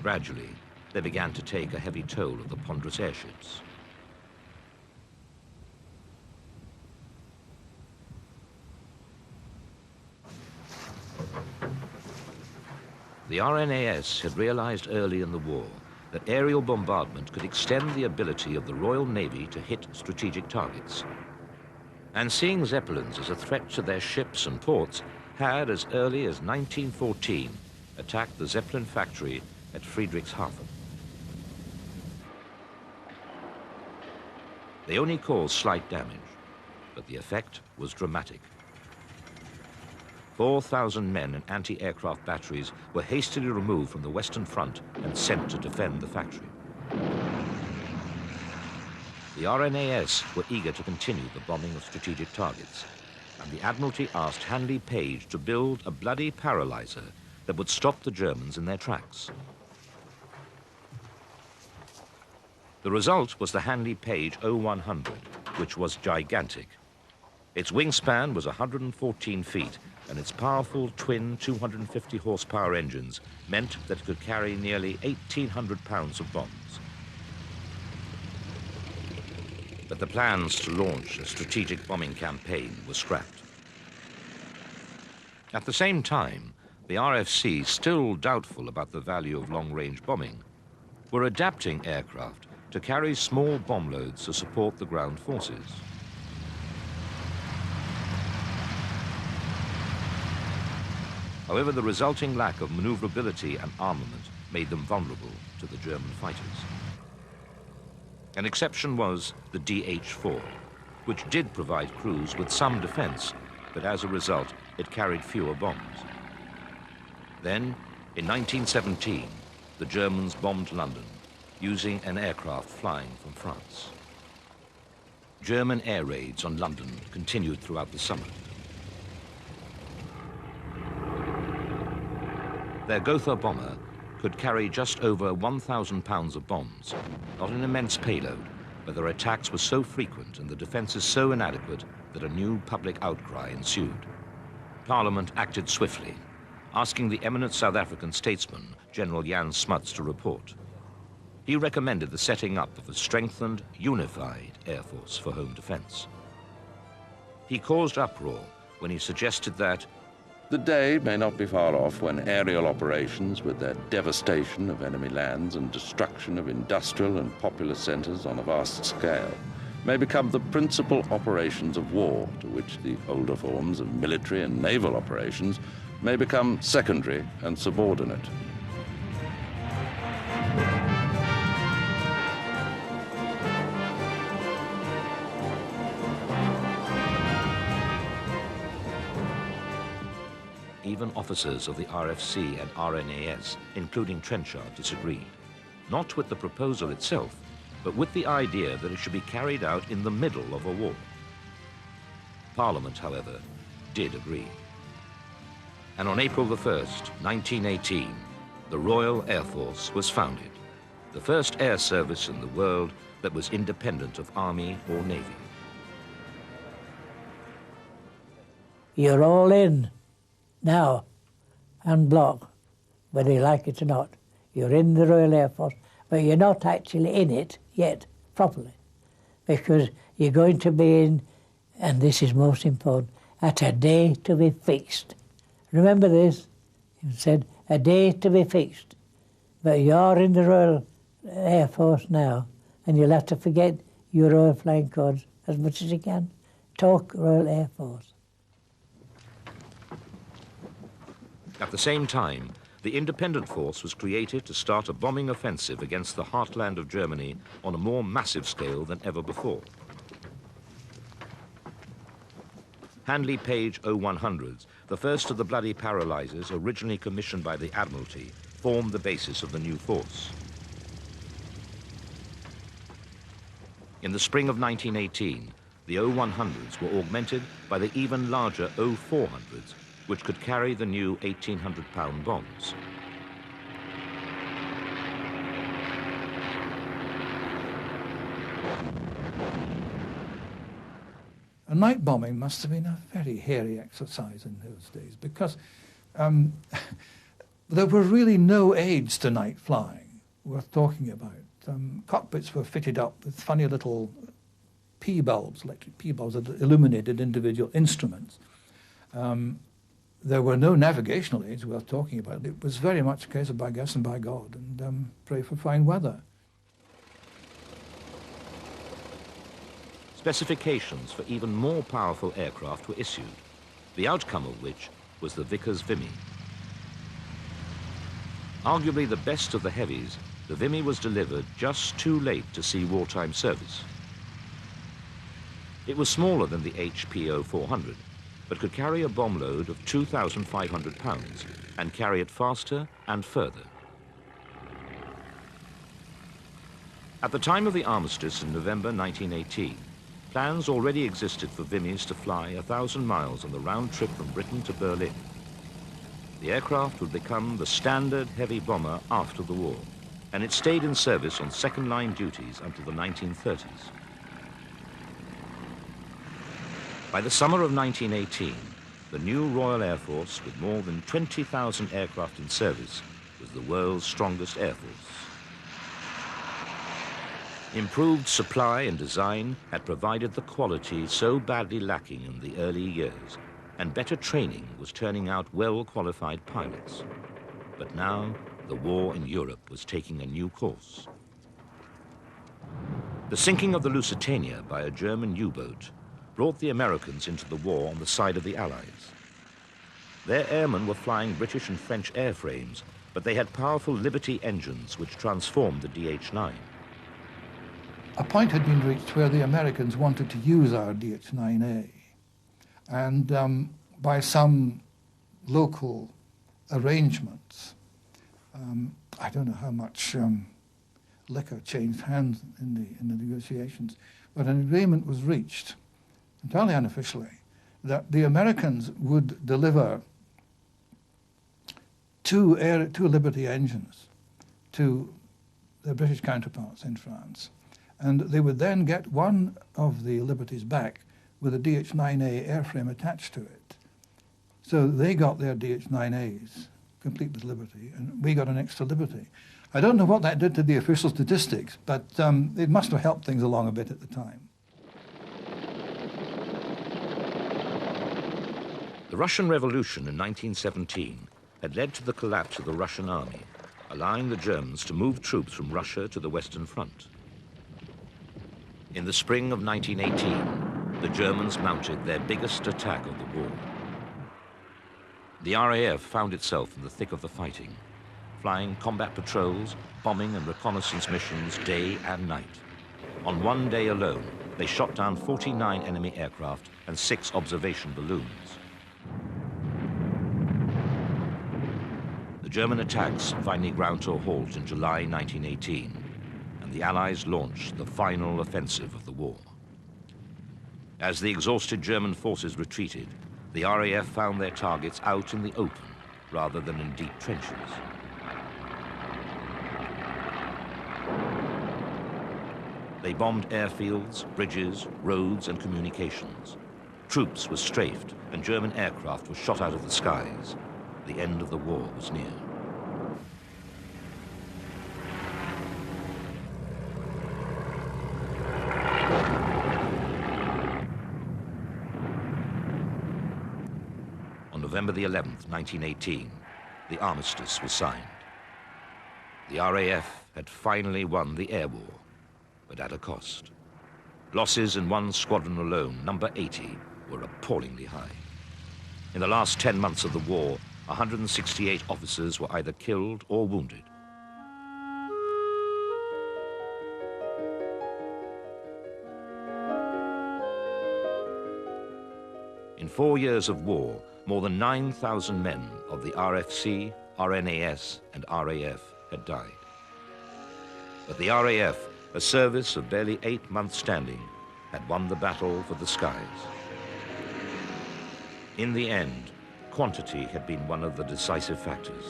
Gradually, they began to take a heavy toll of the ponderous airships. The RNAS had realized early in the war that aerial bombardment could extend the ability of the Royal Navy to hit strategic targets. And seeing Zeppelins as a threat to their ships and ports, had, as early as 1914, attacked the Zeppelin factory at Friedrichshafen. They only caused slight damage, but the effect was dramatic. 4,000 men and anti-aircraft batteries were hastily removed from the Western Front and sent to defend the factory. The RNAS were eager to continue the bombing of strategic targets, and the Admiralty asked Handley Page to build a bloody paralyzer that would stop the Germans in their tracks. The result was the Handley Page 0100, which was gigantic. Its wingspan was 114 feet, and its powerful twin 250 horsepower engines meant that it could carry nearly 1,800 pounds of bombs. But the plans to launch a strategic bombing campaign were scrapped. At the same time, the RFC, still doubtful about the value of long-range bombing, were adapting aircraft to carry small bomb loads to support the ground forces. However, the resulting lack of maneuverability and armament made them vulnerable to the German fighters. An exception was the DH-4, which did provide crews with some defense, but as a result, it carried fewer bombs. Then, in 1917, the Germans bombed London, using an aircraft flying from France. German air raids on London continued throughout the summer. Their Gotha bomber could carry just over 1,000 pounds of bombs, not an immense payload, but their attacks were so frequent and the defences so inadequate that a new public outcry ensued. Parliament acted swiftly, asking the eminent South African statesman, General Jan Smuts, to report. He recommended the setting up of a strengthened, unified Air Force for home defence. He caused uproar when he suggested that the day may not be far off when aerial operations, with their devastation of enemy lands and destruction of industrial and populous centres on a vast scale, may become the principal operations of war, to which the older forms of military and naval operations may become secondary and subordinate. Even officers of the RFC and RNAS, including Trenchard, disagreed, not with the proposal itself, but with the idea that it should be carried out in the middle of a war. Parliament, however, did agree. And on April the 1st, 1918, the Royal Air Force was founded, the first air service in the world that was independent of Army or Navy. You're all in now, en bloc, whether you like it or not. You're in the Royal Air Force, but you're not actually in it yet, properly, because you're going to be in, and this is most important, at a day to be fixed. Remember this, you said, a day to be fixed. But you're in the Royal Air Force now, and you'll have to forget your Royal Flying Corps as much as you can. Talk Royal Air Force. At the same time, the independent force was created to start a bombing offensive against the heartland of Germany on a more massive scale than ever before. Handley Page 0100s, the first of the bloody paralysers originally commissioned by the Admiralty, formed the basis of the new force. In the spring of 1918, the 0100s were augmented by the even larger 0400s, which could carry the new 1,800-pound bombs. A night bombing must have been a very hairy exercise in those days because there were really no aids to night flying worth talking about. Cockpits were fitted up with funny little P-bulbs, electric P-bulbs that illuminated individual instruments. There were no navigational aids worth talking about. It was very much a case of by guess and by God and pray for fine weather. Specifications for even more powerful aircraft were issued, the outcome of which was the Vickers Vimy. Arguably the best of the heavies, the Vimy was delivered just too late to see wartime service. It was smaller than the HPO 400, but could carry a bomb load of 2,500 pounds and carry it faster and further. At the time of the armistice in November 1918, plans already existed for Vimys to fly 1,000 miles on the round trip from Britain to Berlin. The aircraft would become the standard heavy bomber after the war, and it stayed in service on second-line duties until the 1930s. By the summer of 1918, the new Royal Air Force, with more than 20,000 aircraft in service, was the world's strongest air force. Improved supply and design had provided the quality so badly lacking in the early years, and better training was turning out well-qualified pilots. But now, the war in Europe was taking a new course. The sinking of the Lusitania by a German U-boat brought the Americans into the war on the side of the Allies. Their airmen were flying British and French airframes, but they had powerful Liberty engines which transformed the DH-9. A point had been reached where the Americans wanted to use our DH-9A, and by some local arrangements, I don't know how much liquor changed hands in the negotiations, but an agreement was reached, entirely unofficially, that the Americans would deliver two Liberty engines to their British counterparts in France, and they would then get one of the Liberties back with a DH-9A airframe attached to it. So they got their DH-9As, complete with Liberty, and we got an extra Liberty. I don't know what that did to the official statistics, but it must have helped things along a bit at the time. The Russian Revolution in 1917 had led to the collapse of the Russian army, allowing the Germans to move troops from Russia to the Western Front. In the spring of 1918, the Germans mounted their biggest attack of the war. The RAF found itself in the thick of the fighting, flying combat patrols, bombing and reconnaissance missions day and night. On one day alone, they shot down 49 enemy aircraft and 6 observation balloons. The German attacks finally ground to a halt in July 1918, and the Allies launched the final offensive of the war. As the exhausted German forces retreated, the RAF found their targets out in the open rather than in deep trenches. They bombed airfields, bridges, roads, and communications. Troops were strafed, and German aircraft were shot out of the skies. The end of the war was near. On November the 11th, 1918, the armistice was signed. The RAF had finally won the air war, but at a cost. Losses in one squadron alone, number 80, were appallingly high. In the last 10 months of the war, 168 officers were either killed or wounded. In 4 years of war, more than 9,000 men of the RFC, RNAS, and RAF had died. But the RAF, a service of barely 8 months standing, had won the battle for the skies. In the end, quantity had been one of the decisive factors.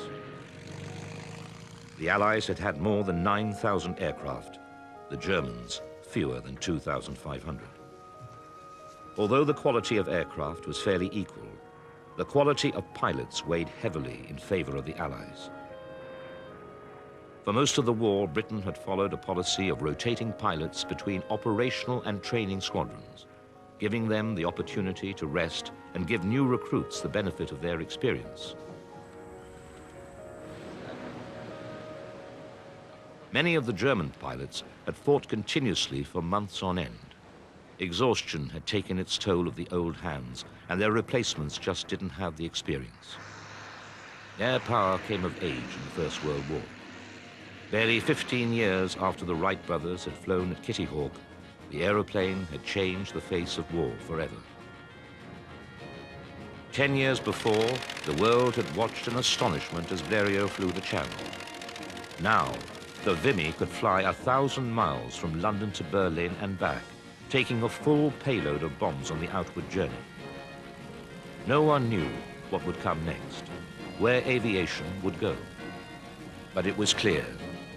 The Allies had had more than 9,000 aircraft, the Germans fewer than 2,500. Although the quality of aircraft was fairly equal, the quality of pilots weighed heavily in favor of the Allies. For most of the war, Britain had followed a policy of rotating pilots between operational and training squadrons, giving them the opportunity to rest and give new recruits the benefit of their experience. Many of the German pilots had fought continuously for months on end. Exhaustion had taken its toll of the old hands, and their replacements just didn't have the experience. Air power came of age in the First World War. Barely 15 years after the Wright brothers had flown at Kitty Hawk, the aeroplane had changed the face of war forever. 10 years before, the world had watched in astonishment as Blériot flew the Channel. Now, the Vimy could fly 1,000 miles from London to Berlin and back, taking a full payload of bombs on the outward journey. No one knew what would come next, where aviation would go. But it was clear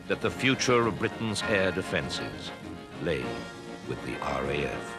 that the future of Britain's air defenses lay with the RAF.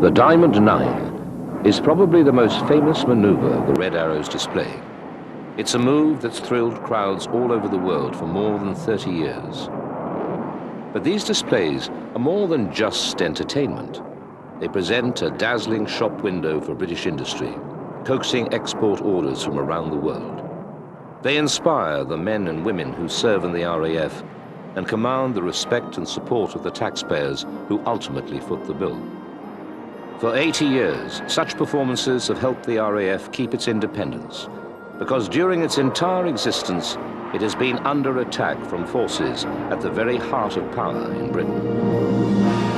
The Diamond 9 is probably the most famous maneuver the Red Arrows display. It's a move that's thrilled crowds all over the world for more than 30 years. But these displays are more than just entertainment. They present a dazzling shop window for British industry, coaxing export orders from around the world. They inspire the men and women who serve in the RAF and command the respect and support of the taxpayers who ultimately foot the bill. For 80 years, such performances have helped the RAF keep its independence, because during its entire existence, it has been under attack from forces at the very heart of power in Britain.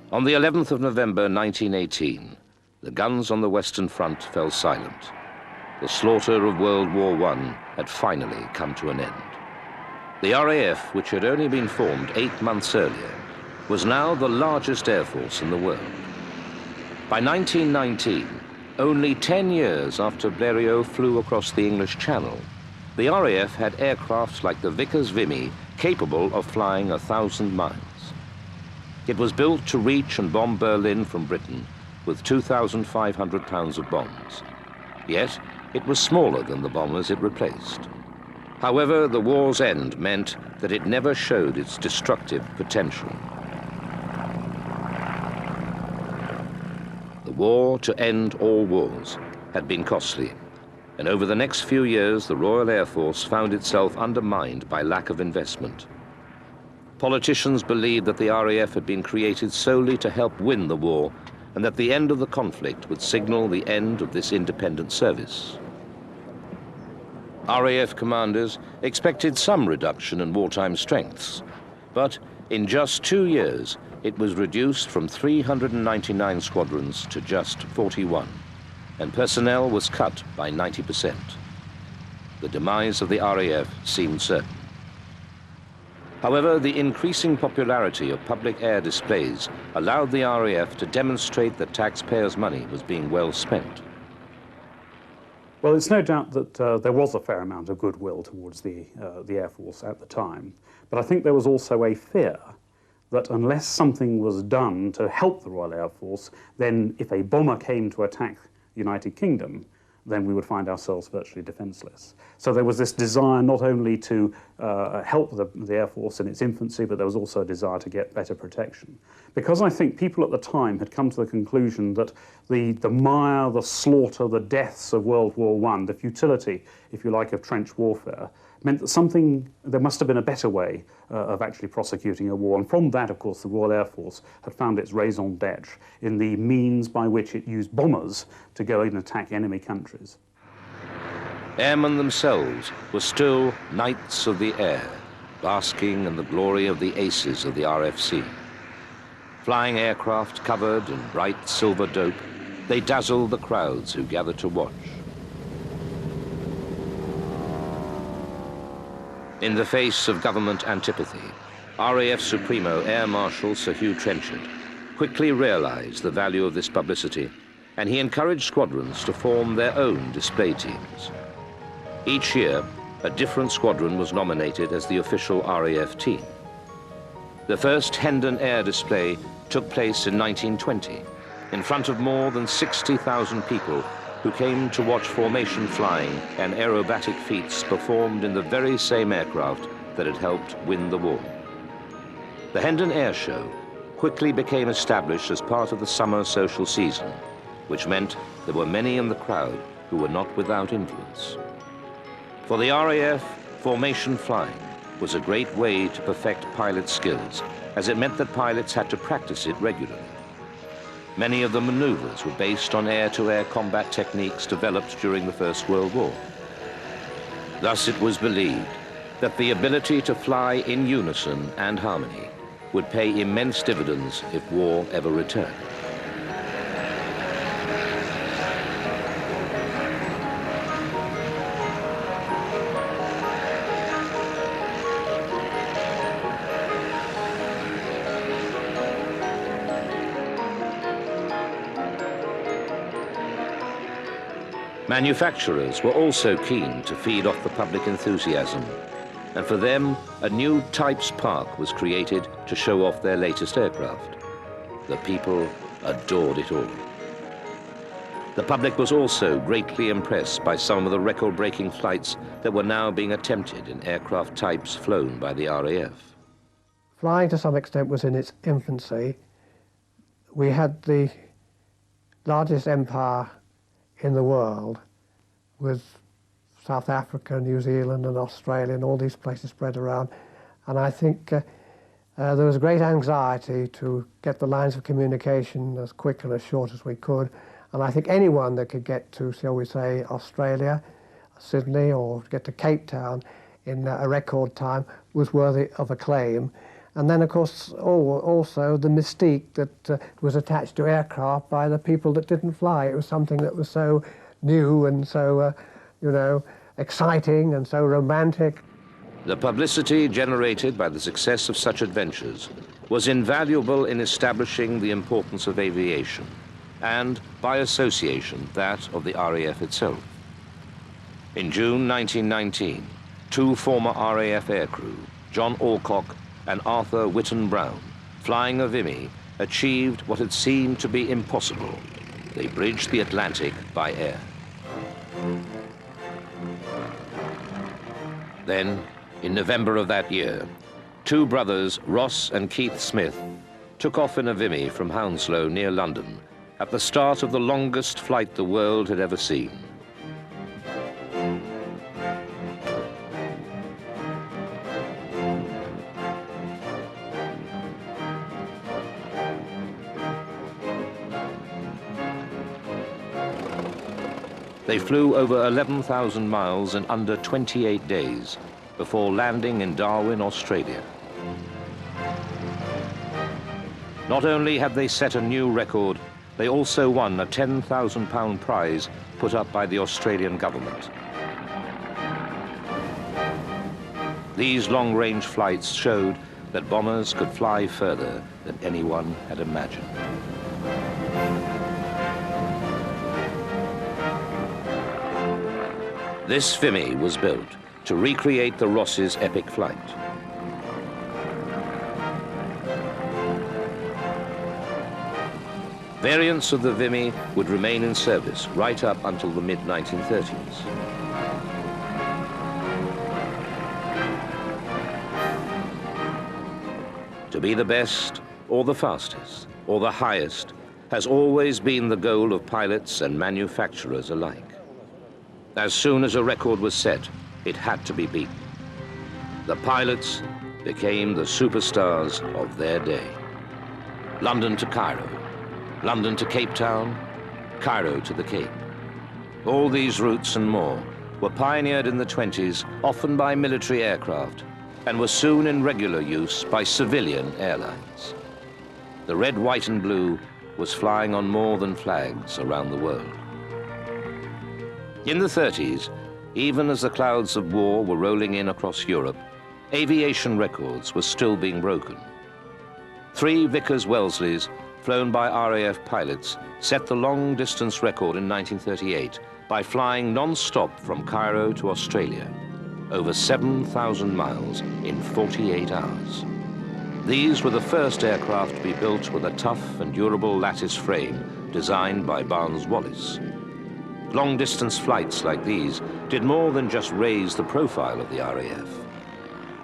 On the 11th of November 1918, the guns on the Western Front fell silent. The slaughter of World War I had finally come to an end. The RAF, which had only been formed 8 months earlier, was now the largest air force in the world. By 1919, only 10 years after Blériot flew across the English Channel, the RAF had aircraft like the Vickers Vimy capable of flying 1,000 miles. It was built to reach and bomb Berlin from Britain with 2,500 pounds of bombs. Yet, it was smaller than the bombers it replaced. However, the war's end meant that it never showed its destructive potential. The war to end all wars had been costly, and over the next few years, the Royal Air Force found itself undermined by lack of investment. Politicians believed that the RAF had been created solely to help win the war, and that the end of the conflict would signal the end of this independent service. RAF commanders expected some reduction in wartime strengths, but in just 2 years, it was reduced from 399 squadrons to just 41, and personnel was cut by 90%. The demise of the RAF seemed certain. However, the increasing popularity of public air displays allowed the RAF to demonstrate that taxpayers' money was being well spent. Well, it's no doubt that there was a fair amount of goodwill towards the Air Force at the time, but I think there was also a fear that unless something was done to help the Royal Air Force, then if a bomber came to attack the United Kingdom, then we would find ourselves virtually defenseless. So there was this desire not only to help the Air Force in its infancy, but there was also a desire to get better protection. Because I think people at the time had come to the conclusion that the mire, the slaughter, the deaths of World War I, the futility, if you like, of trench warfare, meant that there must have been a better way of actually prosecuting a war. And from that, of course, the Royal Air Force had found its raison d'etre in the means by which it used bombers to go in and attack enemy countries. Airmen themselves were still knights of the air, basking in the glory of the aces of the RFC. Flying aircraft covered in bright silver dope, they dazzled the crowds who gathered to watch. In the face of government antipathy, RAF Supremo Air Marshal Sir Hugh Trenchard quickly realized the value of this publicity, and he encouraged squadrons to form their own display teams. Each year, a different squadron was nominated as the official RAF team. The first Hendon Air display took place in 1920, in front of more than 60,000 people who came to watch formation flying and aerobatic feats performed in the very same aircraft that had helped win the war. The Hendon Air Show quickly became established as part of the summer social season, which meant there were many in the crowd who were not without influence. For the RAF, formation flying was a great way to perfect pilot skills, as it meant that pilots had to practice it regularly. Many of the maneuvers were based on air-to-air combat techniques developed during the First World War. Thus it was believed that the ability to fly in unison and harmony would pay immense dividends if war ever returned. Manufacturers were also keen to feed off the public enthusiasm, and for them, a new Types Park was created to show off their latest aircraft. The people adored it all. The public was also greatly impressed by some of the record-breaking flights that were now being attempted in aircraft types flown by the RAF. Flying to some extent was in its infancy. We had the largest empire in the world, with South Africa, New Zealand and Australia and all these places spread around. And I think there was great anxiety to get the lines of communication as quick and as short as we could. And I think anyone that could get to, shall we say, Australia, Sydney, or get to Cape Town in a record time was worthy of acclaim. And then, of course, also the mystique that was attached to aircraft by the people that didn't fly. It was something that was so new and so, you know, exciting and so romantic. The publicity generated by the success of such adventures was invaluable in establishing the importance of aviation, and, by association, that of the RAF itself. In June 1919, two former RAF aircrew, John Alcock and Arthur Whitton Brown, flying a Vimy, achieved what had seemed to be impossible. They bridged the Atlantic by air. Then, in November of that year, two brothers, Ross and Keith Smith, took off in a Vimy from Hounslow near London at the start of the longest flight the world had ever seen. They flew over 11,000 miles in under 28 days before landing in Darwin, Australia. Not only had they set a new record, they also won a £10,000 prize put up by the Australian government. These long-range flights showed that bombers could fly further than anyone had imagined. This Vimy was built to recreate the Ross's epic flight. Variants of the Vimy would remain in service right up until the mid-1930s. To be the best, or the fastest, or the highest, has always been the goal of pilots and manufacturers alike. As soon as a record was set, it had to be beaten. The pilots became the superstars of their day. London to Cairo, London to Cape Town, Cairo to the Cape. All these routes and more were pioneered in the 20s, often by military aircraft, and were soon in regular use by civilian airlines. The red, white and blue was flying on more than flags around the world. In the 30s, even as the clouds of war were rolling in across Europe, aviation records were still being broken. 3 Vickers-Welsleys, flown by RAF pilots, set the long-distance record in 1938 by flying non-stop from Cairo to Australia, over 7,000 miles in 48 hours. These were the first aircraft to be built with a tough and durable lattice frame designed by Barnes-Wallis. Long-distance flights like these did more than just raise the profile of the RAF.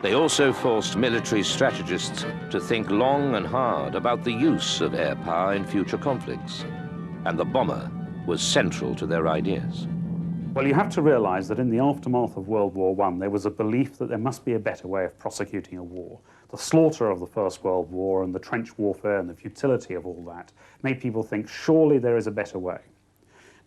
They also forced military strategists to think long and hard about the use of air power in future conflicts, and the bomber was central to their ideas. Well, you have to realize that in the aftermath of World War I, there was a belief that there must be a better way of prosecuting a war. The slaughter of the First World War and the trench warfare and the futility of all that made people think, surely there is a better way.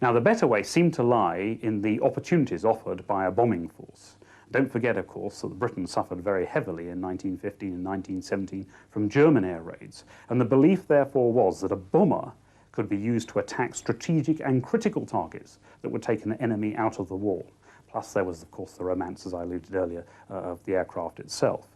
Now, the better way seemed to lie in the opportunities offered by a bombing force. Don't forget, of course, that Britain suffered very heavily in 1915 and 1917 from German air raids, and the belief, therefore, was that a bomber could be used to attack strategic and critical targets that would take an enemy out of the war. Plus, there was, of course, the romance, as I alluded earlier, of the aircraft itself.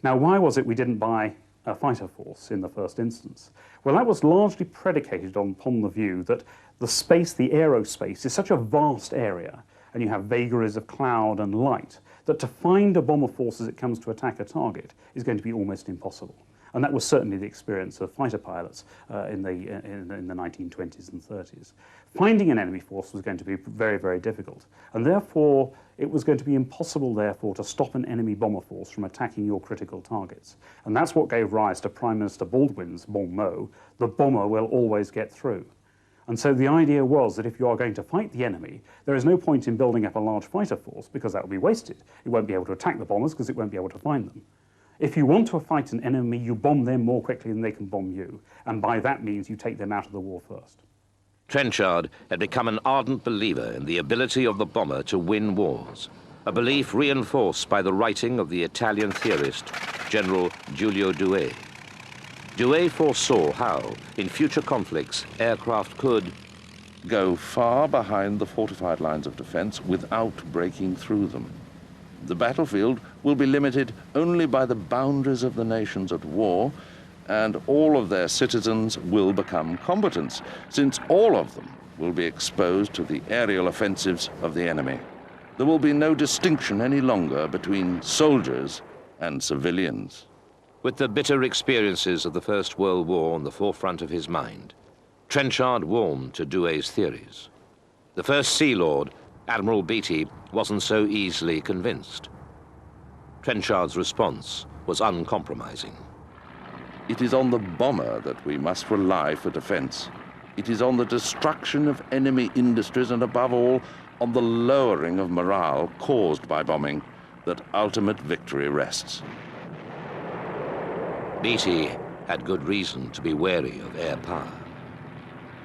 Now, why was it we didn't buy a fighter force in the first instance? Well, that was largely predicated upon the view that the space, the aerospace, is such a vast area, and you have vagaries of cloud and light, that to find a bomber force as it comes to attack a target is going to be almost impossible. And that was certainly the experience of fighter pilots in the 1920s and 30s. Finding an enemy force was going to be very, very difficult. And therefore, it was going to be impossible, therefore, to stop an enemy bomber force from attacking your critical targets. And that's what gave rise to Prime Minister Baldwin's bon mot, the bomber will always get through. And so the idea was that if you are going to fight the enemy, there is no point in building up a large fighter force because that will be wasted. It won't be able to attack the bombers because it won't be able to find them. If you want to fight an enemy, you bomb them more quickly than they can bomb you. And by that means, you take them out of the war first. Trenchard had become an ardent believer in the ability of the bomber to win wars, a belief reinforced by the writing of the Italian theorist, General Giulio Douhet. Douhet foresaw how, in future conflicts, aircraft could go far behind the fortified lines of defense without breaking through them. The battlefield will be limited only by the boundaries of the nations at war, and all of their citizens will become combatants, since all of them will be exposed to the aerial offensives of the enemy. There will be no distinction any longer between soldiers and civilians. With the bitter experiences of the First World War on the forefront of his mind, Trenchard warmed to Douhet's theories. The first Sea Lord, Admiral Beatty, wasn't so easily convinced. Trenchard's response was uncompromising. It is on the bomber that we must rely for defense. It is on the destruction of enemy industries and, above all, on the lowering of morale caused by bombing that ultimate victory rests. Beatty had good reason to be wary of air power.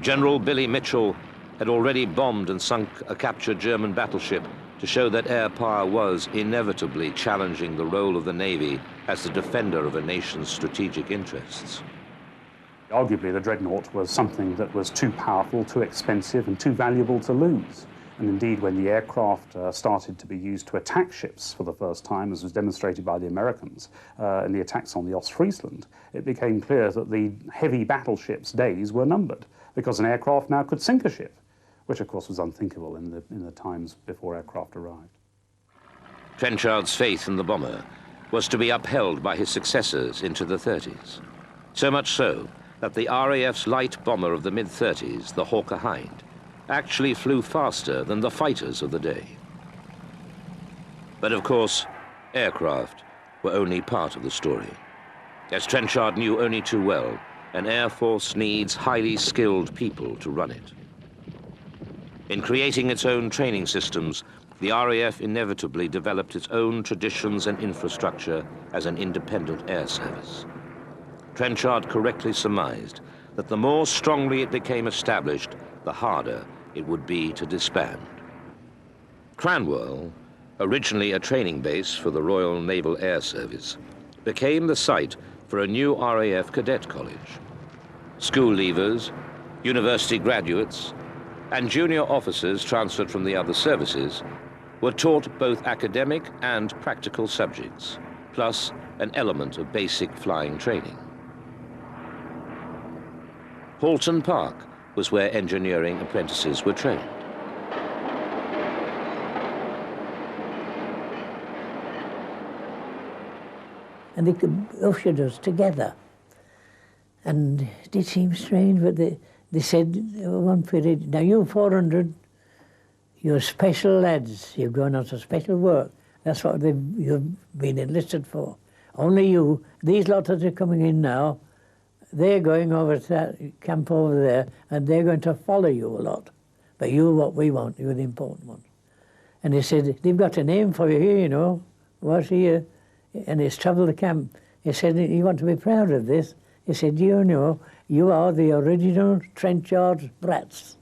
General Billy Mitchell had already bombed and sunk a captured German battleship to show that air power was inevitably challenging the role of the Navy as the defender of a nation's strategic interests. Arguably, the Dreadnought was something that was too powerful, too expensive, and too valuable to lose. And indeed, when the aircraft started to be used to attack ships for the first time, as was demonstrated by the Americans in the attacks on the Ostfriesland, it became clear that the heavy battleships' days were numbered, because an aircraft now could sink a ship, which of course was unthinkable in the times before aircraft arrived. Trenchard's faith in the bomber was to be upheld by his successors into the 30s. So much so that the RAF's light bomber of the mid-30s, the Hawker Hind, actually flew faster than the fighters of the day. But of course, aircraft were only part of the story. As Trenchard knew only too well, an air force needs highly skilled people to run it. In creating its own training systems, the RAF inevitably developed its own traditions and infrastructure as an independent air service. Trenchard correctly surmised that the more strongly it became established, the harder it would be to disband. Cranwell, originally a training base for the Royal Naval Air Service, became the site for a new RAF cadet college. School leavers, university graduates, and junior officers transferred from the other services were taught both academic and practical subjects, plus an element of basic flying training. Halton Park was where engineering apprentices were trained. And they ushered us together. And it did seem strange, but they said one period, now you 400, you're special lads, you're going on to special work. That's what you've been enlisted for. Only you, these lot that are coming in now, they're going over to that camp over there, and they're going to follow you a lot. But you're what we want, you're the important one. And he said, they've got a name for you here, you know, was here, and it's Trouble the Camp. He said, you want to be proud of this. He said, you know, you are the original Trenchard brats.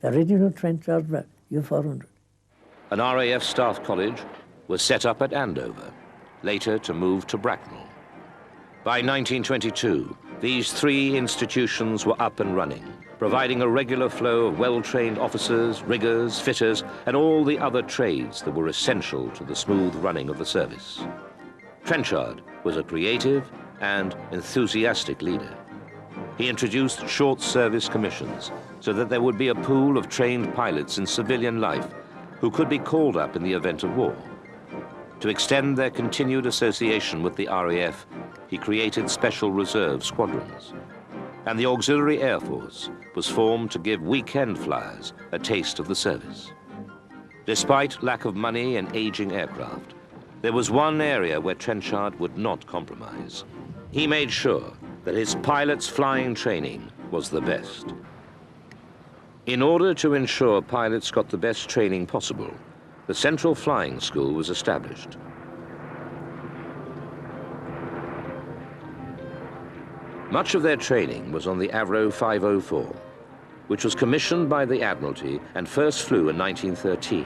The original Trenchard brats, you 400. An RAF staff college was set up at Andover, later to move to Bracknell. By 1922, these three institutions were up and running, providing a regular flow of well-trained officers, riggers, fitters, and all the other trades that were essential to the smooth running of the service. Trenchard was a creative and enthusiastic leader. He introduced short service commissions so that there would be a pool of trained pilots in civilian life who could be called up in the event of war. To extend their continued association with the RAF, he created special reserve squadrons. And the Auxiliary Air Force was formed to give weekend flyers a taste of the service. Despite lack of money and aging aircraft, there was one area where Trenchard would not compromise. He made sure that his pilots' flying training was the best. In order to ensure pilots got the best training possible, the Central Flying School was established. Much of their training was on the Avro 504, which was commissioned by the Admiralty and first flew in 1913.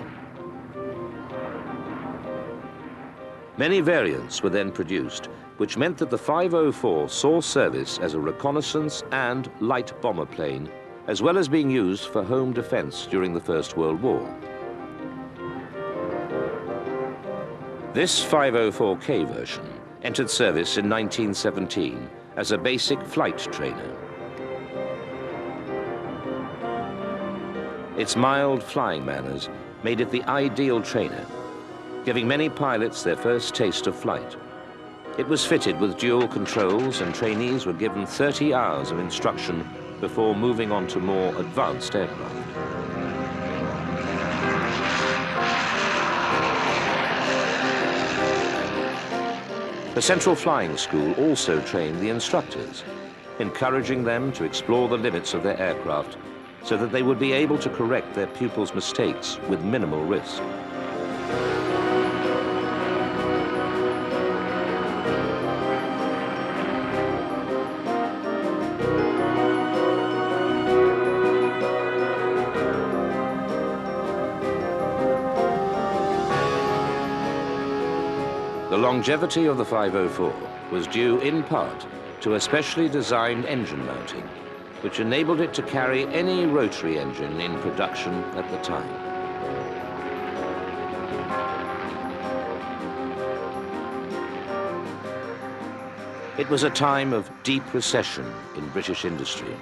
Many variants were then produced, which meant that the 504 saw service as a reconnaissance and light bomber plane, as well as being used for home defense during the First World War. This 504K version entered service in 1917 as a basic flight trainer. Its mild flying manners made it the ideal trainer, giving many pilots their first taste of flight. It was fitted with dual controls, and trainees were given 30 hours of instruction before moving on to more advanced aircraft. The Central Flying School also trained the instructors, encouraging them to explore the limits of their aircraft so that they would be able to correct their pupils' mistakes with minimal risk. The longevity of the 504 was due in part to a specially designed engine mounting, which enabled it to carry any rotary engine in production at the time. It was a time of deep recession in British industry,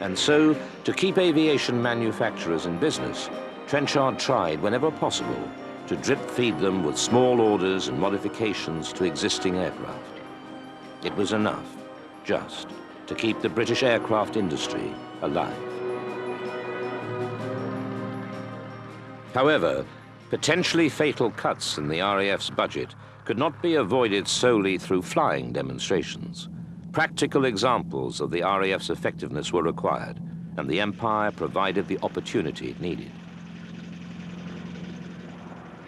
and so, to keep aviation manufacturers in business, Trenchard tried, whenever possible, to drip-feed them with small orders and modifications to existing aircraft. It was enough, just, to keep the British aircraft industry alive. However, potentially fatal cuts in the RAF's budget could not be avoided solely through flying demonstrations. Practical examples of the RAF's effectiveness were required, and the Empire provided the opportunity it needed.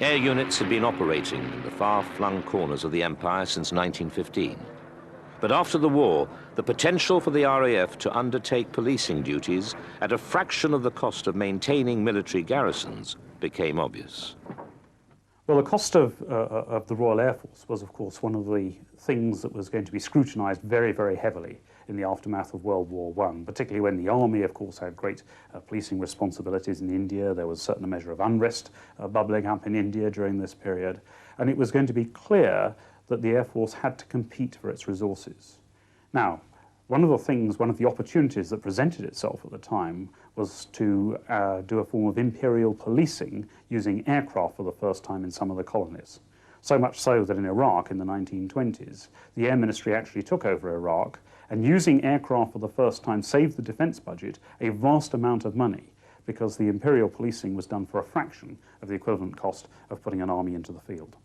Air units had been operating in the far-flung corners of the Empire since 1915. But after the war, the potential for the RAF to undertake policing duties at a fraction of the cost of maintaining military garrisons became obvious. Well, the cost of the Royal Air Force was, of course, one of the things that was going to be scrutinised very, very heavily in the aftermath of World War I, particularly when the Army, of course, had great policing responsibilities in India. There was a certain measure of unrest bubbling up in India during this period, and it was going to be clear that the Air Force had to compete for its resources. Now, one of the opportunities that presented itself at the time was to do a form of imperial policing using aircraft for the first time in some of the colonies. So much so that in Iraq in the 1920s, the Air Ministry actually took over Iraq, and using aircraft for the first time saved the defense budget a vast amount of money, because the imperial policing was done for a fraction of the equivalent cost of putting an army into the field.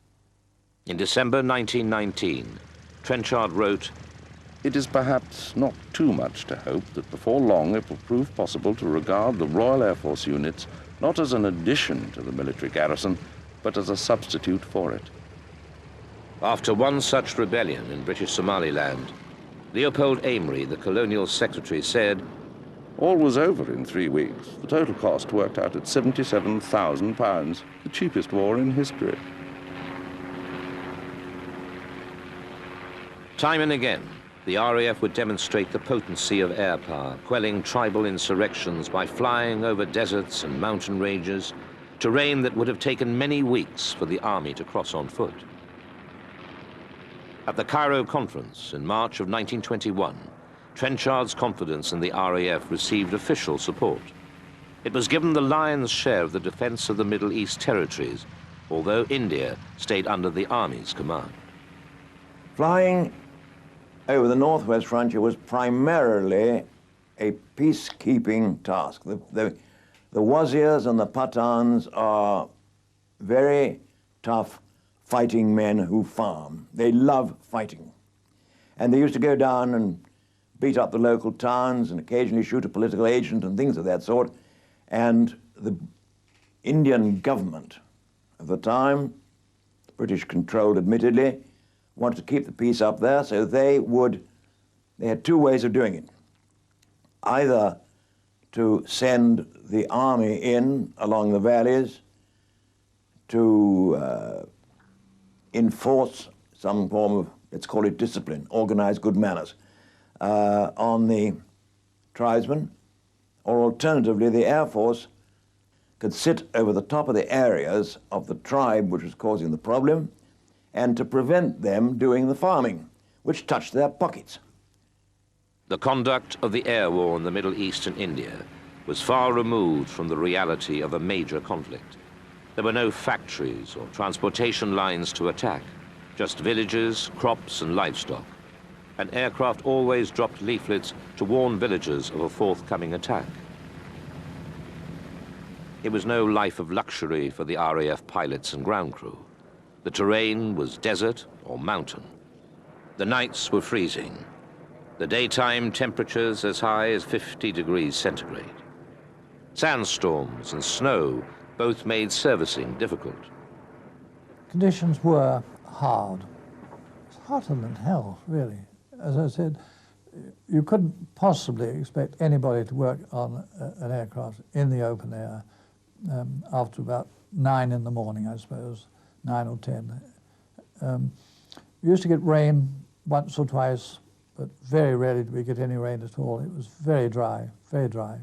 In December 1919, Trenchard wrote, "It is perhaps not too much to hope that before long it will prove possible to regard the Royal Air Force units not as an addition to the military garrison, but as a substitute for it." After one such rebellion in British Somaliland, Leopold Amery, the colonial secretary, said, "All was over in 3 weeks. The total cost worked out at £77,000, the cheapest war in history." Time and again, the RAF would demonstrate the potency of air power, quelling tribal insurrections by flying over deserts and mountain ranges, terrain that would have taken many weeks for the army to cross on foot. At the Cairo Conference in March of 1921, Trenchard's confidence in the RAF received official support. It was given the lion's share of the defense of the Middle East territories, although India stayed under the Army's command. Flying over the northwest frontier was primarily a peacekeeping task. The Wazirs and the Pathans are very tough fighting men who farm. They love fighting. And they used to go down and beat up the local towns and occasionally shoot a political agent and things of that sort. And the Indian government of the time, British controlled admittedly, wanted to keep the peace up there, so they had two ways of doing it. Either to send the army in along the valleys to enforce some form of, let's call it discipline, organized good manners, on the tribesmen, or alternatively the Air Force could sit over the top of the areas of the tribe which was causing the problem and to prevent them doing the farming, which touched their pockets. The conduct of the air war in the Middle East and India was far removed from the reality of a major conflict. There were no factories or transportation lines to attack, just villages, crops and livestock. And aircraft always dropped leaflets to warn villagers of a forthcoming attack. It was no life of luxury for the RAF pilots and ground crew. The terrain was desert or mountain. The nights were freezing. The daytime temperatures as high as 50 degrees centigrade. Sandstorms and snow both made servicing difficult. Conditions were hard. It's hotter than hell, really. As I said, you couldn't possibly expect anybody to work on an aircraft in the open air after about 9 in the morning, I suppose, 9 or 10. We used to get rain once or twice, but very rarely did we get any rain at all. It was very dry, very dry.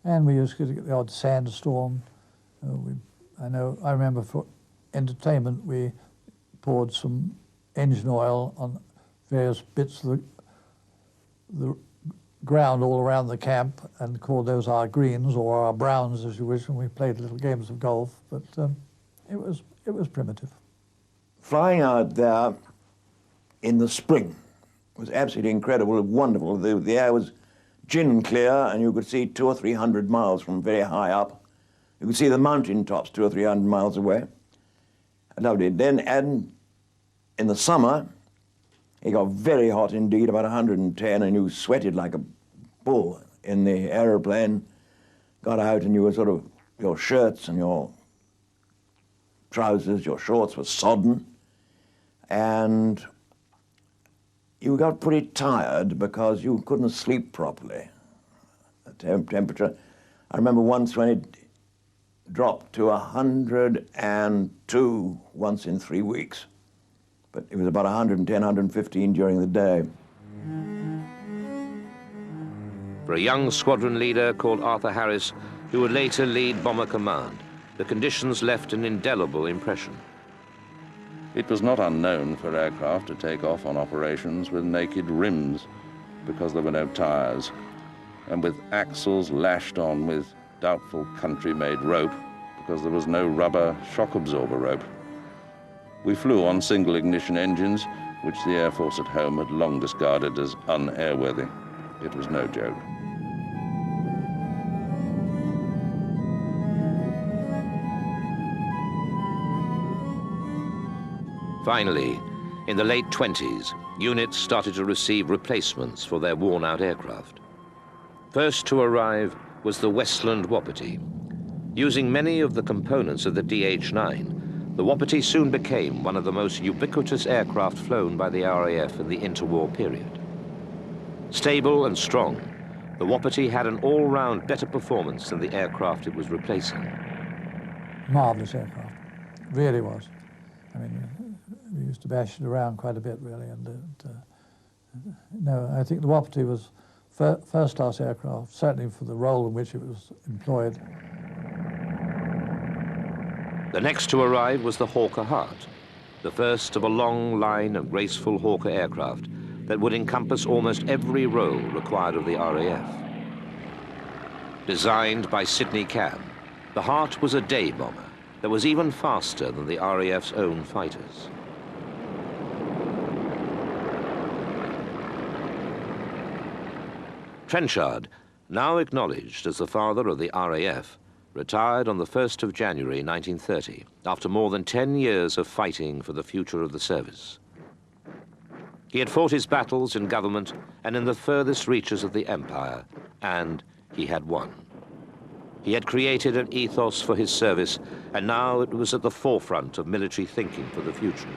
And we used to get the odd sandstorm. I remember for entertainment we poured some engine oil on various bits of the ground all around the camp and called those our greens or our browns, as you wish, and we played little games of golf, but it was primitive. Flying out there in the spring was absolutely incredible, wonderful. The air was gin clear and you could see 200 or 300 miles from very high up. You could see the mountain tops 200 or 300 miles away. Lovely. Then in the summer, it got very hot indeed, about 110, and you sweated like a bull in the aeroplane. Got out and you were sort of, your shirts and your trousers, your shorts were sodden. And you got pretty tired because you couldn't sleep properly. The temperature. I remember once when it dropped to 102 once in 3 weeks. But it was about 110, 115 during the day. For a young squadron leader called Arthur Harris, who would later lead Bomber Command, the conditions left an indelible impression. It was not unknown for aircraft to take off on operations with naked rims because there were no tires, and with axles lashed on with doubtful country-made rope because there was no rubber shock absorber rope. We flew on single ignition engines, which the Air Force at home had long discarded as unairworthy. It was no joke. Finally, in the late 20s, units started to receive replacements for their worn-out aircraft. First to arrive was the Westland Wapiti. Using many of the components of the DH-9, the Wapiti soon became one of the most ubiquitous aircraft flown by the RAF in the interwar period. Stable and strong, the Wapiti had an all-round better performance than the aircraft it was replacing. Marvellous aircraft, really was. I mean, we used to bash it around quite a bit, really, and no, I think the Wapiti was first-class aircraft, certainly for the role in which it was employed. The next to arrive was the Hawker Hart, the first of a long line of graceful Hawker aircraft that would encompass almost every role required of the RAF. Designed by Sidney Camm, the Hart was a day bomber, that was even faster than the RAF's own fighters. Trenchard, now acknowledged as the father of the RAF, retired on the 1st of January 1930, after more than 10 years of fighting for the future of the service. He had fought his battles in government and in the furthest reaches of the empire, and he had won. He had created an ethos for his service, and now it was at the forefront of military thinking for the future.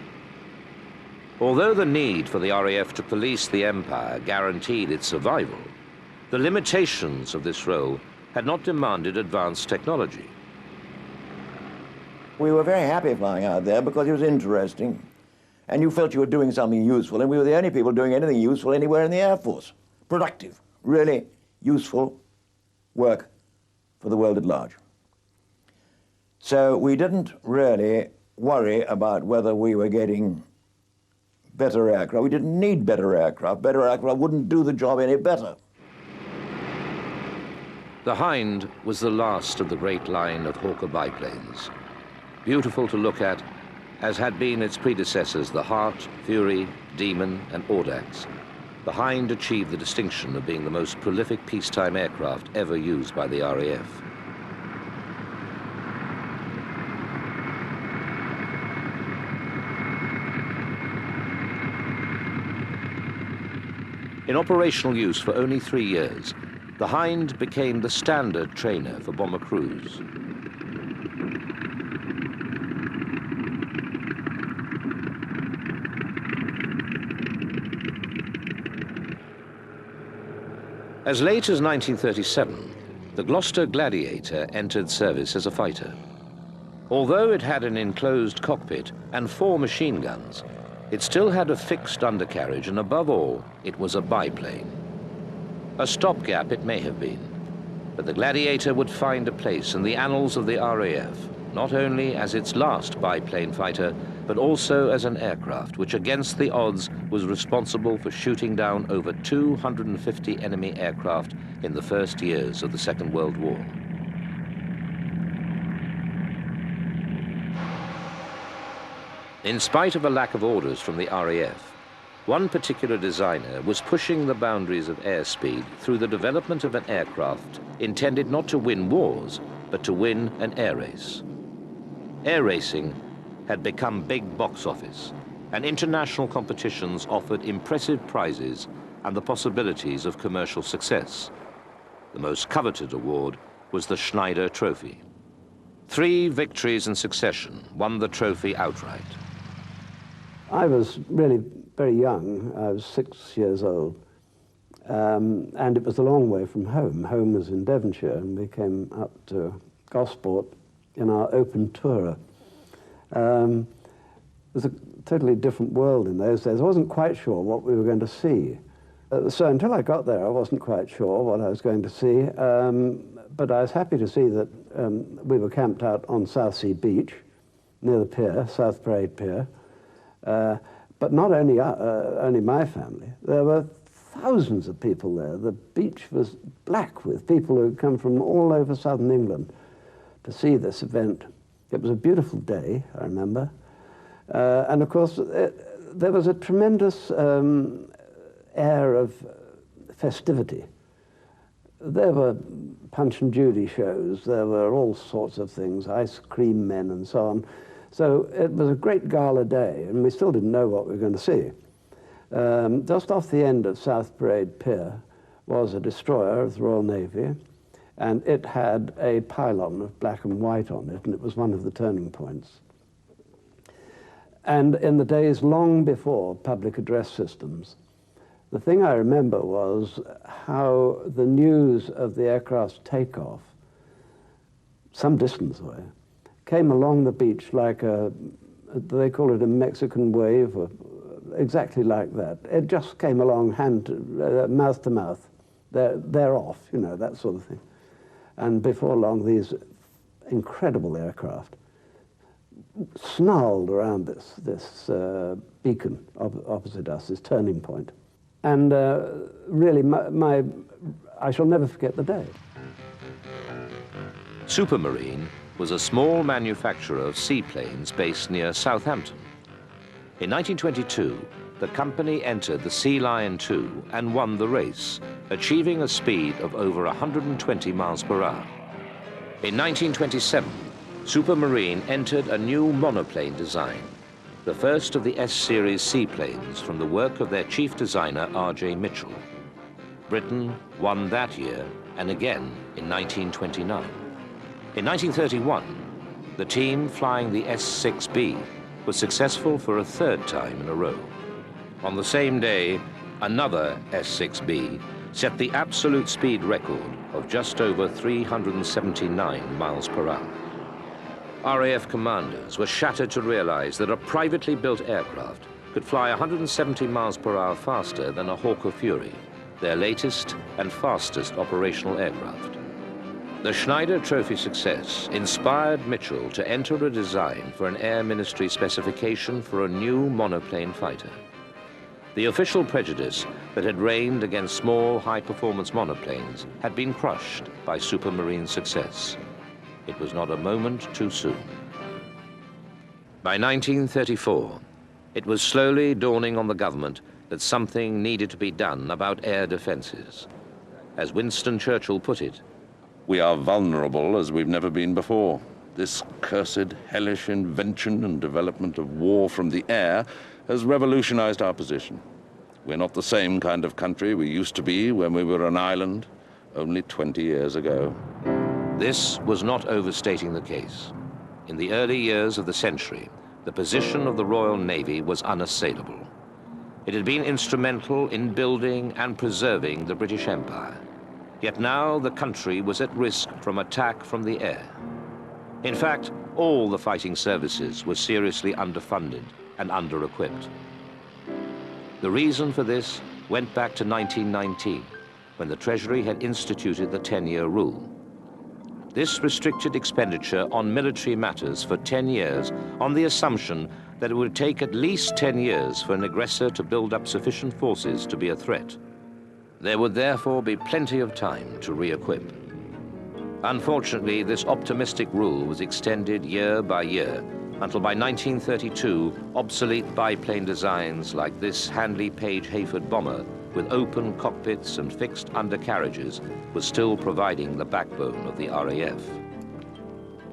Although the need for the RAF to police the empire guaranteed its survival, the limitations of this role had not demanded advanced technology. We were very happy flying out there because it was interesting, and you felt you were doing something useful, and we were the only people doing anything useful anywhere in the Air Force. Productive, really useful work for the world at large. So we didn't really worry about whether we were getting better aircraft. We didn't need better aircraft. Better aircraft wouldn't do the job any better. The Hind was the last of the great line of Hawker biplanes. Beautiful to look at, as had been its predecessors, the Hart, Fury, Demon, and Audax. The Hind achieved the distinction of being the most prolific peacetime aircraft ever used by the RAF. In operational use for only 3 years, the Hind became the standard trainer for bomber crews. As late as 1937, the Gloucester Gladiator entered service as a fighter. Although it had an enclosed cockpit and 4 machine guns, it still had a fixed undercarriage, and above all, it was a biplane. A stopgap it may have been, but the Gladiator would find a place in the annals of the RAF, not only as its last biplane fighter, but also as an aircraft which, against the odds, was responsible for shooting down over 250 enemy aircraft in the first years of the Second World War. In spite of a lack of orders from the RAF, one particular designer was pushing the boundaries of airspeed through the development of an aircraft intended not to win wars, but to win an air race. Air racing had become big box office, and international competitions offered impressive prizes and the possibilities of commercial success. The most coveted award was the Schneider Trophy. 3 victories in succession won the trophy outright. I was really very young. I was 6 years old, and it was a long way from home. Home was in Devonshire, and we came up to Gosport in our open tourer. It was a totally different world in those days. I wasn't quite sure what we were going to see. So until I got there, I wasn't quite sure what I was going to see, but I was happy to see that we were camped out on Southsea Beach, near the pier, South Parade Pier. But not only my family, there were thousands of people there. The beach was black with people who had come from all over southern England to see this event. It was a beautiful day, I remember. And of course, there was a tremendous air of festivity. There were Punch and Judy shows, there were all sorts of things, ice cream men and so on. So it was a great gala day, and we still didn't know what we were going to see. Just off the end of South Parade Pier was a destroyer of the Royal Navy, and it had a pylon of black and white on it, and it was one of the turning points. And in the days long before public address systems, the thing I remember was how the news of the aircraft's takeoff, some distance away, came along the beach like they call it a Mexican wave, or exactly like that. It just came along mouth to mouth. They're off, you know, that sort of thing. And before long, these incredible aircraft snarled around this beacon opposite us, this turning point. And really, I shall never forget the day. Supermarine was a small manufacturer of seaplanes based near Southampton. In 1922, the company entered the Sea Lion II and won the race, achieving a speed of over 120 miles per hour. In 1927, Supermarine entered a new monoplane design, the first of the S-series seaplanes from the work of their chief designer, R.J. Mitchell. Britain won that year and again in 1929. In 1931, the team flying the S-6B was successful for a third time in a row. On the same day, another S-6B set the absolute speed record of just over 379 miles per hour. RAF commanders were shattered to realize that a privately built aircraft could fly 170 miles per hour faster than a Hawker Fury, their latest and fastest operational aircraft. The Schneider Trophy success inspired Mitchell to enter a design for an Air Ministry specification for a new monoplane fighter. The official prejudice that had reigned against small, high-performance monoplanes had been crushed by Supermarine's success. It was not a moment too soon. By 1934, it was slowly dawning on the government that something needed to be done about air defenses. As Winston Churchill put it, "We are vulnerable as we've never been before. This cursed, hellish invention and development of war from the air has revolutionized our position. We're not the same kind of country we used to be when we were an island only 20 years ago." This was not overstating the case. In the early years of the century, the position of the Royal Navy was unassailable. It had been instrumental in building and preserving the British Empire. Yet now the country was at risk from attack from the air. In fact, all the fighting services were seriously underfunded and under-equipped. The reason for this went back to 1919, when the Treasury had instituted the 10-year rule. This restricted expenditure on military matters for 10 years on the assumption that it would take at least 10 years for an aggressor to build up sufficient forces to be a threat. There would therefore be plenty of time to re-equip. Unfortunately, this optimistic rule was extended year by year until by 1932, obsolete biplane designs like this Handley Page Hayford bomber with open cockpits and fixed undercarriages was still providing the backbone of the RAF.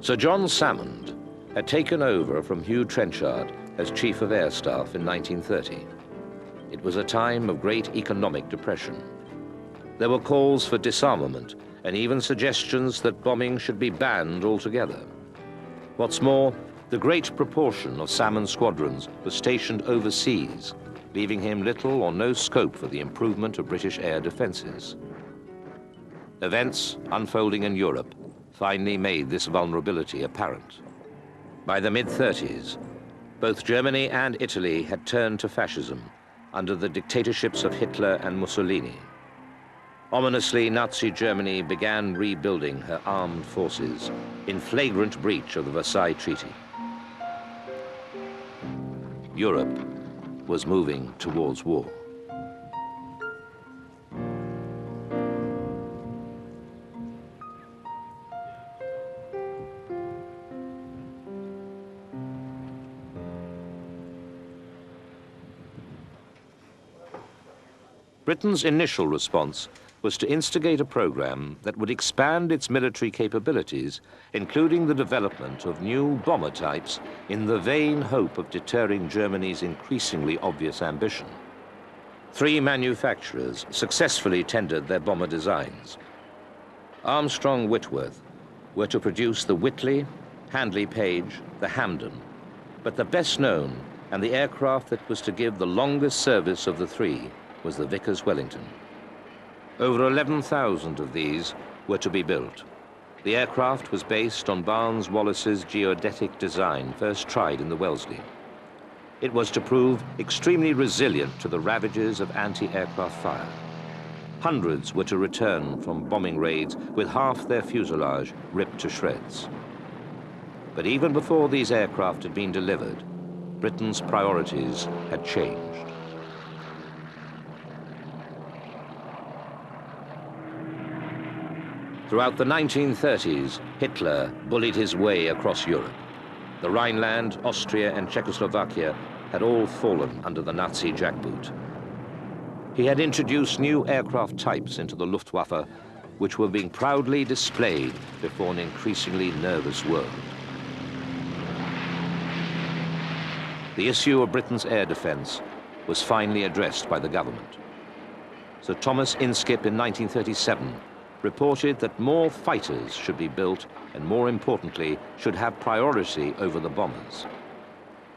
Sir John Salmond had taken over from Hugh Trenchard as Chief of Air Staff in 1930. It was a time of great economic depression. There were calls for disarmament and even suggestions that bombing should be banned altogether. What's more, the great proportion of Salmond's squadrons was stationed overseas, leaving him little or no scope for the improvement of British air defenses. Events unfolding in Europe finally made this vulnerability apparent. By the mid-30s, both Germany and Italy had turned to fascism under the dictatorships of Hitler and Mussolini. Ominously, Nazi Germany began rebuilding her armed forces in flagrant breach of the Versailles Treaty. Europe was moving towards war. Britain's initial response was to instigate a program that would expand its military capabilities, including the development of new bomber types in the vain hope of deterring Germany's increasingly obvious ambition. 3 manufacturers successfully tendered their bomber designs. Armstrong Whitworth were to produce the Whitley, Handley Page, the Hampden, but the best known and the aircraft that was to give the longest service of the 3 was the Vickers Wellington. Over 11,000 of these were to be built. The aircraft was based on Barnes Wallis's geodetic design, first tried in the Wellesley. It was to prove extremely resilient to the ravages of anti-aircraft fire. Hundreds were to return from bombing raids with half their fuselage ripped to shreds. But even before these aircraft had been delivered, Britain's priorities had changed. Throughout the 1930s, Hitler bullied his way across Europe. The Rhineland, Austria, and Czechoslovakia had all fallen under the Nazi jackboot. He had introduced new aircraft types into the Luftwaffe, which were being proudly displayed before an increasingly nervous world. The issue of Britain's air defense was finally addressed by the government. Sir Thomas Inskip in 1937 reported that more fighters should be built and, more importantly, should have priority over the bombers.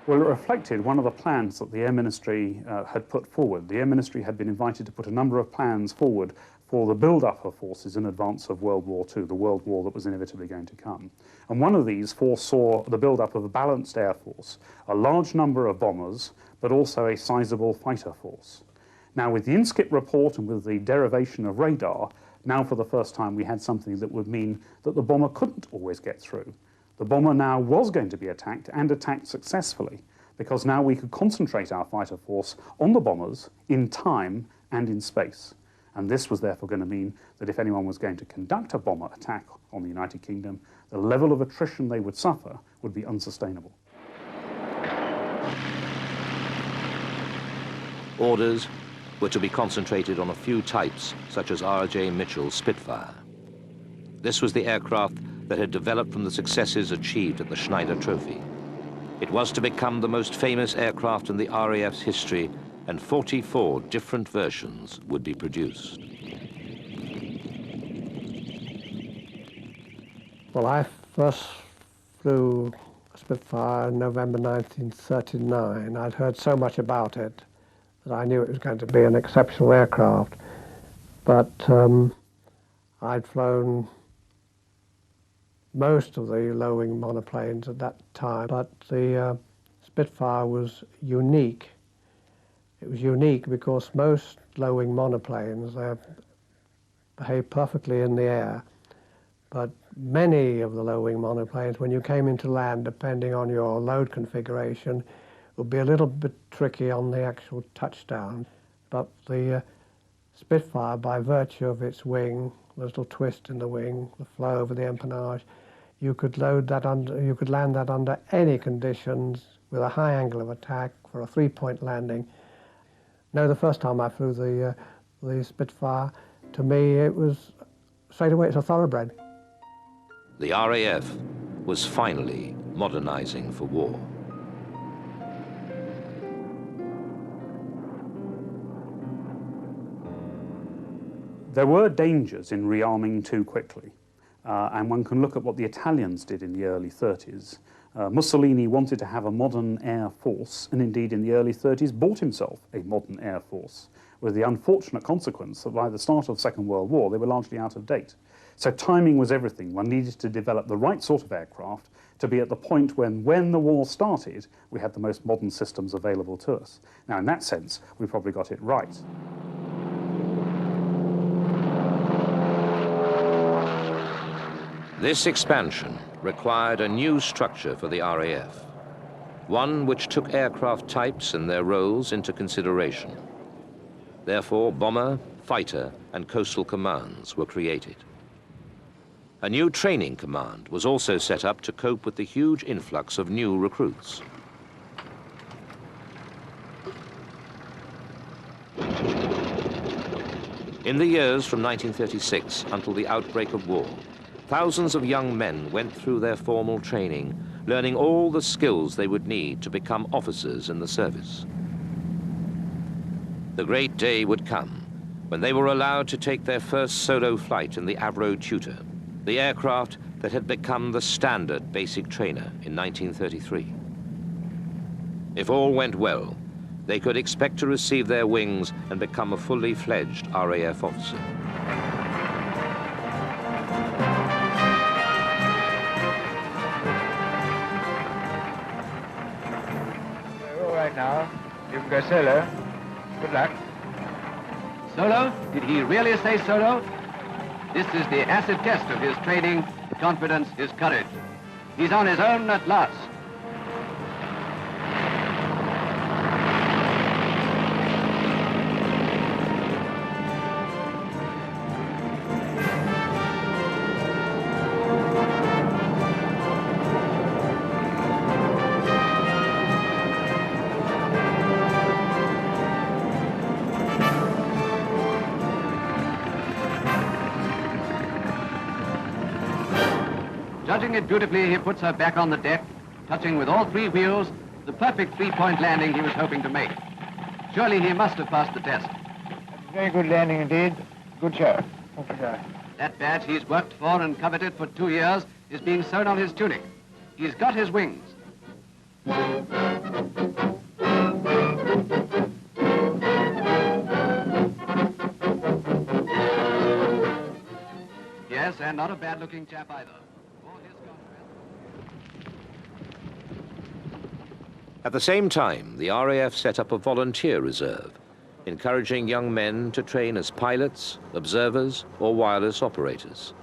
Well, it reflected one of the plans that the Air Ministry had put forward. The Air Ministry had been invited to put a number of plans forward for the build-up of forces in advance of World War II, the World War that was inevitably going to come. And one of these foresaw the build-up of a balanced air force, a large number of bombers, but also a sizable fighter force. Now, with the Inskip report and with the derivation of radar, now for the first time we had something that would mean that the bomber couldn't always get through. The bomber now was going to be attacked, and attacked successfully, because now we could concentrate our fighter force on the bombers in time and in space. And this was therefore going to mean that if anyone was going to conduct a bomber attack on the United Kingdom, the level of attrition they would suffer would be unsustainable. Orders were to be concentrated on a few types, such as R.J. Mitchell's Spitfire. This was the aircraft that had developed from the successes achieved at the Schneider Trophy. It was to become the most famous aircraft in the RAF's history, and 44 different versions would be produced. Well, I first flew a Spitfire in November 1939. I'd heard so much about it that I knew it was going to be an exceptional aircraft. But I'd flown most of the low-wing monoplanes at that time, but the Spitfire was unique. It was unique because most low-wing monoplanes, they behave perfectly in the air, but many of the low-wing monoplanes, when you came into land, depending on your load configuration, would be a little bit tricky on the actual touchdown. But the Spitfire, by virtue of its wing, the little twist in the wing, the flow over the empennage, you could land that under any conditions with a high angle of attack for a three-point landing. No, the first time I flew the Spitfire, to me it was straight away, it's a thoroughbred. The RAF was finally modernizing for war. There were dangers in rearming too quickly, and one can look at what the Italians did in the early 30s. Mussolini wanted to have a modern air force, and indeed in the early 30s bought himself a modern air force, with the unfortunate consequence that by the start of the Second World War they were largely out of date. So timing was everything. One needed to develop the right sort of aircraft to be at the point when the war started, we had the most modern systems available to us. Now in that sense, we probably got it right. This expansion required a new structure for the RAF, one which took aircraft types and their roles into consideration. Therefore, bomber, fighter, and coastal commands were created. A new training command was also set up to cope with the huge influx of new recruits. In the years from 1936 until the outbreak of war, thousands of young men went through their formal training, learning all the skills they would need to become officers in the service. The great day would come when they were allowed to take their first solo flight in the Avro Tutor, the aircraft that had become the standard basic trainer in 1933. If all went well, they could expect to receive their wings and become a fully fledged RAF officer. All right now, you can go solo. Good luck. Solo? Did he really say solo? This is the acid test of his training, confidence, his courage. He's on his own at last. Judging it beautifully, he puts her back on the deck, touching with all three wheels the perfect three-point landing he was hoping to make. Surely he must have passed the test. Very good landing indeed. Good show. Thank you, sir. That badge he's worked for and coveted for 2 years is being sewn on his tunic. He's got his wings. Yes, and not a bad-looking chap either. At the same time, the RAF set up a volunteer reserve, encouraging young men to train as pilots, observers, or wireless operators.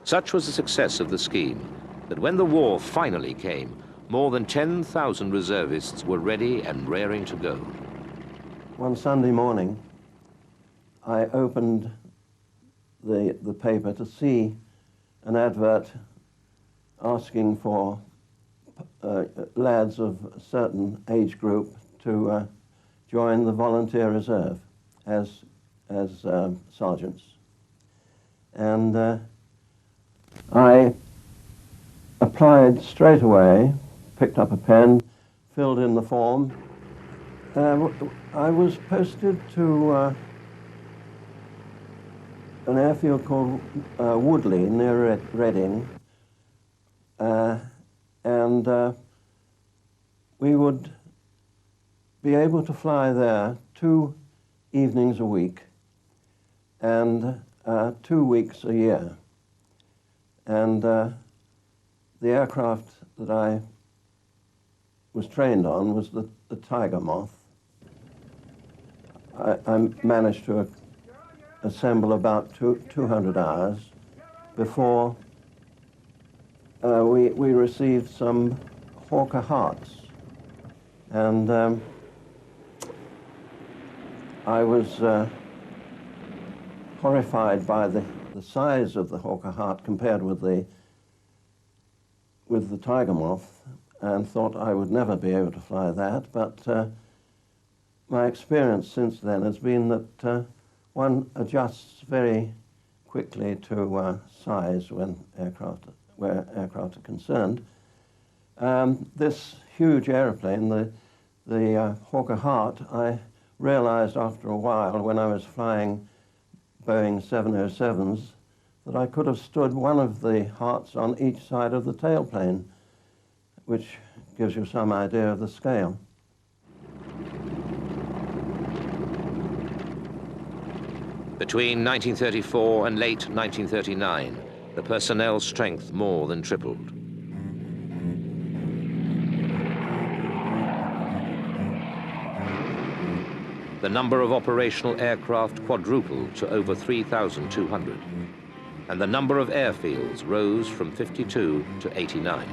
Such was the success of the scheme that when the war finally came, more than 10,000 reservists were ready and raring to go. One Sunday morning, I opened the paper to see an advert asking for lads of a certain age group to join the volunteer reserve as sergeants. And I applied straight away, picked up a pen, filled in the form. I was posted to an airfield called Woodley near Reading, and we would be able to fly there 2 evenings a week and 2 weeks a year. And the aircraft that I was trained on was the Tiger Moth. I managed to assemble about 200 hours before we received some Hawker Harts. And I was horrified by the size of the Hawker Hart compared with the Tiger Moth, and thought I would never be able to fly that. But my experience since then has been that one adjusts very quickly to size where aircraft are concerned. This huge aeroplane, the Hawker Hart, I realized after a while when I was flying Boeing 707s that I could have stood one of the Harts on each side of the tailplane, which gives you some idea of the scale. Between 1934 and late 1939, the personnel strength more than tripled. The number of operational aircraft quadrupled to over 3,200, and the number of airfields rose from 52 to 89.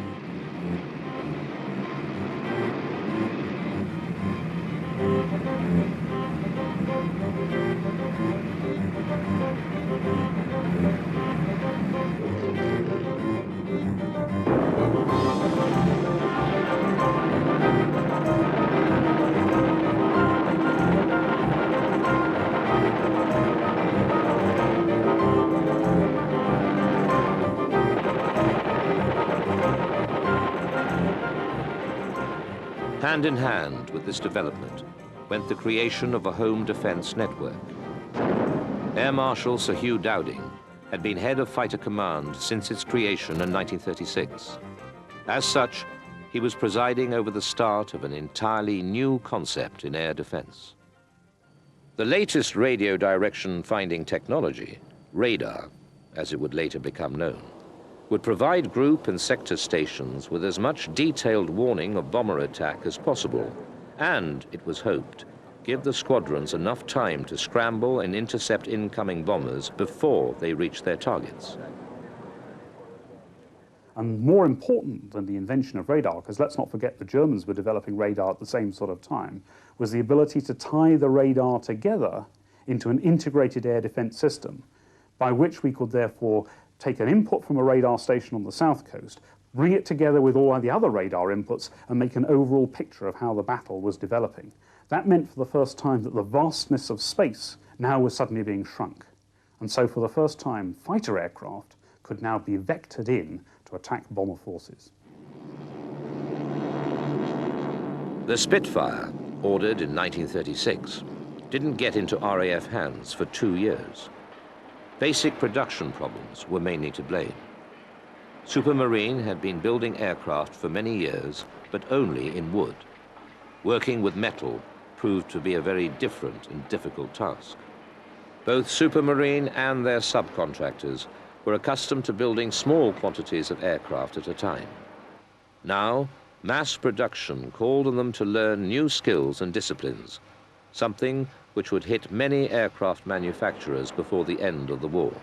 Hand in hand with this development went the creation of a home defense network. Air Marshal Sir Hugh Dowding had been head of Fighter Command since its creation in 1936. As such, he was presiding over the start of an entirely new concept in air defense. The latest radio direction finding technology, radar, as it would later become known, would provide group and sector stations with as much detailed warning of bomber attack as possible, and, it was hoped, give the squadrons enough time to scramble and intercept incoming bombers before they reach their targets. And more important than the invention of radar, because let's not forget the Germans were developing radar at the same sort of time, was the ability to tie the radar together into an integrated air defense system, by which we could therefore take an input from a radar station on the south coast, bring it together with all the other radar inputs, and make an overall picture of how the battle was developing. That meant for the first time that the vastness of space now was suddenly being shrunk. And so for the first time, fighter aircraft could now be vectored in to attack bomber forces. The Spitfire, ordered in 1936, didn't get into RAF hands for 2 years. Basic production problems were mainly to blame. Supermarine had been building aircraft for many years, but only in wood. Working with metal proved to be a very different and difficult task. Both Supermarine and their subcontractors were accustomed to building small quantities of aircraft at a time. Now, mass production called on them to learn new skills and disciplines, something which would hit many aircraft manufacturers before the end of the war.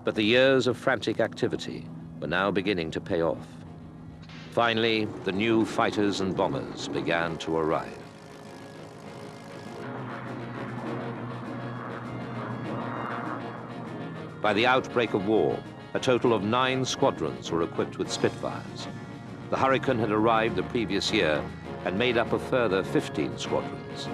But the years of frantic activity were now beginning to pay off. Finally, the new fighters and bombers began to arrive. By the outbreak of war, a total of 9 squadrons were equipped with Spitfires. The Hurricane had arrived the previous year and made up a further 15 squadrons.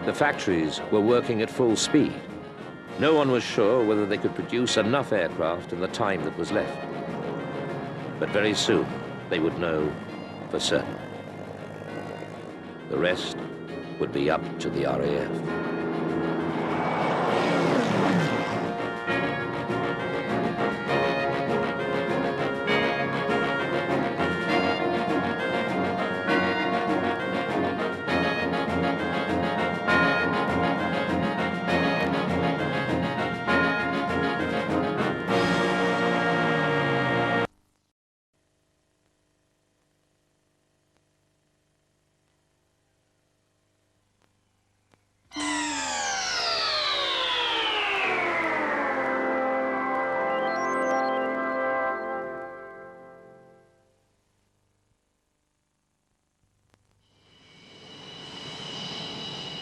The factories were working at full speed. No one was sure whether they could produce enough aircraft in the time that was left. But very soon, they would know for certain. The rest would be up to the RAF.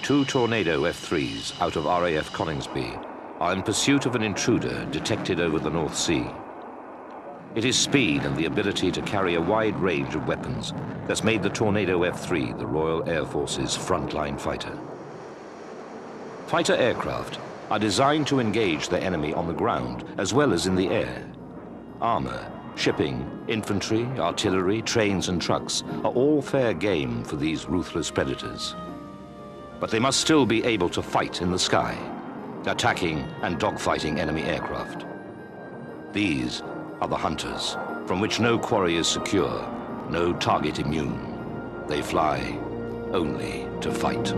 Two Tornado F-3s out of RAF Coningsby are in pursuit of an intruder detected over the North Sea. It is speed and the ability to carry a wide range of weapons that's made the Tornado F-3 the Royal Air Force's frontline fighter. Fighter aircraft are designed to engage the enemy on the ground as well as in the air. Armor, shipping, infantry, artillery, trains and trucks are all fair game for these ruthless predators. But they must still be able to fight in the sky, attacking and dogfighting enemy aircraft. These are the hunters, from which no quarry is secure, no target immune. They fly only to fight.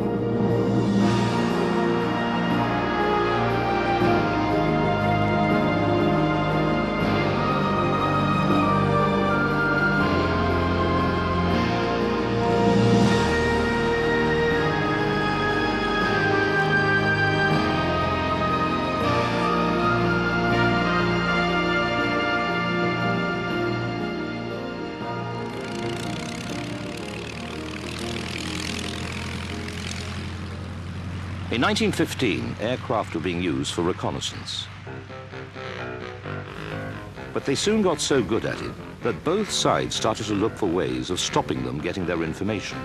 In 1915, aircraft were being used for reconnaissance. But they soon got so good at it that both sides started to look for ways of stopping them getting their information.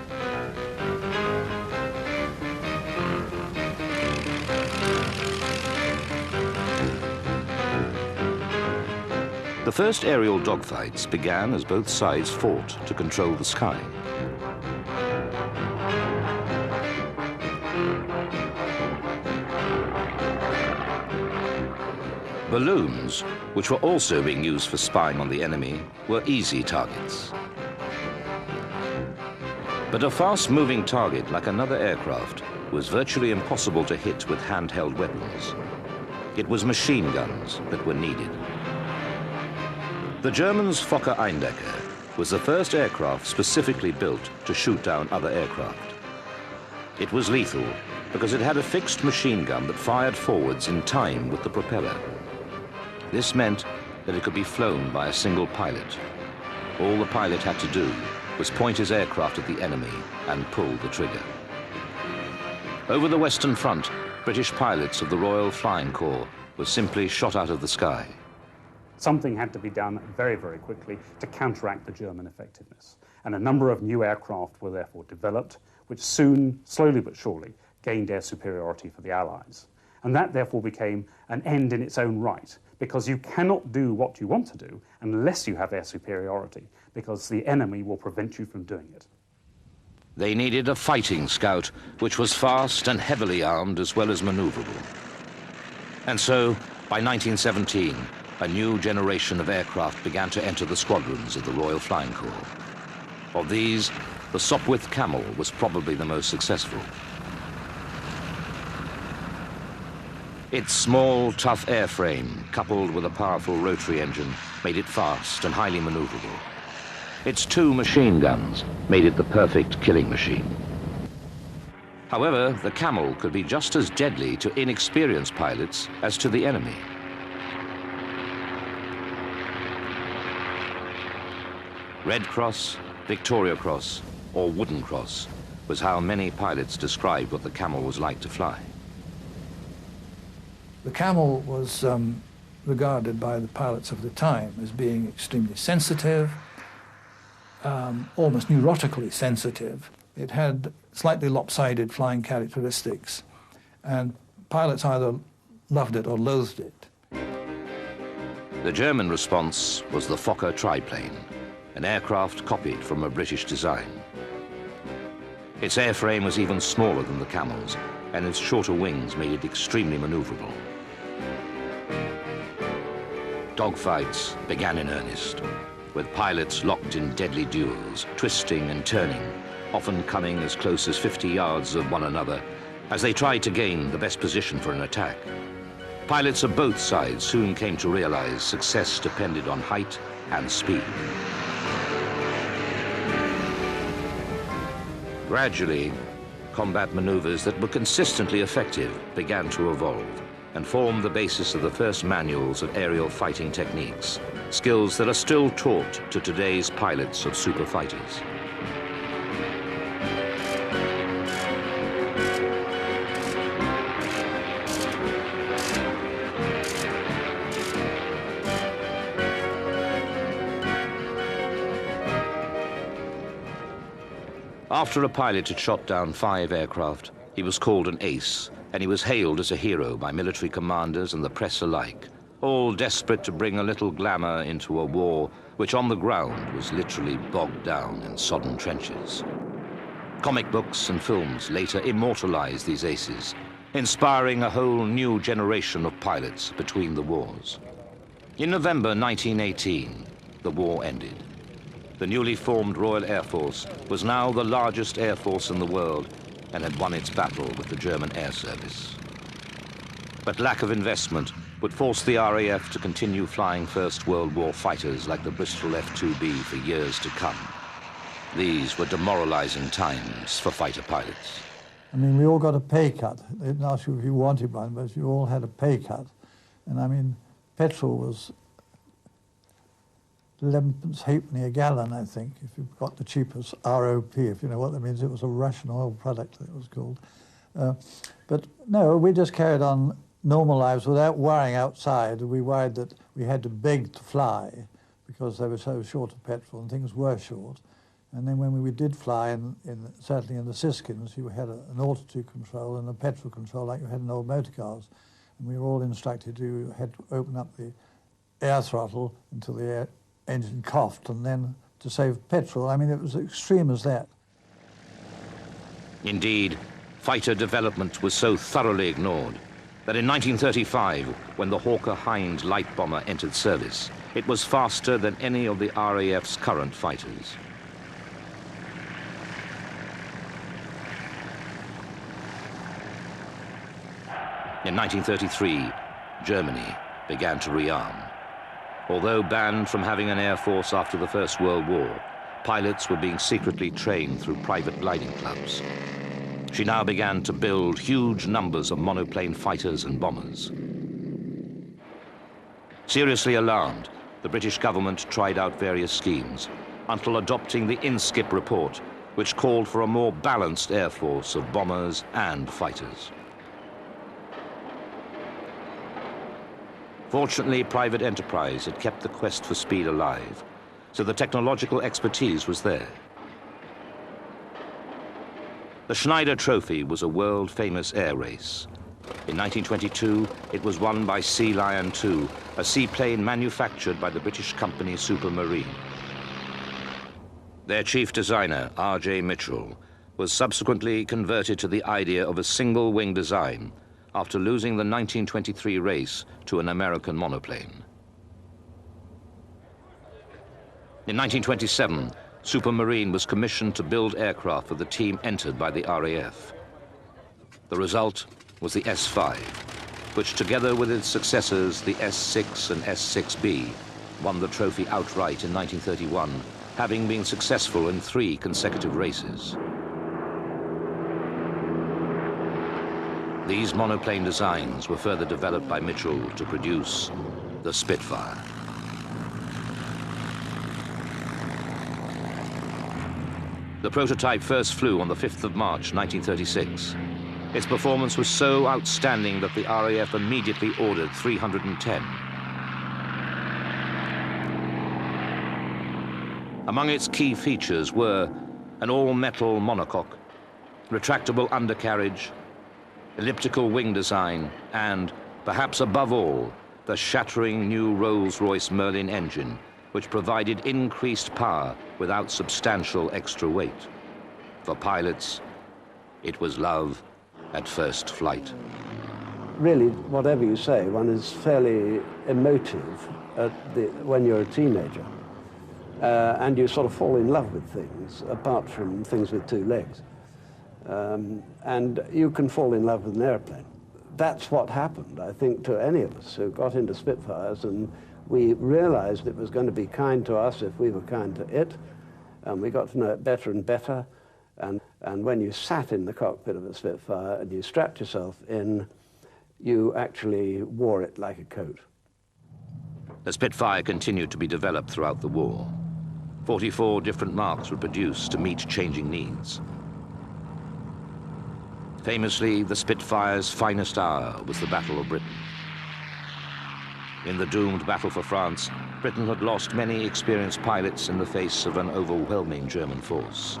The first aerial dogfights began as both sides fought to control the sky. Balloons, which were also being used for spying on the enemy, were easy targets. But a fast-moving target like another aircraft was virtually impossible to hit with handheld weapons. It was machine guns that were needed. The Germans' Fokker Eindecker was the first aircraft specifically built to shoot down other aircraft. It was lethal because it had a fixed machine gun that fired forwards in time with the propeller. This meant that it could be flown by a single pilot. All the pilot had to do was point his aircraft at the enemy and pull the trigger. Over the Western Front, British pilots of the Royal Flying Corps were simply shot out of the sky. Something had to be done very, very quickly to counteract the German effectiveness. And a number of new aircraft were therefore developed, which soon, slowly but surely, gained air superiority for the Allies. And that therefore became an end in its own right, because you cannot do what you want to do unless you have air superiority, because the enemy will prevent you from doing it. They needed a fighting scout, which was fast and heavily armed as well as maneuverable. And so, by 1917, a new generation of aircraft began to enter the squadrons of the Royal Flying Corps. Of these, the Sopwith Camel was probably the most successful. Its small, tough airframe, coupled with a powerful rotary engine, made it fast and highly maneuverable. Its 2 machine guns made it the perfect killing machine. However, the Camel could be just as deadly to inexperienced pilots as to the enemy. Red Cross, Victoria Cross, or Wooden Cross was how many pilots described what the Camel was like to fly. The Camel was regarded by the pilots of the time as being extremely sensitive, almost neurotically sensitive. It had slightly lopsided flying characteristics, and pilots either loved it or loathed it. The German response was the Fokker triplane, an aircraft copied from a British design. Its airframe was even smaller than the Camel's, and its shorter wings made it extremely maneuverable. Dogfights began in earnest, with pilots locked in deadly duels, twisting and turning, often coming as close as 50 yards of one another as they tried to gain the best position for an attack. Pilots of both sides soon came to realize success depended on height and speed. Gradually, combat maneuvers that were consistently effective began to evolve and formed the basis of the first manuals of aerial fighting techniques, skills that are still taught to today's pilots of super fighters. After a pilot had shot down 5 aircraft, he was called an ace, and he was hailed as a hero by military commanders and the press alike, all desperate to bring a little glamour into a war which on the ground was literally bogged down in sodden trenches. Comic books and films later immortalized these aces, inspiring a whole new generation of pilots between the wars. In November 1918, the war ended. The newly formed Royal Air Force was now the largest air force in the world and had won its battle with the German air service. But lack of investment would force the RAF to continue flying First World War fighters like the Bristol F-2B for years to come. These were demoralizing times for fighter pilots. I mean, we all got a pay cut. They didn't ask you if you wanted one, but you all had a pay cut. And I mean, petrol was 11 halfpenny a gallon, I think, if you got the cheapest ROP, if you know what that means. It was a Russian oil product, that it was called. But no, we just carried on normal lives without worrying outside. We worried that we had to beg to fly because they were so short of petrol and things were short. And then when we did fly, certainly in the Siskins, you had an altitude control and a petrol control like you had in old motor cars. And we were all instructed you had to open up the air throttle until the engine coughed and then to save petrol. I mean, it was as extreme as that. Indeed, fighter development was so thoroughly ignored that in 1935, when the Hawker Hind light bomber entered service, it was faster than any of the RAF's current fighters. In 1933, Germany began to rearm. Although banned from having an air force after the First World War, pilots were being secretly trained through private gliding clubs. She now began to build huge numbers of monoplane fighters and bombers. Seriously alarmed, the British government tried out various schemes until adopting the INSCIP report, which called for a more balanced air force of bombers and fighters. Fortunately, private enterprise had kept the quest for speed alive, so the technological expertise was there. The Schneider Trophy was a world-famous air race. In 1922, it was won by Sea Lion II, a seaplane manufactured by the British company Supermarine. Their chief designer, R.J. Mitchell, was subsequently converted to the idea of a single-wing design after losing the 1923 race to an American monoplane. In 1927, Supermarine was commissioned to build aircraft for the team entered by the RAF. The result was the S-5, which together with its successors, the S-6 and S-6B, won the trophy outright in 1931, having been successful in 3 consecutive races. These monoplane designs were further developed by Mitchell to produce the Spitfire. The prototype first flew on the 5th of March, 1936. Its performance was so outstanding that the RAF immediately ordered 310. Among its key features were an all-metal monocoque, retractable undercarriage, elliptical wing design, and, perhaps above all, the shattering new Rolls-Royce Merlin engine, which provided increased power without substantial extra weight. For pilots, it was love at first flight. Really, whatever you say, one is fairly emotive when you're a teenager. And you sort of fall in love with things, apart from things with 2 legs. And you can fall in love with an airplane. That's what happened, I think, to any of us who got into Spitfires, and we realized it was going to be kind to us if we were kind to it, and we got to know it better and better. And when you sat in the cockpit of a Spitfire and you strapped yourself in, you actually wore it like a coat. The Spitfire continued to be developed throughout the war. 44 different marks were produced to meet changing needs. Famously, the Spitfire's finest hour was the Battle of Britain. In the doomed battle for France, Britain had lost many experienced pilots in the face of an overwhelming German force.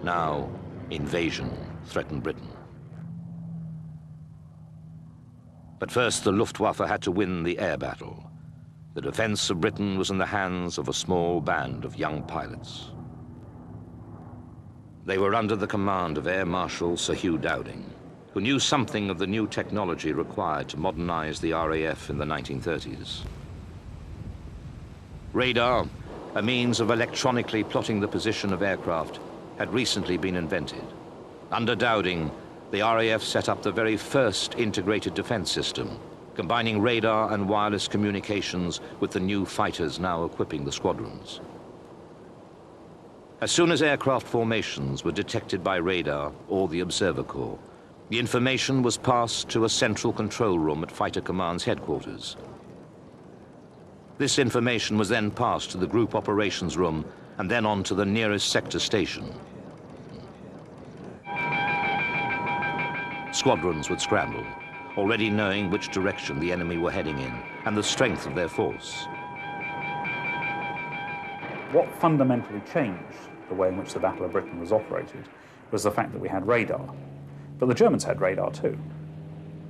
Now, invasion threatened Britain. But first, the Luftwaffe had to win the air battle. The defense of Britain was in the hands of a small band of young pilots. They were under the command of Air Marshal Sir Hugh Dowding, who knew something of the new technology required to modernize the RAF in the 1930s. Radar, a means of electronically plotting the position of aircraft, had recently been invented. Under Dowding, the RAF set up the very first integrated defense system, combining radar and wireless communications with the new fighters now equipping the squadrons. As soon as aircraft formations were detected by radar or the observer corps, the information was passed to a central control room at Fighter Command's headquarters. This information was then passed to the Group Operations Room and then on to the nearest sector station. Squadrons would scramble, already knowing which direction the enemy were heading in and the strength of their force. What fundamentally changed the way in which the Battle of Britain was operated was the fact that we had radar. But the Germans had radar too.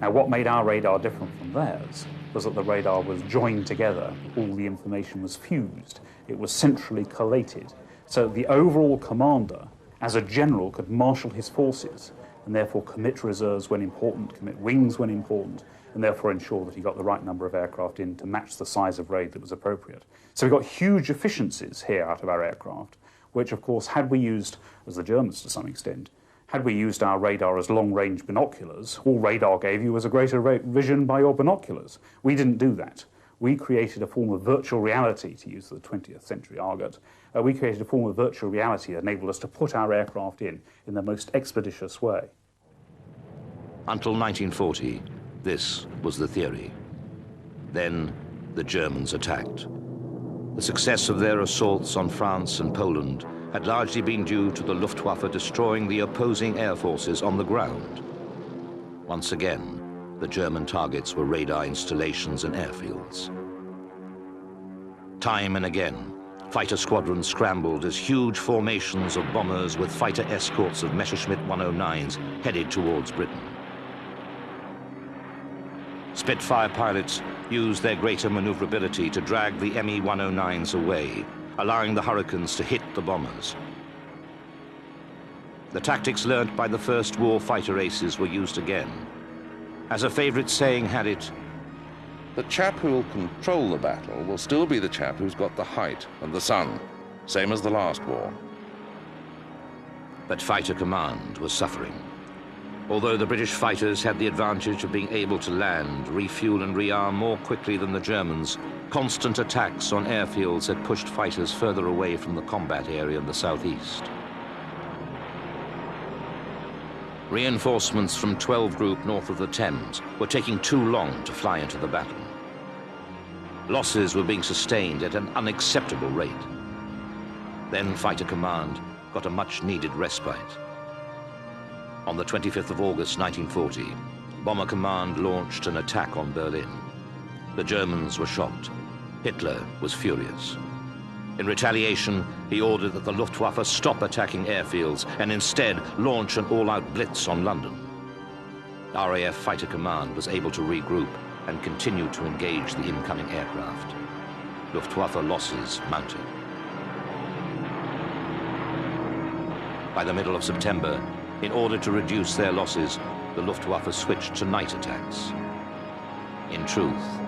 Now, what made our radar different from theirs was that the radar was joined together. All the information was fused. It was centrally collated. So the overall commander, as a general, could marshal his forces and therefore commit reserves when important, commit wings when important, and therefore ensure that he got the right number of aircraft in to match the size of raid that was appropriate. So we got huge efficiencies here out of our aircraft, which, of course, had we used, as the Germans to some extent, had we used our radar as long-range binoculars, all radar gave you was a greater vision by your binoculars. We didn't do that. We created a form of virtual reality, to use the 20th century argot. We created a form of virtual reality that enabled us to put our aircraft in the most expeditious way. Until 1940, this was the theory. Then the Germans attacked. The success of their assaults on France and Poland had largely been due to the Luftwaffe destroying the opposing air forces on the ground. Once again, The German targets were radar installations and airfields. Time and again, fighter squadrons scrambled as huge formations of bombers with fighter escorts of Messerschmitt 109s headed towards Britain. Spitfire pilots used their greater maneuverability to drag the Me-109s away, allowing the Hurricanes to hit the bombers. The tactics learnt by the first war fighter aces were used again. As a favorite saying had it, "The chap who will control the battle will still be the chap who's got the height and the sun, same as the last war." But fighter command was suffering. Although the British fighters had the advantage of being able to land, refuel and rearm more quickly than the Germans, constant attacks on airfields had pushed fighters further away from the combat area in the southeast. Reinforcements from 12 Group north of the Thames were taking too long to fly into the battle. Losses were being sustained at an unacceptable rate. Then Fighter Command got a much-needed respite. On the 25th of August 1940, Bomber Command launched an attack on Berlin. The Germans were shocked. Hitler was furious. In retaliation, he ordered that the Luftwaffe stop attacking airfields and instead launch an all-out blitz on London. RAF Fighter Command was able to regroup and continue to engage the incoming aircraft. Luftwaffe losses mounted. By the middle of September, in order to reduce their losses, the Luftwaffe switched to night attacks. In truth,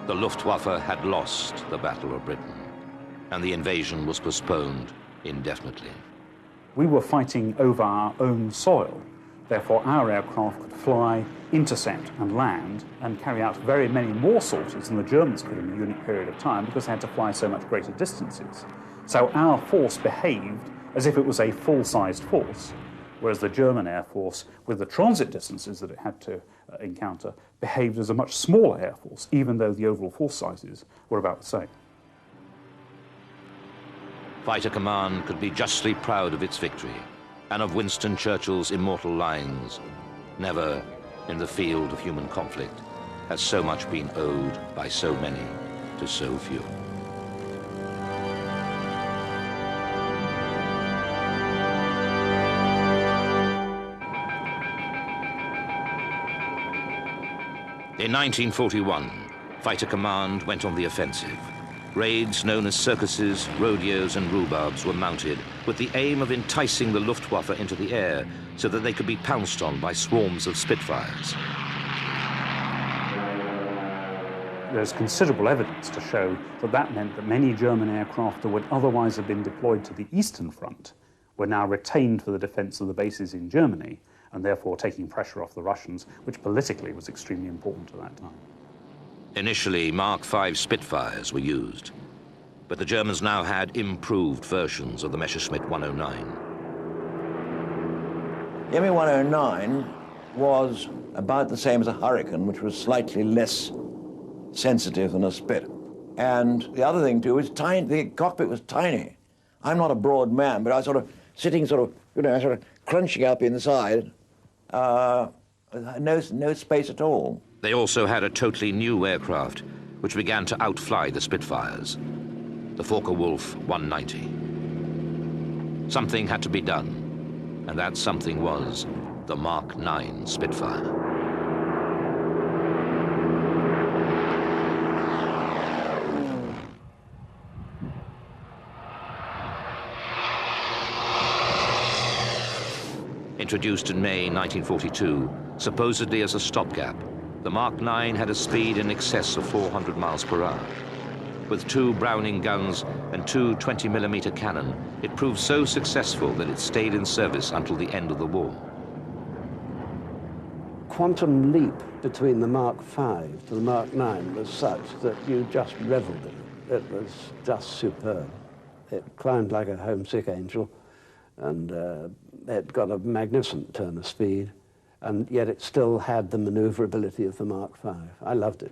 the Luftwaffe had lost the Battle of Britain, and the invasion was postponed indefinitely. We were fighting over our own soil. Therefore, our aircraft could fly, intercept and land and carry out very many more sorties than the Germans could in a unique period of time because they had to fly so much greater distances. So our force behaved as if it was a full-sized force, whereas the German Air Force, with the transit distances that it had to encounter, behaved as a much smaller air force, even though the overall force sizes were about the same. Fighter Command could be justly proud of its victory and of Winston Churchill's immortal lines, "Never in the field of human conflict has so much been owed by so many to so few." In 1941, Fighter Command went on the offensive. Raids known as circuses, rodeos and rhubarbs were mounted with the aim of enticing the Luftwaffe into the air so that they could be pounced on by swarms of Spitfires. There's considerable evidence to show that that meant that many German aircraft that would otherwise have been deployed to the Eastern Front were now retained for the defense of the bases in Germany, and therefore taking pressure off the Russians, which politically was extremely important at that time. Initially, Mark V Spitfires were used, but the Germans now had improved versions of the Messerschmitt 109. The Me-109 was about the same as a Hurricane, which was slightly less sensitive than a Spit. And the other thing, too, is tiny. The cockpit was tiny. I'm not a broad man, but I was sort of sitting sort of crunching up inside, no space at all. They also had a totally new aircraft, which began to outfly the Spitfires, the Focke-Wulf 190. Something had to be done, and that something was the Mark IX Spitfire. Introduced in May 1942, supposedly as a stopgap, the Mark IX had a speed in excess of 400 miles per hour. With 2 Browning guns and 2 20mm cannon, it proved so successful that it stayed in service until the end of the war. Quantum leap between the Mark V to the Mark IX was such that you just reveled in it. It was just superb. It climbed like a homesick angel, and it got a magnificent turn of speed, and yet it still had the maneuverability of the Mark V. I loved it.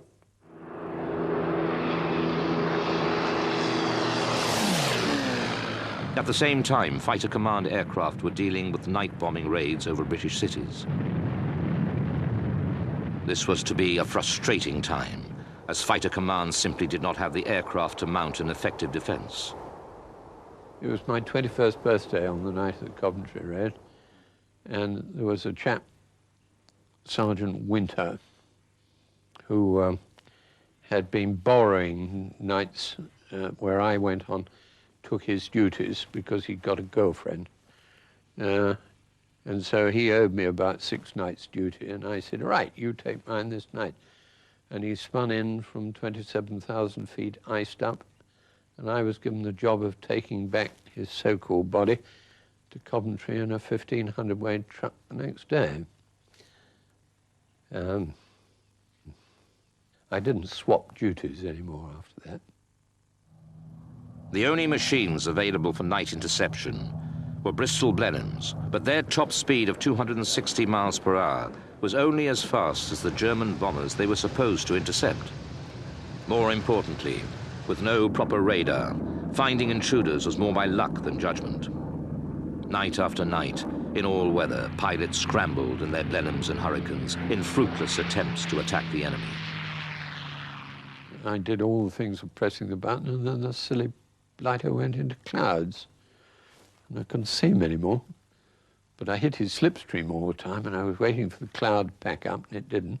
At the same time, Fighter Command aircraft were dealing with night bombing raids over British cities. This was to be a frustrating time, as fighter commands simply did not have the aircraft to mount an effective defense. It was my 21st birthday on the night of the Coventry raid, and there was a chap, Sergeant Winter, who had been borrowing nights where I went on, took his duties because he'd got a girlfriend. And so he owed me about 6 nights' duty, and I said, right, you take mine this night. And he spun in from 27,000 feet, iced up, and I was given the job of taking back his so-called body to Coventry in a 1,500-weight truck the next day. I didn't swap duties anymore after that. The only machines available for night interception were Bristol Blenheims, but their top speed of 260 miles per hour was only as fast as the German bombers they were supposed to intercept. More importantly, with no proper radar, finding intruders was more by luck than judgment. Night after night, in all weather, pilots scrambled in their Blenheims and Hurricanes in fruitless attempts to attack the enemy. I did all the things of pressing the button, and then the silly blighter went into clouds, and I couldn't see him anymore. But I hit his slipstream all the time, and I was waiting for the cloud to back up, and it didn't.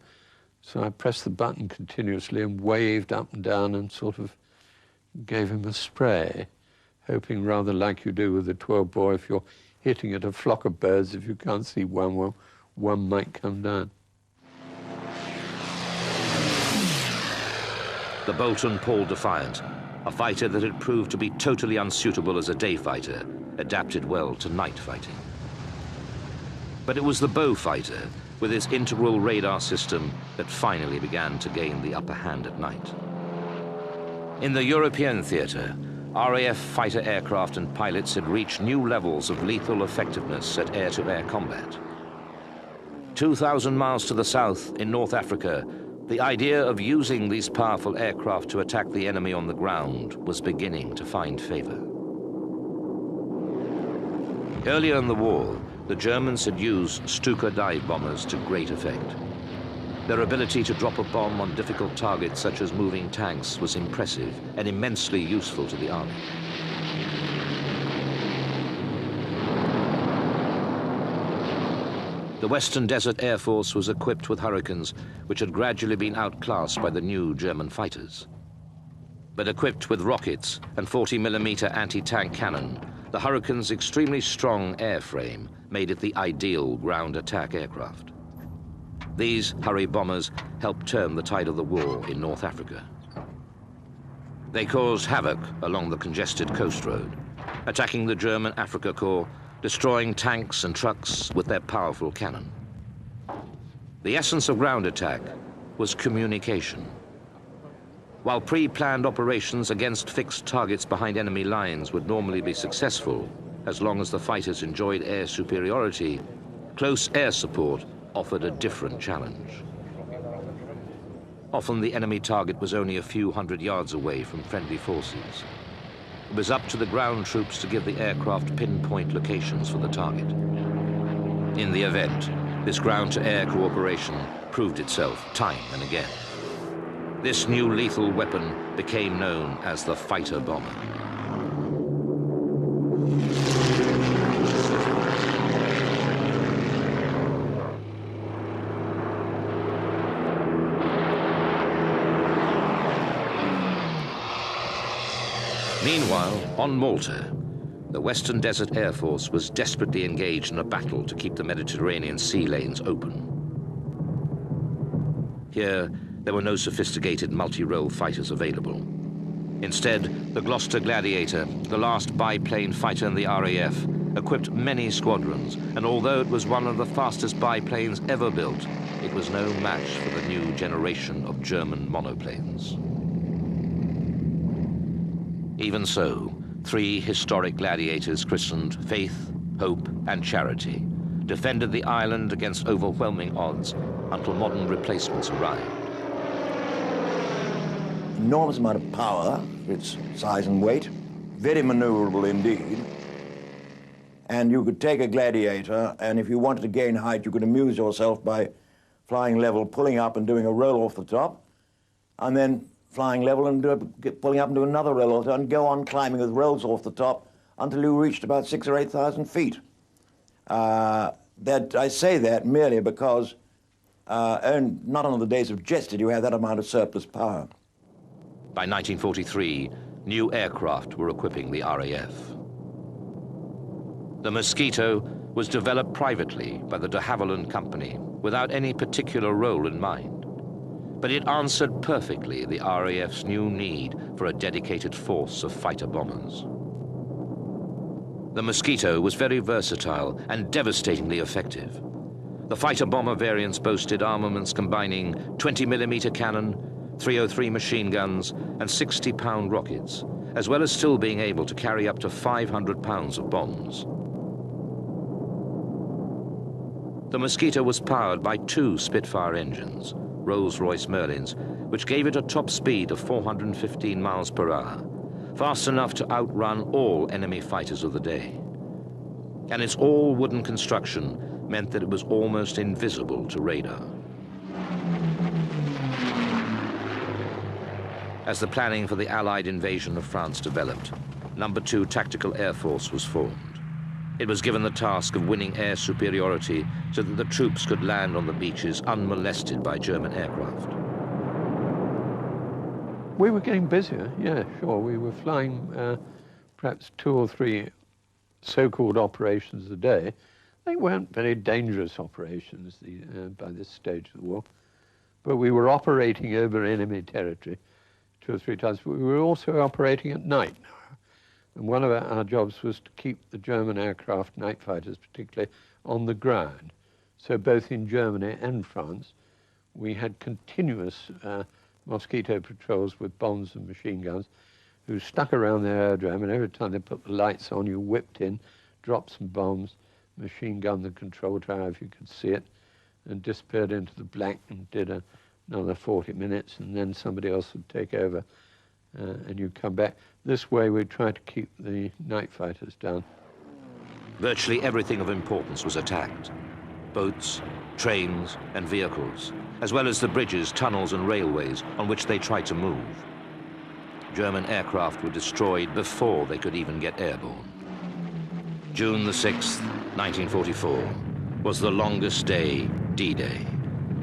So I pressed the button continuously and waved up and down and sort of gave him a spray, hoping, rather like you do with a 12-bore, if you're hitting at a flock of birds, if you can't see one, well, one might come down. The Bolton Paul Defiant, a fighter that had proved to be totally unsuitable as a day fighter, adapted well to night fighting. But it was the Bow fighter, with its integral radar system, that finally began to gain the upper hand at night. In the European theater, RAF fighter aircraft and pilots had reached new levels of lethal effectiveness at air-to-air combat. 2,000 miles to the south, in North Africa, the idea of using these powerful aircraft to attack the enemy on the ground was beginning to find favor. Earlier in the war, the Germans had used Stuka dive bombers to great effect. Their ability to drop a bomb on difficult targets such as moving tanks was impressive and immensely useful to the army. The Western Desert Air Force was equipped with Hurricanes, which had gradually been outclassed by the new German fighters. But equipped with rockets and 40mm anti-tank cannon, the Hurricane's extremely strong airframe made it the ideal ground attack aircraft. These Hurry bombers helped turn the tide of the war in North Africa. They caused havoc along the congested coast road, attacking the German Afrika Korps, destroying tanks and trucks with their powerful cannon. The essence of ground attack was communication. While pre-planned operations against fixed targets behind enemy lines would normally be successful, as long as the fighters enjoyed air superiority, close air support offered a different challenge. Often the enemy target was only a few hundred yards away from friendly forces. It was up to the ground troops to give the aircraft pinpoint locations for the target. In the event, this ground-to-air cooperation proved itself time and again. This new lethal weapon became known as the fighter bomber. Meanwhile, on Malta, the Western Desert Air Force was desperately engaged in a battle to keep the Mediterranean sea lanes open. Here, there were no sophisticated multi-role fighters available. Instead, the Gloucester Gladiator, the last biplane fighter in the RAF, equipped many squadrons, and although it was one of the fastest biplanes ever built, it was no match for the new generation of German monoplanes. Even so, 3 historic Gladiators christened Faith, Hope, and Charity defended the island against overwhelming odds until modern replacements arrived. Enormous amount of power for its size and weight, very maneuverable indeed. And you could take a Gladiator, and if you wanted to gain height, you could amuse yourself by flying level, pulling up and doing a roll off the top, and then flying level and pulling up and do another roll off, and go on climbing with rolls off the top until you reached about 6,000 or 8,000 feet. I say that merely because not on the days of jest did you have that amount of surplus power. By 1943, new aircraft were equipping the RAF. The Mosquito was developed privately by the de Havilland Company without any particular role in mind. But it answered perfectly the RAF's new need for a dedicated force of fighter bombers. The Mosquito was very versatile and devastatingly effective. The fighter bomber variants boasted armaments combining 20mm cannon, 303 machine guns, and 60-pound rockets, as well as still being able to carry up to 500 pounds of bombs. The Mosquito was powered by 2 Spitfire engines, Rolls-Royce Merlins, which gave it a top speed of 415 miles per hour, fast enough to outrun all enemy fighters of the day. And its all-wooden construction meant that it was almost invisible to radar. As the planning for the Allied invasion of France developed, No. 2 Tactical Air Force was formed. It was given the task of winning air superiority so that the troops could land on the beaches unmolested by German aircraft. We were getting busier, yeah, sure. We were flying perhaps 2 or 3 so-called operations a day. They weren't very dangerous operations by this stage of the war, but we were operating over enemy territory 2 or 3 times. But we were also operating at night. And one of our jobs was to keep the German aircraft, night fighters particularly, on the ground. So both in Germany and France, we had continuous Mosquito patrols with bombs and machine guns who stuck around the aerodrome, and every time they put the lights on, you whipped in, dropped some bombs, machine gunned the control tower if you could see it, and disappeared into the black and did another 40 minutes, and then somebody else would take over and you'd come back. This way we tried to keep the night fighters down. Virtually everything of importance was attacked. Boats, trains, and vehicles, as well as the bridges, tunnels, and railways on which they tried to move. German aircraft were destroyed before they could even get airborne. June the 6th, 1944, was the longest day, D-Day,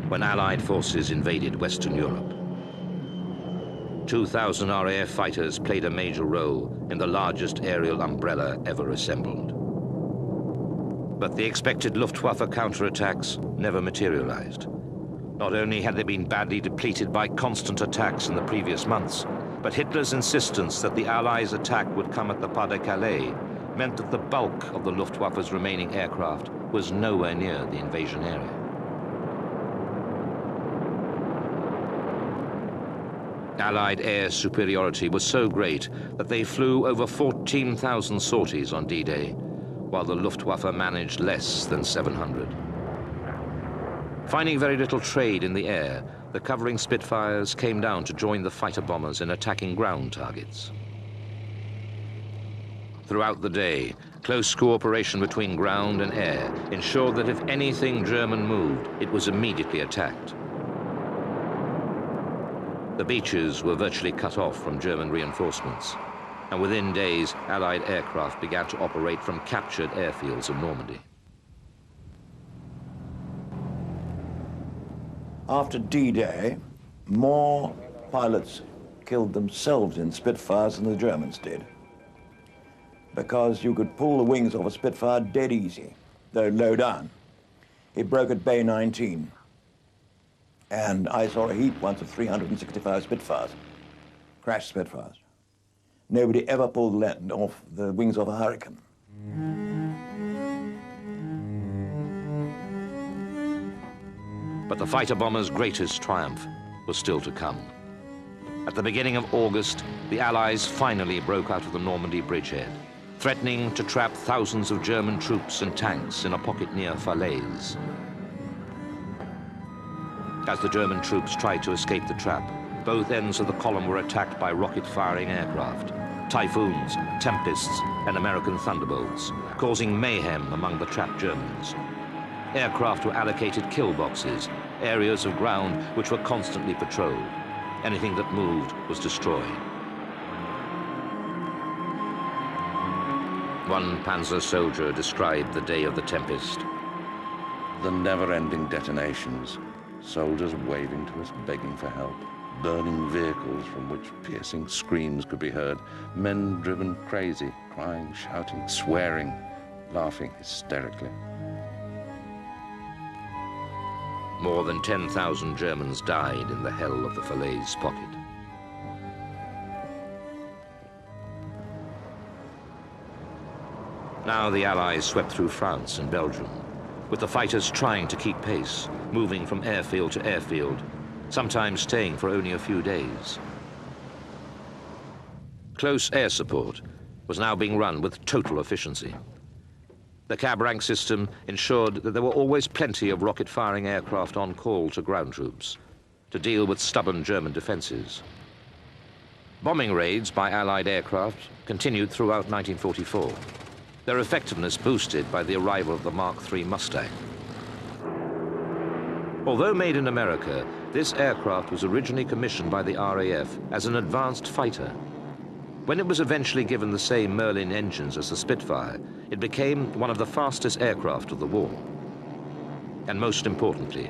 when Allied forces invaded Western Europe. 2,000 RAF fighters played a major role in the largest aerial umbrella ever assembled. But the expected Luftwaffe counterattacks never materialized. Not only had they been badly depleted by constant attacks in the previous months, but Hitler's insistence that the Allies' attack would come at the Pas-de-Calais meant that the bulk of the Luftwaffe's remaining aircraft was nowhere near the invasion area. Allied air superiority was so great that they flew over 14,000 sorties on D-Day, while the Luftwaffe managed less than 700. Finding very little trade in the air, the covering Spitfires came down to join the fighter bombers in attacking ground targets. Throughout the day, close cooperation between ground and air ensured that if anything German moved, it was immediately attacked. The beaches were virtually cut off from German reinforcements, and within days, Allied aircraft began to operate from captured airfields in Normandy. After D-Day, more pilots killed themselves in Spitfires than the Germans did, because you could pull the wings off a Spitfire dead easy, though low down. It broke at Bay 19. And I saw a heat once of 365 Spitfires, crashed Spitfires. Nobody ever pulled off the wings of a Hurricane. But the fighter bombers' greatest triumph was still to come. At the beginning of August, the Allies finally broke out of the Normandy bridgehead, threatening to trap thousands of German troops and tanks in a pocket near Falaise. As the German troops tried to escape the trap, both ends of the column were attacked by rocket-firing aircraft, Typhoons, Tempests, and American Thunderbolts, causing mayhem among the trapped Germans. Aircraft were allocated kill boxes, areas of ground which were constantly patrolled. Anything that moved was destroyed. One Panzer soldier described the day of the tempest. The never-ending detonations, soldiers waving to us, begging for help, burning vehicles from which piercing screams could be heard, men driven crazy, crying, shouting, swearing, laughing hysterically. More than 10,000 Germans died in the hell of the Falaise pocket. Now the Allies swept through France and Belgium, with the fighters trying to keep pace, moving from airfield to airfield, sometimes staying for only a few days. Close air support was now being run with total efficiency. The cab rank system ensured that there were always plenty of rocket-firing aircraft on call to ground troops to deal with stubborn German defenses. Bombing raids by Allied aircraft continued throughout 1944, their effectiveness boosted by the arrival of the Mark III Mustang. Although made in America, this aircraft was originally commissioned by the RAF as an advanced fighter. When it was eventually given the same Merlin engines as the Spitfire, it became one of the fastest aircraft of the war. And most importantly,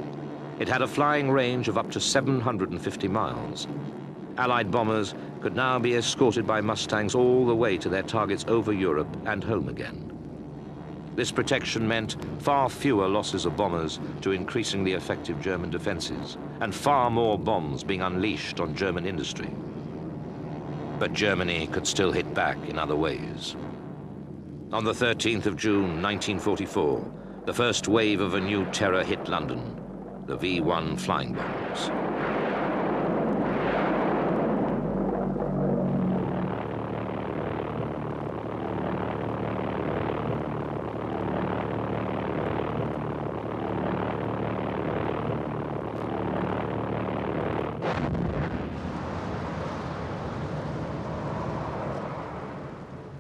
it had a flying range of up to 750 miles. Allied bombers could now be escorted by Mustangs all the way to their targets over Europe and home again. This protection meant far fewer losses of bombers to increasingly effective German defenses, and far more bombs being unleashed on German industry. But Germany could still hit back in other ways. On the 13th of June, 1944, the first wave of a new terror hit London, the V-1 flying bombs.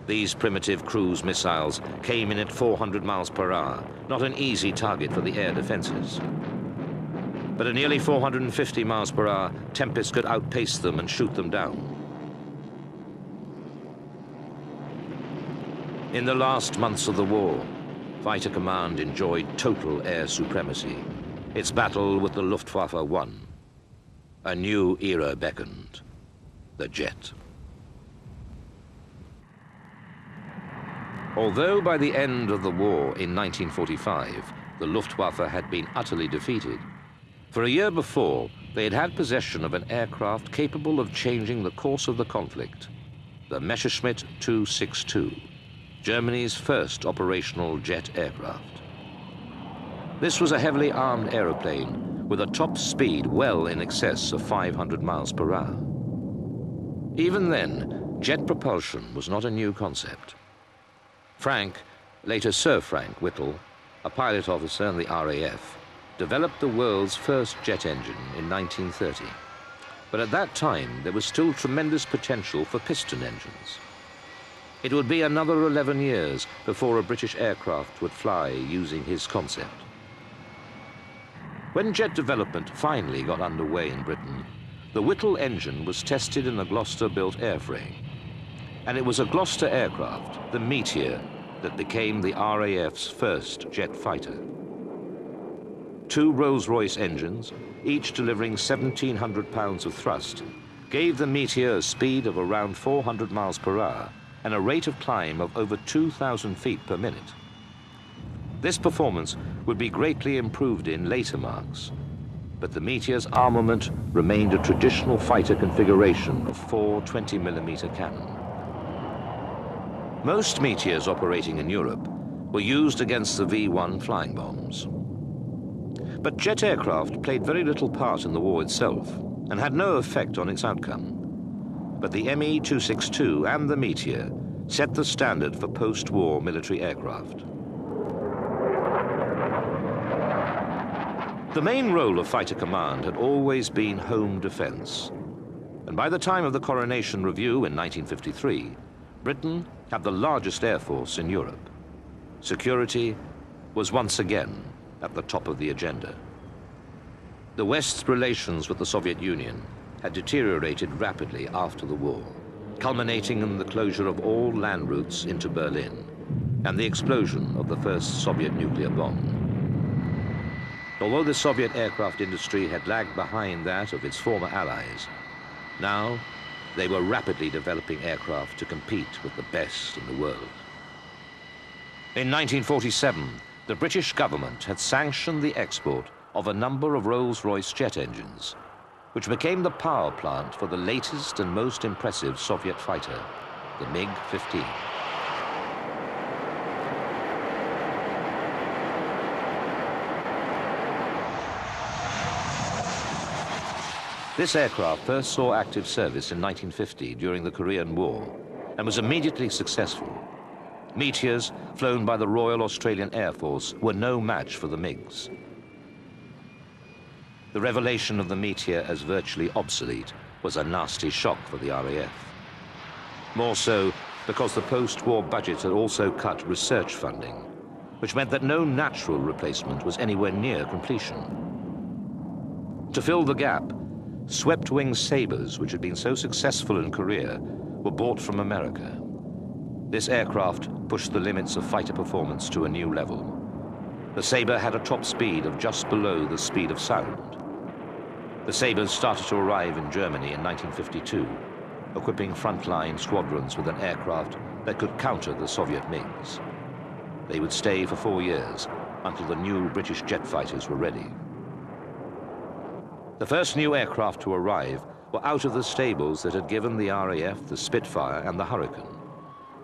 These primitive cruise missiles came in at 400 miles per hour, not an easy target for the air defenses. But at nearly 450 miles per hour, Tempest could outpace them and shoot them down. In the last months of the war, Fighter Command enjoyed total air supremacy. Its battle with the Luftwaffe won. A new era beckoned, the jet. Although by the end of the war in 1945, the Luftwaffe had been utterly defeated, for a year before, they had had possession of an aircraft capable of changing the course of the conflict, the Messerschmitt 262, Germany's first operational jet aircraft. This was a heavily armed aeroplane with a top speed well in excess of 500 miles per hour. Even then, jet propulsion was not a new concept. Frank, later Sir Frank Whittle, a pilot officer in the RAF, developed the world's first jet engine in 1930. But at that time, there was still tremendous potential for piston engines. It would be another 11 years before a British aircraft would fly using his concept. When jet development finally got underway in Britain, the Whittle engine was tested in a Gloucester-built airframe. And it was a Gloucester aircraft, the Meteor, that became the RAF's first jet fighter. 2 Rolls-Royce engines, each delivering 1,700 pounds of thrust, gave the Meteor a speed of around 400 miles per hour and a rate of climb of over 2,000 feet per minute. This performance would be greatly improved in later marks, but the Meteor's armament remained a traditional fighter configuration of 4 20mm cannon. Most Meteors operating in Europe were used against the V-1 flying bombs. But jet aircraft played very little part in the war itself and had no effect on its outcome. But the Me-262 and the Meteor set the standard for post-war military aircraft. The main role of Fighter Command had always been home defense. And by the time of the Coronation Review in 1953, Britain had the largest air force in Europe. Security was once again at the top of the agenda. The West's relations with the Soviet Union had deteriorated rapidly after the war, culminating in the closure of all land routes into Berlin and the explosion of the first Soviet nuclear bomb. Although the Soviet aircraft industry had lagged behind that of its former allies, now they were rapidly developing aircraft to compete with the best in the world. In 1947, the British government had sanctioned the export of a number of Rolls-Royce jet engines, which became the power plant for the latest and most impressive Soviet fighter, the MiG-15. This aircraft first saw active service in 1950 during the Korean War and was immediately successful. Meteors, flown by the Royal Australian Air Force, were no match for the MiGs. The revelation of the Meteor as virtually obsolete was a nasty shock for the RAF. More so because the post-war budget had also cut research funding, which meant that no natural replacement was anywhere near completion. To fill the gap, swept-wing Sabres, which had been so successful in Korea, were bought from America. This aircraft pushed the limits of fighter performance to a new level. The Sabre had a top speed of just below the speed of sound. The Sabres started to arrive in Germany in 1952, equipping frontline squadrons with an aircraft that could counter the Soviet MiGs. They would stay for 4 years until the new British jet fighters were ready. The first new aircraft to arrive were out of the stables that had given the RAF the Spitfire and the Hurricane.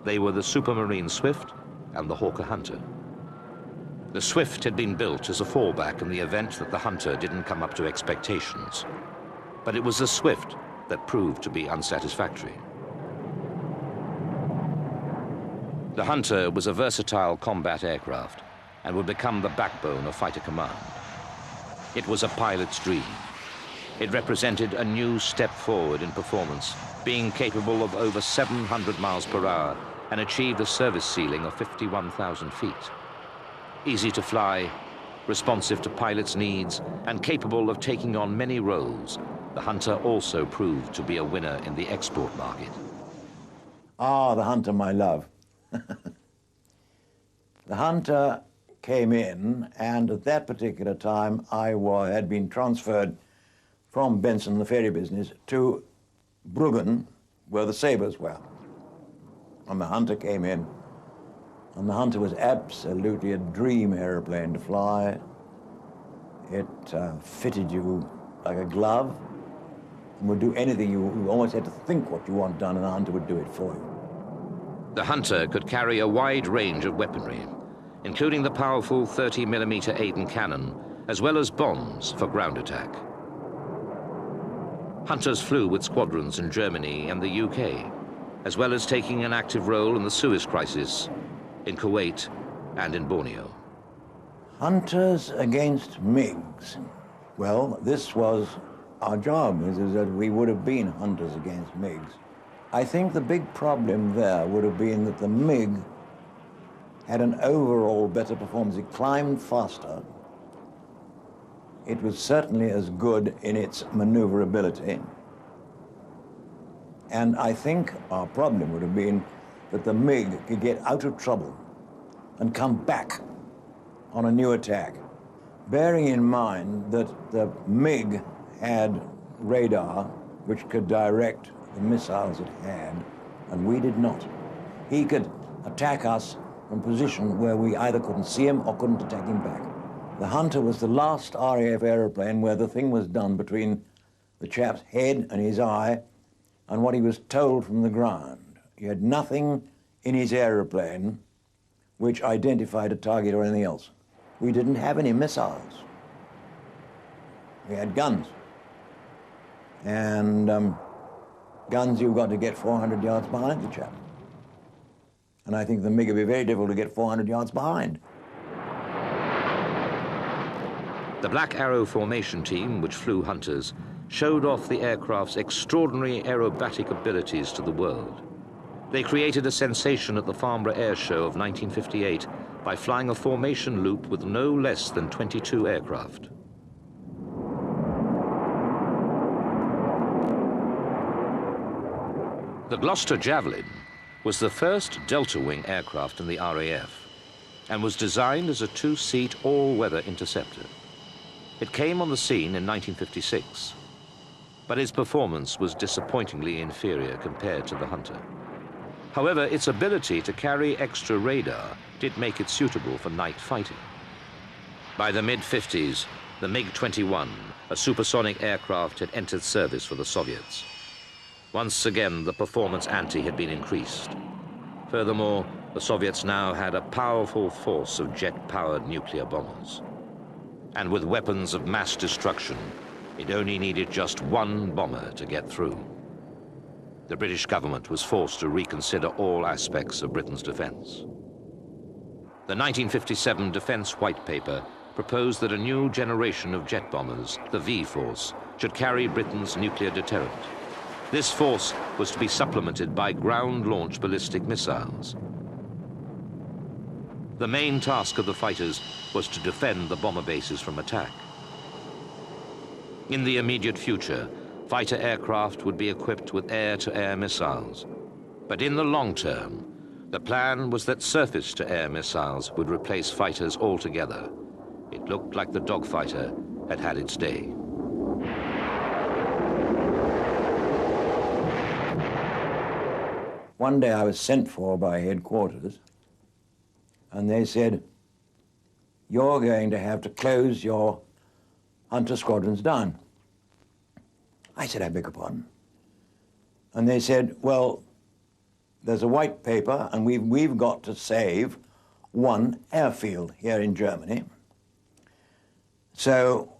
They were the Supermarine Swift and the Hawker Hunter. The Swift had been built as a fallback in the event that the Hunter didn't come up to expectations. But it was the Swift that proved to be unsatisfactory. The Hunter was a versatile combat aircraft and would become the backbone of fighter command. It was a pilot's dream. It represented a new step forward in performance, being capable of over 700 miles per hour and achieved a service ceiling of 51,000 feet. Easy to fly, responsive to pilots' needs, and capable of taking on many roles, the Hunter also proved to be a winner in the export market. Ah, the Hunter, my love. The Hunter came in, and at that particular time I had been transferred from Benson, the ferry business, to Bruggen, where the Sabres were. And the Hunter came in, and the Hunter was absolutely a dream airplane to fly. It fitted you like a glove and would do anything. You almost had to think what you want done, and the Hunter would do it for you. The Hunter could carry a wide range of weaponry, including the powerful 30mm Aden cannon, as well as bombs for ground attack. Hunters flew with squadrons in Germany and the UK, as well as taking an active role in the Suez Crisis, in Kuwait, and in Borneo. Hunters against MiGs. Well, this was our job, is that we would have been hunters against MiGs. I think the big problem there would have been that the MiG had an overall better performance. It climbed faster. It was certainly as good in its maneuverability. And I think our problem would have been that the MiG could get out of trouble and come back on a new attack. Bearing in mind that the MiG had radar which could direct the missiles it had, and we did not. He could attack us from a position where we either couldn't see him or couldn't attack him back. The Hunter was the last RAF aeroplane where the thing was done between the chap's head and his eye and what he was told from the ground. He had nothing in his aeroplane which identified a target or anything else. We didn't have any missiles. We had guns. And guns you've got to get 400 yards behind the chap. And I think the MiG would be very difficult to get 400 yards behind. The Black Arrow formation team, which flew Hunters, showed off the aircraft's extraordinary aerobatic abilities to the world. They created a sensation at the Farnborough Air Show of 1958 by flying a formation loop with no less than 22 aircraft. The Gloucester Javelin was the first delta-wing aircraft in the RAF and was designed as a two-seat all-weather interceptor. It came on the scene in 1956, but its performance was disappointingly inferior compared to the Hunter. However, its ability to carry extra radar did make it suitable for night fighting. By the mid-50s, the MiG-21, a supersonic aircraft, had entered service for the Soviets. Once again, the performance ante had been increased. Furthermore, the Soviets now had a powerful force of jet-powered nuclear bombers. And with weapons of mass destruction, it only needed just one bomber to get through. The British government was forced to reconsider all aspects of Britain's defense. The 1957 Defense White Paper proposed that a new generation of jet bombers, the V-Force, should carry Britain's nuclear deterrent. This force was to be supplemented by ground-launched ballistic missiles. The main task of the fighters was to defend the bomber bases from attack. In the immediate future, fighter aircraft would be equipped with air-to-air missiles. But in the long term, the plan was that surface-to-air missiles would replace fighters altogether. It looked like the dogfighter had had its day. One day I was sent for by headquarters, and they said, "You're going to have to close your Hunter squadrons down." I said, "I beg your pardon." And they said, "Well, there's a white paper, and we've got to save one airfield here in Germany. So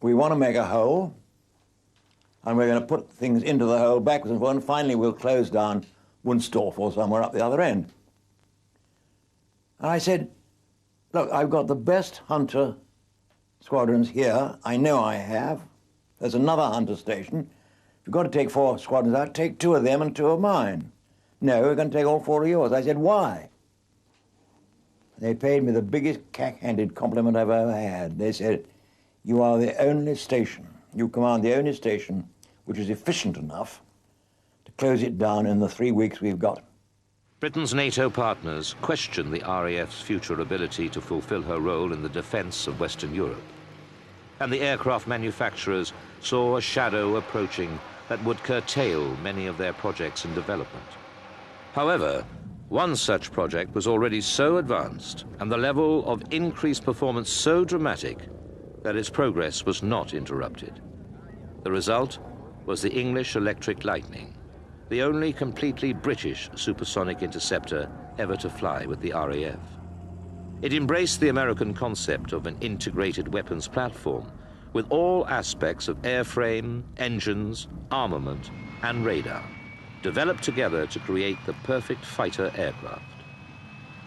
we want to make a hole, and we're going to put things into the hole backwards and forwards, and finally we'll close down Wunstorf or somewhere up the other end." And I said, "Look, I've got the best Hunter squadrons here. I know I have. There's another Hunter station. If you've got to take 4 squadrons out, take 2 of them and 2 of mine." "No, we're going to take all 4 of yours." I said, "Why?" They paid me the biggest cack-handed compliment I've ever had. They said, "You are the only station, you command the only station which is efficient enough to close it down in the 3 weeks we've got." Britain's NATO partners questioned the RAF's future ability to fulfill her role in the defense of Western Europe. And the aircraft manufacturers saw a shadow approaching that would curtail many of their projects in development. However, one such project was already so advanced and the level of increased performance so dramatic that its progress was not interrupted. The result was the English Electric Lightning, the only completely British supersonic interceptor ever to fly with the RAF. It embraced the American concept of an integrated weapons platform with all aspects of airframe, engines, armament, and radar, developed together to create the perfect fighter aircraft.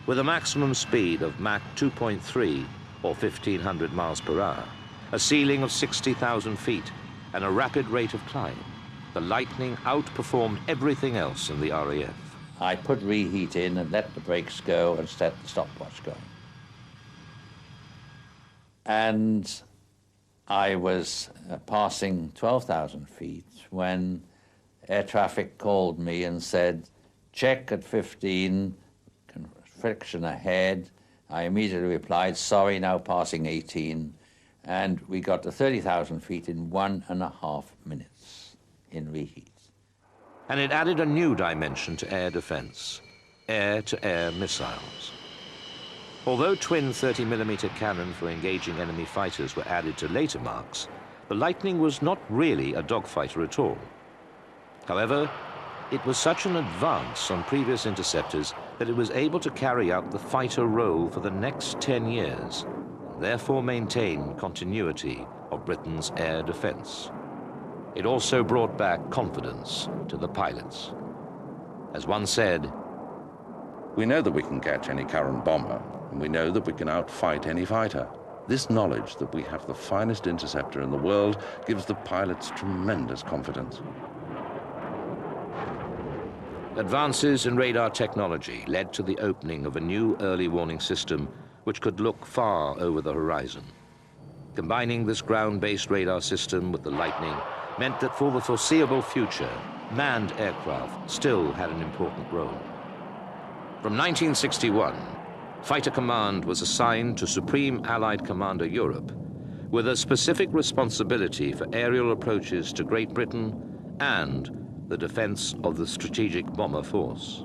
With a maximum speed of Mach 2.3 or 1,500 miles per hour, a ceiling of 60,000 feet, and a rapid rate of climb, the Lightning outperformed everything else in the RAF. I put reheat in and let the brakes go and set the stopwatch going. And I was passing 12,000 feet when air traffic called me and said, "Check at 15, friction ahead." I immediately replied, "Sorry, now passing 18." And we got to 30,000 feet in 1.5 minutes in reheat. And it added a new dimension to air defense, air-to-air missiles. Although twin 30mm cannon for engaging enemy fighters were added to later Marks, the Lightning was not really a dogfighter at all. However, it was such an advance on previous interceptors that it was able to carry out the fighter role for the next 10 years, and therefore maintain continuity of Britain's air defense. It also brought back confidence to the pilots. As one said, "We know that we can catch any current bomber, and we know that we can outfight any fighter. This knowledge that we have the finest interceptor in the world gives the pilots tremendous confidence." Advances in radar technology led to the opening of a new early warning system which could look far over the horizon. Combining this ground-based radar system with the Lightning meant that for the foreseeable future, manned aircraft still had an important role. From 1961, Fighter Command was assigned to Supreme Allied Commander Europe with a specific responsibility for aerial approaches to Great Britain and the defense of the strategic bomber force.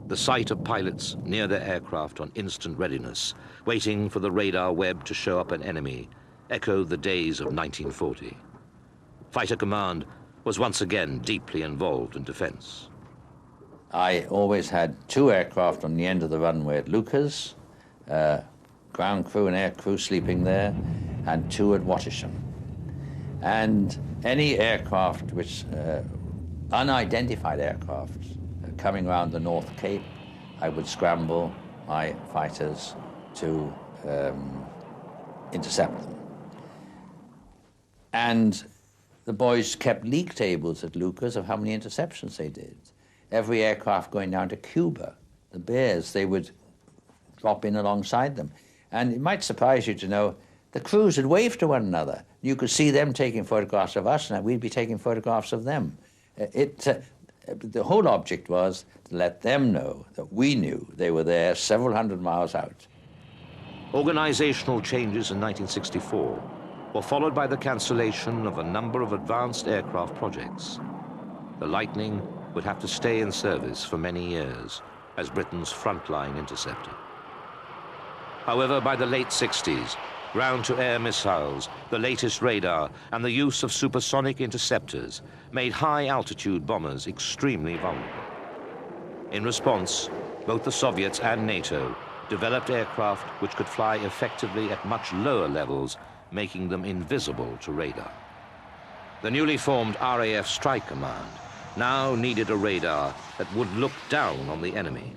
The sight of pilots near their aircraft on instant readiness, waiting for the radar web to show up an enemy, echoed the days of 1940. Fighter Command was once again deeply involved in defense. I always had 2 aircraft on the end of the runway at Lucas, ground crew and air crew sleeping there, and 2 at Wattisham. And any aircraft which, unidentified aircraft, coming around the North Cape, I would scramble my fighters to intercept them. And the boys kept league tables at Lucas of how many interceptions they did. Every aircraft going down to Cuba, the Bears, they would drop in alongside them. And it might surprise you to know the crews would wave to one another. You could see them taking photographs of us, and we'd be taking photographs of them. The whole object was to let them know that we knew they were there several hundred miles out. Organizational changes in 1964 were followed by the cancellation of a number of advanced aircraft projects. The Lightning would have to stay in service for many years as Britain's frontline interceptor. However, by the late 60s, ground-to-air missiles, the latest radar, and the use of supersonic interceptors made high-altitude bombers extremely vulnerable. In response, both the Soviets and NATO developed aircraft which could fly effectively at much lower levels, making them invisible to radar. The newly formed RAF Strike Command now needed a radar that would look down on the enemy.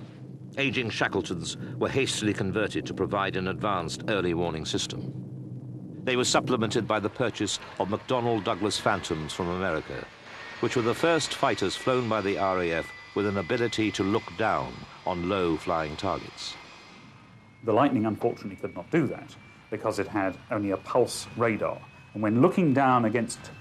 Aging Shackletons were hastily converted to provide an advanced early warning system. They were supplemented by the purchase of McDonnell Douglas Phantoms from America, which were the first fighters flown by the RAF with an ability to look down on low-flying targets. The Lightning, unfortunately, could not do that because it had only a pulse radar. And when looking down against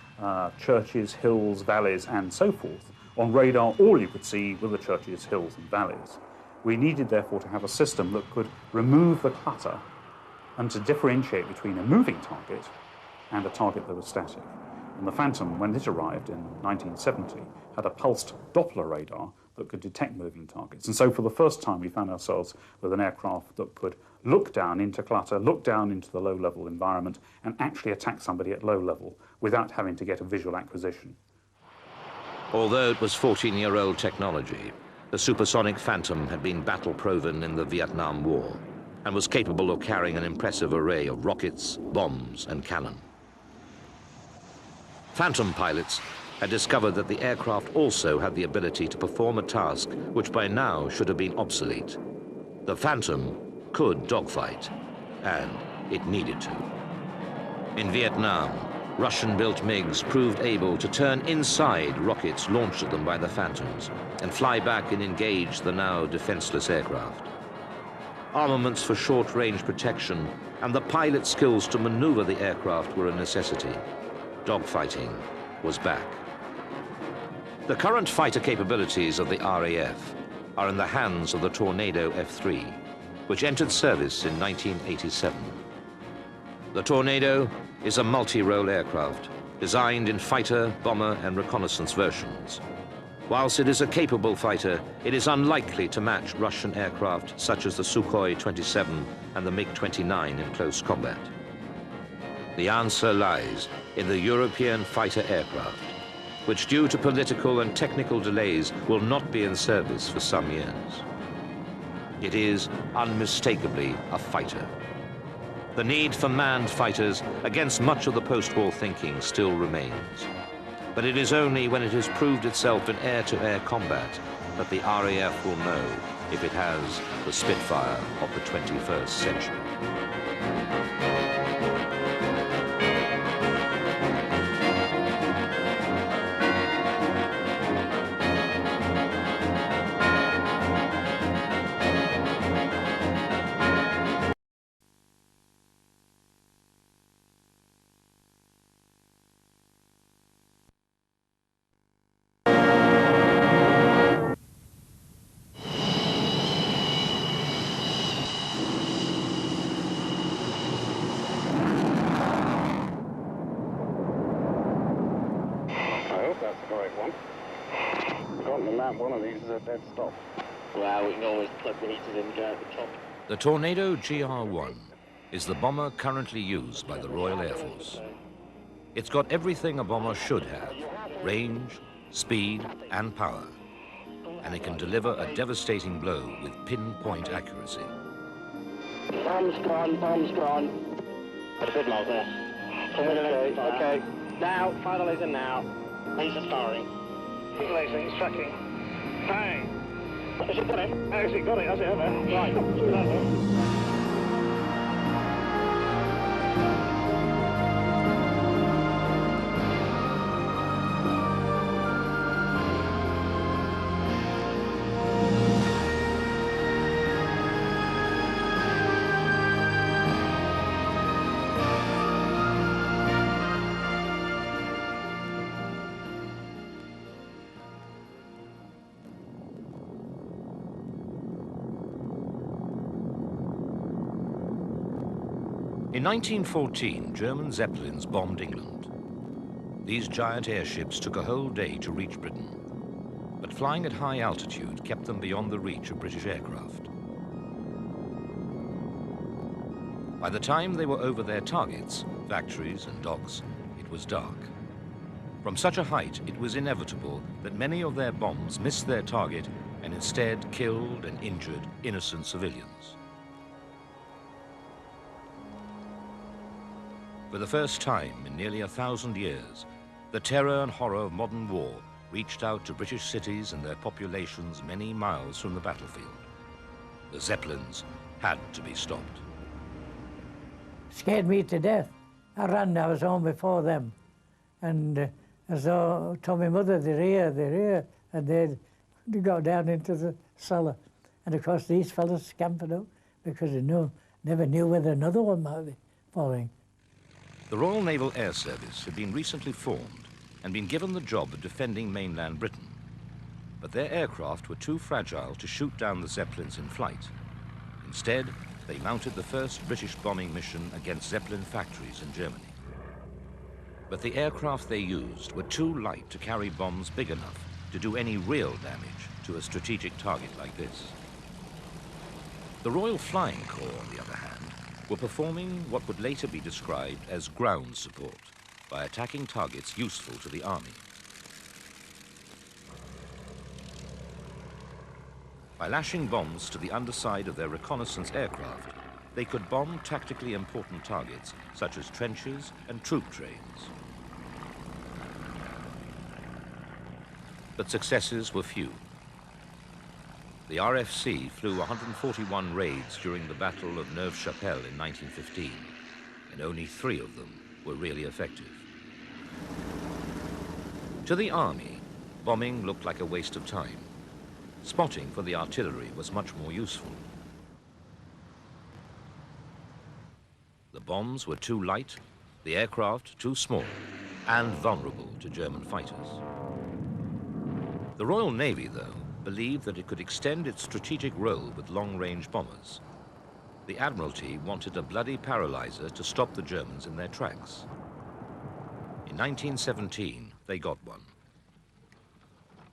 churches, hills, valleys, and so forth, on radar, all you could see were the churches, hills, and valleys. We needed, therefore, to have a system that could remove the clutter and to differentiate between a moving target and a target that was static. And the Phantom, when it arrived in 1970, had a pulsed Doppler radar that could detect moving targets. And so for the first time, we found ourselves with an aircraft that could look down into clutter, look down into the low-level environment, and actually attack somebody at low level without having to get a visual acquisition. Although it was 14-year-old technology, the supersonic Phantom had been battle-proven in the Vietnam War and was capable of carrying an impressive array of rockets, bombs, and cannon. Phantom pilots had discovered that the aircraft also had the ability to perform a task which by now should have been obsolete. The Phantom could dogfight, and it needed to. In Vietnam, Russian-built MiGs proved able to turn inside rockets launched at them by the Phantoms and fly back and engage the now defenseless aircraft. Armaments for short-range protection and the pilot skills to maneuver the aircraft were a necessity. Dogfighting was back. The current fighter capabilities of the RAF are in the hands of the Tornado F-3, which entered service in 1987. The Tornado is a multi-role aircraft designed in fighter, bomber, and reconnaissance versions. Whilst it is a capable fighter, it is unlikely to match Russian aircraft such as the Sukhoi 27 and the MiG-29 in close combat. The answer lies in the European fighter aircraft, which due to political and technical delays will not be in service for some years. It is unmistakably a fighter. The need for manned fighters against much of the post-war thinking still remains. But it is only when it has proved itself in air-to-air combat that the RAF will know if it has the Spitfire of the 21st century. out one of these is a dead stop. Well, we can always plug the heaters in and go out the top. The Tornado GR-1 is the bomber currently used by the Royal Air Force. It's got everything a bomber should have: range, speed, and power. And it can deliver a devastating blow with pinpoint accuracy. Bomb's gone, bomb's gone. Got a good load there. Okay. Now, final laser now. Laser's firing. Heat lacing, it's tracking. Bang! Has it got it? Has it got it? Has it ever? Right. In 1914, German Zeppelins bombed England. These giant airships took a whole day to reach Britain, but flying at high altitude kept them beyond the reach of British aircraft. By the time they were over their targets, factories and docks, it was dark. From such a height, it was inevitable that many of their bombs missed their target and instead killed and injured innocent civilians. For the first time in nearly 1,000 years, the terror and horror of modern war reached out to British cities and their populations many miles from the battlefield. The Zeppelins had to be stopped. Scared me to death. I ran, I was home before them. And as though I told my mother, they're here, and they'd go down into the cellar. And of course these fellas scampered out because they never knew whether another one might be following. The Royal Naval Air Service had been recently formed and been given the job of defending mainland Britain. But their aircraft were too fragile to shoot down the Zeppelins in flight. Instead, they mounted the first British bombing mission against Zeppelin factories in Germany. But the aircraft they used were too light to carry bombs big enough to do any real damage to a strategic target like this. The Royal Flying Corps, on the other hand, were performing what would later be described as ground support by attacking targets useful to the army. By lashing bombs to the underside of their reconnaissance aircraft, they could bomb tactically important targets such as trenches and troop trains. But successes were few. The RFC flew 141 raids during the Battle of Neuve-Chapelle in 1915, and only 3 of them were really effective. To the army, bombing looked like a waste of time. Spotting for the artillery was much more useful. The bombs were too light, the aircraft too small, and vulnerable to German fighters. The Royal Navy, though, believed that it could extend its strategic role with long-range bombers. The Admiralty wanted a bloody paralyzer to stop the Germans in their tracks. In 1917, they got one.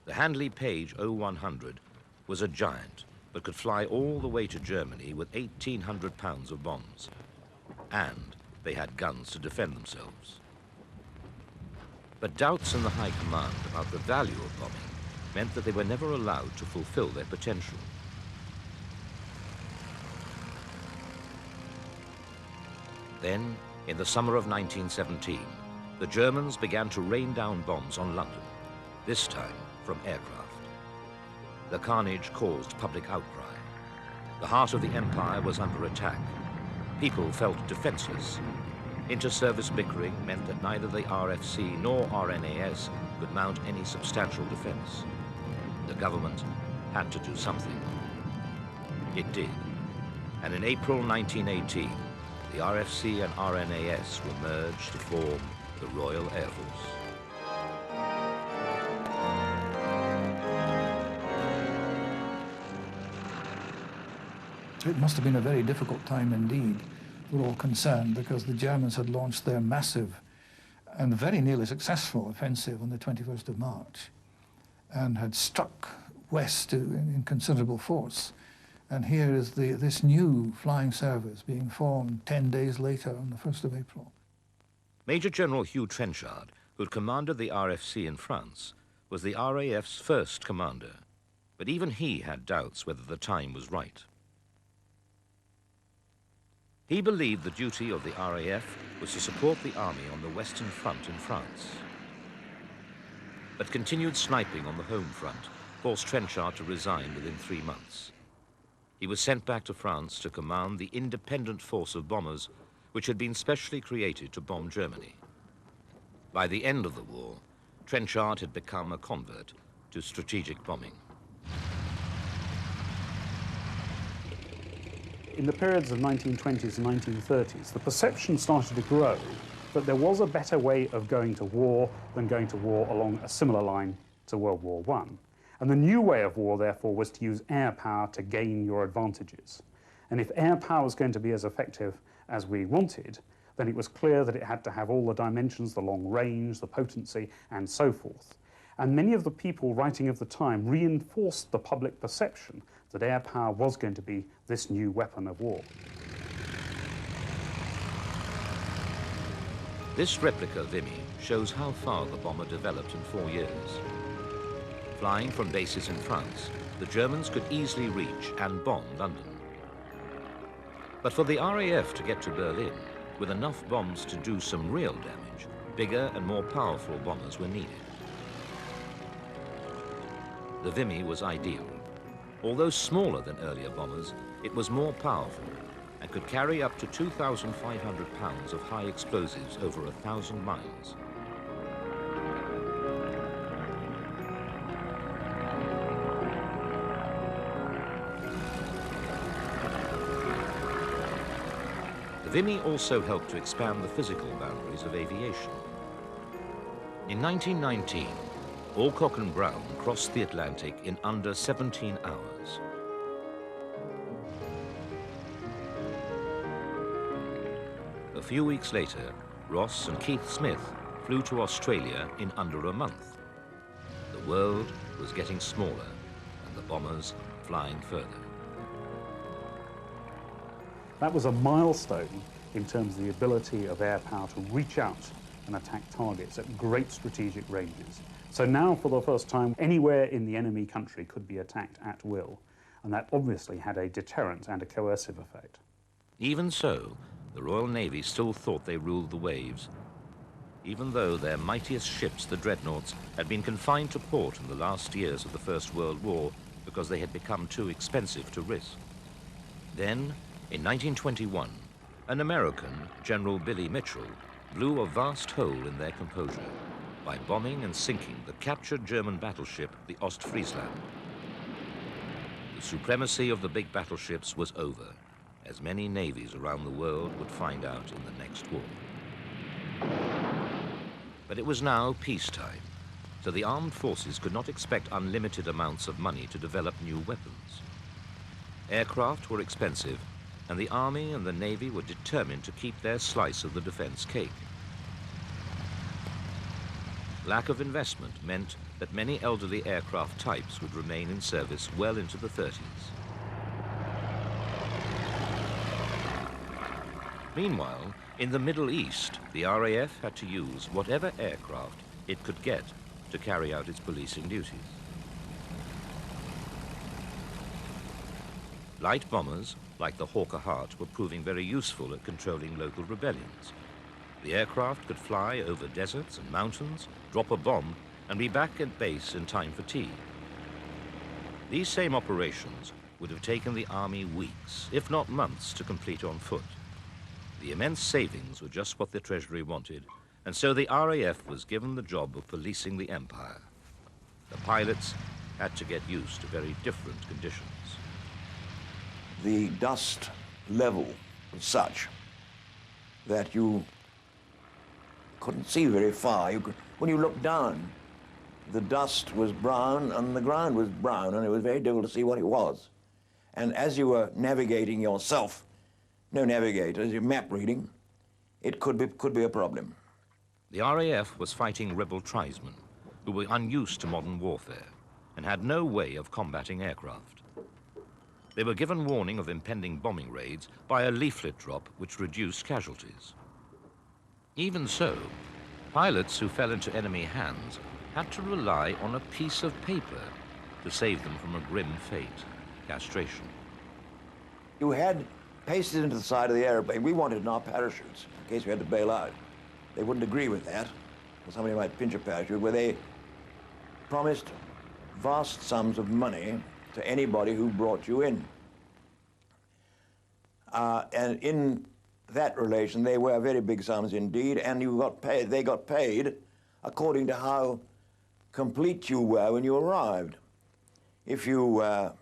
The Handley Page 0100 was a giant, but could fly all the way to Germany with 1,800 pounds of bombs. And they had guns to defend themselves. But doubts in the High Command about the value of bombing meant that they were never allowed to fulfill their potential. Then, in the summer of 1917, the Germans began to rain down bombs on London, this time from aircraft. The carnage caused public outcry. The heart of the empire was under attack. People felt defenseless. Inter-service bickering meant that neither the RFC nor RNAS could mount any substantial defense. The government had to do something. It did. And in April 1918, the RFC and RNAS were merged to form the Royal Air Force. It must have been a very difficult time indeed for all concerned, because the Germans had launched their massive and very nearly successful offensive on the 21st of March and had struck west in considerable force. And here is this new flying service being formed 10 days later on the 1st of April. Major General Hugh Trenchard, who'd commanded the RFC in France, was the RAF's first commander. But even he had doubts whether the time was right. He believed the duty of the RAF was to support the army on the Western Front in France. But continued sniping on the home front forced Trenchard to resign within 3 months. He was sent back to France to command the independent force of bombers which had been specially created to bomb Germany. By the end of the war, Trenchard had become a convert to strategic bombing. In the periods of 1920s and 1930s, the perception started to grow that there was a better way of going to war than going to war along a similar line to World War I. And the new way of war, therefore, was to use air power to gain your advantages. And if air power was going to be as effective as we wanted, then it was clear that it had to have all the dimensions, the long range, the potency, and so forth. And many of the people writing of the time reinforced the public perception that air power was going to be this new weapon of war. This replica Vimy shows how far the bomber developed in 4 years. Flying from bases in France, the Germans could easily reach and bomb London. But for the RAF to get to Berlin, with enough bombs to do some real damage, bigger and more powerful bombers were needed. The Vimy was ideal. Although smaller than earlier bombers, it was more powerful and could carry up to 2,500 pounds of high explosives over 1,000 miles. The Vimy also helped to expand the physical boundaries of aviation. In 1919, Alcock and Brown crossed the Atlantic in under 17 hours. A few weeks later, Ross and Keith Smith flew to Australia in under a month. The world was getting smaller and the bombers flying further. That was a milestone in terms of the ability of air power to reach out and attack targets at great strategic ranges. So now, for the first time, anywhere in the enemy country could be attacked at will, and that obviously had a deterrent and a coercive effect. Even so, the Royal Navy still thought they ruled the waves, even though their mightiest ships, the dreadnoughts, had been confined to port in the last years of the First World War because they had become too expensive to risk. Then, in 1921, an American, General Billy Mitchell, blew a vast hole in their composure by bombing and sinking the captured German battleship, the Ostfriesland. The supremacy of the big battleships was over, as many navies around the world would find out in the next war. But it was now peacetime, so the armed forces could not expect unlimited amounts of money to develop new weapons. Aircraft were expensive, and the Army and the Navy were determined to keep their slice of the defense cake. Lack of investment meant that many elderly aircraft types would remain in service well into the 30s. Meanwhile, in the Middle East, the RAF had to use whatever aircraft it could get to carry out its policing duties. Light bombers, like the Hawker Hart, were proving very useful at controlling local rebellions. The aircraft could fly over deserts and mountains, drop a bomb, and be back at base in time for tea. These same operations would have taken the Army weeks, if not months, to complete on foot. The immense savings were just what the Treasury wanted, and so the RAF was given the job of policing the Empire. The pilots had to get used to very different conditions. The dust level was such that you couldn't see very far. When you looked down, the dust was brown and the ground was brown, and it was very difficult to see what it was. And as you were navigating yourself, no navigators, your map reading, it could be a problem. The RAF was fighting rebel tribesmen who were unused to modern warfare. and had no way of combating aircraft. They were given warning of impending bombing raids by a leaflet drop which reduced casualties. Even so, pilots who fell into enemy hands had to rely on a piece of paper to save them from a grim fate, castration. You had pasted into the side of the airplane, we wanted in our parachutes, in case we had to bail out. They wouldn't agree with that, or somebody might pinch a parachute, where they promised vast sums of money to anybody who brought you in. And in that relation, they were very big sums indeed, and you got paid, they got paid according to how complete you were when you arrived. If you were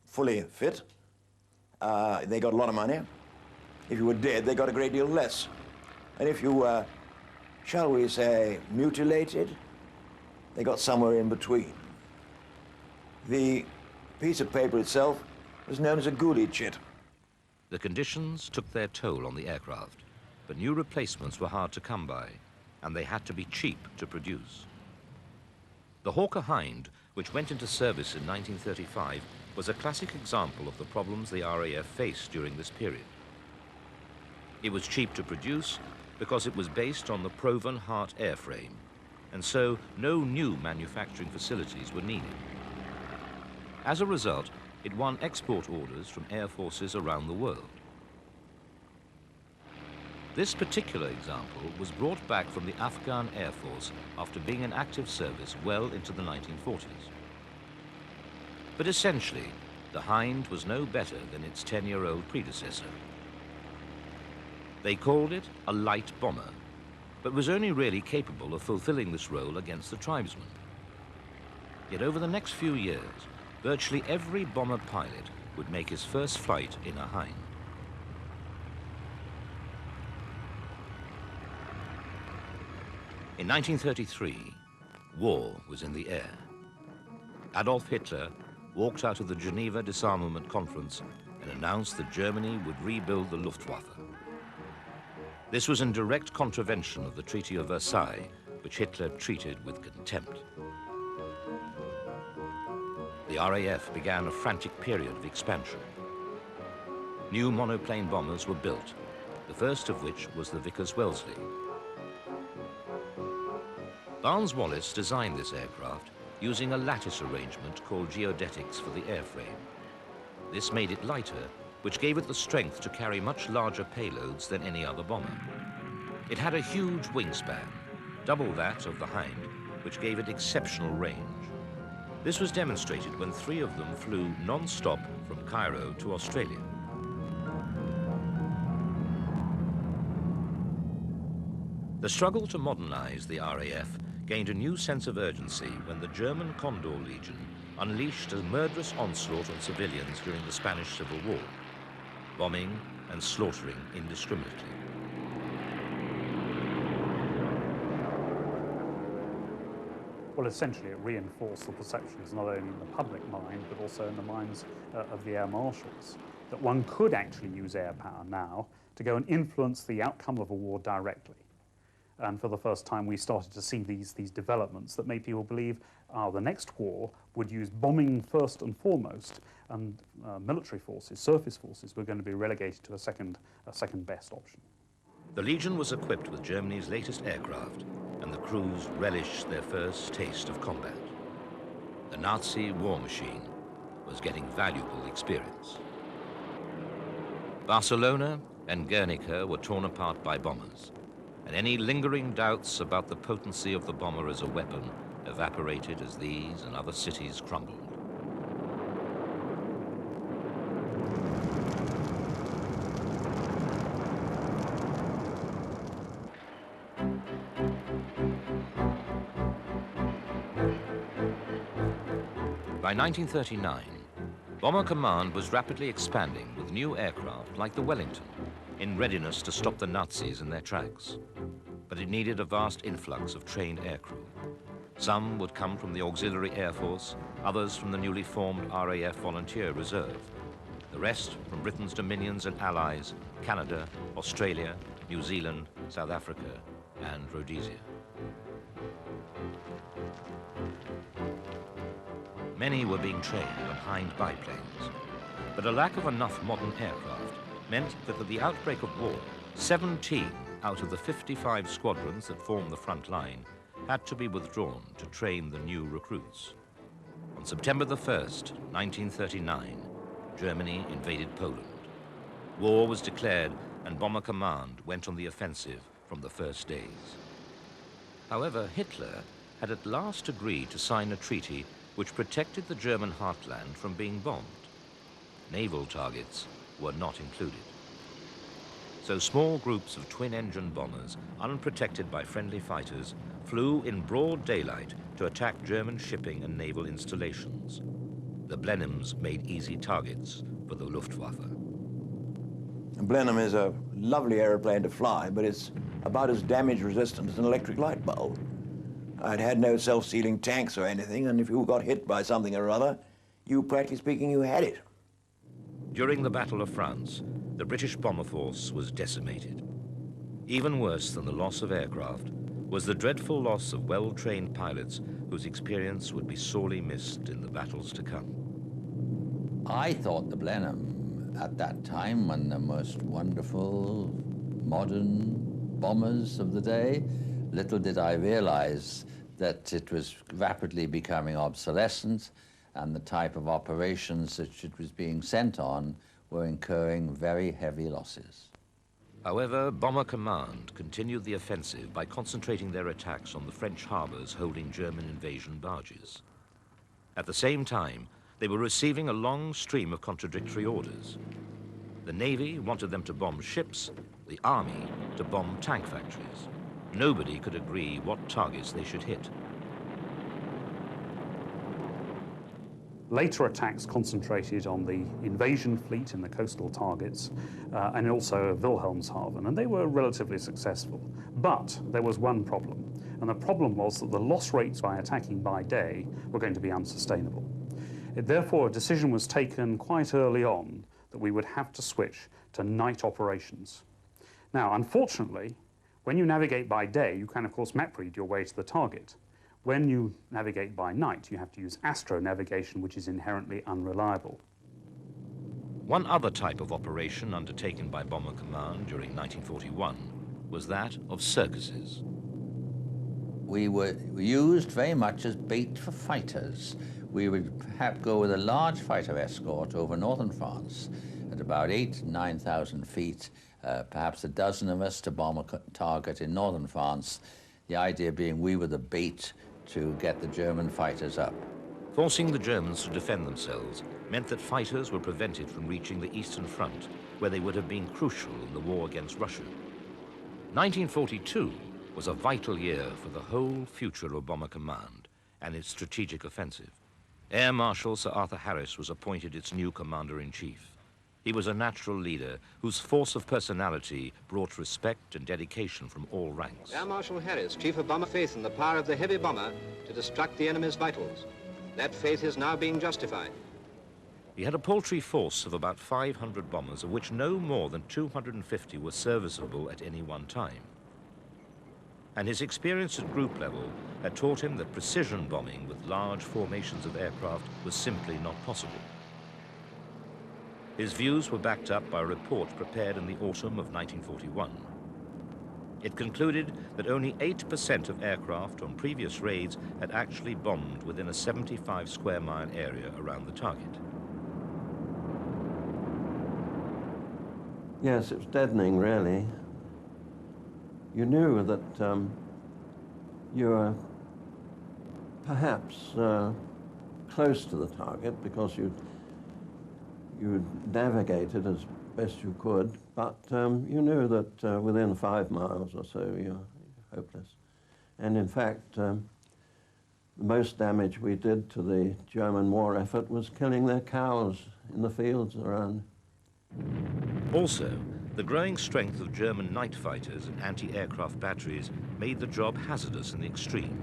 fully fit, they got a lot of money. If you were dead, they got a great deal less. And if you were, shall we say, mutilated, they got somewhere in between. The piece of paper itself was known as a goolie chit. The conditions took their toll on the aircraft, but new replacements were hard to come by, and they had to be cheap to produce. The Hawker Hind, which went into service in 1935, was a classic example of the problems the RAF faced during this period. It was cheap to produce because it was based on the Proven Hart airframe, and so no new manufacturing facilities were needed. As a result, it won export orders from air forces around the world. This particular example was brought back from the Afghan Air Force after being in active service well into the 1940s. But essentially, the Hind was no better than its 10-year-old predecessor. They called it a light bomber, but was only really capable of fulfilling this role against the tribesmen. Yet over the next few years, virtually every bomber pilot would make his first flight in a Hind. In 1933, war was in the air. Adolf Hitler walked out of the Geneva Disarmament Conference and announced that Germany would rebuild the Luftwaffe. This was in direct contravention of the Treaty of Versailles, which Hitler treated with contempt. The RAF began a frantic period of expansion. New monoplane bombers were built, the first of which was the Vickers-Wellesley. Barnes-Wallis designed this aircraft using a lattice arrangement called geodetics for the airframe. This made it lighter, which gave it the strength to carry much larger payloads than any other bomber. It had a huge wingspan, double that of the Hind, which gave it exceptional range. This was demonstrated when 3 of them flew non-stop from Cairo to Australia. The struggle to modernize the RAF gained a new sense of urgency when the German Condor Legion unleashed a murderous onslaught on civilians during the Spanish Civil War, bombing and slaughtering indiscriminately. Well, essentially, it reinforced the perceptions not only in the public mind, but also in the minds of the air marshals, that one could actually use air power now to go and influence the outcome of a war directly. And for the first time, we started to see these developments that made people believe the next war would use bombing first and foremost, and military forces, surface forces, were going to be relegated to a second best option. The Legion was equipped with Germany's latest aircraft, and the crews relished their first taste of combat. The Nazi war machine was getting valuable experience. Barcelona and Guernica were torn apart by bombers, and any lingering doubts about the potency of the bomber as a weapon evaporated as these and other cities crumbled. By 1939, Bomber Command was rapidly expanding with new aircraft like the Wellington, in readiness to stop the Nazis in their tracks. But it needed a vast influx of trained aircrew. Some would come from the Auxiliary Air Force, others from the newly formed RAF Volunteer Reserve. The rest from Britain's dominions and allies, Canada, Australia, New Zealand, South Africa, and Rhodesia. Many were being trained on Hind biplanes. But a lack of enough modern aircraft meant that at the outbreak of war, 17 out of the 55 squadrons that formed the front line had to be withdrawn to train the new recruits. On September the 1st, 1939, Germany invaded Poland. War was declared and Bomber Command went on the offensive from the first days. However, Hitler had at last agreed to sign a treaty which protected the German heartland from being bombed. Naval targets were not included. So small groups of twin-engine bombers, unprotected by friendly fighters, flew in broad daylight to attack German shipping and naval installations. The Blenheims made easy targets for the Luftwaffe. Blenheim is a lovely aeroplane to fly, but it's about as damage resistant as an electric light bulb. It had no self-sealing tanks or anything, and if you got hit by something or other, you, practically speaking, you had it. During the Battle of France, the British bomber force was decimated. Even worse than the loss of aircraft was the dreadful loss of well-trained pilots whose experience would be sorely missed in the battles to come. I thought the Blenheim at that time, one of the most wonderful modern bombers of the day. Little did I realize that it was rapidly becoming obsolescent, and the type of operations that it was being sent on were incurring very heavy losses. However, Bomber Command continued the offensive by concentrating their attacks on the French harbors holding German invasion barges. At the same time, they were receiving a long stream of contradictory orders. The Navy wanted them to bomb ships, the Army to bomb tank factories. Nobody could agree what targets they should hit. Later attacks concentrated on the invasion fleet in the coastal targets and also Wilhelmshaven, and they were relatively successful. But there was one problem, and the problem was that the loss rates by attacking by day were going to be unsustainable. Therefore, a decision was taken quite early on that we would have to switch to night operations. Now, unfortunately, when you navigate by day, you can, of course, map read your way to the target. When you navigate by night, you have to use astro navigation, which is inherently unreliable. One other type of operation undertaken by Bomber Command during 1941 was that of circuses. We were used very much as bait for fighters. We would perhaps go with a large fighter escort over northern France at about 8,000 to 9,000 feet, perhaps a dozen of us to bomb a target in northern France, the idea being we were the bait to get the German fighters up. Forcing the Germans to defend themselves meant that fighters were prevented from reaching the Eastern Front, where they would have been crucial in the war against Russia. 1942 was a vital year for the whole future of Bomber Command and its strategic offensive. Air Marshal Sir Arthur Harris was appointed its new commander-in-chief. He was a natural leader whose force of personality brought respect and dedication from all ranks. Air Marshal Harris, Chief of Bomber, faith in the power of the heavy bomber to destruct the enemy's vitals. That faith is now being justified. He had a paltry force of about 500 bombers, of which no more than 250 were serviceable at any one time. And his experience at group level had taught him that precision bombing with large formations of aircraft was simply not possible. His views were backed up by a report prepared in the autumn of 1941. It concluded that only 8% of aircraft on previous raids had actually bombed within a 75 square mile area around the target. Yes, it was deadening, really. You knew that you were perhaps close to the target because you navigated as best you could, but you knew that within 5 miles or so you're hopeless. And in fact, the most damage we did to the German war effort was killing their cows in the fields around. Also, the growing strength of German night fighters and anti-aircraft batteries made the job hazardous in the extreme.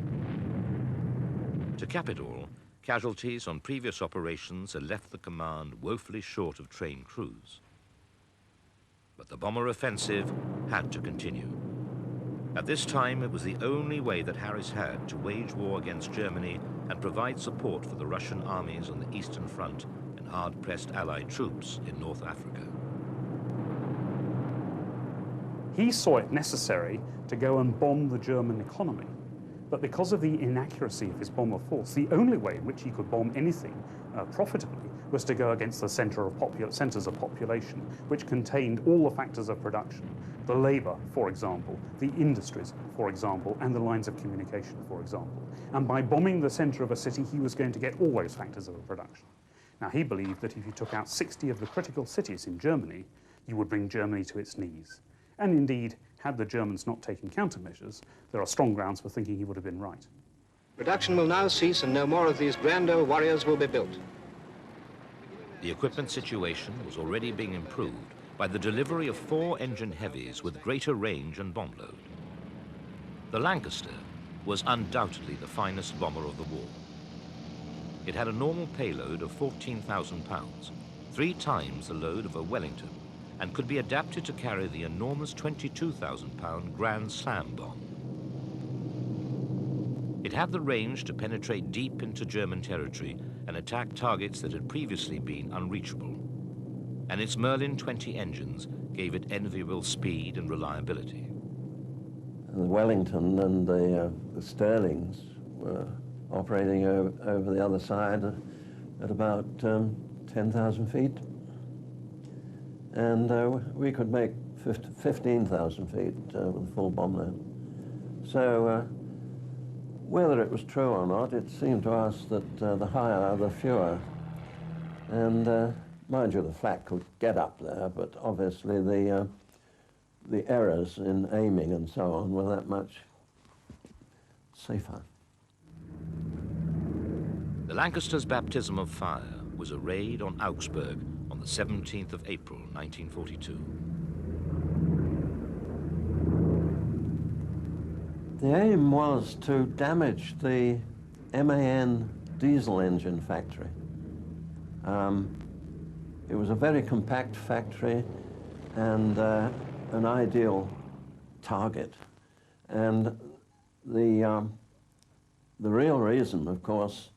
To cap it all, casualties on previous operations had left the command woefully short of trained crews. But the bomber offensive had to continue. At this time, it was the only way that Harris had to wage war against Germany and provide support for the Russian armies on the Eastern Front and hard-pressed Allied troops in North Africa. He saw it necessary to go and bomb the German economy. But because of the inaccuracy of his bomber force, the only way in which he could bomb anything profitably was to go against the centers of population, which contained all the factors of production, the labor, for example, the industries, for example, and the lines of communication, for example. And by bombing the center of a city, he was going to get all those factors of production. Now, he believed that if you took out 60 of the critical cities in Germany, you would bring Germany to its knees. And indeed, had the Germans not taken countermeasures, there are strong grounds for thinking he would have been right. Production will now cease and no more of these grand old warriors will be built. The equipment situation was already being improved by the delivery of 4 engine heavies with greater range and bomb load. The Lancaster was undoubtedly the finest bomber of the war. It had a normal payload of 14,000 pounds, 3 times the load of a Wellington, and could be adapted to carry the enormous 22,000-pound Grand Slam bomb. It had the range to penetrate deep into German territory and attack targets that had previously been unreachable. And its Merlin 20 engines gave it enviable speed and reliability. The Wellington and the Stirlings were operating over the other side at about 10,000 feet. And we could make 15,000 feet with a full bomb load. So whether it was true or not, it seemed to us that the higher, the fewer. And mind you, the flak could get up there, but obviously the errors in aiming and so on were that much safer. The Lancaster's baptism of fire was a raid on Augsburg on the 17th of April, 1942. The aim was to damage the MAN diesel engine factory. It was a very compact factory and an ideal target. And the real reason, of course,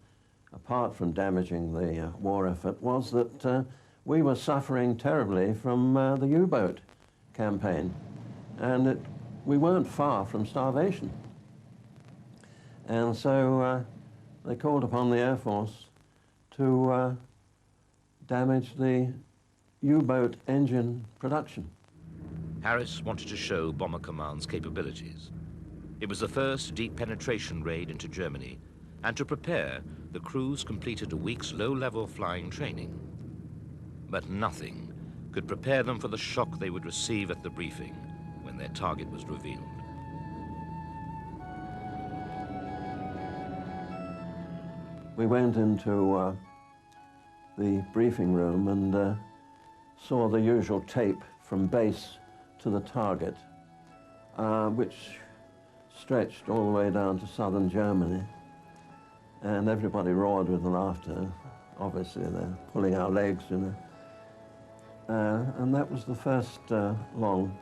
apart from damaging the war effort, was that we were suffering terribly from the U-boat campaign. And we weren't far from starvation. And so they called upon the Air Force to damage the U-boat engine production. Harris wanted to show Bomber Command's capabilities. It was the first deep penetration raid into Germany, and to prepare, the crews completed a week's low-level flying training. But nothing could prepare them for the shock they would receive at the briefing when their target was revealed. We went into the briefing room and saw the usual tape from base to the target, which stretched all the way down to southern Germany. And everybody roared with laughter. Obviously, they're pulling our legs, you know. And that was the first long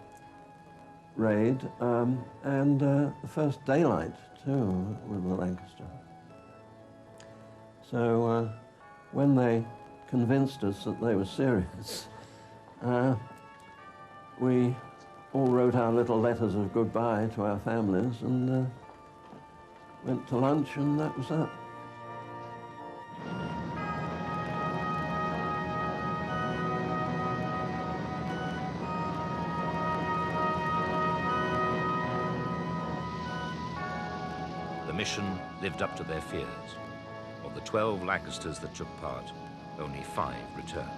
raid, and the first daylight, too, with the Lancaster. So when they convinced us that they were serious, we all wrote our little letters of goodbye to our families and went to lunch, and that was that. The mission lived up to their fears. Of the 12 Lancasters that took part, only 5 returned.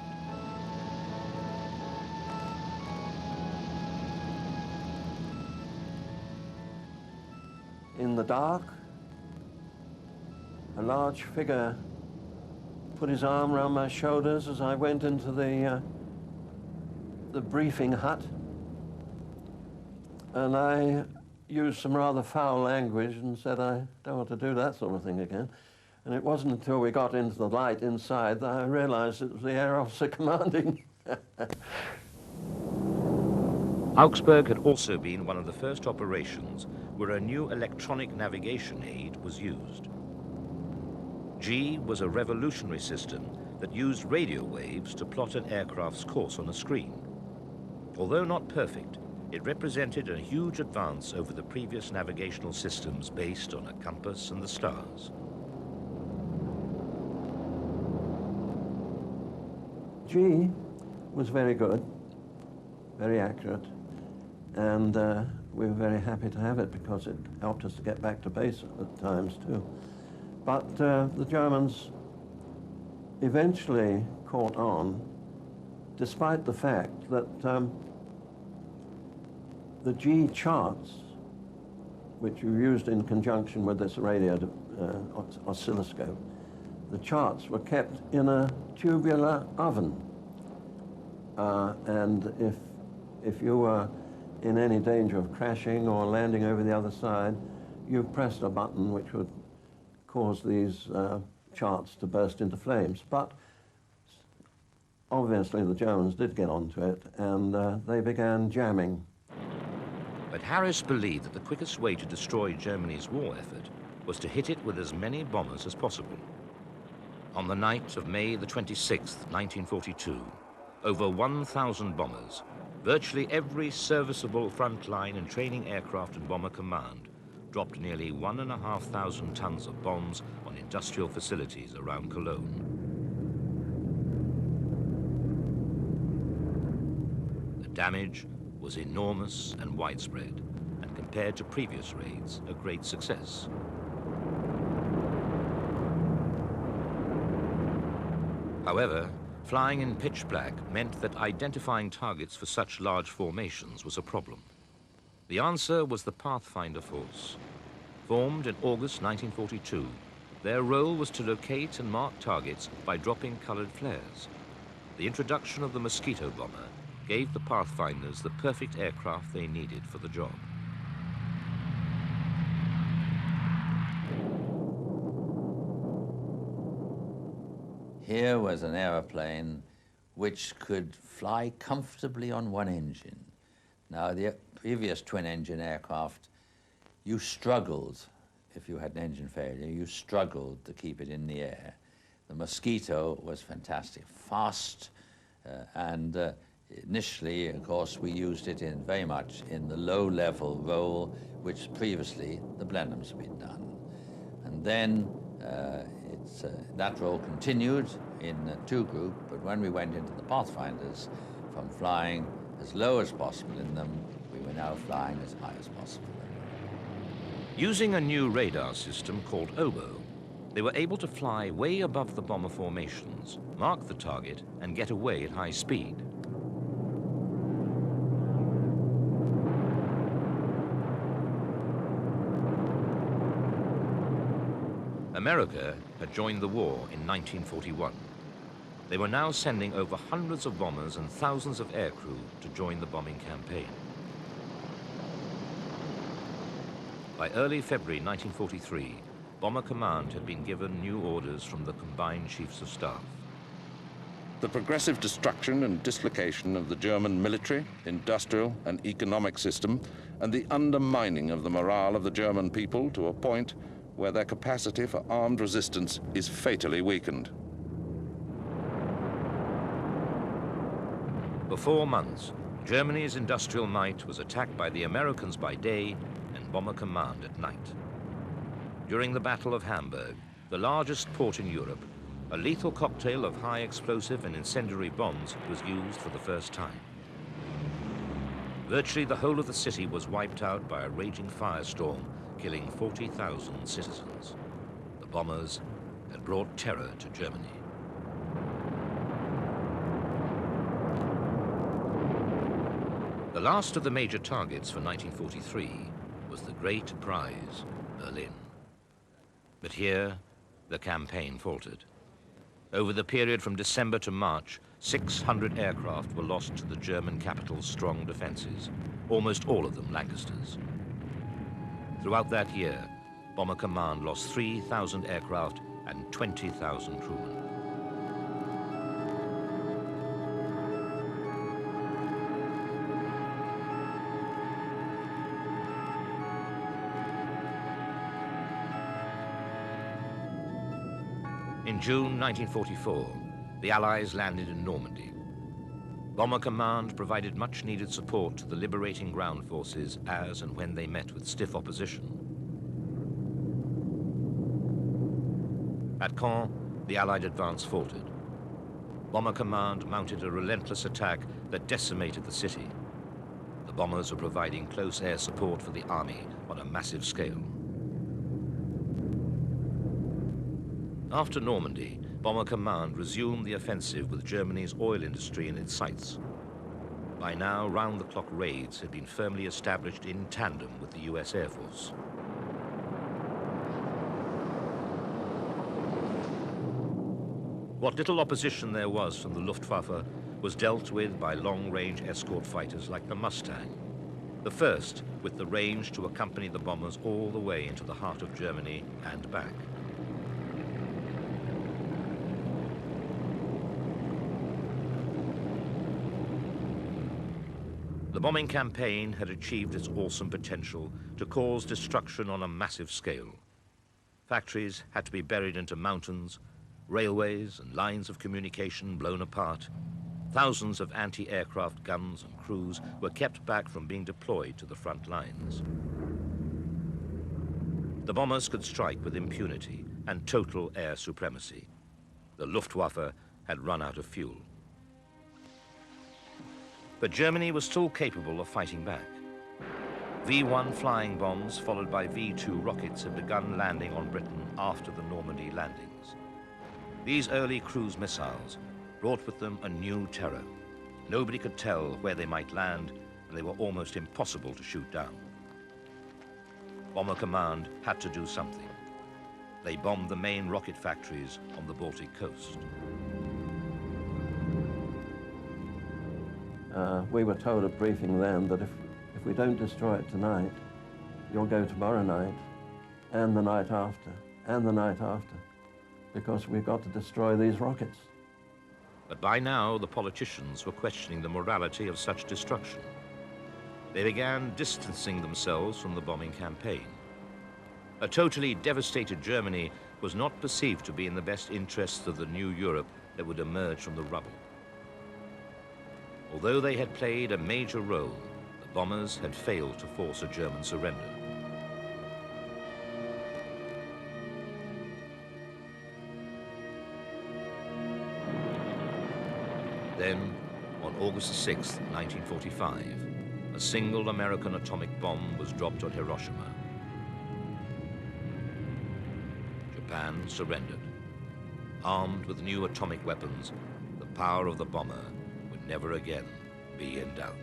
In the dark, a large figure put his arm around my shoulders as I went into the briefing hut, and I used some rather foul language and said, I don't want to do that sort of thing again. And it wasn't until we got into the light inside that I realized it was the air officer commanding. Augsburg had also been one of the first operations where a new electronic navigation aid was used. G was a revolutionary system that used radio waves to plot an aircraft's course on a screen. Although not perfect, it represented a huge advance over the previous navigational systems based on a compass and the stars. G was very good, very accurate, and we were very happy to have it because it helped us to get back to base at times too. But the Germans eventually caught on, despite the fact that the G charts, which you used in conjunction with this radio oscilloscope, the charts were kept in a tubular oven. And if you were in any danger of crashing or landing over the other side, you pressed a button which would cause these charts to burst into flames. But obviously the Germans did get onto it, and they began jamming. But Harris believed that the quickest way to destroy Germany's war effort was to hit it with as many bombers as possible. On the night of May the 26th, 1942, over 1,000 bombers, virtually every serviceable frontline and training aircraft and bomber command, dropped nearly 1,500 tons of bombs on industrial facilities around Cologne. The damage was enormous and widespread, and compared to previous raids, a great success. However, flying in pitch black meant that identifying targets for such large formations was a problem. The answer was the Pathfinder Force. Formed in August 1942, their role was to locate and mark targets by dropping colored flares. The introduction of the Mosquito bomber gave the Pathfinders the perfect aircraft they needed for the job. Here was an aeroplane which could fly comfortably on one engine. Now, the previous twin-engine aircraft, you struggled, if you had an engine failure, you struggled to keep it in the air. The Mosquito was fantastic, fast, and initially, of course, we used it in very much in the low-level role, which previously the Blenheims had been done. And then that role continued in two group, but when we went into the Pathfinders, from flying as low as possible in them, we were now flying as high as possible. Using a new radar system called Oboe, they were able to fly way above the bomber formations, mark the target, and get away at high speed. America had joined the war in 1941. They were now sending over hundreds of bombers and thousands of aircrew to join the bombing campaign. By early February 1943, Bomber Command had been given new orders from the Combined Chiefs of Staff. The progressive destruction and dislocation of the German military, industrial, and economic system, and the undermining of the morale of the German people to a point where their capacity for armed resistance is fatally weakened. For 4 months, Germany's industrial might was attacked by the Americans by day and Bomber Command at night. During the Battle of Hamburg, the largest port in Europe, a lethal cocktail of high explosive and incendiary bombs was used for the first time. Virtually the whole of the city was wiped out by a raging firestorm, killing 40,000 citizens. The bombers had brought terror to Germany. The last of the major targets for 1943 was the Great Prize, Berlin. But here, the campaign faltered. Over the period from December to March, 600 aircraft were lost to the German capital's strong defenses, almost all of them Lancasters. Throughout that year, Bomber Command lost 3,000 aircraft and 20,000 crewmen. In June 1944, the Allies landed in Normandy. Bomber Command provided much-needed support to the liberating ground forces as and when they met with stiff opposition. At Caen, the Allied advance faltered. Bomber Command mounted a relentless attack that decimated the city. The bombers were providing close air support for the army on a massive scale. After Normandy, Bomber Command resumed the offensive with Germany's oil industry in its sights. By now, round-the-clock raids had been firmly established in tandem with the US Air Force. What little opposition there was from the Luftwaffe was dealt with by long-range escort fighters like the Mustang, the first with the range to accompany the bombers all the way into the heart of Germany and back. The bombing campaign had achieved its awesome potential to cause destruction on a massive scale. Factories had to be buried into mountains, railways and lines of communication blown apart. Thousands of anti-aircraft guns and crews were kept back from being deployed to the front lines. The bombers could strike with impunity and total air supremacy. The Luftwaffe had run out of fuel. But Germany was still capable of fighting back. V-1 flying bombs followed by V-2 rockets had begun landing on Britain after the Normandy landings. These early cruise missiles brought with them a new terror. Nobody could tell where they might land, and they were almost impossible to shoot down. Bomber Command had to do something. They bombed the main rocket factories on the Baltic coast. We were told at briefing then that if we don't destroy it tonight, you'll go tomorrow night, and the night after, and the night after, because we've got to destroy these rockets. But by now, the politicians were questioning the morality of such destruction. They began distancing themselves from the bombing campaign. A totally devastated Germany was not perceived to be in the best interests of the new Europe that would emerge from the rubble. Although they had played a major role, the bombers had failed to force a German surrender. Then, on August 6, 1945, a single American atomic bomb was dropped on Hiroshima. Japan surrendered. Armed with new atomic weapons, the power of the bomber would never again be in doubt.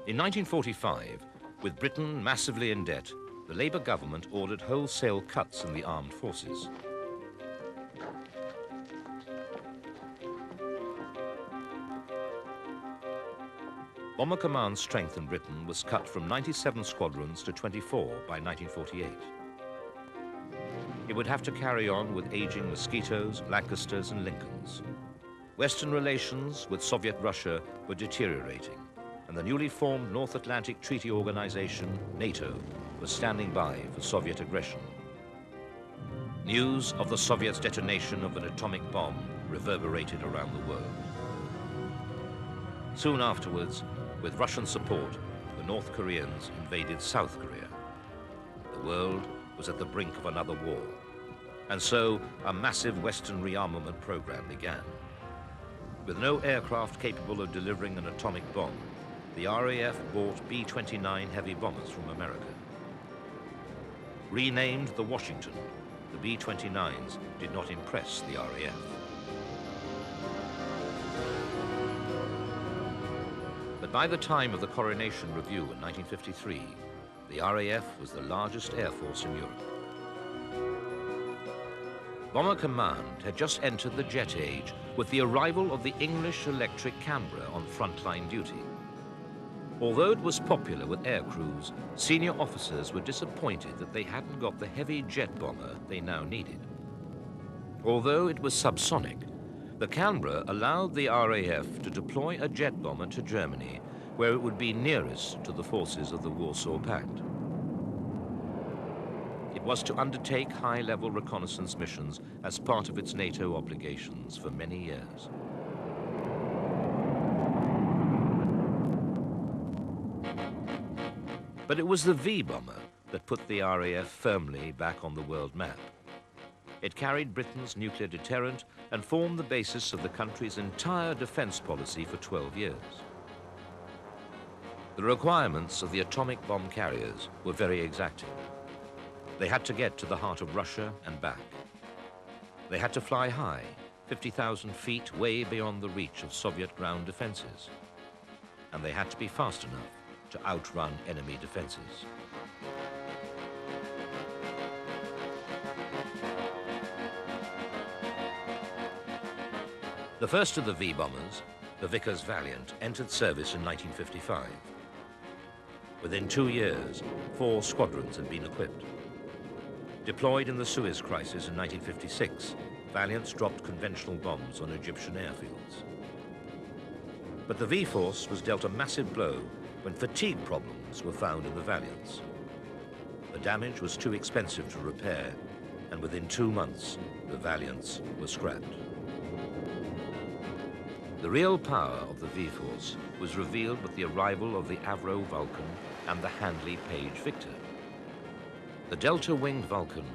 In 1945, with Britain massively in debt, the Labour government ordered wholesale cuts in the armed forces. Bomber Command's strength in Britain was cut from 97 squadrons to 24 by 1948. It would have to carry on with aging Mosquitoes, Lancasters and Lincolns. Western relations with Soviet Russia were deteriorating, and the newly formed North Atlantic Treaty Organization, NATO, was standing by for Soviet aggression. News of the Soviets' detonation of an atomic bomb reverberated around the world. Soon afterwards, with Russian support, the North Koreans invaded South Korea. The world was at the brink of another war, and so a massive Western rearmament program began. With no aircraft capable of delivering an atomic bomb, the RAF bought B-29 heavy bombers from America. Renamed the Washington, the B-29s did not impress the RAF. But by the time of the Coronation Review in 1953, the RAF was the largest air force in Europe. Bomber Command had just entered the jet age with the arrival of the English electric Canberra on frontline duty. Although it was popular with air crews, senior officers were disappointed that they hadn't got the heavy jet bomber they now needed. Although it was subsonic, The Canberra allowed the RAF to deploy a jet bomber to Germany, where it would be nearest to the forces of the Warsaw Pact. It was to undertake high-level reconnaissance missions as part of its NATO obligations for many years. But it was the V-bomber that put the RAF firmly back on the world map. It carried Britain's nuclear deterrent and formed the basis of the country's entire defense policy for 12 years. The requirements of the atomic bomb carriers were very exacting. They had to get to the heart of Russia and back. They had to fly high, 50,000 feet way beyond the reach of Soviet ground defenses. And they had to be fast enough to outrun enemy defenses. The first of the V-bombers, the Vickers Valiant, entered service in 1955. Within 2 years, 4 squadrons had been equipped. Deployed in the Suez Crisis in 1956, Valiants dropped conventional bombs on Egyptian airfields. But the V-Force was dealt a massive blow when fatigue problems were found in the Valiants. The damage was too expensive to repair, and within 2 months, the Valiants were scrapped. The real power of the V-Force was revealed with the arrival of the Avro Vulcan and the Handley Page Victor. The delta-winged Vulcan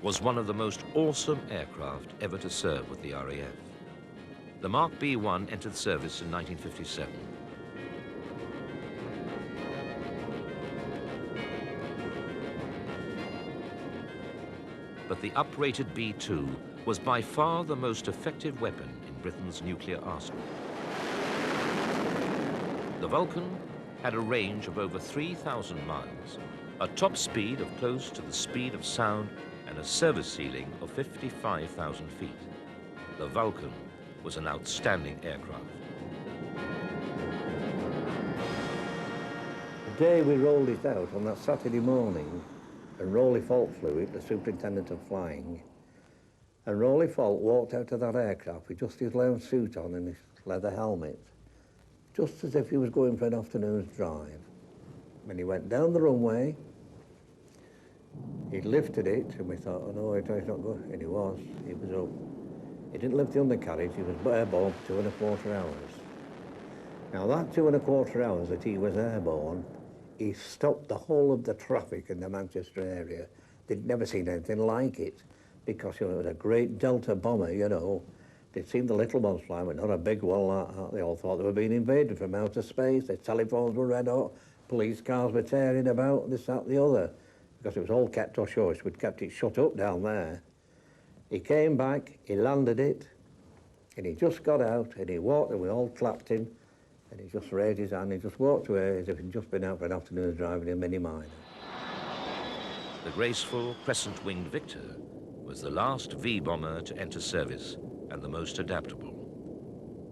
was one of the most awesome aircraft ever to serve with the RAF. The Mark B-1 entered service in 1957. But the uprated B-2 was by far the most effective weapon in Britain's nuclear arsenal. The Vulcan had a range of over 3,000 miles, a top speed of close to the speed of sound, and a service ceiling of 55,000 feet. The Vulcan was an outstanding aircraft. The day we rolled it out on that Saturday morning, and Rowley Fault flew it, the superintendent of flying, and Rowley Fault walked out of that aircraft with just his lounge suit on and his leather helmet, just as if he was going for an afternoon's drive. When he went down the runway, he lifted it, and we thought, oh no, he's not good. And he was up. He didn't lift the undercarriage, he was airborne for 2.25 hours. Now that 2.25 hours that he was airborne, he stopped the whole of the traffic in the Manchester area. They'd never seen anything like it, because it was a great Delta bomber, They'd seen the little ones fly, but not a big one like that. They all thought they were being invaded from outer space. Their telephones were red hot, police cars were tearing about, this, that, the other, because it was all kept hush-hush. We'd kept it shut up down there. He came back, he landed it, and he just got out, and he walked, and we all clapped him, and he just raised his hand, and he just walked away as if he'd just been out for an afternoon's drive in a mini-miner. The graceful crescent-winged Victor was the last V-bomber to enter service and the most adaptable.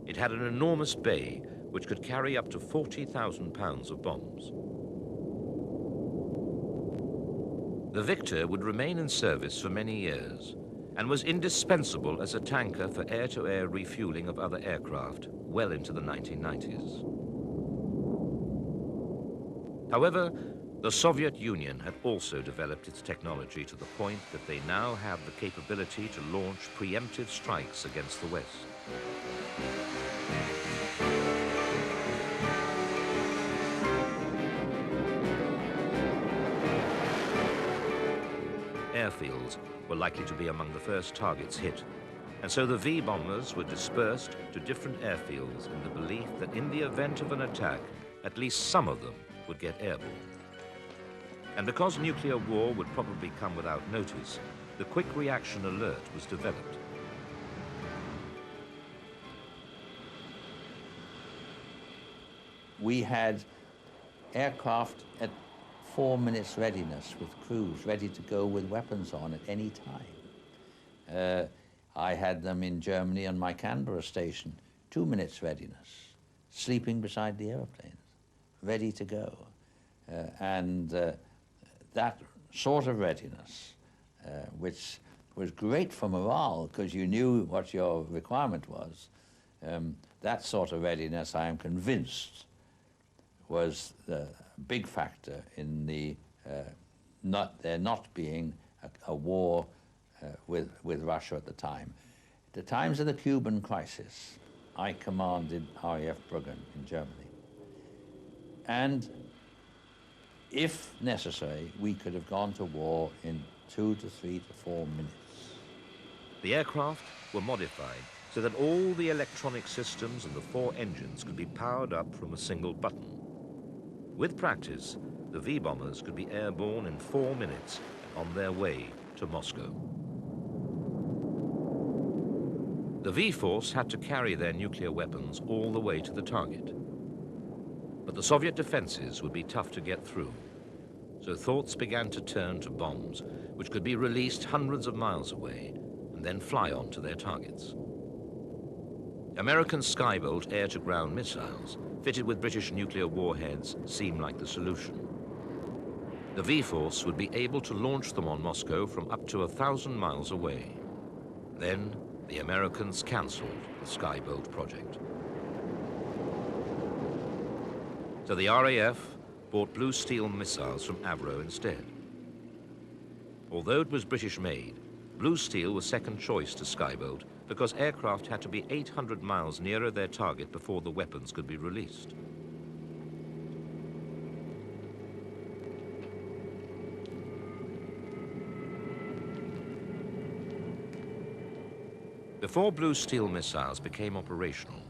It had an enormous bay which could carry up to 40,000 pounds of bombs. The Victor would remain in service for many years and was indispensable as a tanker for air-to-air refueling of other aircraft well into the 1990s. However, the Soviet Union had also developed its technology to the point that they now have the capability to launch preemptive strikes against the West. Airfields were likely to be among the first targets hit, and so the V-bombers were dispersed to different airfields in the belief that in the event of an attack, at least some of them would get airborne. And because nuclear war would probably come without notice, the quick reaction alert was developed. We had aircraft at 4 minutes readiness with crews ready to go with weapons on at any time. I had them in Germany on my Canberra station, 2 minutes readiness, sleeping beside the airplanes, ready to go. That sort of readiness, which was great for morale because you knew what your requirement was. That sort of readiness, I am convinced, was the big factor in the there not being a war with Russia at the time. At the times of the Cuban crisis, I commanded RAF Bruggen in Germany. And if necessary, we could have gone to war in 2 to 3 to 4 minutes. The aircraft were modified so that all the electronic systems and the 4 engines could be powered up from a single button. With practice, the V-bombers could be airborne in 4 minutes on their way to Moscow. The V-force had to carry their nuclear weapons all the way to the target. But the Soviet defenses would be tough to get through, so thoughts began to turn to bombs, which could be released hundreds of miles away and then fly on to their targets. American Skybolt air-to-ground missiles, fitted with British nuclear warheads, seemed like the solution. The V-force would be able to launch them on Moscow from up to 1,000 miles away. Then the Americans cancelled the Skybolt project. So the RAF bought Blue Steel missiles from Avro instead. Although it was British-made, Blue Steel was second choice to Skybolt because aircraft had to be 800 miles nearer their target before the weapons could be released. Before Blue Steel missiles became operational,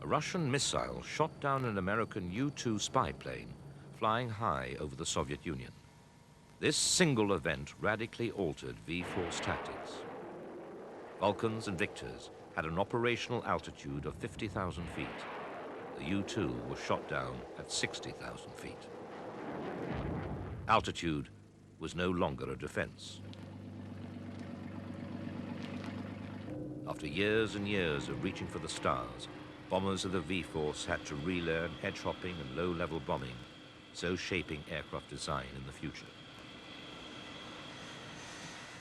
a Russian missile shot down an American U-2 spy plane flying high over the Soviet Union. This single event radically altered V-force tactics. Vulcans and Victors had an operational altitude of 50,000 feet. The U-2 was shot down at 60,000 feet. Altitude was no longer a defense. After years and years of reaching for the stars, bombers of the V-force had to relearn hedge-hopping and low-level bombing, so shaping aircraft design in the future.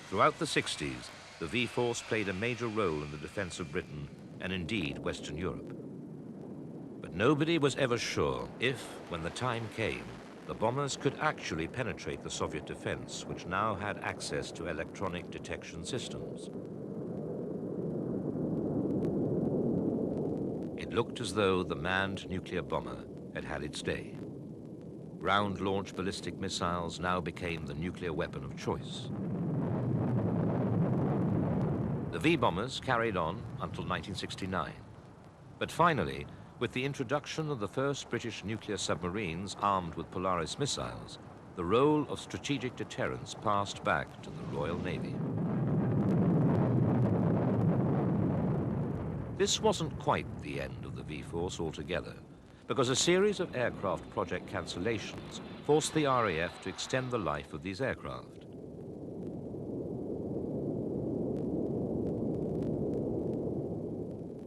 Throughout the 60s, the V-force played a major role in the defense of Britain and indeed Western Europe. But nobody was ever sure if, when the time came, the bombers could actually penetrate the Soviet defense, which now had access to electronic detection systems. It looked as though the manned nuclear bomber had had its day. Ground-launched ballistic missiles now became the nuclear weapon of choice. The V-bombers carried on until 1969. But finally, with the introduction of the first British nuclear submarines armed with Polaris missiles, the role of strategic deterrence passed back to the Royal Navy. This wasn't quite the end of the V-force altogether, because a series of aircraft project cancellations forced the RAF to extend the life of these aircraft.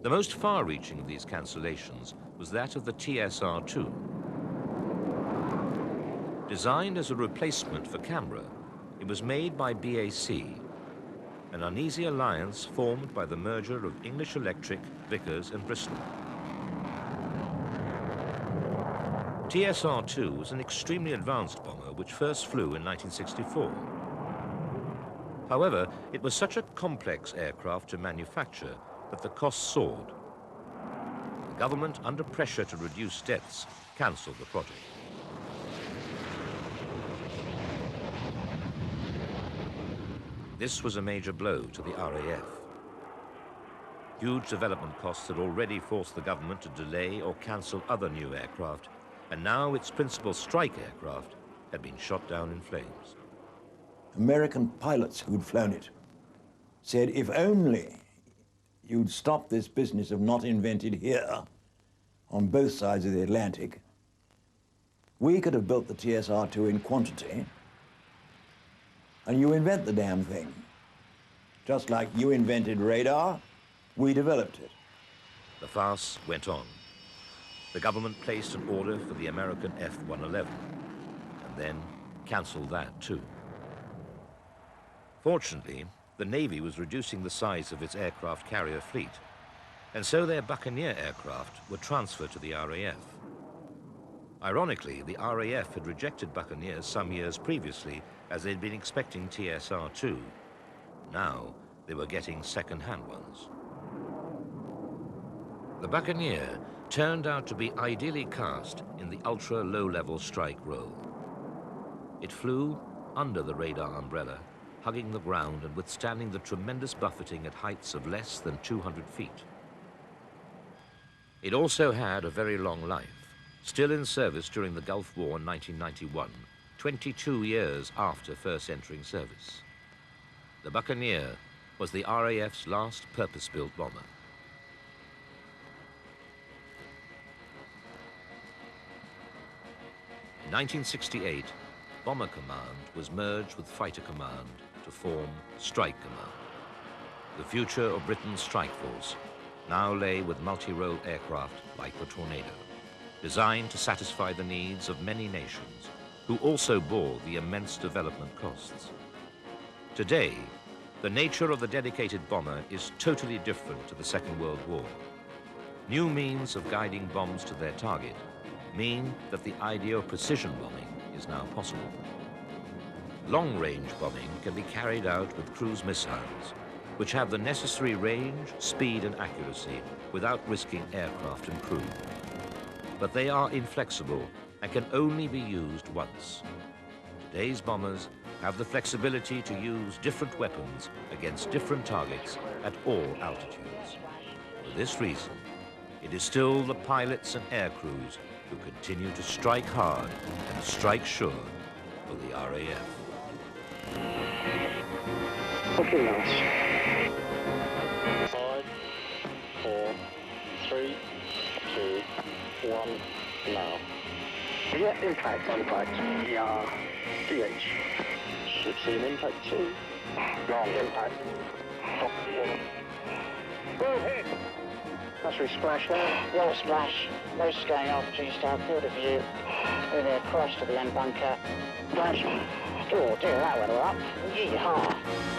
The most far-reaching of these cancellations was that of the TSR-2. Designed as a replacement for Canberra, it was made by BAC, an uneasy alliance formed by the merger of English Electric, Vickers and Bristol. TSR-2 was an extremely advanced bomber which first flew in 1964. However, it was such a complex aircraft to manufacture that the costs soared. The government, under pressure to reduce deaths, cancelled the project. This was a major blow to the RAF. Huge development costs had already forced the government to delay or cancel other new aircraft, and now its principal strike aircraft had been shot down in flames. American pilots who'd flown it said, if only you'd stop this business of not invented here on both sides of the Atlantic, we could have built the TSR-2 in quantity, and you invent the damn thing. Just like you invented radar, we developed it. The farce went on. The government placed an order for the American F-111, and then cancelled that too. Fortunately, the Navy was reducing the size of its aircraft carrier fleet, and so their Buccaneer aircraft were transferred to the RAF. Ironically, the RAF had rejected Buccaneers some years previously as they'd been expecting TSR-2. Now, they were getting second-hand ones. The Buccaneer turned out to be ideally cast in the ultra-low-level strike role. It flew under the radar umbrella, hugging the ground and withstanding the tremendous buffeting at heights of less than 200 feet. It also had a very long life, still in service during the Gulf War in 1991, 22 years after first entering service. The Buccaneer was the RAF's last purpose-built bomber. In 1968, Bomber Command was merged with Fighter Command to form Strike Command. The future of Britain's strike force now lay with multi-role aircraft like the Tornado, designed to satisfy the needs of many nations who also bore the immense development costs. Today, the nature of the dedicated bomber is totally different to the Second World War. New means of guiding bombs to their target mean that the idea of precision bombing is now possible. Long-range bombing can be carried out with cruise missiles, which have the necessary range, speed, and accuracy without risking aircraft and crew. But they are inflexible and can only be used once. Today's bombers have the flexibility to use different weapons against different targets at all altitudes. For this reason, it is still the pilots and air crews who continue to strike hard and strike sure for the RAF. Okay, nice. 5, 4, 3, 2, 1, now. Yeah, impact. Yeah. DH. Should see an impact too. Wrong impact. Go ahead. That's where we splash now. Yeah, splash. No scanning opportunity to have field of view. We're there across to the end bunker. Flash. Oh dear, that went all up. Yeehaw.